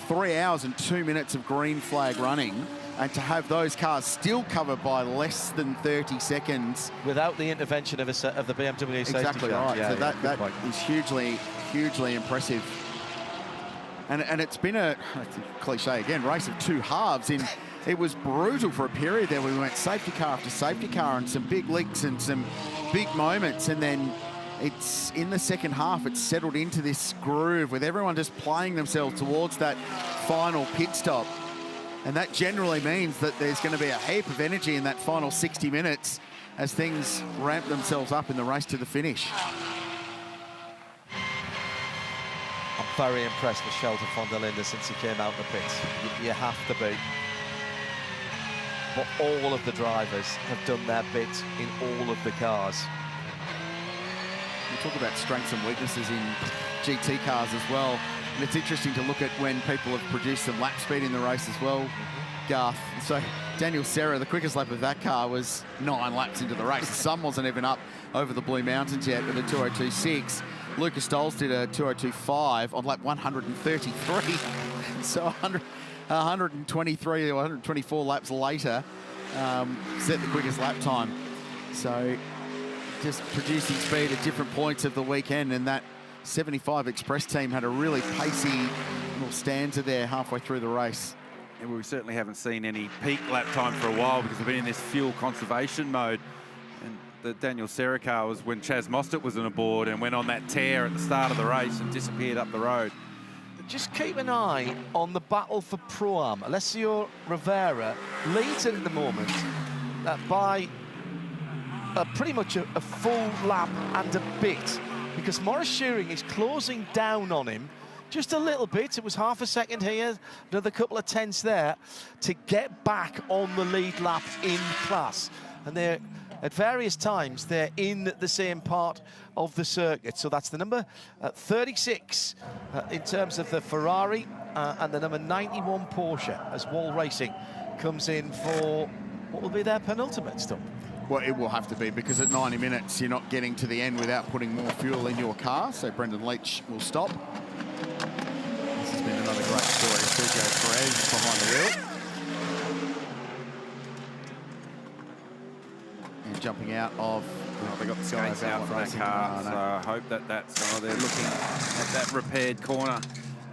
3 hours and 2 minutes of green flag running, and to have those cars still covered by less than 30 seconds. Without the intervention of the BMW safety exactly car. Right. Yeah, so that is hugely impressive. And it's been it's a cliche again, race of two halves. It was brutal for a period there. We went safety car after safety car and some big leaks and some big moments, and then it's in the second half, it's settled into this groove with everyone just playing themselves towards that final pit stop. And that generally means that there's going to be a heap of energy in that final 60 minutes as things ramp themselves up in the race to the finish. I'm very impressed with Sheldon van der Linde since he came out of the pits. You have to be. But all of the drivers have done their bit in all of the cars. We talk about strengths and weaknesses in GT cars as well. And it's interesting to look at when people have produced some lap speed in the race as well, Garth. So Daniel Serra, the quickest lap of that car was 9 laps into the race. The sun wasn't even up over the Blue Mountains yet with a 2:02.6. Lucas Stoles did a 2:02.5 on lap 133. So 123 or 124 laps later, set the quickest lap time. So just producing speed at different points of the weekend, and that 75 Express team had a really pacey little stanza there halfway through the race. And we certainly haven't seen any peak lap time for a while because we've been in this fuel conservation mode. And the Daniel Serra car was when Chaz Mostert was on aboard and went on that tear at the start of the race and disappeared up the road. Just keep an eye on the battle for Pro-Am. Alessio Rivera leads it at the moment by pretty much a full lap and a bit, because Maurice Shearing is closing down on him just a little bit. It was half a second here, another couple of tenths there to get back on the lead lap in class. And they're, at various times, they're in the same part of the circuit. So that's the number 36 in terms of the Ferrari and the number 91 Porsche as Wall Racing comes in for what will be their penultimate stop. Well, it will have to be, because at 90 minutes, you're not getting to the end without putting more fuel in your car. So Brendan Leach will stop. This has been another great story. Sergio Perez behind the wheel. And jumping out of... Well, they got the skates out for that car, so I hope that's... they're looking at that repaired corner,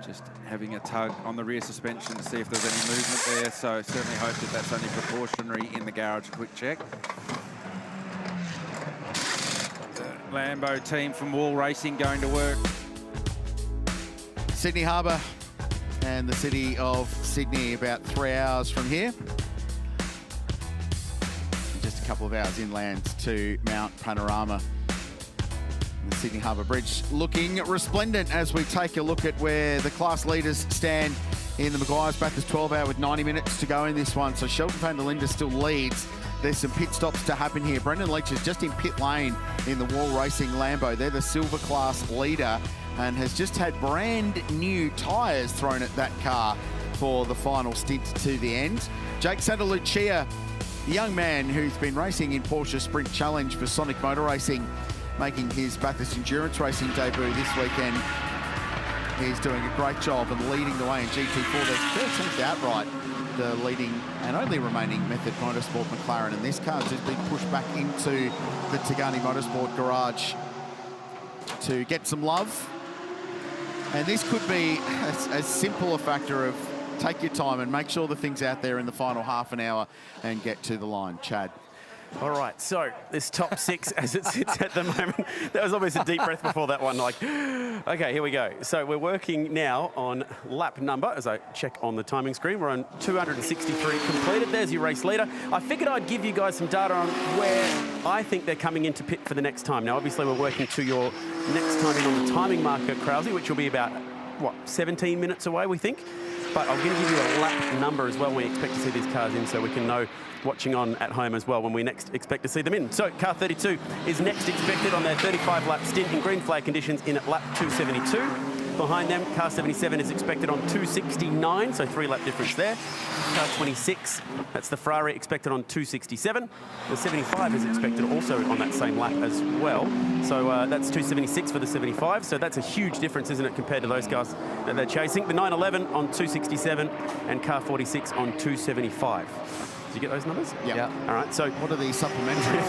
just having a tug on the rear suspension to see if there's any movement there. So certainly hope that that's only precautionary in the garage. Quick check. The Lambo team from Wall Racing going to work. Sydney Harbour and the city of Sydney about 3 hours from here. Just a couple of hours inland to Mount Panorama. The Sydney Harbour Bridge looking resplendent as we take a look at where the class leaders stand in the Meguiar's Bathurst 12 hour with 90 minutes to go in this one. So Sheldon van der Linde still leads. There's some pit stops to happen here. Brendan Leach is just in pit lane in the Wall Racing Lambo. They're the silver class leader and has just had brand new tyres thrown at that car for the final stint to the end. Jake Santa Lucia, the young man who's been racing in Porsche Sprint Challenge for Sonic Motor Racing, making his Bathurst Endurance Racing debut this weekend. He's doing a great job and leading the way in GT4. They're 13th outright, the leading and only remaining Method Motorsport McLaren. And this car's just been pushed back into the Tigani Motorsport garage to get some love. And this could be as simple a factor of take your time and make sure the thing's out there in the final half an hour and get to the line. Chad. All right, so this top 6 as it sits at the moment, that was almost a deep breath before that one, like, okay, here we go. So we're working now on lap number, as I check on the timing screen. We're on 263 completed. There's your race leader. I figured I'd give you guys some data on where I think they're coming into pit for the next time. Now, obviously, we're working to your next time in on the timing marker, Krause, which will be about, what, 17 minutes away, we think? But I'm going to give you a lap number as well when we expect to see these cars in, so we can know, watching on at home as well, when we next expect to see them in. So car 32 is next expected on their 35-lap stint in green flag conditions in at lap 272. Behind them, car 77 is expected on 269, so 3-lap difference there. Car 26, that's the Ferrari, expected on 267. The 75 is expected also on that same lap as well. So that's 276 for the 75. So that's a huge difference, isn't it, compared to those cars that they're chasing. The 911 on 267 and car 46 on 275. Did you get those numbers? Yeah. All right, so... What are these supplementary?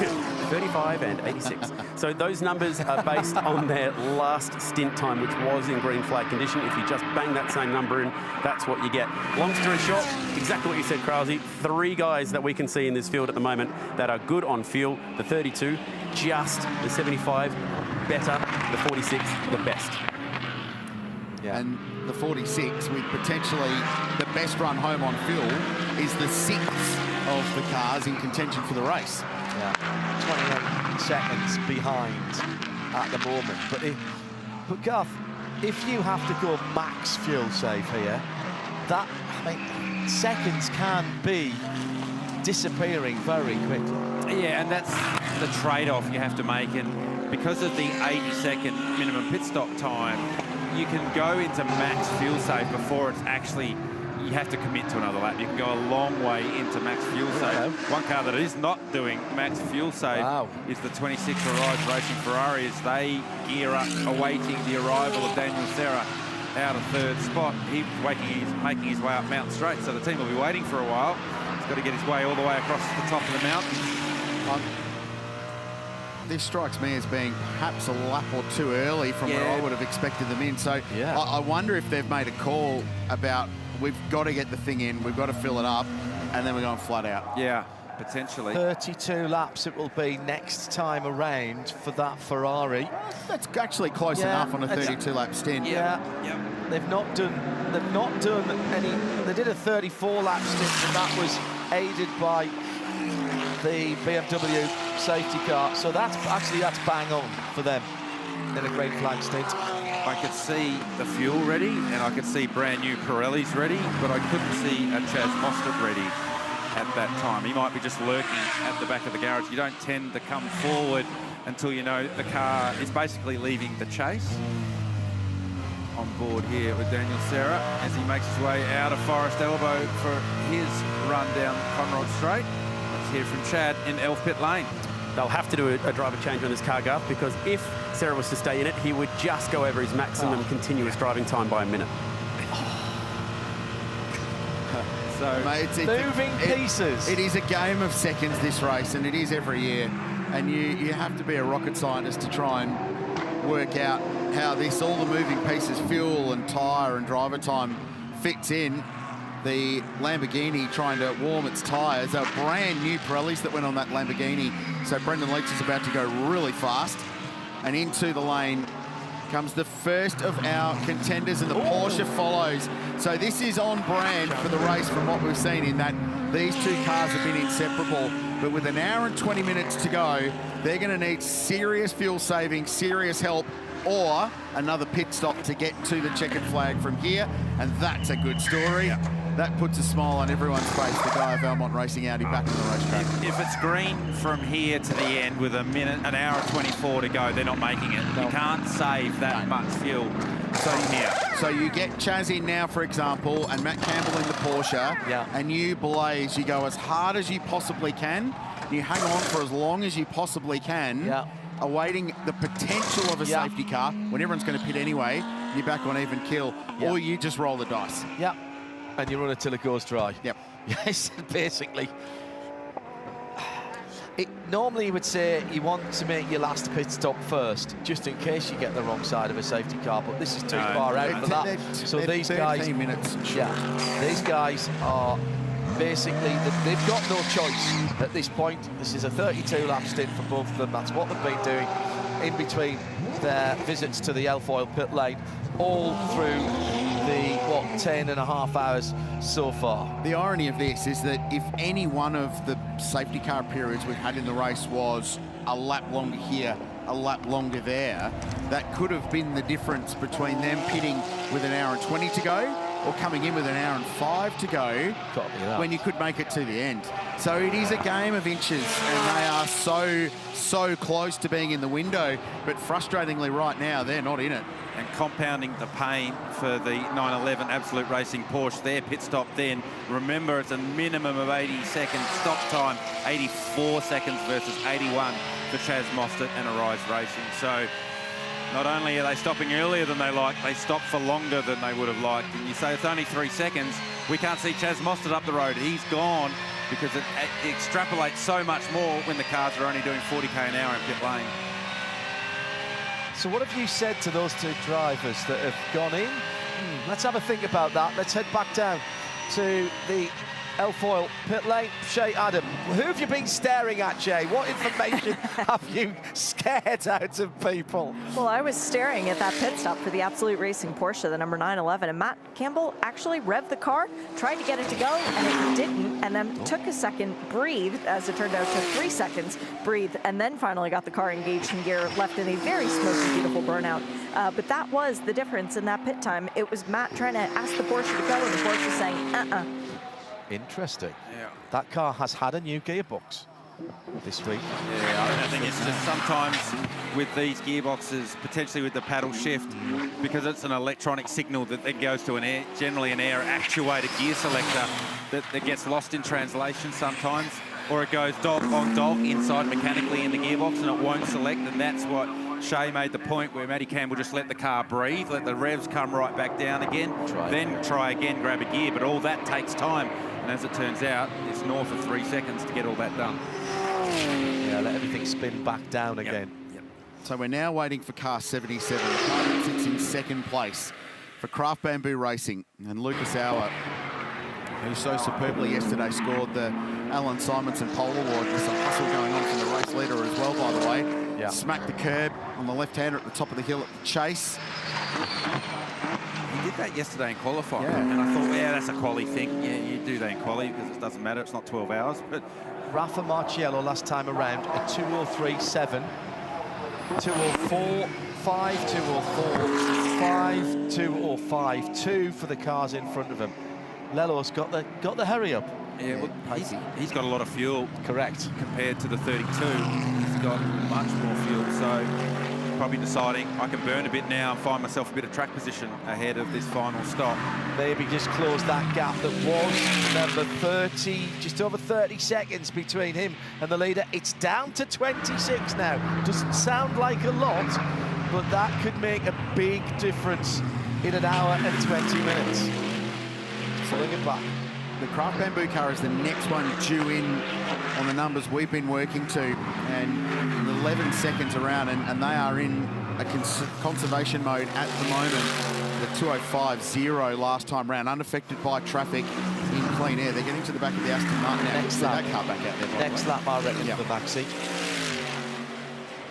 35 and 86. So those numbers are based on their last stint time, which was in green flag condition. If you just bang that same number in, that's what you get. Long story short, exactly what you said, Krause. 3 guys that we can see in this field at the moment that are good on fuel. The 32, just. The 75, better. The 46, the best. Yeah. And the 46, with potentially the best run home on fuel, is the 6th of the cars in contention for the race. Yeah, 28 seconds behind at the moment. But Garth, if you have to go max fuel save here, that, I mean, seconds can be disappearing very quickly. Yeah, and that's the trade-off you have to make. And because of the 80-second minimum pit stop time, you can go into max fuel save before it's actually, you have to commit to another lap. You can go a long way into max fuel save. One car that is not doing max fuel save is the 26 Rise Racing Ferrari, as they gear up, awaiting the arrival of Daniel Serra out of 3rd spot. He's making his way up Mountain Straight, so the team will be waiting for a while. He's got to get his way all the way across the top of the mountain. This strikes me as being perhaps a lap or 2 early from where I would have expected them in. So I wonder if they've made a call about, we've got to get the thing in, we've got to fill it up, and then we're going flat out. Yeah, potentially. 32 laps it will be next time around for that Ferrari. That's actually close enough on a 32-lap stint. They've not done any. They did a 34-lap stint, and that was aided by the BMW safety car. So that's bang on for them in a green flag stint. I could see the fuel ready, and I could see brand new Pirellis ready, but I couldn't see a Chaz Mostert ready at that time. He might be just lurking at the back of the garage. You don't tend to come forward until you know the car is basically leaving the chase. On board here with Daniel Serra as he makes his way out of Forest Elbow for his run down Conrod Straight. Let's hear from Chad in Elf Pit Lane. They'll have to do a driver change on this car, Garth, because if Serra was to stay in it, he would just go over his maximum continuous driving time by a minute. So, mate, moving pieces. It is a game of seconds, this race, and it is every year. And you have to be a rocket scientist to try and work out how all the moving pieces, fuel and tyre and driver time, fits in. The Lamborghini trying to warm its tyres. They were brand new Pirellis that went on that Lamborghini. So Brendan Leach is about to go really fast. And into the lane comes the first of our contenders, and the Porsche follows. So this is on brand for the race from what we've seen, in that these 2 cars have been inseparable. But with an hour and 20 minutes to go, they're going to need serious fuel saving, serious help, or another pit stop to get to the checkered flag from here. And that's a good story. That puts a smile on everyone's face, the guy of Valmont Racing Audi back on the racetrack. If it's green from here to the end with an hour and 24 to go, they're not making it. You can't save that much fuel here. So you get Chaz in now, for example, and Matt Campbell in the Porsche, and you blaze, you go as hard as you possibly can, you hang on for as long as you possibly can, awaiting the potential of a safety car. When everyone's going to pit anyway, you're back on even kill, or you just roll the dice. And you run it till it goes dry. Yep. Yes, basically. Normally you would say you want to make your last pit stop first, just in case you get the wrong side of a safety car, but this is too far out for that. So these guys, minutes. these guys are basically they've got no choice at this point. This is a 32-lap stint for both of them. That's what they've been doing in between their visits to the Alfoil pit lane, all through the, 10.5 hours so far. The irony of this is that if any one of the safety car periods we've had in the race was a lap longer here, a lap longer there, that could have been the difference between them pitting with an hour and 20 to go or coming in with an hour and 5 to go when you could make it to the end. So it is a game of inches, and they are so close to being in the window, but frustratingly right now, they're not in it. And compounding the pain for the 911 Absolute Racing Porsche, their pit stop then. Remember, it's a minimum of 80 seconds stop time, 84 seconds versus 81 for Chaz Mostert and Arise Racing. So not only are they stopping earlier than they like, they stop for longer than they would have liked. And you say it's only 3 seconds. We can't see Chaz Mostert up the road. He's gone because it extrapolates so much more when the cars are only doing 40k an hour in pit lane. So what have you said to those two drivers that have gone in? Let's have a think about that. Let's head back down to the Alfoil pit lane. Shay Adam, who have you been staring at, Jay? What information have you scared out of people? Well, I was staring at that pit stop for the Absolute Racing Porsche, the number 911, and Matt Campbell actually revved the car, tried to get it to go, and it didn't, and then took a second, breathed, as it turned out, took 3 seconds, breathed, and then finally got the car engaged in gear, left in a very smoky, beautiful burnout. But that was the difference in that pit time. It was Matt trying to ask the Porsche to go, and the Porsche saying, Interesting. Yeah. That car has had a new gearbox this week. Yeah, I think it's just sometimes with these gearboxes, potentially with the paddle shift, because it's an electronic signal that then goes to generally an air actuated gear selector that gets lost in translation sometimes, or it goes dog on dog inside mechanically in the gearbox and it won't select, and that's what Shay made the point where Matty Campbell just let the car breathe, let the revs come right back down again, then try again, grab a gear, but all that takes time. And as it turns out, it's north of 3 seconds to get all that done. Yeah, let everything spin back down again. Yep. So we're now waiting for car 77. The car that sits in second place for Craft Bamboo Racing. And Lucas Auer, who so superbly yesterday scored the Alan Simonson Pole Award. There's some hustle going on from the race leader as well, by the way. Yeah. Smacked the curb on the left-hander at the top of the hill at the chase. He did that yesterday in qualifying, and I thought, yeah, that's a quali thing. Yeah, you do that in quali because it doesn't matter. It's not 12 hours. But Rafa Marciello last time around, a 2:03.7, 2:04.5, 2:04.5, 2:05.2 for the cars in front of him. Lelo's got the hurry up. Yeah, well, he's got a lot of fuel. Correct. Compared to the 32, he's got much more fuel. So probably deciding I can burn a bit now and find myself a bit of track position ahead of this final stop. Maybe just close that gap that was number 30, just over 30 seconds between him and the leader. It's down to 26 now. Doesn't sound like a lot, but that could make a big difference in an hour and 20 minutes. Pulling it back. The Craft Bamboo car is the next one due in on the numbers we've been working to, and 11 seconds around, and they are in a conservation mode at the moment. The 2:05.0 last time round, unaffected by traffic in clean air. They're getting to the back of the Aston Martin now. Next lap. That car back out there. Next lap, I reckon, for the back seat.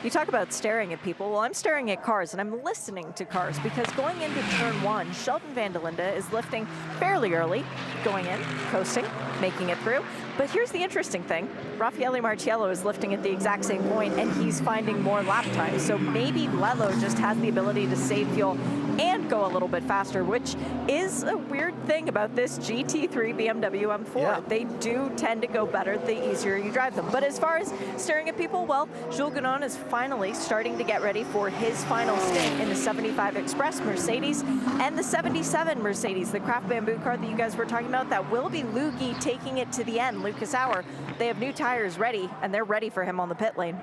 You talk about staring at people. Well, I'm staring at cars, and I'm listening to cars, because going into turn 1, Sheldon van der Linde is lifting fairly early, going in, coasting, making it through. But here's the interesting thing. Raffaele Marciello is lifting at the exact same point, and he's finding more lap time. So maybe Lello just has the ability to save fuel and go a little bit faster, which is a weird thing about this GT3 BMW M4. Yeah. They do tend to go better the easier you drive them. But as far as staring at people, well, Jules Gounon is finally starting to get ready for his final stint in the 75 Express Mercedes and the 77 Mercedes, the Craft Bamboo car that you guys were talking about. That will be Lugi taking it to the end. Lucas Auer, they have new tires ready, and they're ready for him on the pit lane.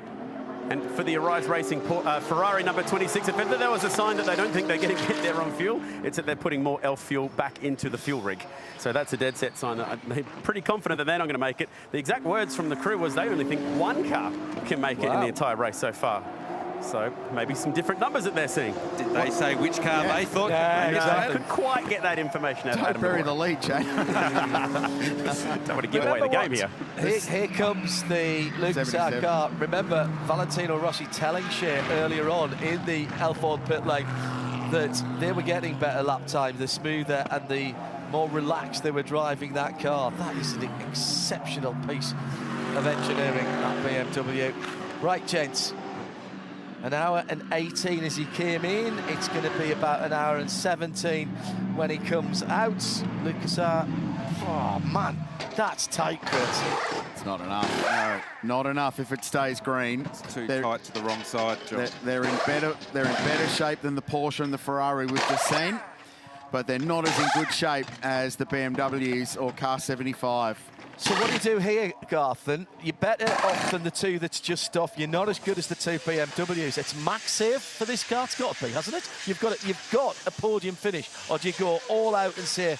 And for the Arise Racing Ferrari number 26, if ever there was a sign that they don't think they're going to get their own fuel, it's that they're putting more ELF fuel back into the fuel rig. So that's a dead set sign that they're pretty confident that they're not going to make it. The exact words from the crew was they only think one car can make it in the entire race so far. So maybe some different numbers that they're seeing. Did they say which car they thought? Yeah, exactly. I couldn't quite get that information out of Adam. Don't bury the lead, Jay. Don't want to give away the game here. Here comes the Lucas car. Remember Valentino Rossi telling Shea earlier on in the L4 pit lane that they were getting better lap time, the smoother and the more relaxed they were driving that car. That is an exceptional piece of engineering, that BMW. Right, gents, an hour and 18 as he came in. It's going to be about an hour and 17 when he comes out. Lucas, oh man, that's tight, Chris. It's not enough. No, not enough if it stays green. It's too tight to the wrong side, John. They're in better shape than the Porsche and the Ferrari we've just seen, but they're not as in good shape as the BMWs or Car 75. So what do you do here, Garth? Then you're better off than the two that's just off. You're not as good as the two BMWs. It's max save for this car. It's got to be, hasn't it? You've got a podium finish, or do you go all out and say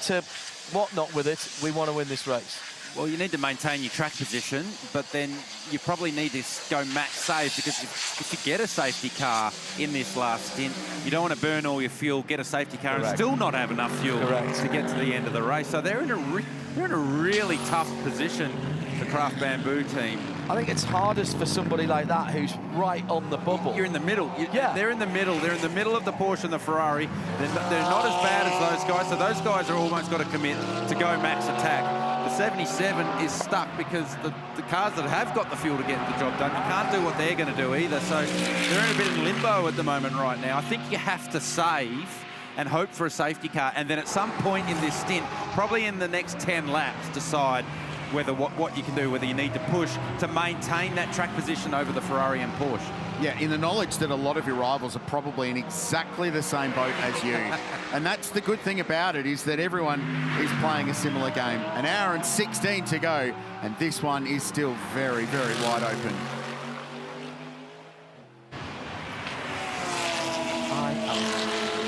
to Whatnot with it, we want to win this race? Well, you need to maintain your track position, but then you probably need to go max save, because if you get a safety car in this last stint, you don't want to burn all your fuel, get a safety car and still not have enough fuel to get to the end of the race. So they're in a really tough position, the Craft Bamboo team. I think it's hardest for somebody like that who's right on the bubble. You're in the middle. They're in the middle. They're in the middle of the Porsche and the Ferrari. They're not as bad as those guys, so those guys are almost got to commit to go max attack. The 77 is stuck because the cars that have got the fuel to get the job done, you can't do what they're going to do either. So they're in a bit of limbo at the moment right now. I think you have to save and hope for a safety car, and then at some point in this stint, probably in the next 10 laps, decide whether what you can do, whether you need to push to maintain that track position over the Ferrari and Porsche. Yeah, in the knowledge that a lot of your rivals are probably in exactly the same boat as you. And that's the good thing about it, is that everyone is playing a similar game. An hour and 16 to go, and this one is still very, very wide open.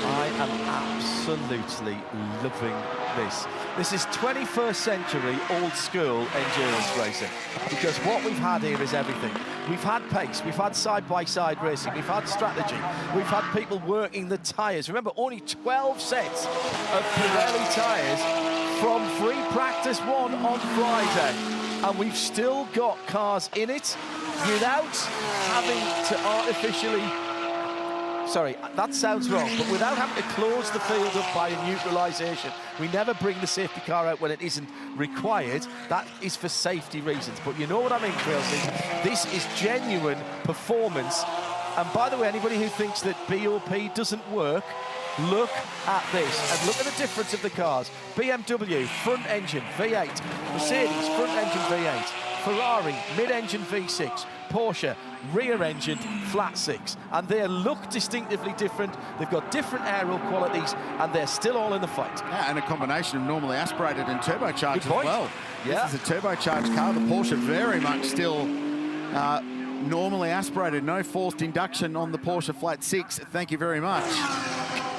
I am absolutely loving this. This is 21st century old school endurance racing, because what we've had here is everything. We've had pace, we've had side-by-side racing, we've had strategy, we've had people working the tyres. Remember, only 12 sets of Pirelli tyres from free practice one on Friday, and we've still got cars in it without having to artificially... Sorry, that sounds wrong, but without having to close the field up by a neutralisation. We never bring the safety car out when it isn't required. That is for safety reasons. But you know what I mean, Trailsy? This is genuine performance. And by the way, anybody who thinks that BOP doesn't work, look at this and look at the difference of the cars. BMW, front engine, V8. Mercedes, front engine, V8. Ferrari, mid-engine, V6. Porsche, rear-engined, flat six. And they look distinctively different. They've got different aero qualities, and they're still all in the fight. Yeah, and a combination of normally aspirated and turbocharged as well. Yeah. This is a turbocharged car. The Porsche very much still normally aspirated. No forced induction on the Porsche flat six. Thank you very much.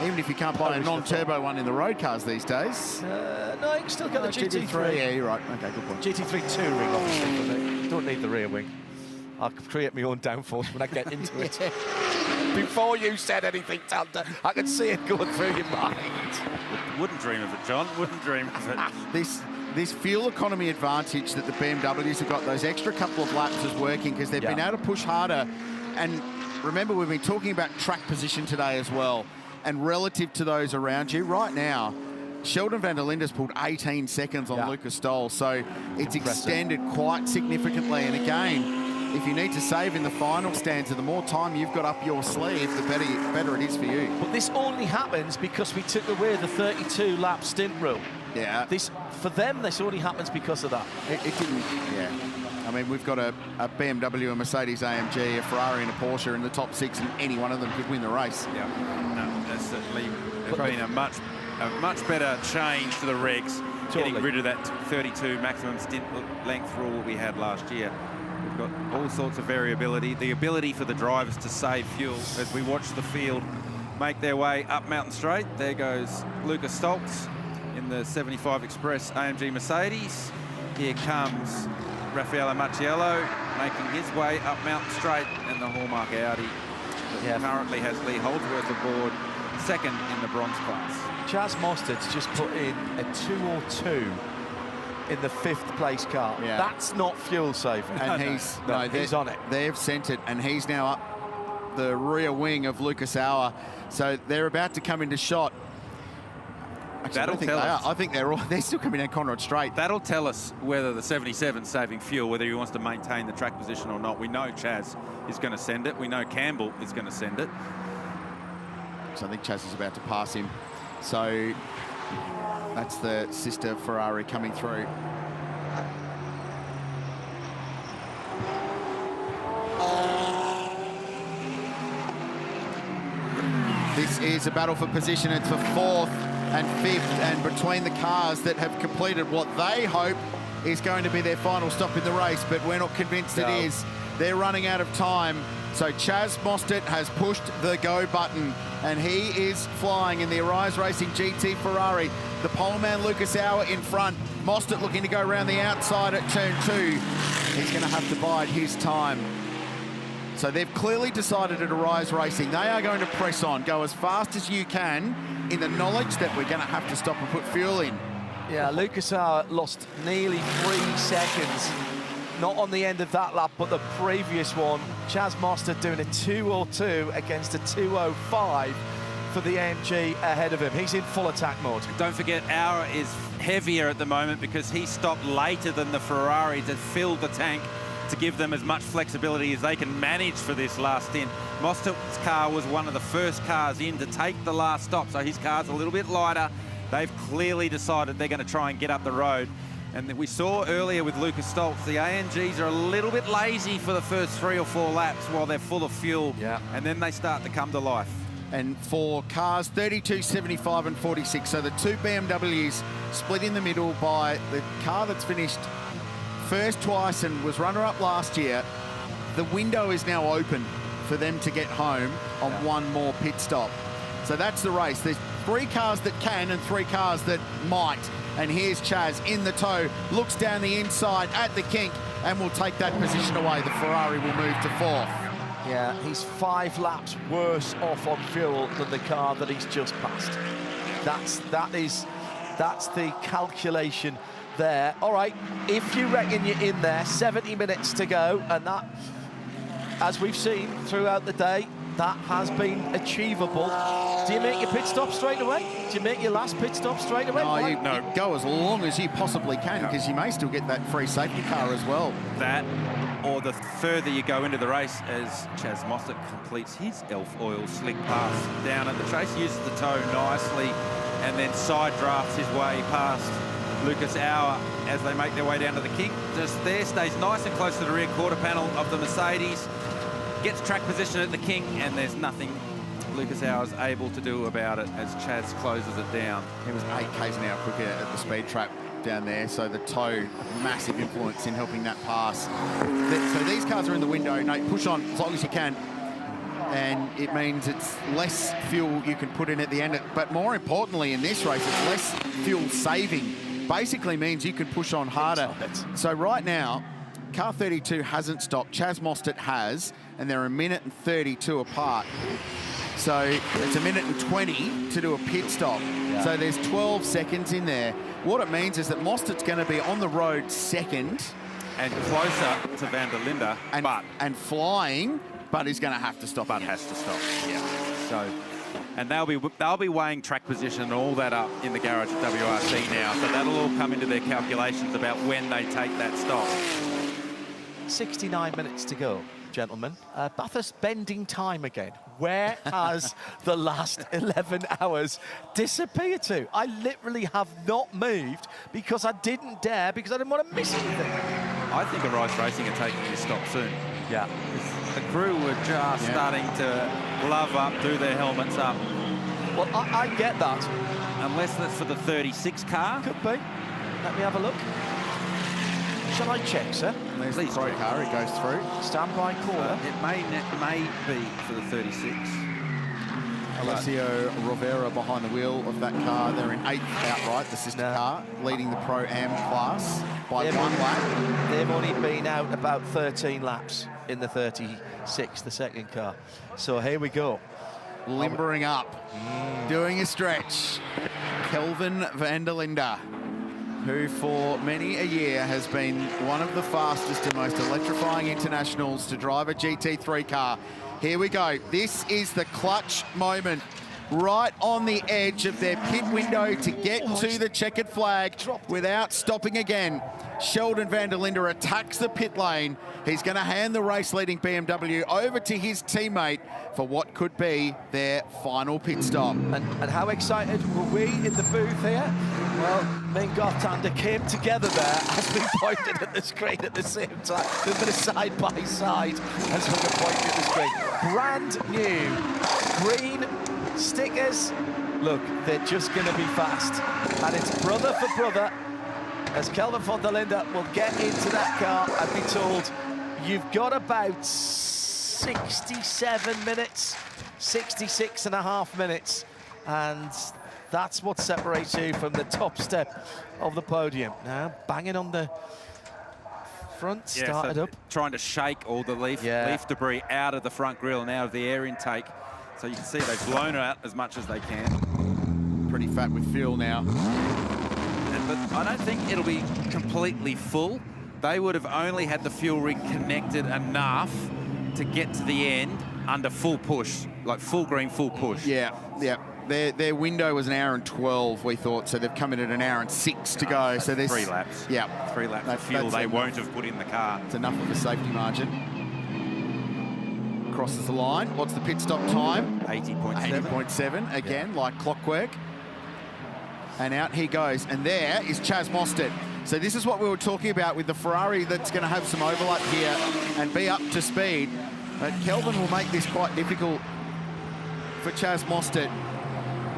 Even if you can't buy a non-turbo one in the road cars these days. No, you can still get the GT3. Yeah, you're right. Okay, good point. GT3 touring, obviously. Don't need the rear wing. I'll create my own downforce when I get into it. Before you said anything, Tanda, I could see it going through your mind. Wouldn't dream of it, John. Wouldn't dream of it. This fuel economy advantage that the BMWs have got, those extra couple of laps is working because they've been able to push harder. And remember, we've been talking about track position today as well. And relative to those around you, right now, Sheldon van der Linde's pulled 18 seconds on Lucas Stoll, so it's extended quite significantly. And again, if you need to save in the final stanza, the more time you've got up your sleeve, the better it is for you. But this only happens because we took away the 32-lap stint rule. Yeah. For them, this only happens because of that. It didn't, I mean, we've got a BMW, a Mercedes AMG, a Ferrari and a Porsche in the top six, and any one of them could win the race. Yeah, no, that's certainly been a much better change to the regs, getting rid of that 32 maximum stint length rule we had last year. We've got all sorts of variability, the ability for the drivers to save fuel as we watch the field make their way up Mountain Straight. There goes Lucas Stoltz in the 75 Express AMG Mercedes. Here comes Raffaele Macchiello making his way up Mountain Straight, and the Hallmark Audi that currently has Lee Holdsworth aboard, second in the bronze class. Chaz Mostard's just put in a 202 in the 5th place car. Yeah. That's not fuel saving. And he's on it. They've sent it, and he's now up the rear wing of Lucas Auer. So they're about to come into shot. Actually, That'll tell us. I think they're still coming down Conrad Straight. That'll tell us whether the 77's saving fuel, whether he wants to maintain the track position or not. We know Chaz is going to send it. We know Campbell is going to send it. So I think Chaz is about to pass him. So that's the sister Ferrari coming through. This is a battle for position. It's for 4th and 5th, and between the cars that have completed what they hope is going to be their final stop in the race, but we're not convinced it is. They're running out of time. So Chaz Mostert has pushed the go button, and he is flying in the Arise Racing GT Ferrari. The pole man Lucas Auer in front. Mostert looking to go around the outside at turn 2. He's going to have to bide his time. So they've clearly decided at Arise Racing they are going to press on, go as fast as you can, in the knowledge that we're going to have to stop and put fuel in. Yeah, Lucas Auer lost nearly 3 seconds. Not on the end of that lap, but the previous one. Chaz Mostert doing a 202 against a 205 for the AMG ahead of him. He's in full attack mode. Don't forget, Auer is heavier at the moment because he stopped later than the Ferrari to fill the tank to give them as much flexibility as they can manage for this last stint. Mostert's car was one of the first cars in to take the last stop, so his car's a little bit lighter. They've clearly decided they're going to try and get up the road. And we saw earlier with Lucas Stoltz, the AMGs are a little bit lazy for the first 3 or 4 laps while they're full of fuel, and then they start to come to life. And for cars 32, 75 and 46, so the 2 BMWs split in the middle by the car that's finished first twice and was runner-up last year. The window is now open for them to get home on one more pit stop. So that's the race. There's 3 cars that can and 3 cars that might. And here's Chaz in the tow, looks down the inside at the kink and will take that position away. The Ferrari will move to 4th. Yeah, he's 5 laps worse off on fuel than the car that he's just passed. That's the calculation there. All right, if you reckon you're in there, 70 minutes to go, and that, as we've seen throughout the day, that has been achievable. Do you make your pit stop straight away? Do you make your last pit stop straight away? No, you go as long as you possibly can, because you may still get that free safety car as well. That, or the further you go into the race, as Chaz Mostert completes his Elf Oil slick pass down at the chase, uses the toe nicely, and then side drafts his way past Lucas Auer as they make their way down to the kink. Just there, stays nice and close to the rear quarter panel of the Mercedes, gets track position at the kink, and there's nothing Lucas Auer's able to do about it as Chaz closes it down. He was 8 k's an hour quicker at the speed trap down there, so the toe, massive influence in helping that pass. So these cars are in the window. No, push on as long as you can, and it means it's less fuel you can put in at the end. But more importantly in this race, it's less fuel saving. Basically means you can push on harder. So right now, car 32 hasn't stopped. Chaz Mostert has, and they're 1 minute and 32 apart. So it's 1 minute and 20 to do a pit stop. So there's 12 seconds in there. What it means is that Mostert's going to be on the road second. And closer to Van der Linde, and flying, but he's going to have to stop. But has to stop, So, and they'll be weighing track position and all that up in the garage at WRC now. So that'll all come into their calculations about when they take that stop. 69 minutes to go, gentlemen. Bathurst bending time again. Where has the last 11 hours disappeared to? I literally have not moved because I didn't dare, because I didn't want to miss anything. I think Arise Racing are taking this stop soon. Yeah. The crew were just starting to glove up, do their helmets up. Well, I get that. Unless that's for the 36 car. Could be. Let me have a look. Shall I check, sir? There's the pro car, it goes through. Standby corner. It may be for the 36. Alessio Rovera behind the wheel of that car. They're in 8th outright, the sister car, leading the Pro-Am class. by 1 lap. They've only been out about 13 laps in the 36, the second car. So here we go. Limbering up, doing a stretch. Kelvin van der Linde, who for many a year has been one of the fastest and most electrifying internationals to drive a GT3 car. Here we go. This is the clutch moment. Right on the edge of their pit window to get to the checkered flag without stopping again. Sheldon van der Linde attacks the pit lane. He's going to hand the race-leading BMW over to his teammate for what could be their final pit stop. And how excited were we in the booth here? Well, Meguiar came together there as we pointed at the screen at the same time. They've been side by side as we were pointing at the screen. Brand new green stickers. Look, they're just going to be fast. And it's brother for brother as Kelvin van der Linde will get into that car and be told, you've got about 67 minutes, 66 and a half minutes. And that's what separates you from the top step of the podium. Now, banging on the front, started up. Trying to shake all the leaf debris out of the front grille and out of the air intake. So you can see they've blown it out as much as they can. Pretty fat with fuel now. But I don't think it'll be completely full. They would have only had the fuel rig connected enough to get to the end under full push, like full green, full push. Yeah. Their window was 1 hour and 12, we thought, so they've come in at 1 hour and 6 to go. So there's 3 laps. Yeah. 3 laps of fuel they won't have put in the car. It's enough of a safety margin. Crosses the line. What's the pit stop time? 80.7. 80.7, again, like clockwork. And out he goes. And there is Chaz Mostert. So this is what we were talking about with the Ferrari that's going to have some overlap here and be up to speed. But Kelvin will make this quite difficult for Chaz Mostert,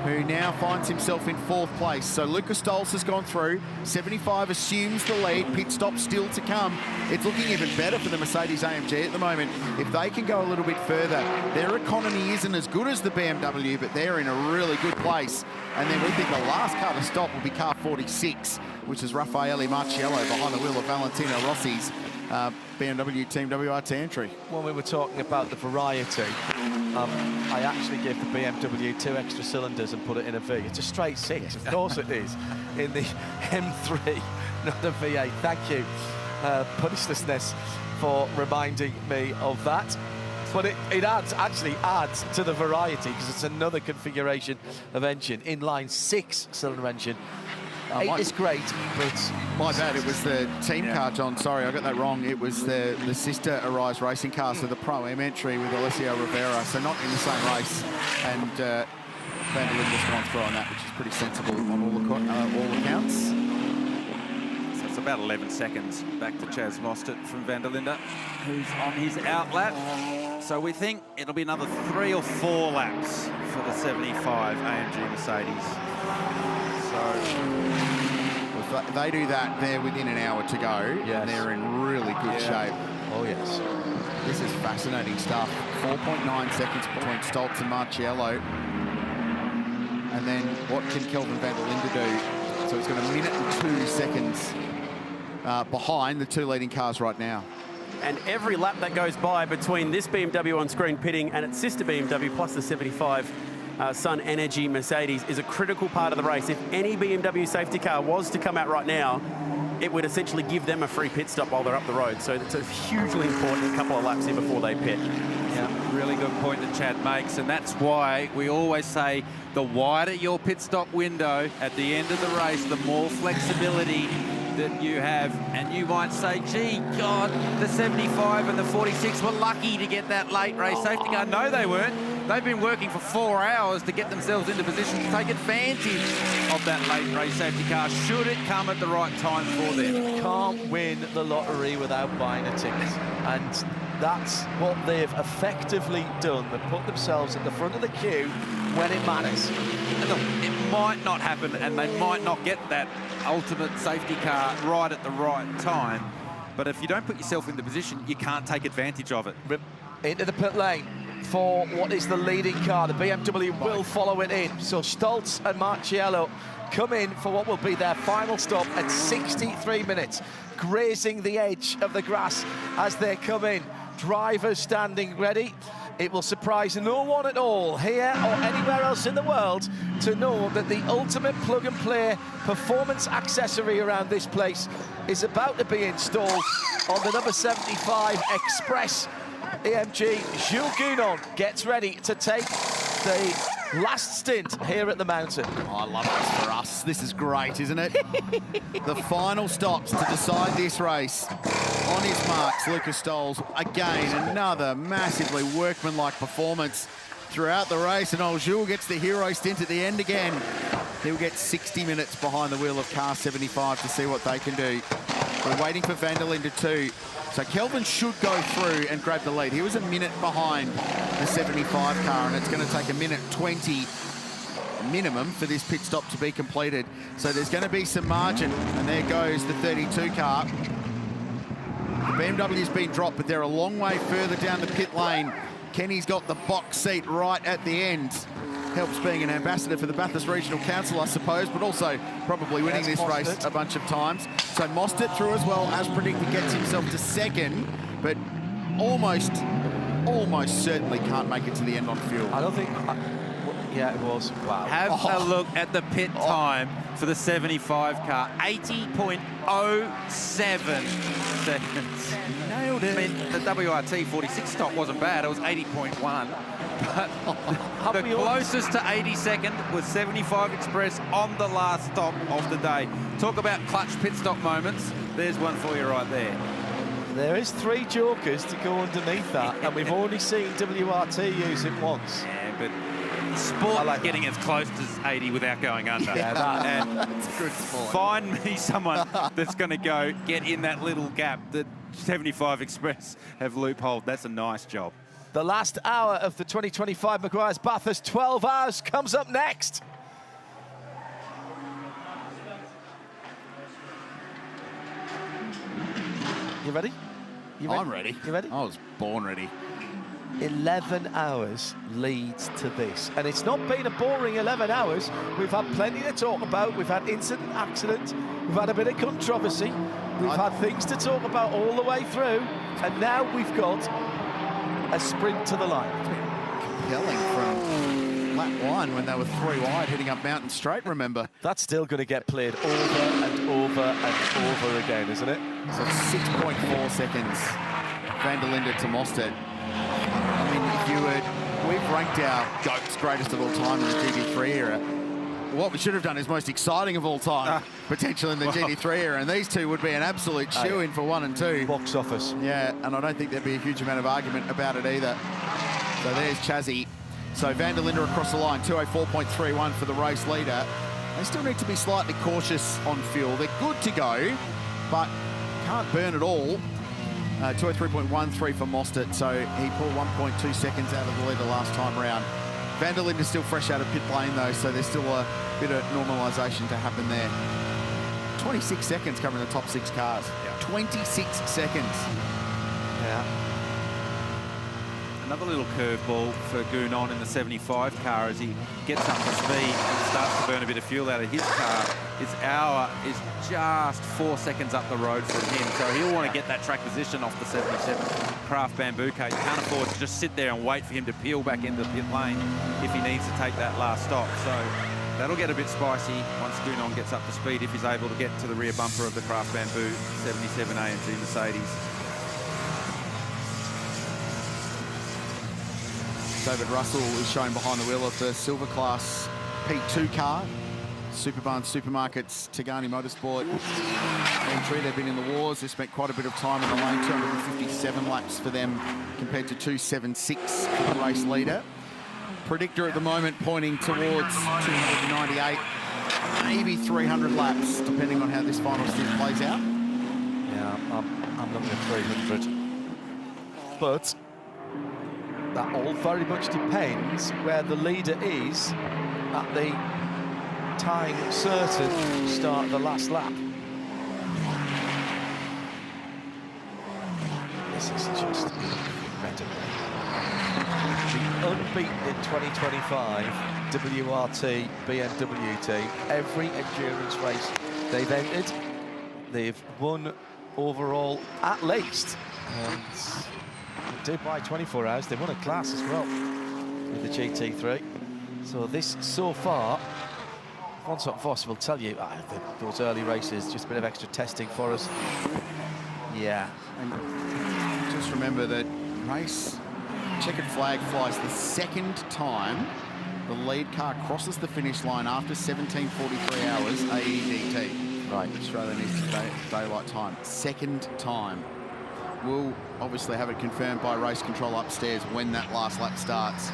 who now finds himself in 4th place. So Lucas Stolz has gone through. 75 assumes the lead. Pit stop still to come. It's looking even better for the Mercedes-AMG at the moment. If they can go a little bit further, their economy isn't as good as the BMW, but they're in a really good place. And then we think the last car to stop will be car 46, which is Raffaele Marciello behind the wheel of Valentino Rossi's BMW Team WRT entry. When we were talking about the variety, I actually gave the BMW 2 extra cylinders and put it in a V. It's a straight 6, of course it is, in the M3, not a V8. Thank you, Punishlessness, for reminding me of that. But it actually adds to the variety because it's another configuration of engine. Inline 6-cylinder engine. 8 is great, but... My bad, it was the team car, John. Sorry, I got that wrong. It was the sister Arise racing car, so the Pro-M entry with Alessio Rivera, so not in the same race. And Van der Linde's gone through on that, which is pretty sensible on all accounts. So it's about 11 seconds back to Chaz Mostert from Van der Linde, who's on his out lap. So we think it'll be another 3 or 4 laps for the 75 AMG Mercedes. So if they do that, they're within an hour to go. Yes. And they're in really good shape. Oh, yes. This is fascinating stuff. 4.9 seconds between Stolz and Marciello. And then what can Kelvin van der Linde do? So it's got 1 minute and 2 seconds behind the 2 leading cars right now. And every lap that goes by between this BMW on screen pitting and its sister BMW plus the 75 Sun Energy Mercedes is a critical part of the race. If any BMW safety car was to come out right now, it would essentially give them a free pit stop while they're up the road. So it's a hugely important couple of laps here before they pit. Yeah, really good point that Chad makes, and that's why we always say the wider your pit stop window at the end of the race, the more flexibility that you have. And you might say, gee, God, the 75 and the 46 were lucky to get that late race safety car. No, they weren't. They've been working for 4 hours to get themselves into position to take advantage of that late race safety car, should it come at the right time for them. You can't win the lottery without buying a ticket. And that's what they've effectively done. They've put themselves at the front of the queue when it matters. And look, it might not happen, and they might not get that ultimate safety car right at the right time. But if you don't put yourself in the position, you can't take advantage of it. into the pit lane for what is the leading car. The BMW will follow it in. So Stoltz and Marciello come in for what will be their final stop at 63 minutes, grazing the edge of the grass as they come in. Drivers standing ready. It will surprise no one at all here or anywhere else in the world to know that the ultimate plug-and-play performance accessory around this place is about to be installed on the number 75 Express AMG. Jules Gounon gets ready to take the last stint here at the mountain. Oh, I love this for us. This is great, isn't it? The final stops to decide this race. On his marks, Lucas Stoles, again, another massively workmanlike performance throughout the race, and old Jules gets the hero stint at the end again. He'll get 60 minutes behind the wheel of car 75 to see what they can do. We're waiting for Van der Linde too. So Kelvin should go through and grab the lead. He was a minute behind the 75 car, and it's going to take a minute 20 minimum for this pit stop to be completed. So there's going to be some margin, and there goes the 32 car. The BMW's been dropped, but they're a long way further down the pit lane. Kenny's got the box seat right at the end. Helps being an ambassador for the Bathurst Regional Council, I suppose, but also probably winning this race a bunch of times. So Mostert through as well, as predicted, gets himself to second, but almost certainly can't make it to the end on fuel. I don't think... yeah, it was. Wow. Have a look at the pit time for the 75 car. 80.07 seconds. Nailed it. I mean, the WRT 46 stop wasn't bad. It was 80.1. But the closest to 82nd was 75 Express on the last stop of the day. Talk about clutch pit stop moments. There's one for you right there. There is 3 jokers to go underneath that, and we've only seen WRT use it once. Yeah, but sport like getting as close as 80 without going under. Yeah, and that's a good sport. Find me someone that's going to go get in that little gap that 75 Express have loopholed. That's a nice job. The last hour of the 2025 Meguiar's Bathurst 12 hours comes up next. You ready? I'm ready. You ready? I was born ready. 11 hours leads to this. And it's not been a boring 11 hours. We've had plenty to talk about. We've had incident, accident. We've had a bit of controversy. We've had things to talk about all the way through. And now we've got a sprint to the line. Compelling from lap 1 when they were 3 wide heading up Mountain Straight, remember? That's still going to get played over and over and over again, isn't it? So 6.4 seconds. Van der Linde to Mostert. I mean, if you were... We've ranked our GOATs greatest of all time in the GT3 era. What we should have done is most exciting of all time, potentially in the GT3 era, and these two would be an absolute shoe-in for 1 and 2. Box office. Yeah, and I don't think there'd be a huge amount of argument about it either. So there's Chazzy. So Van der Linde across the line, 204.31 for the race leader. They still need to be slightly cautious on fuel. They're good to go, but can't burn it all. 203.13 for Mostert, so he pulled 1.2 seconds out of the leader last time around. Van der Linde is still fresh out of pit lane though, so there's still a bit of normalisation to happen there. 26 seconds covering the top 6 cars. Yeah. 26 seconds. Yeah. Another little curveball for Gounon in the 75 car as he gets up to speed and starts to burn a bit of fuel out of his car. His hour is just 4 seconds up the road from him, so he'll want to get that track position off the 77 Craft Bamboo car. You can't afford to just sit there and wait for him to peel back into the pit lane if he needs to take that last stop. So that'll get a bit spicy once Gounon gets up to speed, if he's able to get to the rear bumper of the Craft Bamboo 77 AMG Mercedes. David Russell is shown behind the wheel of the Silver Class P2 car. Superbarn Supermarkets, Tigani Motorsport entry. They've been in the wars. They spent quite a bit of time in the lane, 257 laps for them compared to 276 for the race leader. Predictor at the moment pointing towards 298, maybe 300 laps, depending on how this final stint plays out. Yeah, I'm looking at 300. But that all very much depends where the leader is at the time certain start of the last lap. This is just incredible. unbeaten in 2025 WRT BMW team. Every endurance race they've entered, they've won overall at least. And they did by 24 hours. They won a class as well with the GT3. So this so far, Vincent Voss will tell you, those early races, just a bit of extra testing for us. Yeah. And just remember that race checkered flag flies the second time the lead car crosses the finish line after 17:43 hours AEDT. Right. Australian Eastern Daylight Time. Second time. We'll obviously have it confirmed by race control upstairs when that last lap starts.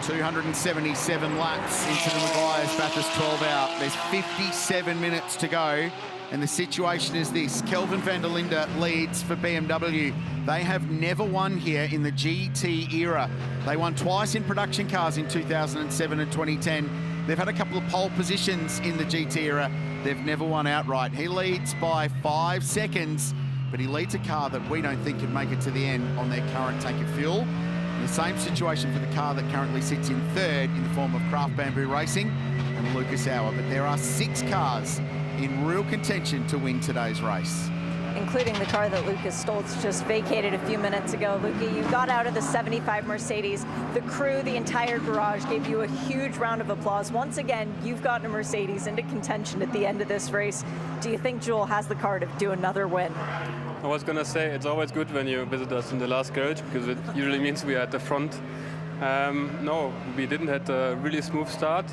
...277 laps into the Meguiar's Bathurst 12 out. There's 57 minutes to go, and the situation is this. Kelvin van der Linde leads for BMW. They have never won here in the GT era. They won twice in production cars in 2007 and 2010. They've had a couple of pole positions in the GT era. They've never won outright. He leads by 5 seconds, but he leads a car that we don't think can make it to the end on their current tank of fuel. The same situation for the car that currently sits in third in the form of Craft Bamboo Racing and Lucas Auer. But there are 6 cars in real contention to win today's race. Including the car that Lucas Stoltz just vacated a few minutes ago. Luki, you got out of the 75 Mercedes. The crew, the entire garage gave you a huge round of applause. Once again, you've gotten a Mercedes into contention at the end of this race. Do you think Joel has the car to do another win? I was going to say, it's always good when you visit us in the last garage, because it usually means we are at the front. No, we didn't have a really smooth start,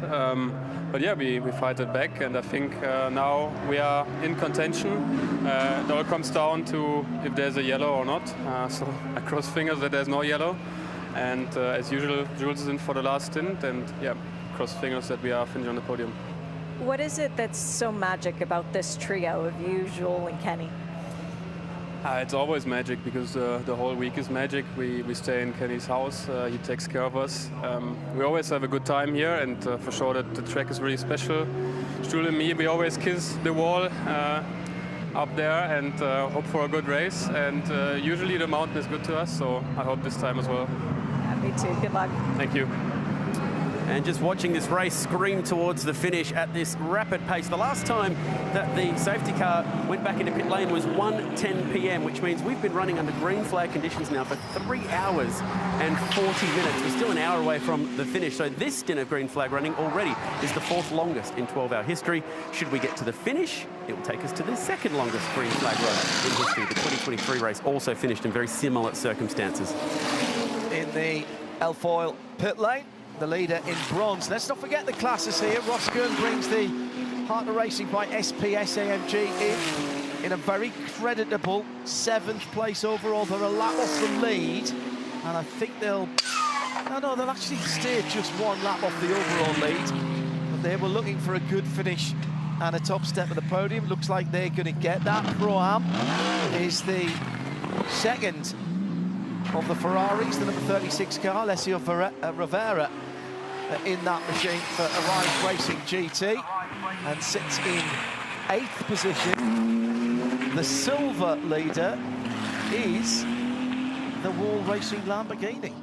but yeah, we fight it back, and I think now we are in contention. It all comes down to if there's a yellow or not, so I cross fingers that there's no yellow, and as usual, Jules is in for the last stint, and yeah, cross fingers that we are finishing on the podium. What is it that's so magic about this trio of you, Joel, and Kenny? It's always magic, because the whole week is magic. We stay in Kenny's house. He takes care of us. We always have a good time here, and for sure that the track is really special. Jules and me, we always kiss the wall up there and hope for a good race. And usually the mountain is good to us, so I hope this time as well. Yeah, me too. Good luck. Thank you. And just watching this race scream towards the finish at this rapid pace. The last time that the safety car went back into pit lane was 1:10 p.m., which means we've been running under green flag conditions now for 3 hours and 40 minutes. We're still an hour away from the finish. So this stint of green flag running already is the 4th longest in 12-hour history. Should we get to the finish, it will take us to the 2nd longest green flag run in history. The 2023 race also finished in very similar circumstances. In the Alfoil pit lane, the leader in bronze. Let's not forget the classes here. Ross Gurn brings the partner racing by SPS AMG in a very creditable 7th place overall. They're a lap off the lead, and I think they'll actually steer just 1 lap off the overall lead. But they were looking for a good finish and a top step of the podium. Looks like they're going to get that. Pro-Am is the 2nd of the Ferraris, the number 36 car, Alessio Rivera in that machine for Arise Racing GT, and sits in 8th position. The silver leader is the Wall Racing Lamborghini.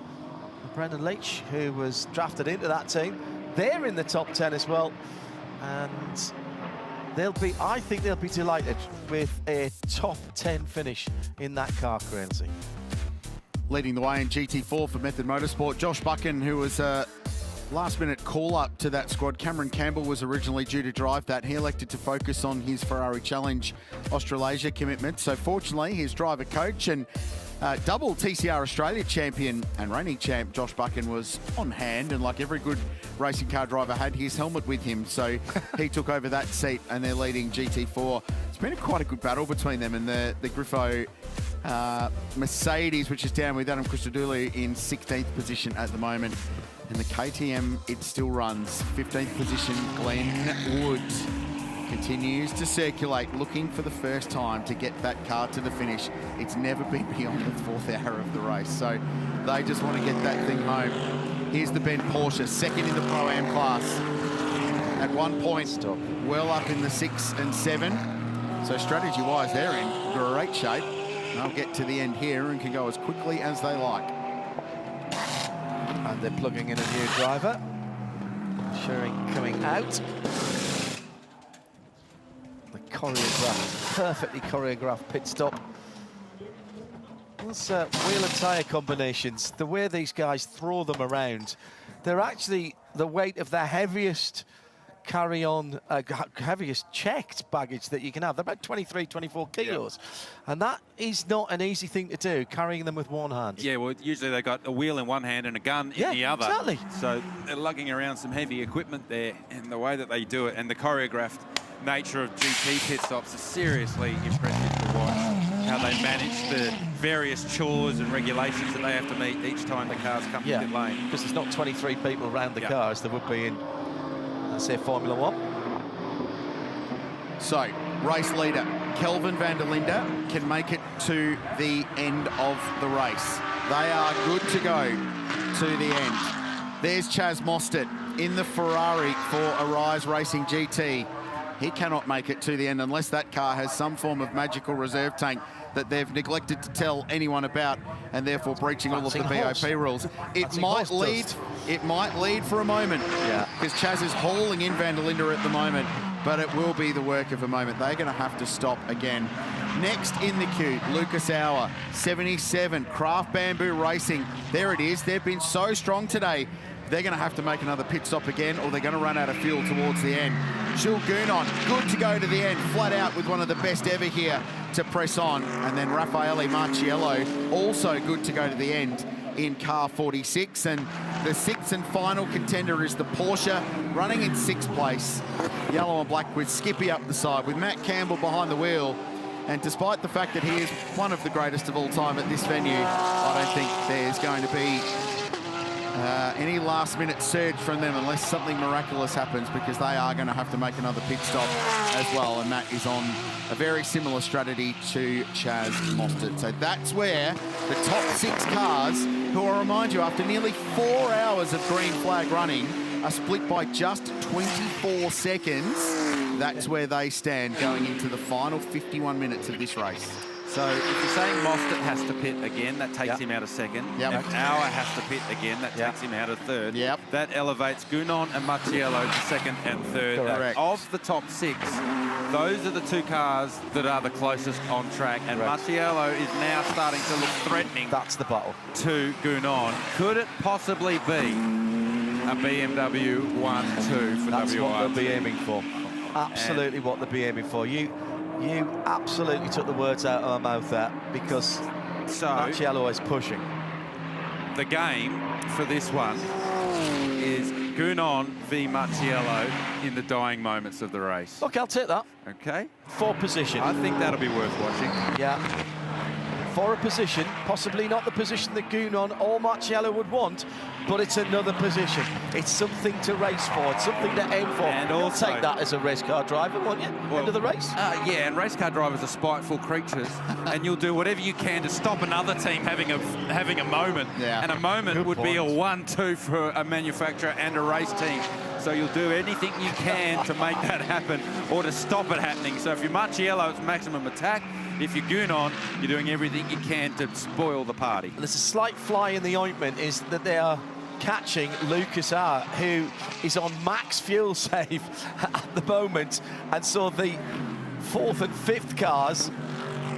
Brendan Leach, who was drafted into that team, they're in the top 10 as well, and I think they'll be delighted with a top 10 finish in that car, Cransey. Leading the way in GT4 for Method Motorsport, Josh Buchan, who was a last-minute call-up to that squad. Cameron Campbell was originally due to drive that. He elected to focus on his Ferrari Challenge Australasia commitment. So fortunately, his driver coach and double TCR Australia champion and reigning champ Josh Buchan was on hand, and like every good racing car driver, had his helmet with him. So he took over that seat, and they're leading GT4. It's been quite a good battle between them and the Griffo Mercedes, which is down with Adam Christodoulou in 16th position at the moment. And the KTM, it still runs. 15th position, Glenn Wood continues to circulate, looking for the first time to get that car to the finish. It's never been beyond the 4th hour of the race, so they just want to get that thing home. Here's the Ben Porsche, 2nd in the Pro-Am class. At one point, well up in the 6 and 7. So strategy-wise, they're in great shape. They'll get to the end here and can go as quickly as they like. And they're plugging in a new driver. Shering coming out. The choreographed, perfectly choreographed pit stop. Those wheel and tyre combinations, the way these guys throw them around, they're actually the weight of the heaviest carry-on, heaviest checked baggage that you can have. They're about 23, 24 kilos. Yeah. And that is not an easy thing to do, carrying them with one hand. Yeah, well, usually they've got a wheel in one hand and a gun in the other. Exactly. So they're lugging around some heavy equipment there, and the way that they do it and the choreographed nature of GT pit stops is seriously impressive to watch. How they manage the various chores and regulations that they have to meet each time the cars come to pit lane. Because there's not 23 people around the car as there would be in, let's say, Formula One. So, race leader Kelvin van der Linde can make it to the end of the race. They are good to go to the end. There's Chaz Mostert in the Ferrari for Arise Racing GT. He cannot make it to the end unless that car has some form of magical reserve tank that they've neglected to tell anyone about, and therefore breaching all of the BOP rules. It might lead for a moment, because Chaz is hauling in van der Linde at the moment, but it will be the work of a moment. They're going to have to stop again. Next in the queue, Lucas Auer, 77, Craft Bamboo Racing. There it is. They've been so strong today. They're going to have to make another pit stop again, or they're going to run out of fuel towards the end. Jules Gounon, good to go to the end, flat out with one of the best ever here to press on. And then Raffaele Marciello, also good to go to the end in car 46. And the sixth and final contender is the Porsche, running in sixth place. Yellow and black with Skippy up the side, with Matt Campbell behind the wheel. And despite the fact that he is one of the greatest of all time at this venue, I don't think there's going to be any last-minute surge from them unless something miraculous happens, because they are going to have to make another pit stop as well, and Matt is on a very similar strategy to Chaz Mostert. So that's where the top 6 cars, who I'll remind you, after nearly 4 hours of green flag running, are split by just 24 seconds. That's where they stand going into the final 51 minutes of this race. So if you're saying Mostert has to pit again, that takes him out of second. If Auer has to pit again, that takes him out of third. That elevates Gounon and Marciello to second and third. Correct. Of the top 6, those are the 2 cars that are the closest on track. And Marciello is now starting to look threatening. That's the battle. To Gounon. Could it possibly be a BMW 1-2 for That's WRT? what they'll be aiming for. Absolutely what they'll be aiming for. You absolutely took the words out of my mouth there, because Marciello is pushing. The game for this one is Gounon v Marciello in the dying moments of the race. Look, I'll take that. Okay. For position. I think that'll be worth watching. Yeah. For a position, possibly not the position that Gounon or Marciello would want, but it's another position. It's something to race for. It's something to aim for. And you'll also take that as a race car driver, won't you? End of the race. Yeah, and race car drivers are spiteful creatures, and you'll do whatever you can to stop another team having a moment. And a moment would be a 1-2 for a manufacturer and a race team. So you'll do anything you can to make that happen, or to stop it happening. So if you're Marciello, it's maximum attack. If you're Gounon, you're doing everything you can to spoil the party. There's a slight fly in the ointment, is that they are catching Lucas Auer, who is on max fuel save at the moment. And so the 4th and 5th cars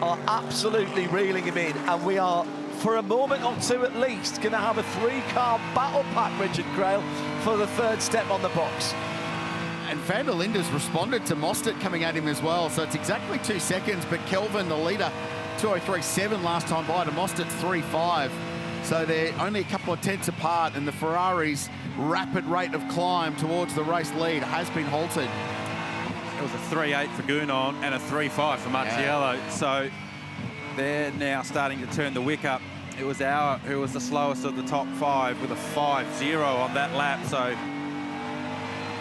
are absolutely reeling him in. And we are, for a moment or two at least, going to have a 3-car battle pack, Richard Grail, for the 3rd step on the box. And van der Linde's responded to Mostert coming at him as well, so it's exactly 2 seconds, but Kelvin, the leader, 2:03.7 last time by to Mostert 3:5. So they're only a couple of tenths apart, and the Ferrari's rapid rate of climb towards the race lead has been halted. It was a 3.8 for Gounon and a 3.5 for Marciello. So they're now starting to turn the wick up. It was Auer who was the slowest of the top 5 with a 5.0 on that lap. So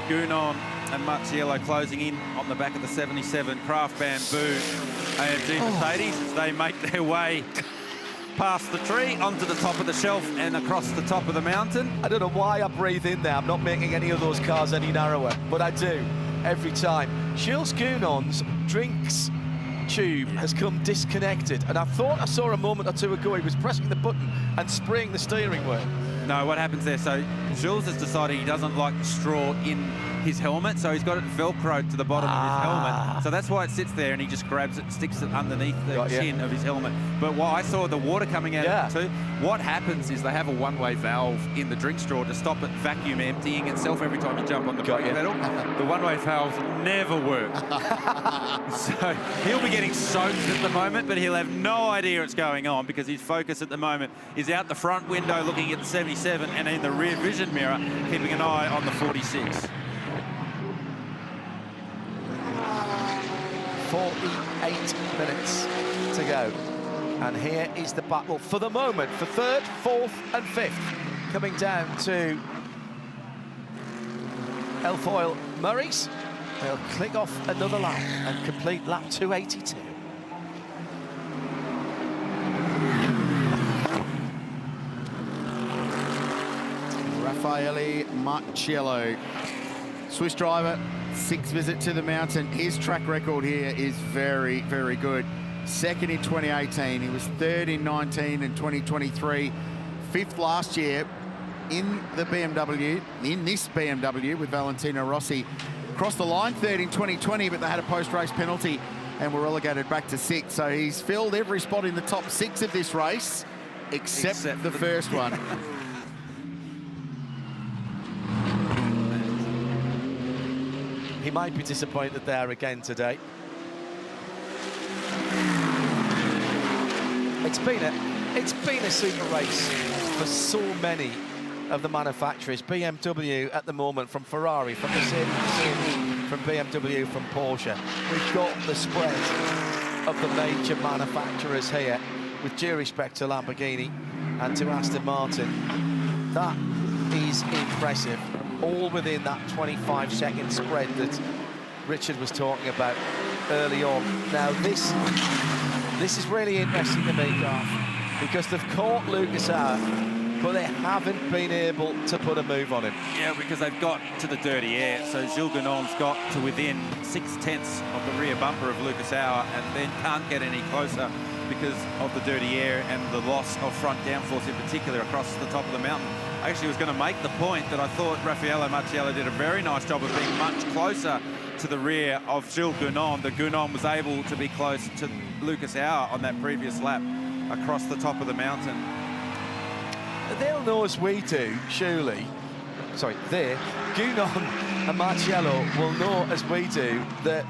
Gounon and Marciello closing in on the back of the 77 Craft Bamboo AMG Mercedes as they make their way past the tree, onto the top of the shelf and across the top of the mountain. I don't know why I breathe in there. I'm not making any of those cars any narrower, but I do every time. Jules Gounon's drinks tube has come disconnected, and I thought I saw a moment or two ago he was pressing the button and spraying the steering wheel. No, what happens there? So Jules has decided he doesn't like straw in his helmet, so he's got it velcroed to the bottom of his helmet. So that's why it sits there, and he just grabs it, sticks it underneath the chin of his helmet. But what I saw the water coming out of it too. What happens is they have a one-way valve in the drink straw to stop it vacuum emptying itself every time you jump on the brake pedal. The one-way valves never work. So he'll be getting soaked at the moment, but he'll have no idea what's going on because his focus at the moment is out the front window looking at the 77 and in the rear vision mirror keeping an eye on the 46. 48 minutes to go. And here is the battle for the moment for 3rd, 4th and 5th. Coming down to Elfoyle Murray's. They'll click off another lap and complete lap 282. Raffaele Marciello, Swiss driver, 6th visit to the mountain. His track record here is very, very good. 2nd in 2018, he was 3rd in 19 and 2023, 5th last year in the BMW, in this BMW with Valentino Rossi. Crossed the line 3rd in 2020, but they had a post-race penalty and were relegated back to 6th. So he's filled every spot in the top 6 of this race, except the first one. He might be disappointed there again today. It's been a super race for so many of the manufacturers. BMW at the moment, from Ferrari, from Mercedes, from BMW, from Porsche. We've got the spread of the major manufacturers here, with due respect to Lamborghini and to Aston Martin. That is impressive, all within that 25-second spread that Richard was talking about early on. Now this is really interesting to me, Garth, because they've caught Lucas out, but they haven't been able to put a move on him. Yeah, because they've got to the dirty air. So Gilles Gounon's got to within 6/10 of the rear bumper of Lucas Auer and then can't get any closer because of the dirty air and the loss of front downforce in particular across the top of the mountain. I actually was going to make the point that I thought Raffaele Marciello did a very nice job of being much closer to the rear of Gilles Gounon. The Gounon was able to be close to Lucas Auer on that previous lap across the top of the mountain. They'll know as we do, surely. Sorry, Gounon and Marciello will know as we do that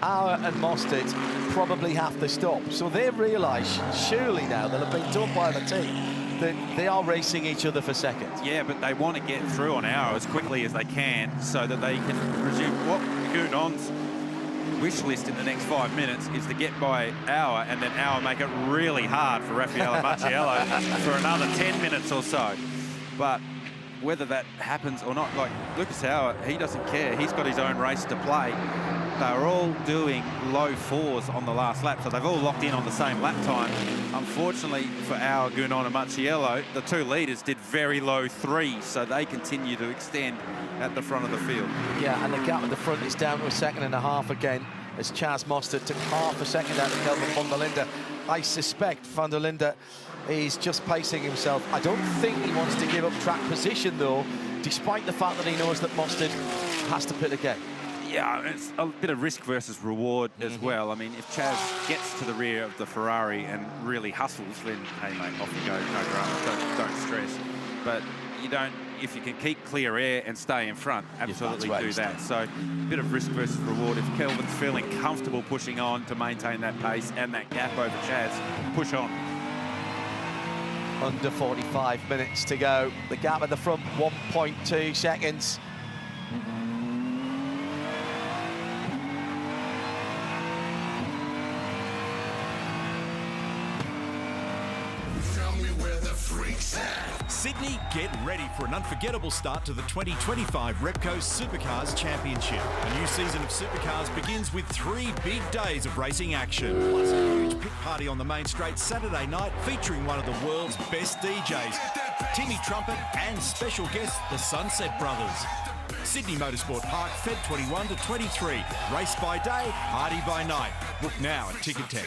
Auer and Mostert probably have to stop. So they realise, surely now, they'll have been told by the team that they are racing each other for second. Yeah, but they want to get through on Auer as quickly as they can so that they can resume what Gounon's wish list in the next 5 minutes is to get by Auer and then Auer make it really hard for Raffaele Marciello for another 10 minutes or so. But whether that happens or not, like Lucas Auer, he doesn't care. He's got his own race to play. They're all doing low 4s on the last lap, so they've all locked in on the same lap time. Unfortunately for Auer, Gounon and Marciello, the two leaders did very low 3s, so they continue to extend at the front of the field. Yeah, and the gap at the front is down to 1.5 seconds again, as Chaz Mostert took half a second out of Kelvin van der Linde. I suspect van der Linde is just pacing himself. I don't think he wants to give up track position, though, despite the fact that he knows that Mostert has to pit again. Yeah, it's a bit of risk versus reward as well. I mean, if Chaz gets to the rear of the Ferrari and really hustles, then, hey, mate, off you go, no drama, don't stress. But you don't, if you can keep clear air and stay in front, absolutely do that. So a bit of risk versus reward. If Kelvin's feeling comfortable pushing on to maintain that pace and that gap over Chaz, push on. Under 45 minutes to go. The gap at the front, 1.2 seconds. Sydney, get ready for an unforgettable start to the 2025 Repco Supercars Championship. A new season of Supercars begins with 3 big days of racing action, plus a huge pit party on the main straight Saturday night featuring one of the world's best DJs, Timmy Trumpet, and special guest, the Sunset Brothers. Sydney Motorsport Park, Feb 21 to 23. Race by day, party by night. Book now at Ticketek.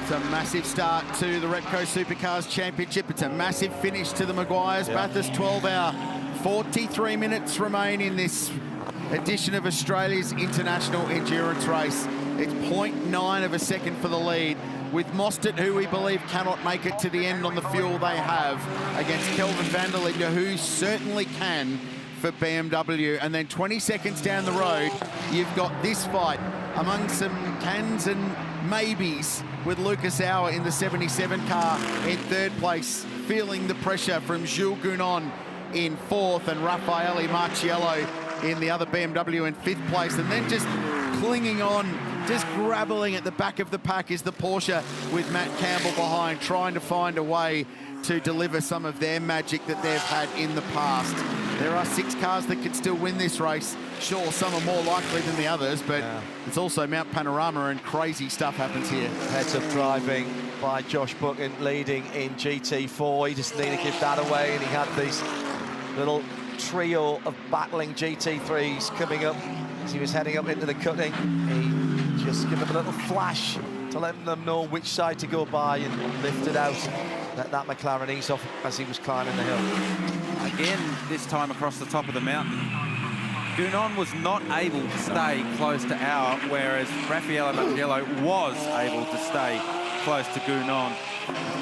It's a massive start to the Repco Supercars Championship. It's a massive finish to the Meguiars. Bathurst 12 hour. 43 minutes remain in this edition of Australia's International Endurance Race. It's 0.9 of a second for the lead, with Mostert, who we believe cannot make it to the end on the fuel they have, against Kelvin van der Linde, who certainly can for BMW. And then 20 seconds down the road, you've got this fight among some cans and maybes, with Lucas Auer in the 77 car in third place, feeling the pressure from Jules Gounon in fourth, and Raffaele Marciello in the other BMW in fifth place. And then just clinging on, just grappling at the back of the pack is the Porsche, with Matt Campbell behind, trying to find a way to deliver some of their magic that they've had in the past. There are 6 cars that could still win this race. Sure, some are more likely than the others, but it's also Mount Panorama, and crazy stuff happens here. Heads-up driving by Josh Buchan, leading in GT4. He just needed to give that away, and he had this little trio of battling GT3s coming up as he was heading up into the cutting. He just gave them a little flash to let them know which side to go by, and lifted out that McLaren ease off as he was climbing the hill. Again, this time across the top of the mountain, Gounon was not able to stay close to Auer, whereas Raffaele Marciello was able to stay close to Gounon.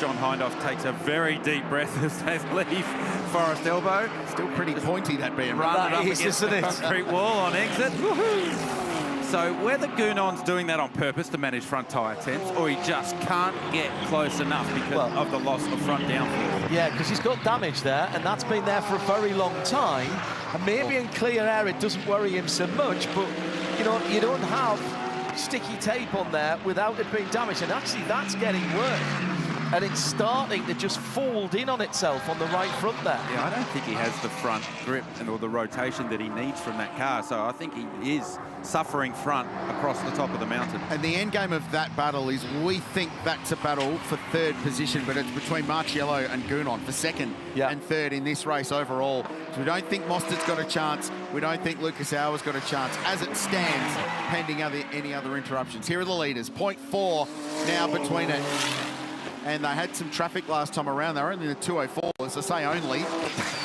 John Hindhaugh takes a very deep breath as they leave Forest Elbow. Still pretty pointy, that BMW. Run up against the concrete wall on exit. So whether Gounon's doing that on purpose to manage front tyre temps, or he just can't get close enough because of the loss of front downforce. Yeah, because he's got damage there, and that's been there for a very long time. And maybe in clear air it doesn't worry him so much, but you know, you don't have sticky tape on there without it being damaged, and actually that's getting worse. And it's starting to just fold in on itself on the right front there. Yeah, I don't think he has the front grip or the rotation that he needs from that car, so I think he is suffering front across the top of the mountain. And the end game of that battle is, we think that's a battle for third position, but it's between Marciello and Gounon for second and third in this race overall. So we don't think Mostert's got a chance. We don't think Lucas Auer's got a chance, as it stands, pending any other interruptions. Here are the leaders. 0.4 now between it. And they had some traffic last time around. They were only in the 204, as I say, only. A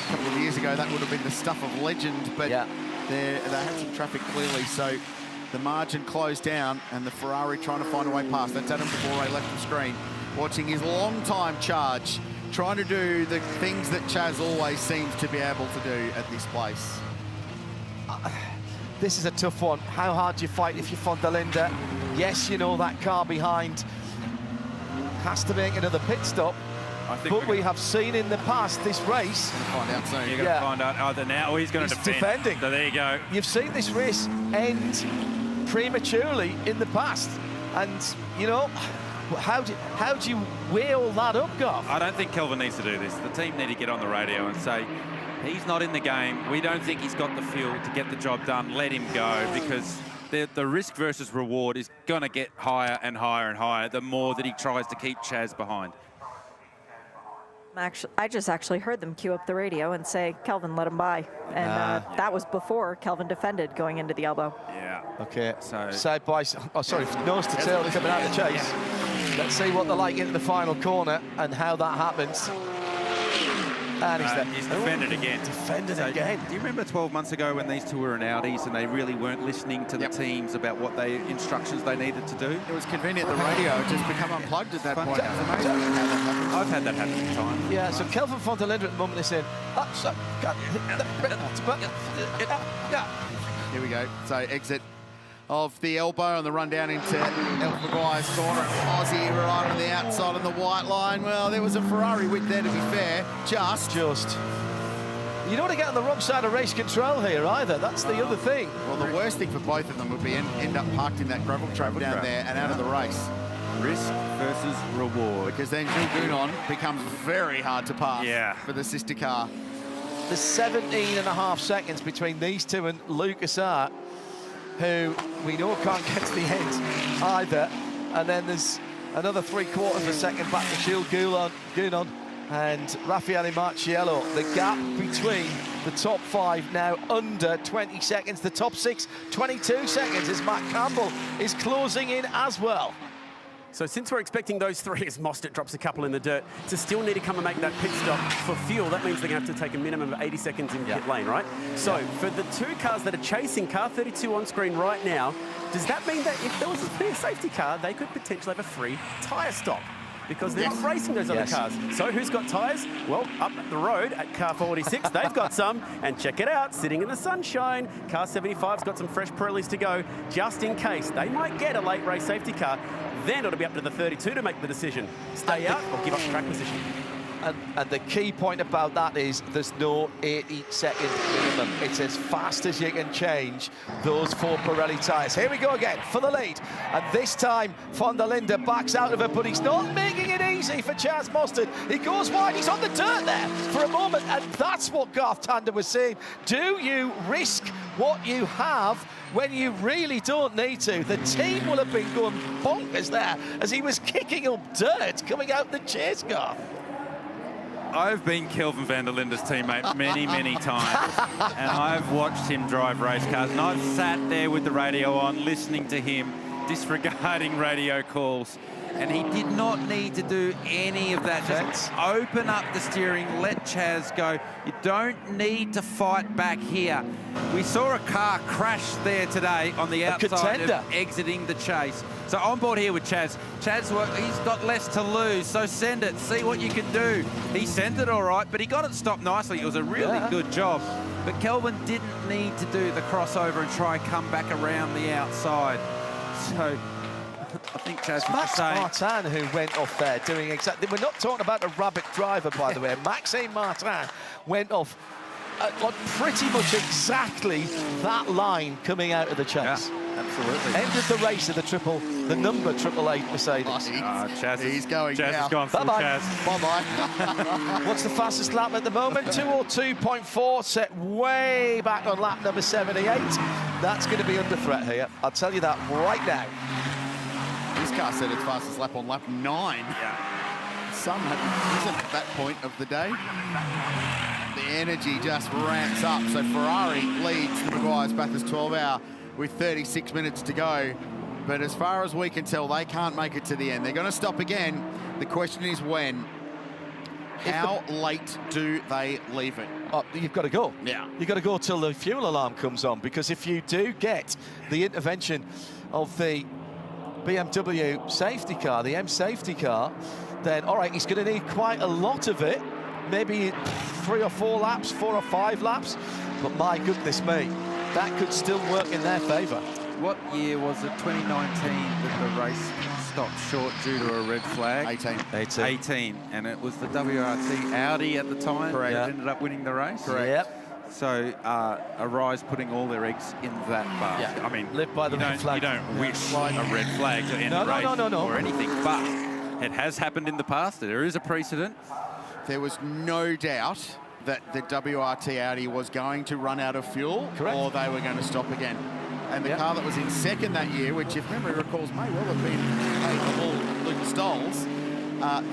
couple of years ago, that would have been the stuff of legend, but they had some traffic clearly, so the margin closed down, and the Ferrari trying to find a way past. That's Adam Favore left the screen, watching his long-time charge, trying to do the things that Chaz always seems to be able to do at this place. This is a tough one. How hard do you fight if you're van der Linde? Yes, you know that car behind has to make another pit stop, but we have seen in the past this race. Find out soon. You're going to find out either now, or he's going to defend. Defending. So there you go. You've seen this race end prematurely in the past, and you know, how do you weigh all that up, Garth? I don't think Kelvin needs to do this. The team need to get on the radio and say, he's not in the game. We don't think he's got the fuel to get the job done. Let him go, because the risk versus reward is going to get higher and higher and higher the more that he tries to keep Chaz behind. I just actually heard them cue up the radio and say, Kelvin, let him by. And that was before Kelvin defended going into the elbow. Yeah. Okay, so side by side. Oh, sorry, nose to tail coming out of the chase. Let's see what they're like into the final corner and how that happens. And he's defended again. Defended again. Do you remember 12 months ago when these two were in Audis and they really weren't listening to the teams about what instructions they needed to do? It was convenient, the radio had just become unplugged at that point. I've had that happen times. Yeah, so Kelvin van der Linde at the moment is saying, here we go. So exit of the elbow on the run down into Elf Maguire's corner. Aussie right on the outside on the white line. Well, there was a Ferrari width there, to be fair. Just. You don't want to get on the wrong side of race control here either. That's the other thing. Well, the worst thing for both of them would be end up parked in that gravel trap down there and out of the race. Risk versus reward. Because then Jules Gounon becomes very hard to pass for the sister car. There's 17.5 seconds between these two and Lucas Auer, who we know can't get to the end either. And then there's another 3/4 of a second back to Jules Gounon, and Raffaele Marciello. The gap between the top 5 now under 20 seconds. The top 6, 22 seconds as Matt Campbell is closing in as well. So since we're expecting those 3 as Mostert drops a couple in the dirt, to still need to come and make that pit stop for fuel, that means they're going to have to take a minimum of 80 seconds in pit lane, right? So for the 2 cars that are chasing car 32 on screen right now, does that mean that if there was a spare safety car, they could potentially have a free tyre stop? Because they're not racing those other cars. So who's got tyres? Well, up the road at car 46, they've got some. And check it out, sitting in the sunshine. Car 75's got some fresh Pirellis to go, just in case. They might get a late race safety car. Then it'll be up to the 32 to make the decision. Stay out or give up track position. And the key point about that is there's no 80-second minimum. It's as fast as you can change those 4 Pirelli tyres. Here we go again for the lead. And this time, Van der Linde backs out of it, but he's not making it easy for Chaz Mostert. He goes wide. He's on the dirt there for a moment, and that's what Garth Tander was saying. Do you risk what you have when you really don't need to? The team will have been going bonkers there as he was kicking up dirt coming out the chase, Garth. I've been Kelvin van der Linde's teammate many, many times, and I've watched him drive race cars, and I've sat there with the radio on, listening to him, disregarding radio calls, and he did not need to do any of that. Just open up the steering, let Chaz go. You don't need to fight back here. We saw a car crash there today on the outside of exiting the chase. So on board here with Chaz. Chaz, he's got less to lose, so send it, see what you can do. He sent it all right, but he got it stopped nicely. It was a really good job. But Kelvin didn't need to do the crossover and try and come back around the outside. So I think Chaz was the same. Martin who went off there doing exactly... We're not talking about a rabbit driver, by the way. Maxime Martin went off on pretty much exactly that line coming out of the chase. Absolutely. Ended the race of the number 888 Mercedes. Chaz he's going Chaz now. has gone full Bye-bye. Chaz. Bye-bye. What's the fastest lap at the moment? 2:02.4, set way back on lap number 78. That's going to be under threat here. I'll tell you that right now. This car said its fastest lap on lap 9. Some isn't at that point of the day. The energy just ramps up. So Ferrari leads the Meguiar's Bathurst 12 hour with 36 minutes to go. But as far as we can tell, they can't make it to the end. They're going to stop again. The question is when. How late do they leave it? Oh, you've got to go. Yeah. You've got to go till the fuel alarm comes on, because if you do get the intervention of the BMW safety car, the M safety car, then, all right, he's going to need quite a lot of it. Maybe 3 or 4 laps, 4 or 5 laps. But my goodness me, that could still work in their favour. What year was it? 2019 that the race stopped short due to a red flag? 18. And it was the WRT Audi at the time that ended up winning the race? Correct. Yep. So Arise putting all their eggs in that basket. I mean, live by the red flag. You don't wish a red flag to end the race or anything, but it has happened in the past. There is a precedent. There was no doubt that the WRT Audi was going to run out of fuel, or they were going to stop again. And the car that was in second that year, which if memory recalls may well have been Luke Stoll's,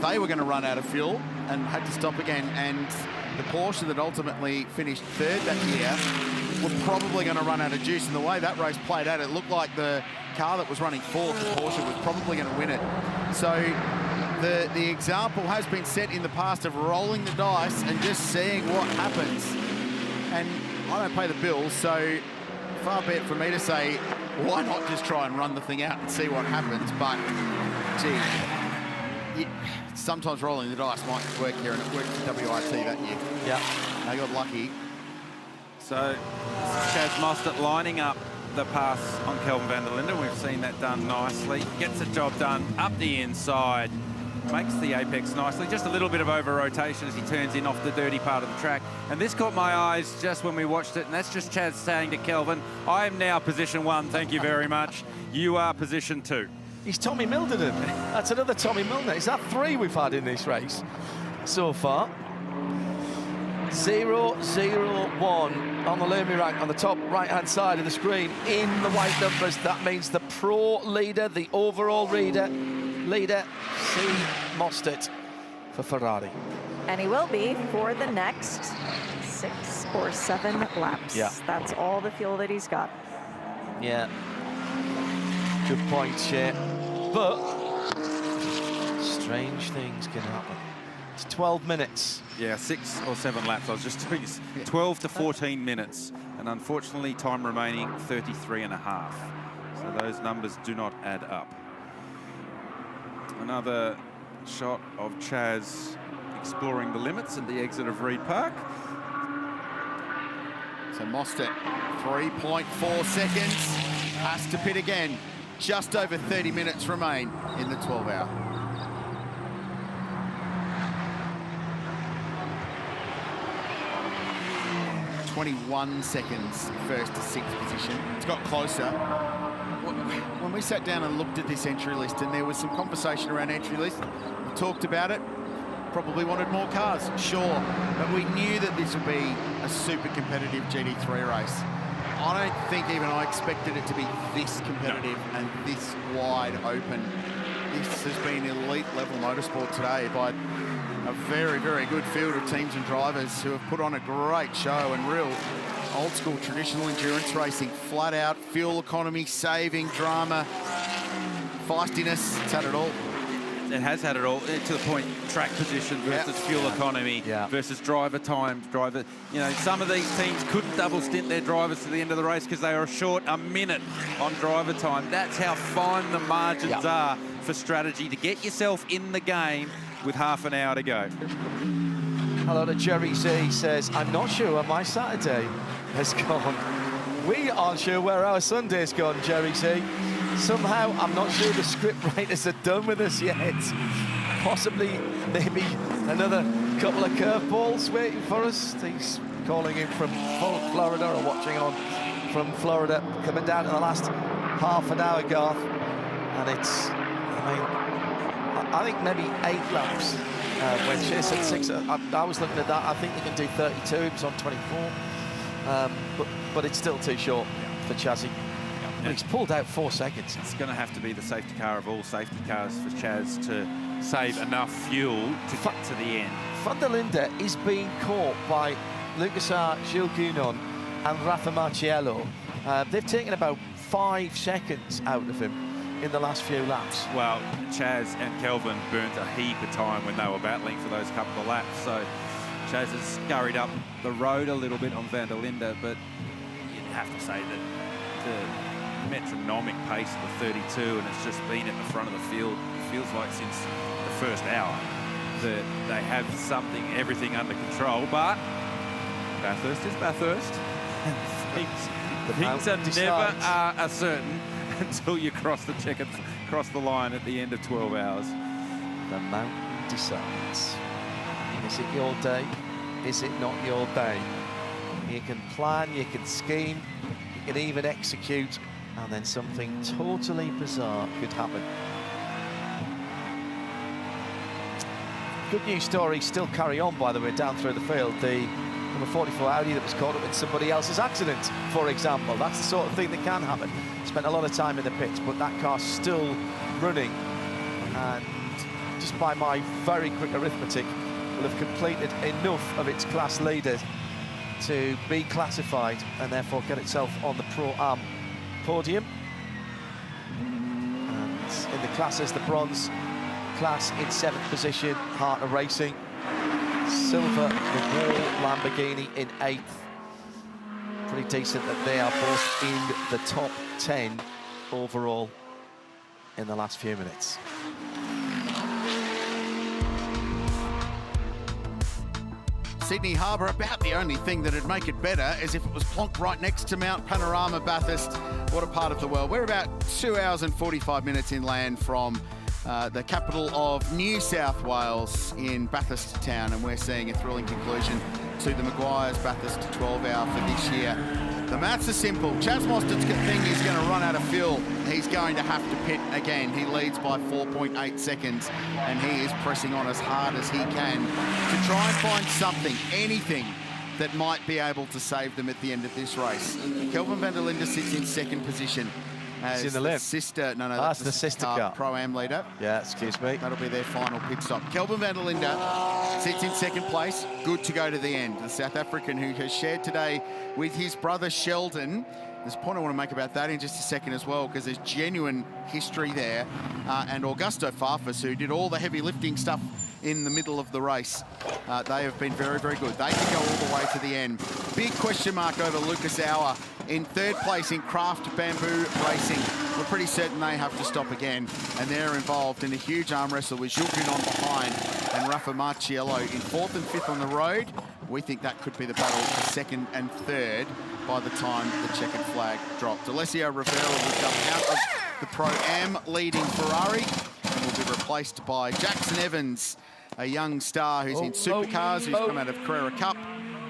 they were going to run out of fuel and had to stop again. And the Porsche that ultimately finished third that year were probably going to run out of juice. And the way that race played out, it looked like the car that was running fourth, the Porsche, was probably going to win it. So the example has been set in the past of rolling the dice and just seeing what happens. And I don't pay the bills, so far be it for me to say, why not just try and run the thing out and see what happens? But, gee, sometimes rolling the dice might work here, and it worked for WRT that year. Yeah. They got lucky. So, Chaz Mostert lining up the pass on Kelvin van der Linde. We've seen that done nicely. Gets the job done up the inside. Makes the apex nicely. Just a little bit of over-rotation as he turns in off the dirty part of the track. And this caught my eyes just when we watched it, and that's just Chaz saying to Kelvin, I am now position 1, thank you very much. You are position 2. He's Tommy Mildener. That's another Tommy Mildener. Is that 3 we've had in this race so far? 0-0-1 on the Lumi rank on the top right-hand side of the screen in the white numbers. That means the pro leader, the overall leader, C. Mostert for Ferrari. And he will be for the next 6 or 7 laps. Yeah. That's all the fuel that he's got. Yeah. Good point, Shea. But strange things can happen. It's 12 minutes. Yeah, 6 or 7 laps. I was just doing this. 12 to 14 minutes. And unfortunately, time remaining 33 and a half. So those numbers do not add up. Another shot of Chaz exploring the limits at the exit of Reed Park. So Mostert, 3.4 seconds. Has to pit again. Just over 30 minutes remain in the 12-hour. .21 seconds first to 6th position. It's got closer. When we sat down and looked at this entry list, and there was some conversation around entry list, we talked about it, probably wanted more cars, sure, but we knew that this would be a super competitive GT3 race. I don't think even I expected it to be this competitive and this wide open. This has been elite level motorsport today by a very, very good field of teams and drivers who have put on a great show and real old school traditional endurance racing. Flat out, fuel economy, saving, drama, feistiness, it's had it all. It has had it all, to the point, track position versus fuel economy versus driver time, you know, some of these teams couldn't double stint their drivers to the end of the race because they were short a minute on driver time. That's how fine the margins are for strategy to get yourself in the game with half an hour to go. Hello to Jerry Z says, I'm not sure where my Saturday has gone. We aren't sure where our Sunday's gone, Jerry Z. Somehow, I'm not sure the script writers are done with us yet. Possibly, maybe another couple of curveballs waiting for us. He's calling in from Florida or watching on from Florida, coming down to the last half an hour, Garth. And it's, I think maybe 8 laps. When she said 6, I was looking at that. I think they can do 32. It was on 24. But it's still too short for Chazzy. He's pulled out 4 seconds. It's going to have to be the safety car of all safety cars for Chaz to save enough fuel to get to the end. Van der Linde is being caught by Liqui-Moly, Gilles Gounon and Rafa Marciello. They've taken about 5 seconds out of him in the last few laps. Well, Chaz and Kelvin burnt a heap of time when they were battling for those couple of laps. So Chaz has scurried up the road a little bit on Van der Linde, but you'd have to say that the metronomic pace of the 32, and it's just been at the front of the field, it feels like since the first hour, that they have everything under control, but Bathurst is Bathurst. Things are never certain until you cross the line at the end of 12 hours. The mountain decides. Is it your day? Is it not your day? You can plan, you can scheme, you can even execute, and then something totally bizarre could happen. Good news stories still carry on, by the way, down through the field. The number 44 Audi that was caught up in somebody else's accident, for example. That's the sort of thing that can happen. Spent a lot of time in the pits, but that car's still running. And just by my very quick arithmetic, will have completed enough of its class leader to be classified and therefore get itself on the Pro-Am podium. And in the classes, the bronze class in 7th position, Heart of Racing. Silver, the Wall Lamborghini in 8th. Pretty decent that they are both in the top 10 overall in the last few minutes. Sydney Harbour, about the only thing that'd make it better is if it was plonked right next to Mount Panorama, Bathurst. What a part of the world. We're about 2 hours and 45 minutes inland from the capital of New South Wales in Bathurst town, and we're seeing a thrilling conclusion to the Meguiar's Bathurst 12-hour for this year. The maths are simple. Chaz Mostert's thing is going to run out of fuel. He's going to have to pit again. He leads by 4.8 seconds, and he is pressing on as hard as he can to try and find something, anything, that might be able to save them at the end of this race. Kelvin van der Linde sits in 2nd position. as in the lip. sister. No, that's the sister car. Pro-Am leader. Yeah, excuse me. That'll be their final pit stop. Kelvin van der Linde sits in second place. Good to go to the end. The South African who has shared today with his brother Sheldon. There's a point I want to make about that in just a second as well, because there's genuine history there. And Augusto Farfus, who did all the heavy lifting stuff in the middle of the race. They have been very, very good. They can go all the way to the end. Big question mark over Lucas Auer in third place in Craft Bamboo Racing. We're pretty certain they have to stop again. And they're involved in a huge arm wrestle with Jules on behind and Rafa Marciello in fourth and fifth on the road. We think that could be the battle for second and third by the time the checkered flag dropped. Alessio Rivera will jump out of the Pro-Am leading Ferrari and will be replaced by Jackson Evans, a young star who's in supercars, who's come out of Carrera Cup,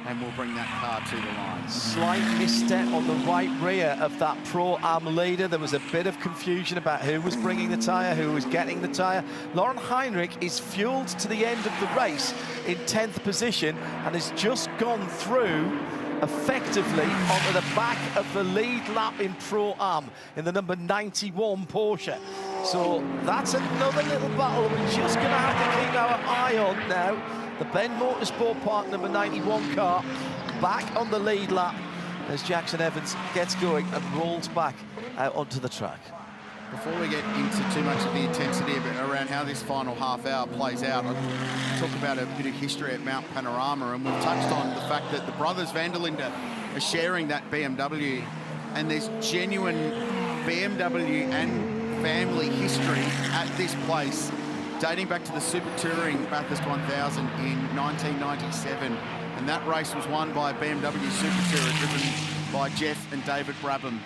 and will bring that car to the line. Slight misstep on the right rear of that Pro-Am leader. There was a bit of confusion about who was bringing the tyre, who was getting the tyre. Lauren Heinrich is fueled to the end of the race in 10th position and has just gone through effectively onto the back of the lead lap in Pro-Am in the number 91 Porsche. So that's another little battle we're just going to have to keep our eye on now. The Ben Motorsport Park number 91 car back on the lead lap as Jackson Evans gets going and rolls back out onto the track. Before we get into too much of the intensity around how this final half hour plays out, I'll talk about a bit of history at Mount Panorama, and we've touched on the fact that the brothers van der Linde are sharing that BMW, and there's genuine BMW and family history at this place, dating back to the Super Touring Bathurst 1000 in 1997. And that race was won by a BMW Super Tourer driven by Jeff and David Brabham.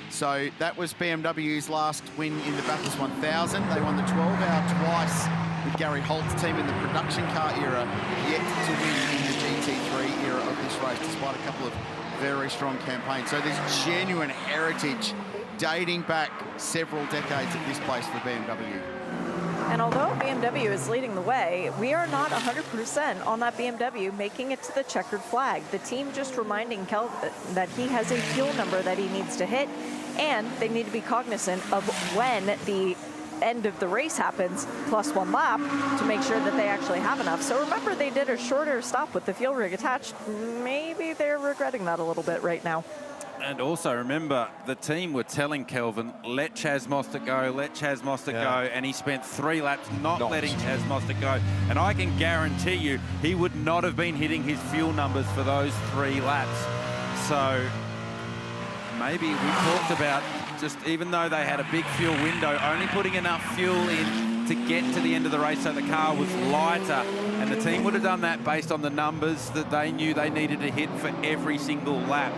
So that was BMW's last win in the Bathurst 1000. They won the 12-hour twice with Gary Holt's team in the production car era, yet to win in the GT3 era of this race, despite a couple of very strong campaigns. So there's genuine heritage dating back several decades at this place for BMW. And although BMW is leading the way, we are not 100% on that BMW making it to the checkered flag. The team just reminding Kelvin that he has a fuel number that he needs to hit, and they need to be cognizant of when the end of the race happens, plus one lap, to make sure that they actually have enough. So remember, they did a shorter stop with the fuel rig attached. Maybe they're regretting that a little bit right now. And also remember, the team were telling Kelvin, let Chaz Mostert go, let Chaz Mostert go, and he spent 3 laps not letting Chaz Mostert go. And I can guarantee you, he would not have been hitting his fuel numbers for those 3 laps. So maybe we talked about, just even though they had a big fuel window, only putting enough fuel in to get to the end of the race so the car was lighter. And the team would have done that based on the numbers that they knew they needed to hit for every single lap.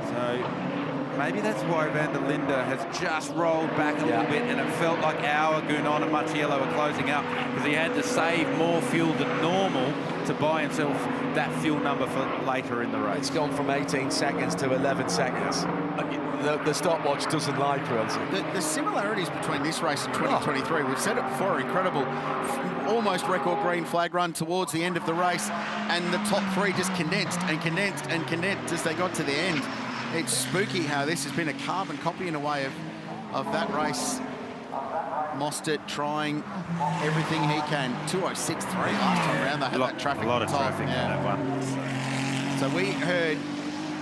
So maybe that's why van der Linde has just rolled back a little bit, and it felt like Auer, Gounon and Marciello were closing up because he had to save more fuel than normal to buy himself that fuel number for later in the race. It's gone from 18 seconds to 11 seconds. The stopwatch doesn't lie, Pirelli. The similarities between this race and 2023, we've said it before, incredible. Almost record green flag run towards the end of the race, and the top 3 just condensed and condensed and condensed as they got to the end. It's spooky how this has been a carbon copy in a way of that race. Mostert trying everything he can. 2:06.3 last time around. They had that traffic. A lot of traffic on that one. So we heard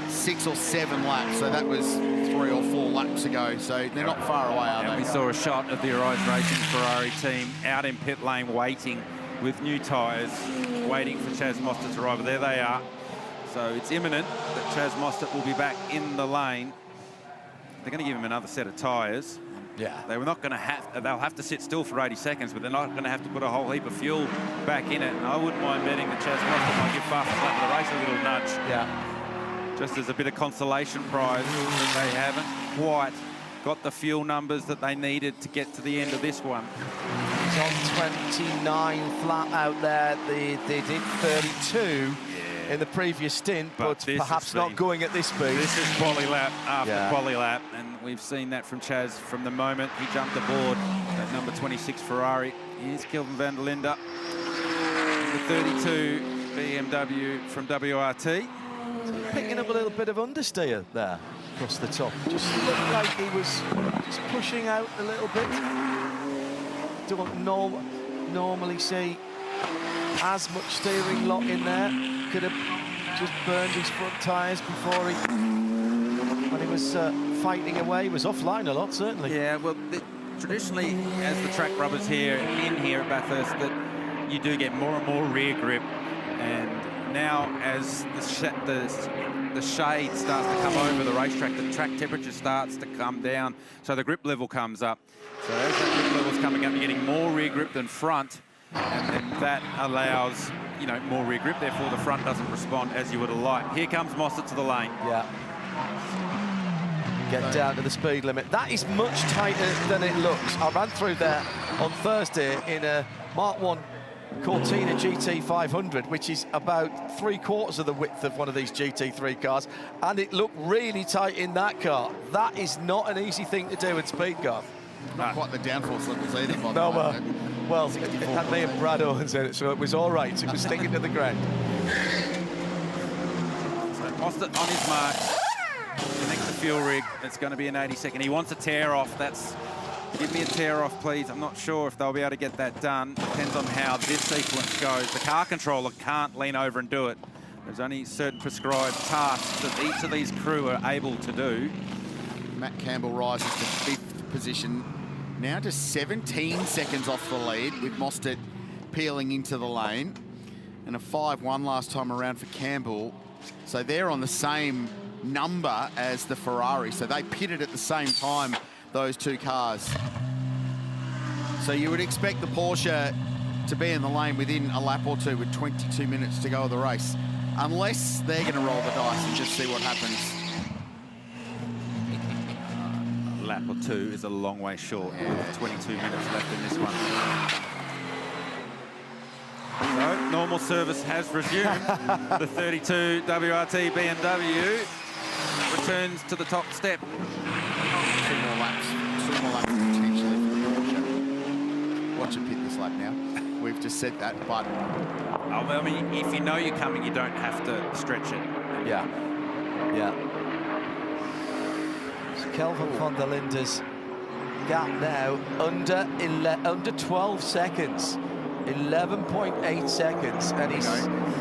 6 or 7 laps. So that was 3 or 4 laps ago. So they're not far away, are they? We saw a shot of the Arise Racing Ferrari team out in pit lane waiting with new tyres, waiting for Chaz Mostert to arrive. But there they are. So it's imminent that Chaz Mostert will be back in the lane. They're going to give him another set of tyres. Yeah. They were not going to have, they'll have to sit still for 80 seconds, but they're not going to have to put a whole heap of fuel back in it. And I wouldn't mind betting that Chaz Mostert might give fastest lap of the race a little nudge. Yeah. Just as a bit of consolation prize that they haven't quite got the fuel numbers that they needed to get to the end of this one. He's on 29 flat out there. They did 32. In the previous stint, but perhaps not going at this speed. This is poly lap after poly lap, and we've seen that from Chaz from the moment he jumped aboard that number 26 Ferrari. Here's Kelvin van der Linde, the 32 BMW from WRT. Picking up a little bit of understeer there across the top. Just looked like he was just pushing out a little bit. Don't normally see as much steering lock in there. Could have just burned his front tyres before when he was fighting away. He was offline a lot, certainly. Yeah, well, traditionally, as the track rubbers here at Bathurst, that you do get more and more rear grip, and now as the shade starts to come over the racetrack, the track temperature starts to come down, so the grip level comes up. So as the grip level's coming up, you're getting more rear grip than front, and then that allows, you know, more rear grip, therefore the front doesn't respond as you would have liked. Here comes Mostert to the lane. Yeah. Get down to the speed limit. That is much tighter than it looks. I ran through there on Thursday in a Mark 1 Cortina GT500, which is about 3/4 of the width of one of these GT3 cars, and it looked really tight in that car. That is not an easy thing to do in speed car. Not quite the downforce levels either, by the No, way. well, it had me and Brad Owens in it, so it was all right. It was sticking to the ground. So Mostert on his mark. Connect the fuel rig. It's going to be an 80-second. He wants a tear off. Give me a tear off, please. I'm not sure if they'll be able to get that done. Depends on how this sequence goes. The car controller can't lean over and do it. There's only certain prescribed tasks that each of these crew are able to do. Matt Campbell rises to 5th position. Now just 17 seconds off the lead, with Mostert peeling into the lane. And a 5-1 last time around for Campbell. So they're on the same number as the Ferrari. So they pitted at the same time, those two cars. So you would expect the Porsche to be in the lane within a lap or two with 22 minutes to go of the race. Unless they're going to roll the dice and just see what happens. A lap or two is a long way short, with 22 minutes left in this one. So, normal service has resumed. The 32 WRT BMW returns to the top step. 2 more laps potentially for the Porsche. Watch it pit this lap now. We've just said that, but... Oh, well, I mean, if you know you're coming, you don't have to stretch it. Yeah. Yeah. So Kelvin van der Linde's gap now under 12 seconds. 11.8 seconds, and he's...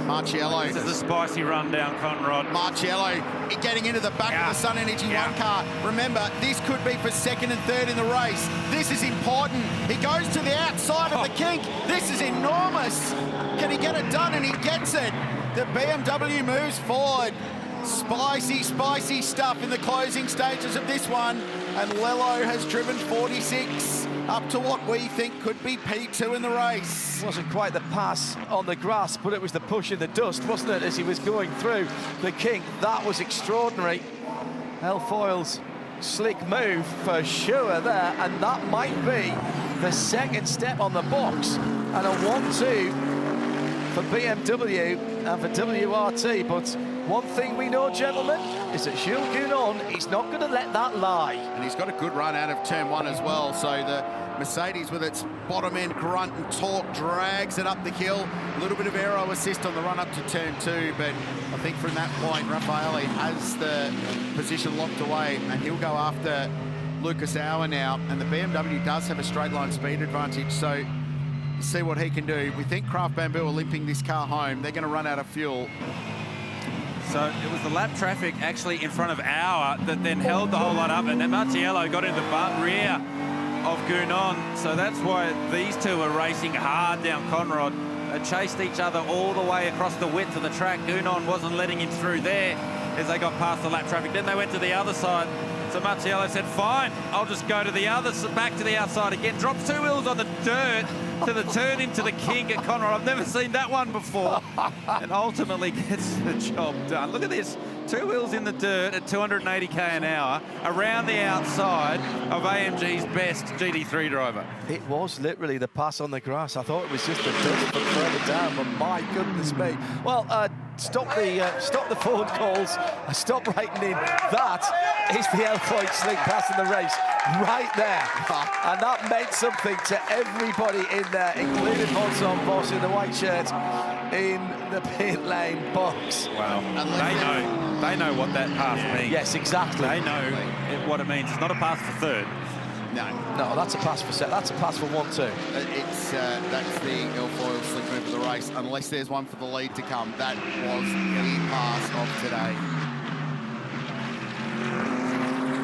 Marciello. This is a spicy run down, Conrad. Marciello getting into the back of the Sun Energy 1 car. Remember, this could be for 2nd and 3rd in the race. This is important. He goes to the outside of the kink. This is enormous. Can he get it done? And he gets it. The BMW moves forward. Spicy, spicy stuff in the closing stages of this one. And Lello has driven 46 up to what we think could be P2 in the race. Wasn't quite the pass on the grass, but it was the push in the dust, wasn't it, as he was going through the kink. That was extraordinary. Elfoyle's slick move for sure there, and that might be the 2nd step on the box. And a 1-2 for BMW and for WRT, but one thing we know, gentlemen, is that Jules Gounon, he's not going to let that lie. And he's got a good run out of turn 1 as well. So the Mercedes, with its bottom end grunt and torque, drags it up the hill. A little bit of aero assist on the run up to turn 2, but I think from that point, Raffaele has the position locked away, and he'll go after Lucas Auer now. And the BMW does have a straight line speed advantage, so see what he can do. We think Craft Bamboo are limping this car home. They're going to run out of fuel. So it was the lap traffic actually in front of Auer that then held the whole lot up, and then Marciello got in the rear of Gounon. So that's why these two are racing hard down Conrad. They chased each other all the way across the width of the track. Gounon wasn't letting him through there as they got past the lap traffic. Then they went to the other side. So Marciello said, fine, I'll just go to the other, back to the outside again. Drops 2 wheels on the dirt to the turn into the kink at Conrad. I've never seen that one before. And ultimately gets the job done. Look at this. 2 wheels in the dirt at 280k an hour around the outside of AMG's best GT3 driver. It was literally the pass on the grass. I thought it was just the dust from further down, but my goodness me. Well, stop the phone calls. Stop writing in. That is the Elfoyle slick pass in the race right there. And that meant something to everybody in there, including Vincent Voss in the white shirt. in the pit lane box. Wow. They know what that pass means. Yes, exactly. They know what it means. It's not a pass for third. No, that's a pass for set. That's a pass for 1-2. That's the Ilfoil slick move of the race, unless there's one for the lead to come. That was the pass of today.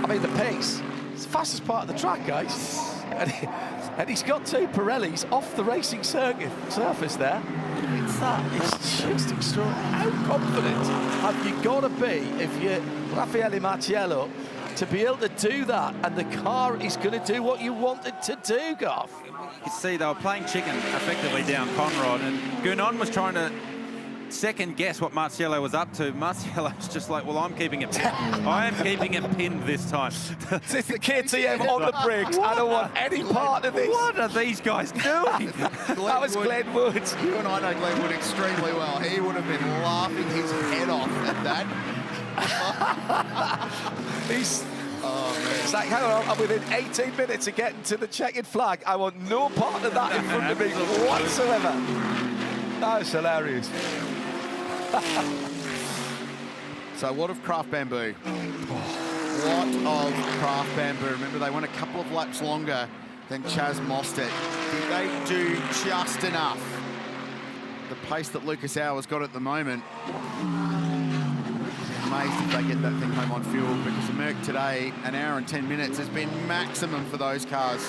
I mean, the pace. It's the fastest part of the track, guys. And he's got 2 Pirellis off the racing surface there. It's just extraordinary. How confident have you got to be if you're Raffaele Marciello to be able to do that, and the car is going to do what you want it to do, Goff? You see, they were playing chicken effectively down Conrod, and Gounon was trying to second guess what Marciello was up to. Marciello's just like, well, I'm keeping it pinned. I am keeping it pinned this time. It's the KTM on the brakes. I don't want any part of this. What are these guys doing? That was Glenn Wood. You and I know Glenn Wood extremely well. He would have been laughing his head off at that. It's like, hang on, I'm within 18 minutes of getting to the checkered flag. I want no part of that in front of me whatsoever. That was hilarious. So what of Craft Bamboo? What of Craft Bamboo? Remember, they went a couple of laps longer than Chaz Mostert. Did they do just enough? The pace that Lucas Auer's got at the moment. Amazed if they get that thing home on fuel, because the Merc today, 1 hour and 10 minutes, has been maximum for those cars.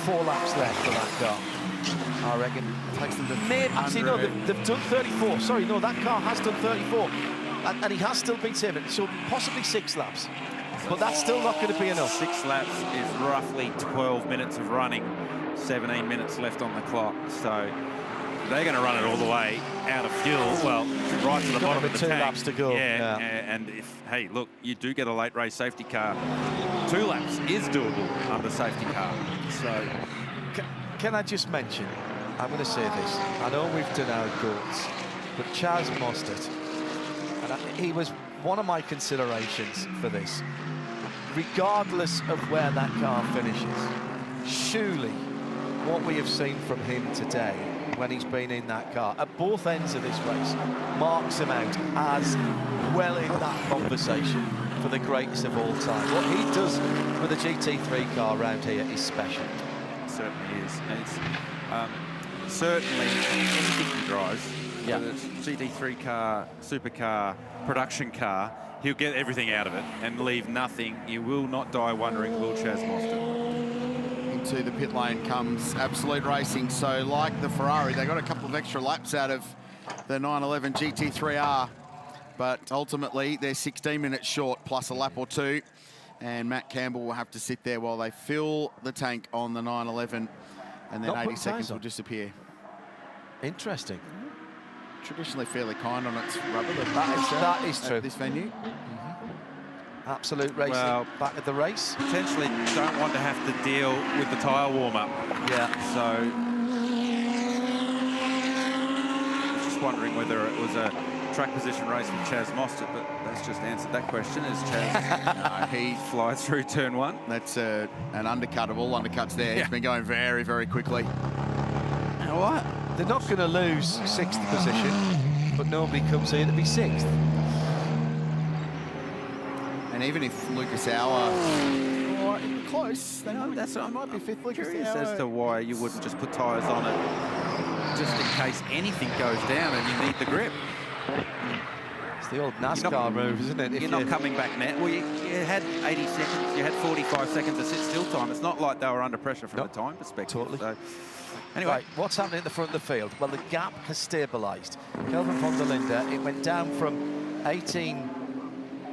4 laps left for that car. I reckon it takes them to... Actually, no, they've done 34. Sorry, no, that car has done 34. And he has still been saving, so possibly 6 laps. But that's still not going to be enough. 6 laps is roughly 12 minutes of running, 17 minutes left on the clock. So they're going to run it all the way out of fuel, well, right to the bottom of the 2 tank. laps to go. Yeah, and if, hey, look, you do get a late race safety car. 2 laps is doable under safety car. So, can I just mention, I'm going to say this, I know we've done our goals, but Chaz Mostert, and he was one of my considerations for this, regardless of where that car finishes. Surely, what we have seen from him today, when he's been in that car, at both ends of this race, marks him out as well in that conversation for the greatest of all time. What he does with a GT3 car around here is special. It certainly is. And it's certainly anything he drives, whether it's GT3 car, supercar, production car, he'll get everything out of it and leave nothing. You will not die wondering, will Chaz Mostert? Into the pit lane comes Absolute Racing. So like the Ferrari, they got a couple of extra laps out of the 911 GT3R, but ultimately they're 16 minutes short plus a lap or 2, and Matt Campbell will have to sit there while they fill the tank on the 911, and then 80 seconds will disappear. Interesting. Traditionally fairly kind on its rubber. That is true. This venue. Absolute Racing, well, back at the race. Potentially don't want to have to deal with the tyre warm-up. Yeah. So, just wondering whether it was a track position race with Chaz Mostert, but that's just answered that question. As Chaz he flies through turn 1. That's an undercut of all undercuts there. He's been going very, very quickly. You know what? They're not going to lose 6th position, but nobody comes here to be 6th. And even if Lucas Auer, close, they might be 5th. Lucas Curious Auer. as to why you wouldn't just put tyres on it, just in case anything goes down and you need the grip. It's the old NASCAR move, isn't it? You're not coming back net. Well, you had 80 seconds, you had 45 seconds of sit-still time. It's not like they were under pressure from a time perspective. Totally. So, anyway, right, what's happening at the front of the field? Well, the gap has stabilised. Kelvin van der Linde, it went down from 18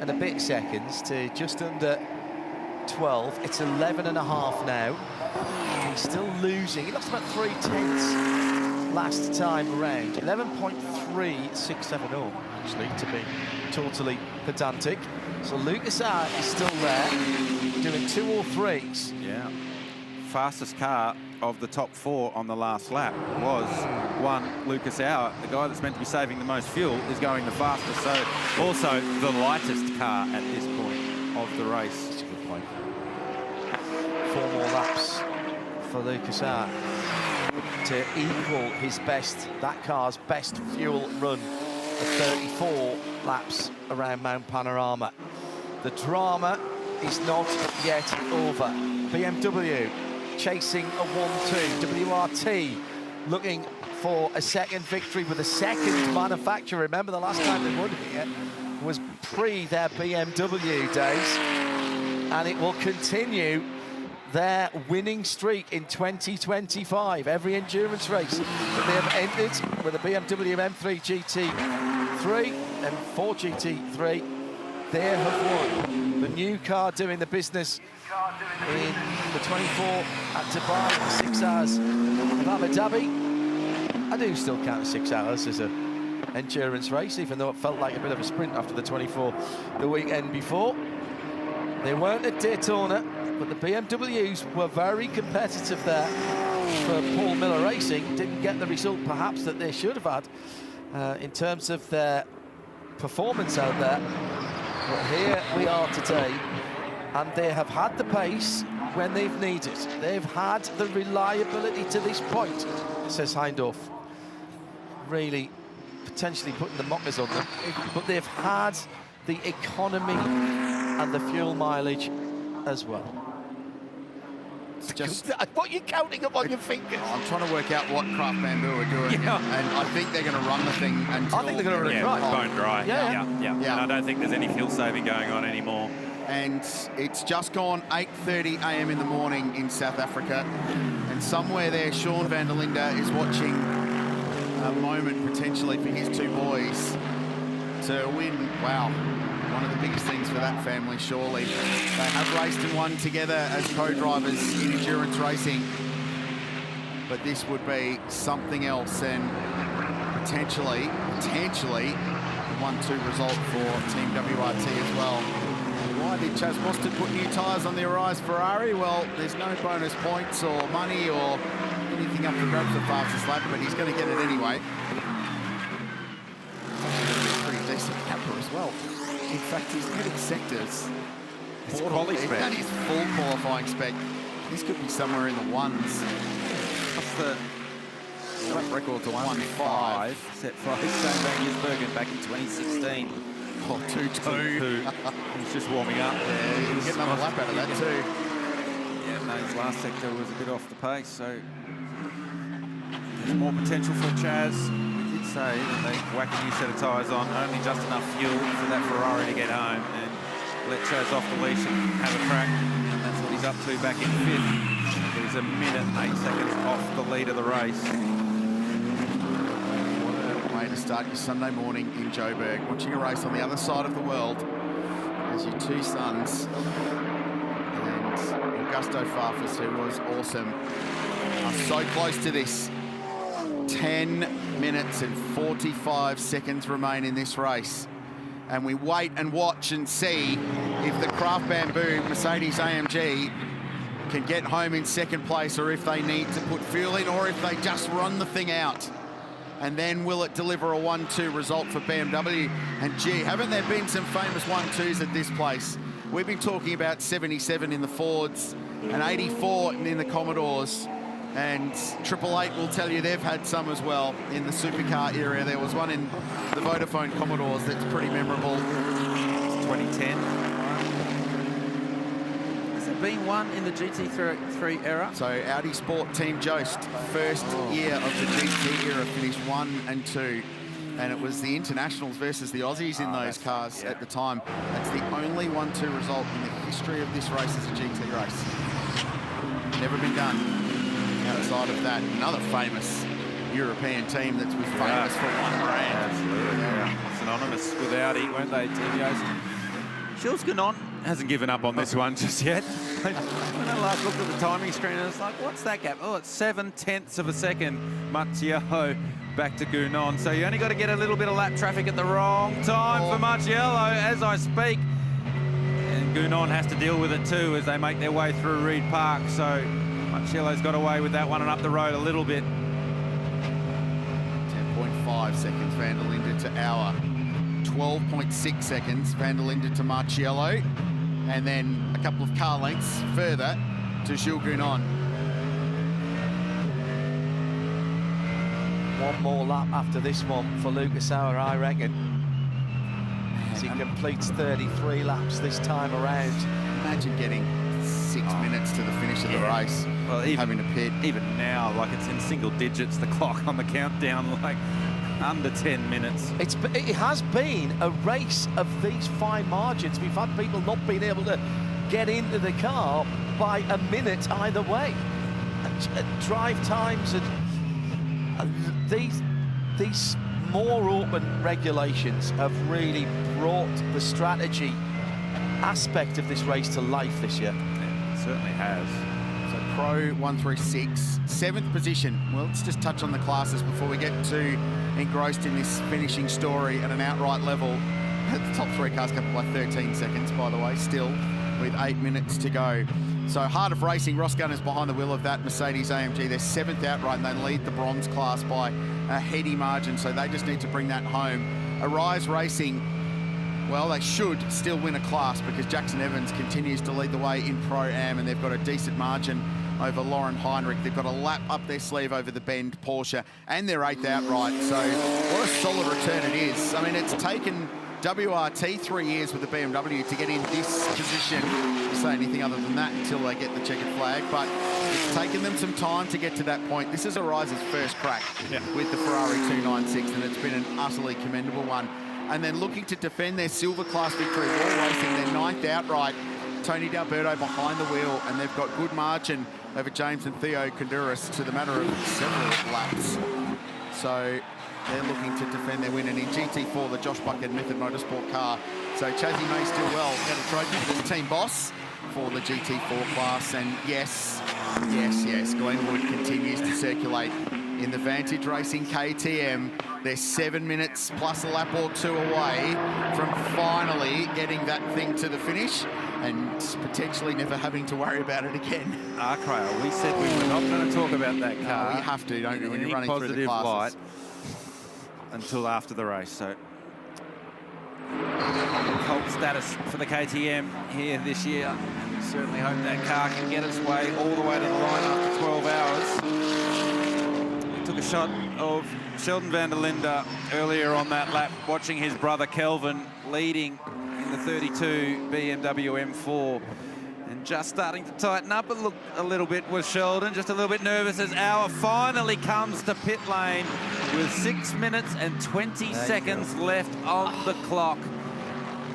and a bit seconds to just under 12. It's 11 and a half now. He's still losing. He lost about 3/10 last time around. 11.3670, actually, to be totally pedantic. So Lucas Auer is still there, doing 2 or 3s. Yeah. Fastest car of the top 4 on the last lap was Lucas Auer. The guy that's meant to be saving the most fuel is going the fastest, so also the lightest car at this point of the race. That's a good point. 4 more laps for Lucas Auer. to equal his best, that car's best fuel run of 34 laps around Mount Panorama. The drama is not yet over. BMW chasing a 1-2. WRT looking for a second victory with a second manufacturer. Remember, the last time they won here was pre their BMW days, and it will continue their winning streak in 2025. Every endurance race that they have entered with a BMW M3 GT3 and 4 GT3, they have won. The new car doing the business in the 24 at Dubai, the 6 hours of Abu Dhabi. I do still count 6 hours as an endurance race, even though it felt like a bit of a sprint after the 24 the weekend before. They weren't at Daytona, but the BMWs were very competitive there for Paul Miller Racing. Didn't get the result perhaps that they should have had in terms of their performance out there. But here we are today, and they have had the pace when they've needed. They've had the reliability to this point, says Heindorf. Really potentially putting the mockers on them, but they've had the economy and the fuel mileage as well. Just what are you counting up on your fingers? I'm trying to work out what Craft Bamboo are doing, and I think they're going to run the thing until... I think they're going to run it bone dry. Yeah. And I don't think there's any fuel saving going on anymore. And it's just gone 8:30 a.m. in the morning in South Africa, and somewhere there, Sean van der Linde is watching a moment potentially for his two boys to win. Wow. One of the biggest things for that family, surely. They have raced and won together as co-drivers in endurance racing, but this would be something else, and potentially a 1-2 result for Team WRT as well. Why did Chaz Mostert put new tyres on the Arise Ferrari? Well, there's no bonus points or money or anything up to grab for the fastest lap, but he's going to get it anyway. Pretty decent capper as well. In fact, he's getting sectors. It's quality spec. That is full qualifying spec. This could be somewhere in the ones. What's the lap record's a 1.5 set for Van Gisbergen back in 2016. Oh, 2.2. He's just warming up. Yeah, he'll get another lap out of that too. Yeah, no, his last sector was a bit off the pace, so there's more potential for Chaz. We did say that they whack a new set of tyres on, only just enough fuel for that Ferrari to get home and let Chaz off the leash and have a crack. And that's what he's up to back in 5th. He's a minute, 8 seconds off the lead of the race. Way to start your Sunday morning in Joburg, watching a race on the other side of the world as your two sons and Augusto Farfus, who was awesome, are so close to this. 10 minutes and 45 seconds remain in this race, and we wait and watch and see if the Craft Bamboo Mercedes AMG can get home in second place, or if they need to put fuel in, or if they just run the thing out. And then will it deliver a 1-2 result for BMW? And gee, haven't there been some famous 1-2s at this place? We've been talking about 77 in the Fords and 84 in the Commodores. And 888 will tell you they've had some as well in the supercar area. There was one in the Vodafone Commodores that's pretty memorable. 2010. Been one in the GT3 era. So Audi Sport Team Jost, first year of the GT era, finished 1 and 2, and it was the internationals versus the Aussies in those cars at the time. That's the only 1-2 result in the history of this race as a GT race. Never been done outside of that. Another famous European team that's was famous for one brand. Absolutely, synonymous with Audi, weren't they, Team Jost? Jules Gounon hasn't given up on this one just yet. When I last looked at the timing screen, I was like, what's that gap? Oh, it's 7/10 of a second. Marciello back to Gounon. So you only got to get a little bit of lap traffic at the wrong time for Marciello as I speak. And Gounon has to deal with it too as they make their way through Reed Park. So Marciello's got away with that one and up the road a little bit. 10.5 seconds Van der Linde to Auer. 12.6 seconds Van der Linde to Marciello, and then a couple of car lengths further to Jules Gounon. one more lap after this one for Lucas Auer, I reckon, as he completes 33 laps this time around. Imagine getting 6 minutes to the finish of the race. Well, even, having to pit. Even now, like, it's in single digits, the clock on the countdown, like under 10 minutes. It has been a race of these fine margins. We've had people not being able to get into the car by a minute either way. Drive times and these more open regulations have really brought the strategy aspect of this race to life this year. It certainly has. So Pro 136, 7th position. Well, let's just touch on the classes before we get too engrossed in this finishing story at an outright level. The top 3 cars coupled by 13 seconds, by the way, still with 8 minutes to go. So Heart of Racing, Ross Gunner's behind the wheel of that Mercedes-AMG. They're 7th outright and they lead the bronze class by a heady margin, so they just need to bring that home. Arise Racing, well, they should still win a class because Jackson Evans continues to lead the way in Pro-Am, and they've got a decent margin over Lauren Heinrich. They've got a lap up their sleeve over the Bend Porsche, and they're 8th outright. So what a solid return it is. I mean, it's taken WRT 3 years with the BMW to get in this position. To say anything other than that until they get the checkered flag, but it's taken them some time to get to that point. This is Arise's first crack with the Ferrari 296, and it's been an utterly commendable one. And then looking to defend their silver class victory, Wall Racing, their 9th outright. Tony D'Alberto behind the wheel, and they've got good margin over James and Theo Konduras to the matter of several laps. So they're looking to defend their win. And in GT4, the Josh Buckhead Method Motorsport car. So Chazzy May still well got a trophy as team boss for the GT4 class. And yes, Glenwood continues to circulate in the Vantage Racing KTM. They're 7 minutes plus a lap or 2 away from finally getting that thing to the finish and potentially never having to worry about it again. Crail, we said we were not going to talk about that car. No, you have to, don't you, when you're running through the classes. Light until after the race. So cult status for the KTM here this year. And we certainly hope that car can get its way all the way to the line after 12 hours. We took a shot of Sheldon van der Linde earlier on that lap, watching his brother Kelvin leading in the 32 BMW M4. And just starting to tighten up a little bit with Sheldon, just a little bit nervous as Auer finally comes to pit lane with 6 minutes and 20 seconds left on the clock.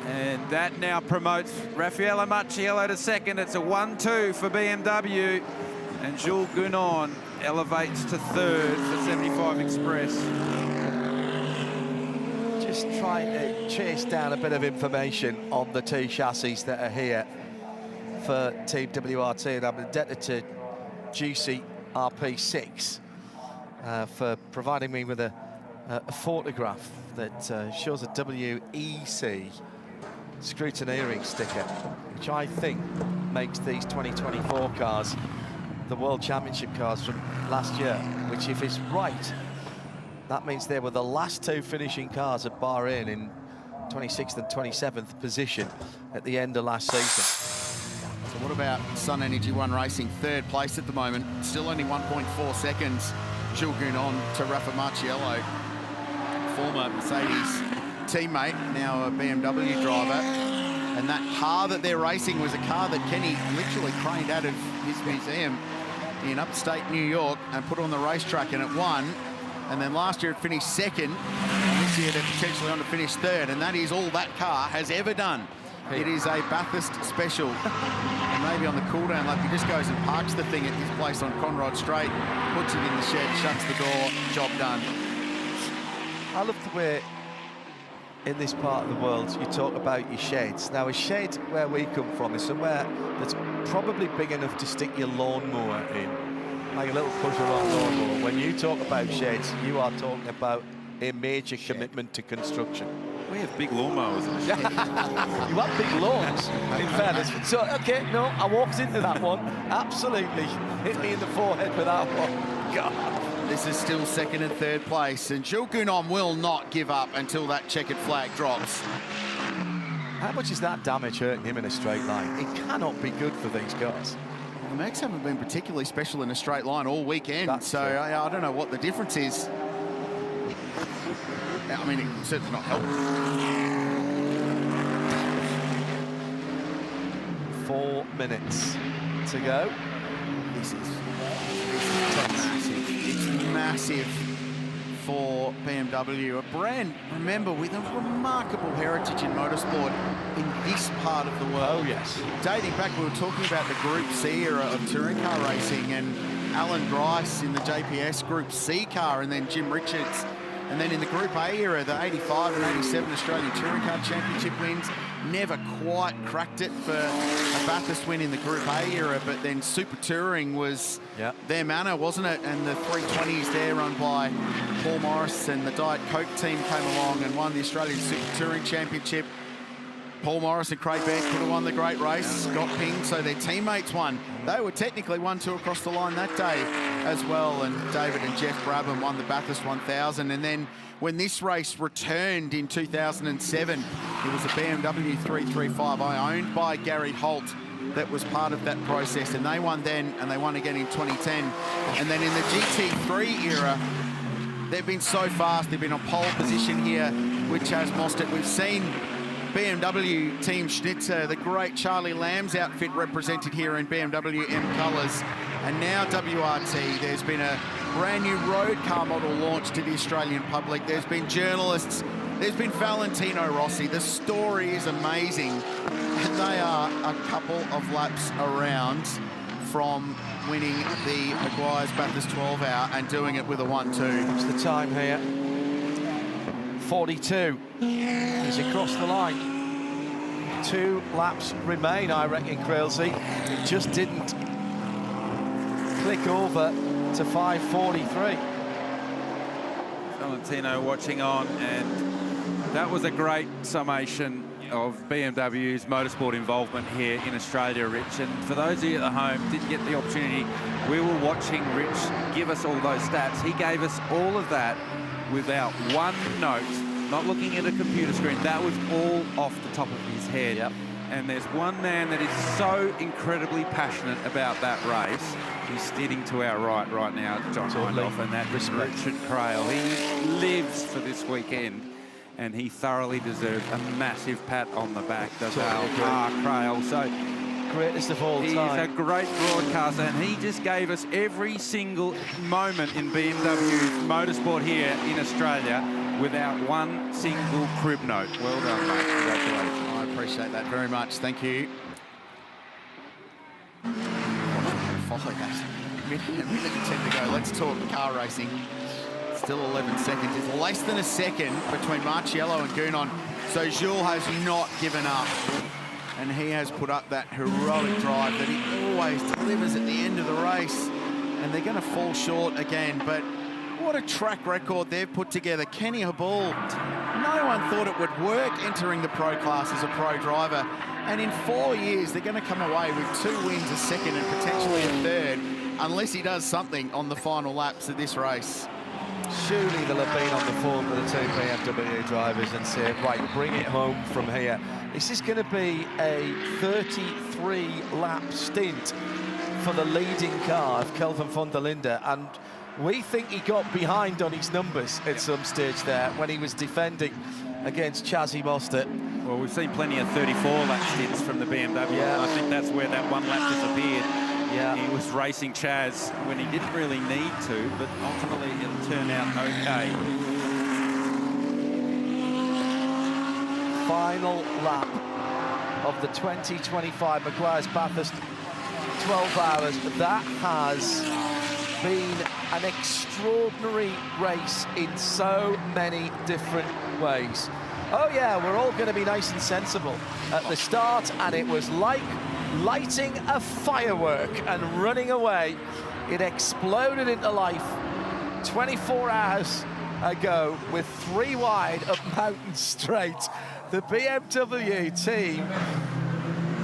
And that now promotes Raffaello Marciello to second. It's a 1-2 for BMW. And Jules Gounon elevates to third for 75 Express. Just trying to chase down a bit of information on the 2 chassis that are here for Team WRT, and I'm indebted to Juicy RP6 for providing me with a photograph that shows a WEC scrutineering sticker, which I think makes these 2024 cars the World Championship cars from last year, which, if it's right, that means they were the last 2 finishing cars at Bahrain in 26th and 27th position at the end of last season. So what about Sun Energy One Racing? 3rd place at the moment, still only 1.4 seconds. Jules Gounon to Rafa Marciello, former Mercedes teammate, now a BMW driver. And that car that they're racing was a car that Kenny literally craned out of his museum in upstate New York and put on the racetrack, and it won. And then last year it finished 2nd, and this year they're potentially on to finish 3rd, and that is all that car has ever done. It is a Bathurst special. And maybe on the cool-down lap, he just goes and parks the thing at his place on Conrod Straight, puts it in the shed, shuts the door, job done. I love the way in this part of the world you talk about your sheds. Now, a shed where we come from is somewhere that's probably big enough to stick your lawnmower in, like a little push-around lawnmower. When you talk about sheds, you are talking about a major commitment to construction. We have big lawnmowers in the shed. You have big lawns, in fairness. So, okay, no, I walked into that one. Absolutely hit me in the forehead with that one. God. This is still 2nd and 3rd place, and Jules Gounon will not give up until that checkered flag drops. How much is that damage hurting him in a straight line? It cannot be good for these guys. Well, the Megs haven't been particularly special in a straight line all weekend, so I don't know what the difference is. I mean, it's certainly not helping. 4 minutes to go. This is massive. It's massive for BMW, a brand, remember, with a remarkable heritage in motorsport in this part of the world. Oh, yes. Dating back, we were talking about the Group C era of touring car racing, and Alan Grice in the JPS Group C car, and then Jim Richards. And then in the Group A era, the 85 and 87 Australian Touring Car Championship wins. Never quite cracked it for a Bathurst win in the Group A era, but then Super Touring was their manner, wasn't it? And the 320s there run by Paul Morris and the Diet Coke team came along and won the Australian Super Touring Championship. Paul Morris and Craig Beck could have won the great race, Scott Ping, so their teammates won. They were technically 1-2 across the line that day as well, and David and Jeff Brabham won the Bathurst 1000. And then when this race returned in 2007, it was a BMW 335i owned by Gary Holt that was part of that process, and they won then, and they won again in 2010. And then in the GT3 era, they've been so fast. They've been on pole position here with Chaz Mostert. We've seen BMW Team Schnitzer, the great Charlie Lamb's outfit represented here in BMW M colours. And now WRT, there's been a brand new road car model launched to the Australian public. There's been journalists, there's been Valentino Rossi. The story is amazing. And they are a couple of laps around from winning the Meguiar's Bathurst 12 hour and doing it with a 1-2. What's the time here? 42. He's across the line. 2 laps remain, I reckon, Crailsey. It just didn't click over to 5:43. Valentino watching on, and that was a great summation of BMW's motorsport involvement here in Australia, Rich. And for those of you at home didn't get the opportunity, we were watching Rich give us all those stats. He gave us all of that without one note, not looking at a computer screen. That was all off the top of his head. Yep. And there's one man that is so incredibly passionate about that race. He's sitting to our right now, John Hindhoff, and that is Richard Crail. He lives for this weekend, and he thoroughly deserves a massive pat on the back. Does our Crail. So greatest of all time. He's a great broadcaster, and he just gave us every single moment in BMW's motorsport here in Australia without one single crib note. Well done, mate. Congratulations. I appreciate that very much. Thank you. Follow that. A minute and 10 to go. Let's talk car racing. Still 11 seconds. It's less than a second between Marciello and Gounon. So Jules has not given up. And he has put up that heroic drive that he always delivers at the end of the race. And they're going to fall short again. But what a track record they've put together. Kenny Habul, no one thought it would work entering the pro class as a pro driver. And in 4 years, they're going to come away with 2 wins, a second and potentially a third, unless he does something on the final laps of this race. Surely they'll have been on the phone with the two BMW drivers and say, right, bring it home from here. This is going to be a 33-lap stint for the leading car of Kelvin van der Linde, and we think he got behind on his numbers at some stage there when he was defending against Chazzy Mostert. Well, we've seen plenty of 34-lap stints from the BMW. Yeah. I think that's where that 1 lap disappeared. Yeah. He was racing Chaz when he didn't really need to, but ultimately it'll turn out okay. Final lap of the 2025 Meguiar's Bathurst 12 hours. That has been an extraordinary race in so many different ways. Oh yeah, we're all going to be nice and sensible at the start, and it was like lighting a firework and running away. It exploded into life 24 hours ago with 3 wide up Mountain Straight. The BMW team,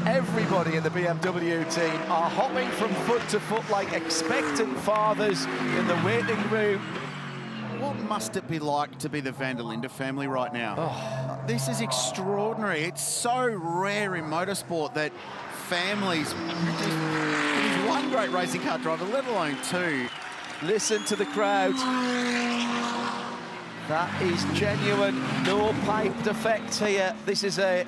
everybody in the BMW team are hopping from foot to foot like expectant fathers in the waiting room. What must it be like to be the van der Linde family right now? Oh. This is extraordinary. It's so rare in motorsport that families produce one great racing car driver, let alone 2. Listen to the crowd. That is genuine, no piped effect here. This is a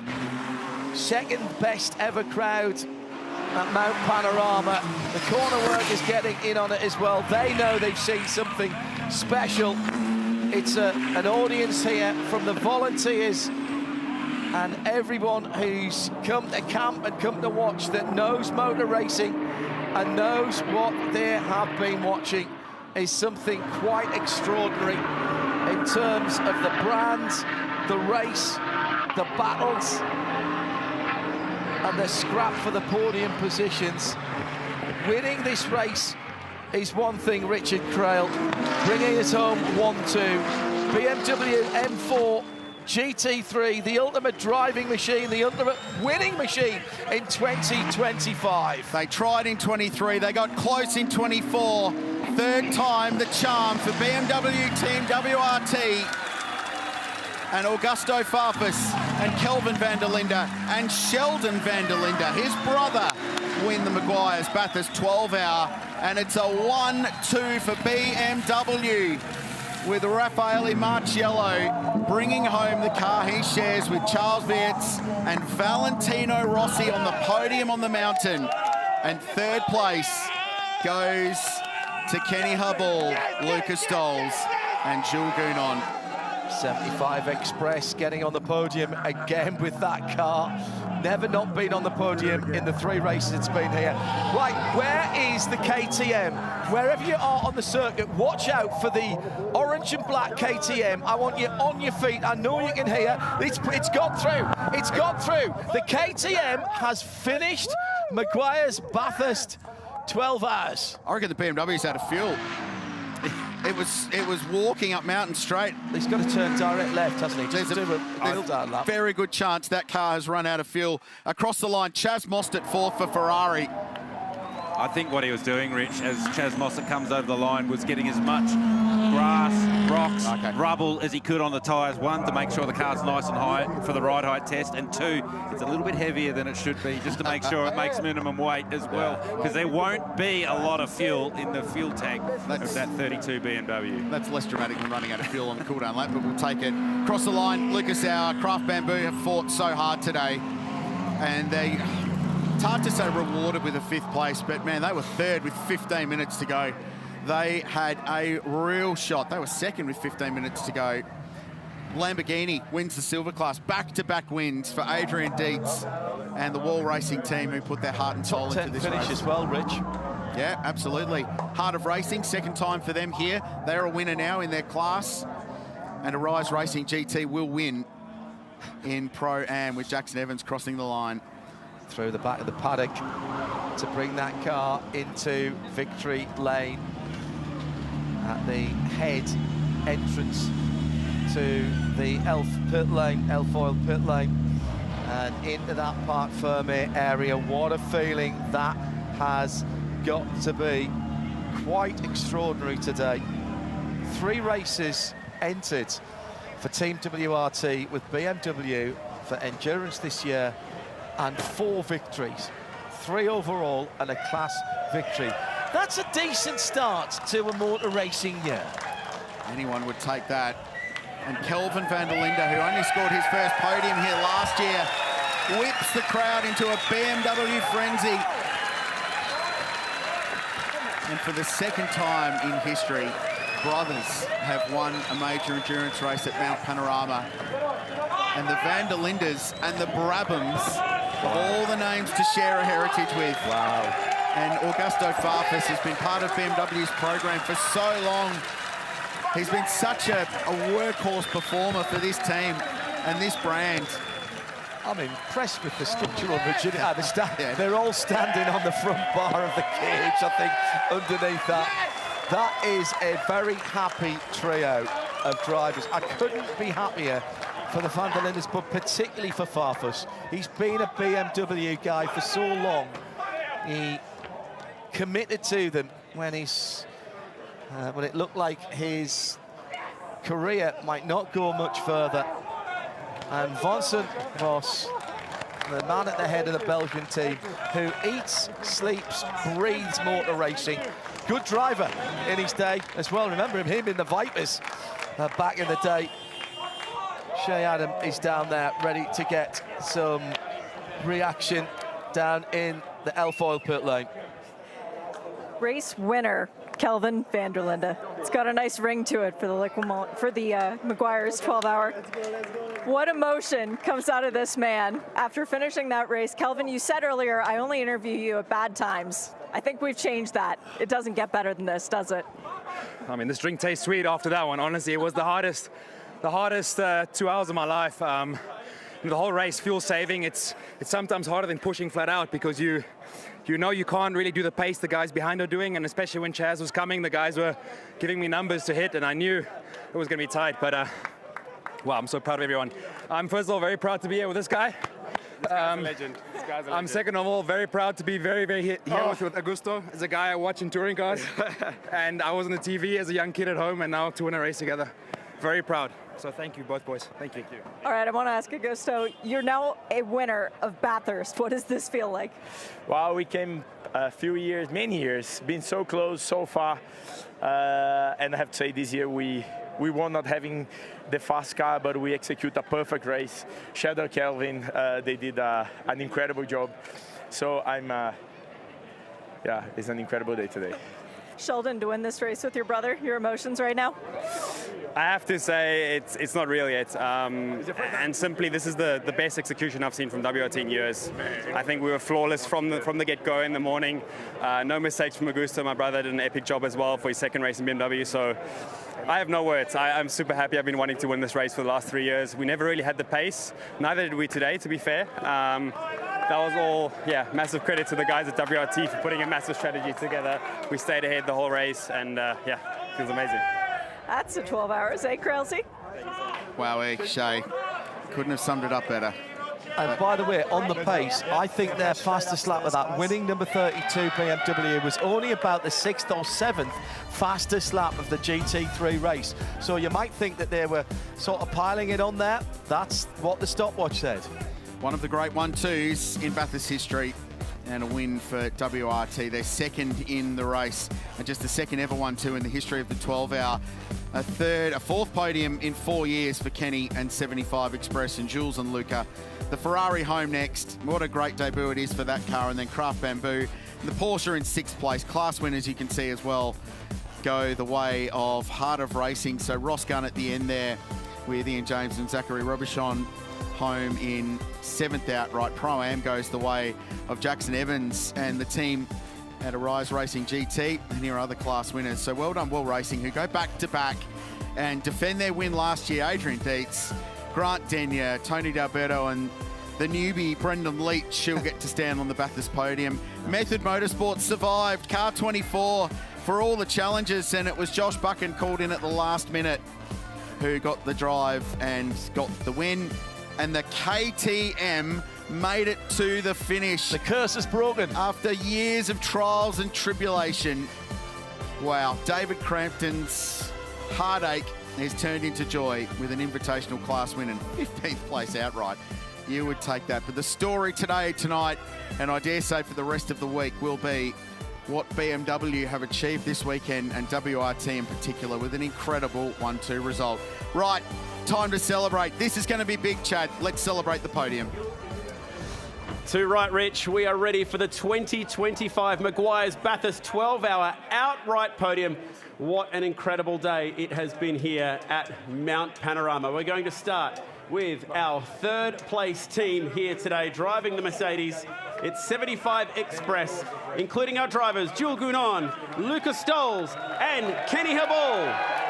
second best ever crowd at Mount Panorama. The corner work is getting in on it as well. They know they've seen something special. It's an audience here from the volunteers and everyone who's come to camp and come to watch that knows motor racing and knows what they have been watching is something quite extraordinary in terms of the brand, the race, the battles, and the scrap for the podium positions. Winning this race is one thing, Richard Crail. Bringing it home 1-2. BMW M4 GT3, the ultimate driving machine, the ultimate winning machine in 2025. They tried in 23, they got close in 24. Third time the charm for BMW Team WRT. And Augusto Farfus and Kelvin van der Linde and Sheldon van der Linde, his brother, win the Meguiar's Bathurst 12-hour. And it's a 1-2 for BMW, with Raffaele Marciello bringing home the car he shares with Charles Vietz and Valentino Rossi on the podium on the mountain. And third place goes to Kenny Hubble, Lucas Doles and Jules Gounon. 75 Express getting on the podium again with that car. Never not been on the podium in the 3 races it's been here. Right, where is the KTM? Wherever you are on the circuit, watch out for the orange and black KTM. I want you on your feet. I know you can hear. It's gone through. It's gone through. The KTM has finished Meguiar's Bathurst 12 hours. I reckon the BMW's out of fuel. It was walking up Mountain Straight. He's got to turn direct left, hasn't he? There's a very good chance that car has run out of fuel. Across the line, Chaz Mostert fourth for Ferrari. I think what he was doing, Rich, as Chaz Mostert comes over the line, was getting as much grass, rocks, rubble as he could on the tyres. One, to make sure the car's nice and high for the ride height test, and two, it's a little bit heavier than it should be, just to make sure it makes minimum weight as well, because there won't be a lot of fuel in the fuel tank of that 32 BMW. That's less dramatic than running out of fuel on the cooldown lap, but we'll take it. Across the line, Lucas Auer, Craft Bamboo have fought so hard today, and it's hard to say rewarded with a 5th place, but man, they were 3rd with 15 minutes to go. They had a real shot. They were 2nd with 15 minutes to go. Lamborghini wins the silver class. Back-to-back wins for Adrian Dietz and the Wall Racing team, who put their heart and soul into this finish race as well, Rich. Yeah, absolutely. Heart of Racing, 2nd time for them here. They're a winner now in their class. And Arise Racing GT will win in Pro-Am with Jackson Evans crossing the line. Through the back of the paddock to bring that car into victory lane at the head entrance to the Elf Oil pit lane, and into that Parc Fermé area. What a feeling that has got to be. Quite extraordinary today. 3 races entered for Team WRT with BMW for endurance this year, and 4 victories, 3 overall and a class victory. That's a decent start to a motor racing year. Anyone would take that. And Kelvin van der Linde, who only scored his first podium here last year, whips the crowd into a BMW frenzy. And for the 2nd time in history, brothers have won a major endurance race at Mount Panorama. And the van der Lindes and the Brabhams, all the names to share a heritage with. Wow. And Augusto Farfus has been part of BMW's program for so long. He's been such a workhorse performer for this team and this brand. I'm impressed with the structural rigidity. They're all standing on the front bar of the cage, I think, underneath that. That is a very happy trio of drivers. I couldn't be happier for the Van der Lindes, but particularly for Farfus. He's been a BMW guy for so long. He committed to them when when it looked like his career might not go much further. And Vincent Vos, the man at the head of the Belgian team, who eats, sleeps, breathes motor racing, good driver in his day as well. Remember him in the Vipers back in the day. Shea Adam is down there ready to get some reaction down in the Elfoil pit lane. Race winner, Kelvin van der Linde. It's got a nice ring to it for the Meguiar's 12-hour. What emotion comes out of this man after finishing that race? Kelvin, you said earlier, I only interview you at bad times. I think we've changed that. It doesn't get better than this, does it? I mean, this drink tastes sweet after that one. Honestly, it was the hardest 2 hours of my life. The whole race, fuel saving, it's sometimes harder than pushing flat out because you know you can't really do the pace the guys behind are doing, and especially when Chaz was coming, the guys were giving me numbers to hit, and I knew it was going to be tight. But wow, I'm so proud of everyone. I'm first of all very proud to be here with this guy. This guy's a legend. I'm second of all very proud to be very here with Augusto. As a guy I watch in touring cars, and I was on the TV as a young kid at home, and now to win a race together. Very proud. So thank you both boys. Thank you. All right, I want to ask Augusto, you're now a winner of Bathurst. What does this feel like? Wow, we came many years, been so close, so far. And I have to say this year we won not having the fast car, but we execute a perfect race. Shadow Kelvin, they did an incredible job. So it's an incredible day today. Sheldon, to win this race with your brother, your emotions right now? I have to say it's not real yet. And simply, this is the best execution I've seen from WRT in years. I think we were flawless from the get-go in the morning. No mistakes from Augusto. My brother did an epic job as well for his second race in BMW. So I have no words. I'm super happy. I've been wanting to win this race for the last 3 years. We never really had the pace. Neither did we today, to be fair. That was all, massive credit to the guys at WRT for putting a massive strategy together. We stayed ahead the whole race, and feels amazing. That's the 12 hours, eh, Krelsey? Wow, Shay. Couldn't have summed it up better. And by the way, on the pace, I think their fastest lap of that winning number 32 BMW was only about the 6th or 7th fastest lap of the GT3 race. So you might think that they were sort of piling it on there. That's what the stopwatch said. One of the great 1-2s in Bathurst history, and a win for WRT. They're second in the race, and just the second ever 1-2 in the history of the 12-hour. A fourth podium in 4 years for Kenny and 75 Express and Jules and Luca. The Ferrari home next. What a great debut it is for that car, and then Craft Bamboo. And the Porsche in 6th place. Class winners, you can see as well, go the way of Heart of Racing. So Ross Gunn at the end there with Ian James and Zachary Robichon home in 7th outright. Pro-Am goes the way of Jackson Evans and the team at Arise Racing GT, and here are other class winners. So well done, Will Racing, who go back-to-back and defend their win last year. Adrian Dietz, Grant Denyer, Tony D'Alberto, and the newbie Brendan Leach, who'll get to stand on the Bathurst podium. Method Motorsports survived, car 24 for all the challenges, and it was Josh Buchan called in at the last minute who got the drive and got the win. And the KTM made it to the finish. The curse is broken. After years of trials and tribulation. Wow, David Crampton's heartache has turned into joy with an invitational class win and 15th place outright. You would take that. But the story tonight, and I dare say for the rest of the week, will be what BMW have achieved this weekend, and WRT in particular, with an incredible 1-2 result. Right, time to celebrate. This is going to be big, Chad. Let's celebrate the podium. Too right, Rich. We are ready for the 2025 Meguiar's Bathurst 12-hour outright podium. What an incredible day it has been here at Mount Panorama. We're going to start with our third place team here today, driving the Mercedes. It's 75 Express, including our drivers, Jules Gounon, Lucas Stoles, and Kenny Habal.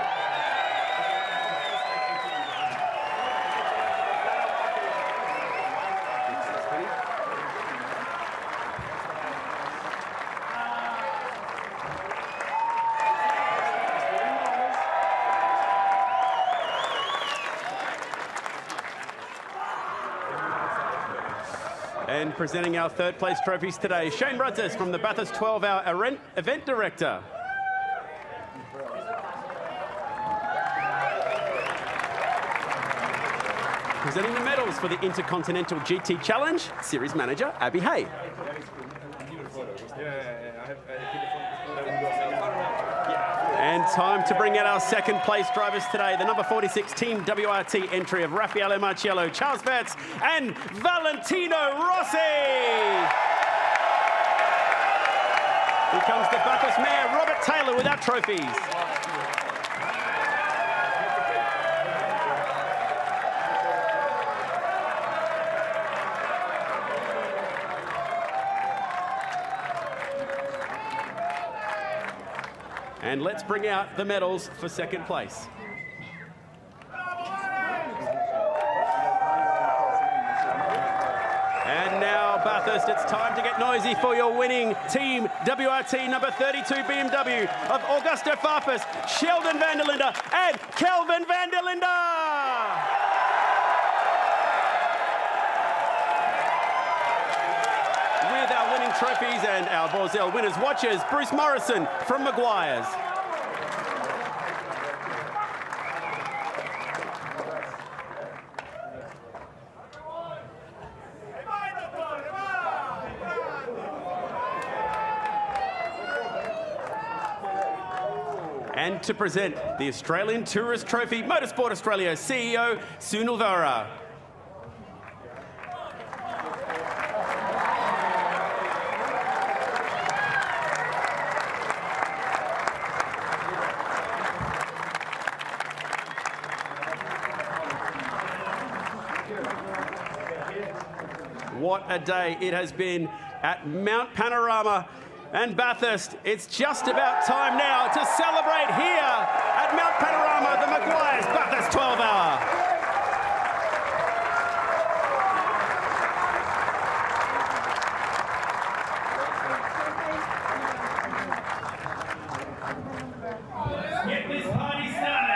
And presenting our third place trophies today, Shane Rudzis from the Bathurst 12-hour event director. Presenting the medals for the Intercontinental GT Challenge, Series Manager Abby Hay. And time to bring out our second place drivers today. The number 46 Team WRT entry of Raffaele Marciello, Charles Verts, and Valentino Rossi. Here comes the Bathurst Mayor, Robert Taylor, with our trophies. And let's bring out the medals for second place. And now, Bathurst, it's time to get noisy for your winning Team WRT number 32 BMW of Augusto Farfus, Sheldon van der Linde, and Kelvin van der Linde. With our winning trophies and our Borzell winners watches, Bruce Morrison from Meguiar's. And to present the Australian Tourist Trophy, Motorsport Australia CEO Sunil Vora. What a day it has been at Mount Panorama and Bathurst. It's just about time now to celebrate here at Mount Panorama, the Meguiar's Bathurst 12-hour. Get this party started.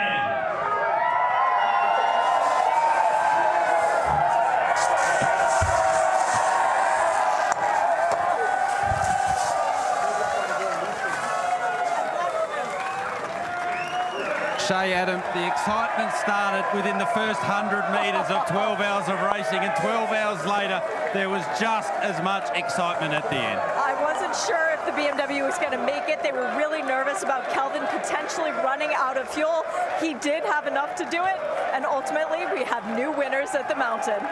Shay, Adam, the excitement started within the first 100 metres of 12 hours of racing, and 12 hours later, there was just as much excitement at the end. I wasn't sure if the BMW was going to make it. They were really nervous about Kelvin potentially running out of fuel. He did have enough to do it, and ultimately, we have new winners at the mountain.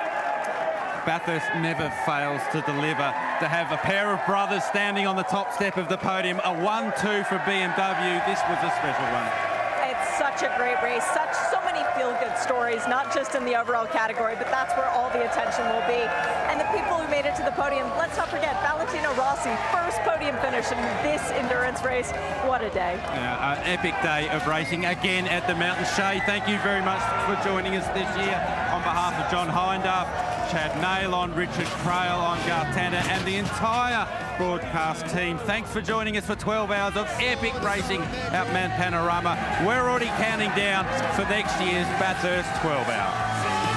Bathurst never fails to deliver. To have a pair of brothers standing on the top step of the podium, a 1-2 for BMW, this was a special one. Such a great race, so many feel-good stories, not just in the overall category, but that's where all the attention will be. And the people who made it to the podium, let's not forget Valentino Rossi, first podium finish in this endurance race. What a day. An epic day of racing again at the mountain. Shay, thank you very much for joining us this year. On behalf of John Hindup, Chad Nailon, Richard Crail, I'm Garth Tanner, and the entire broadcast team, thanks for joining us for 12 hours of epic racing at Mount Panorama. We're already counting down for next year's Bathurst 12 hour.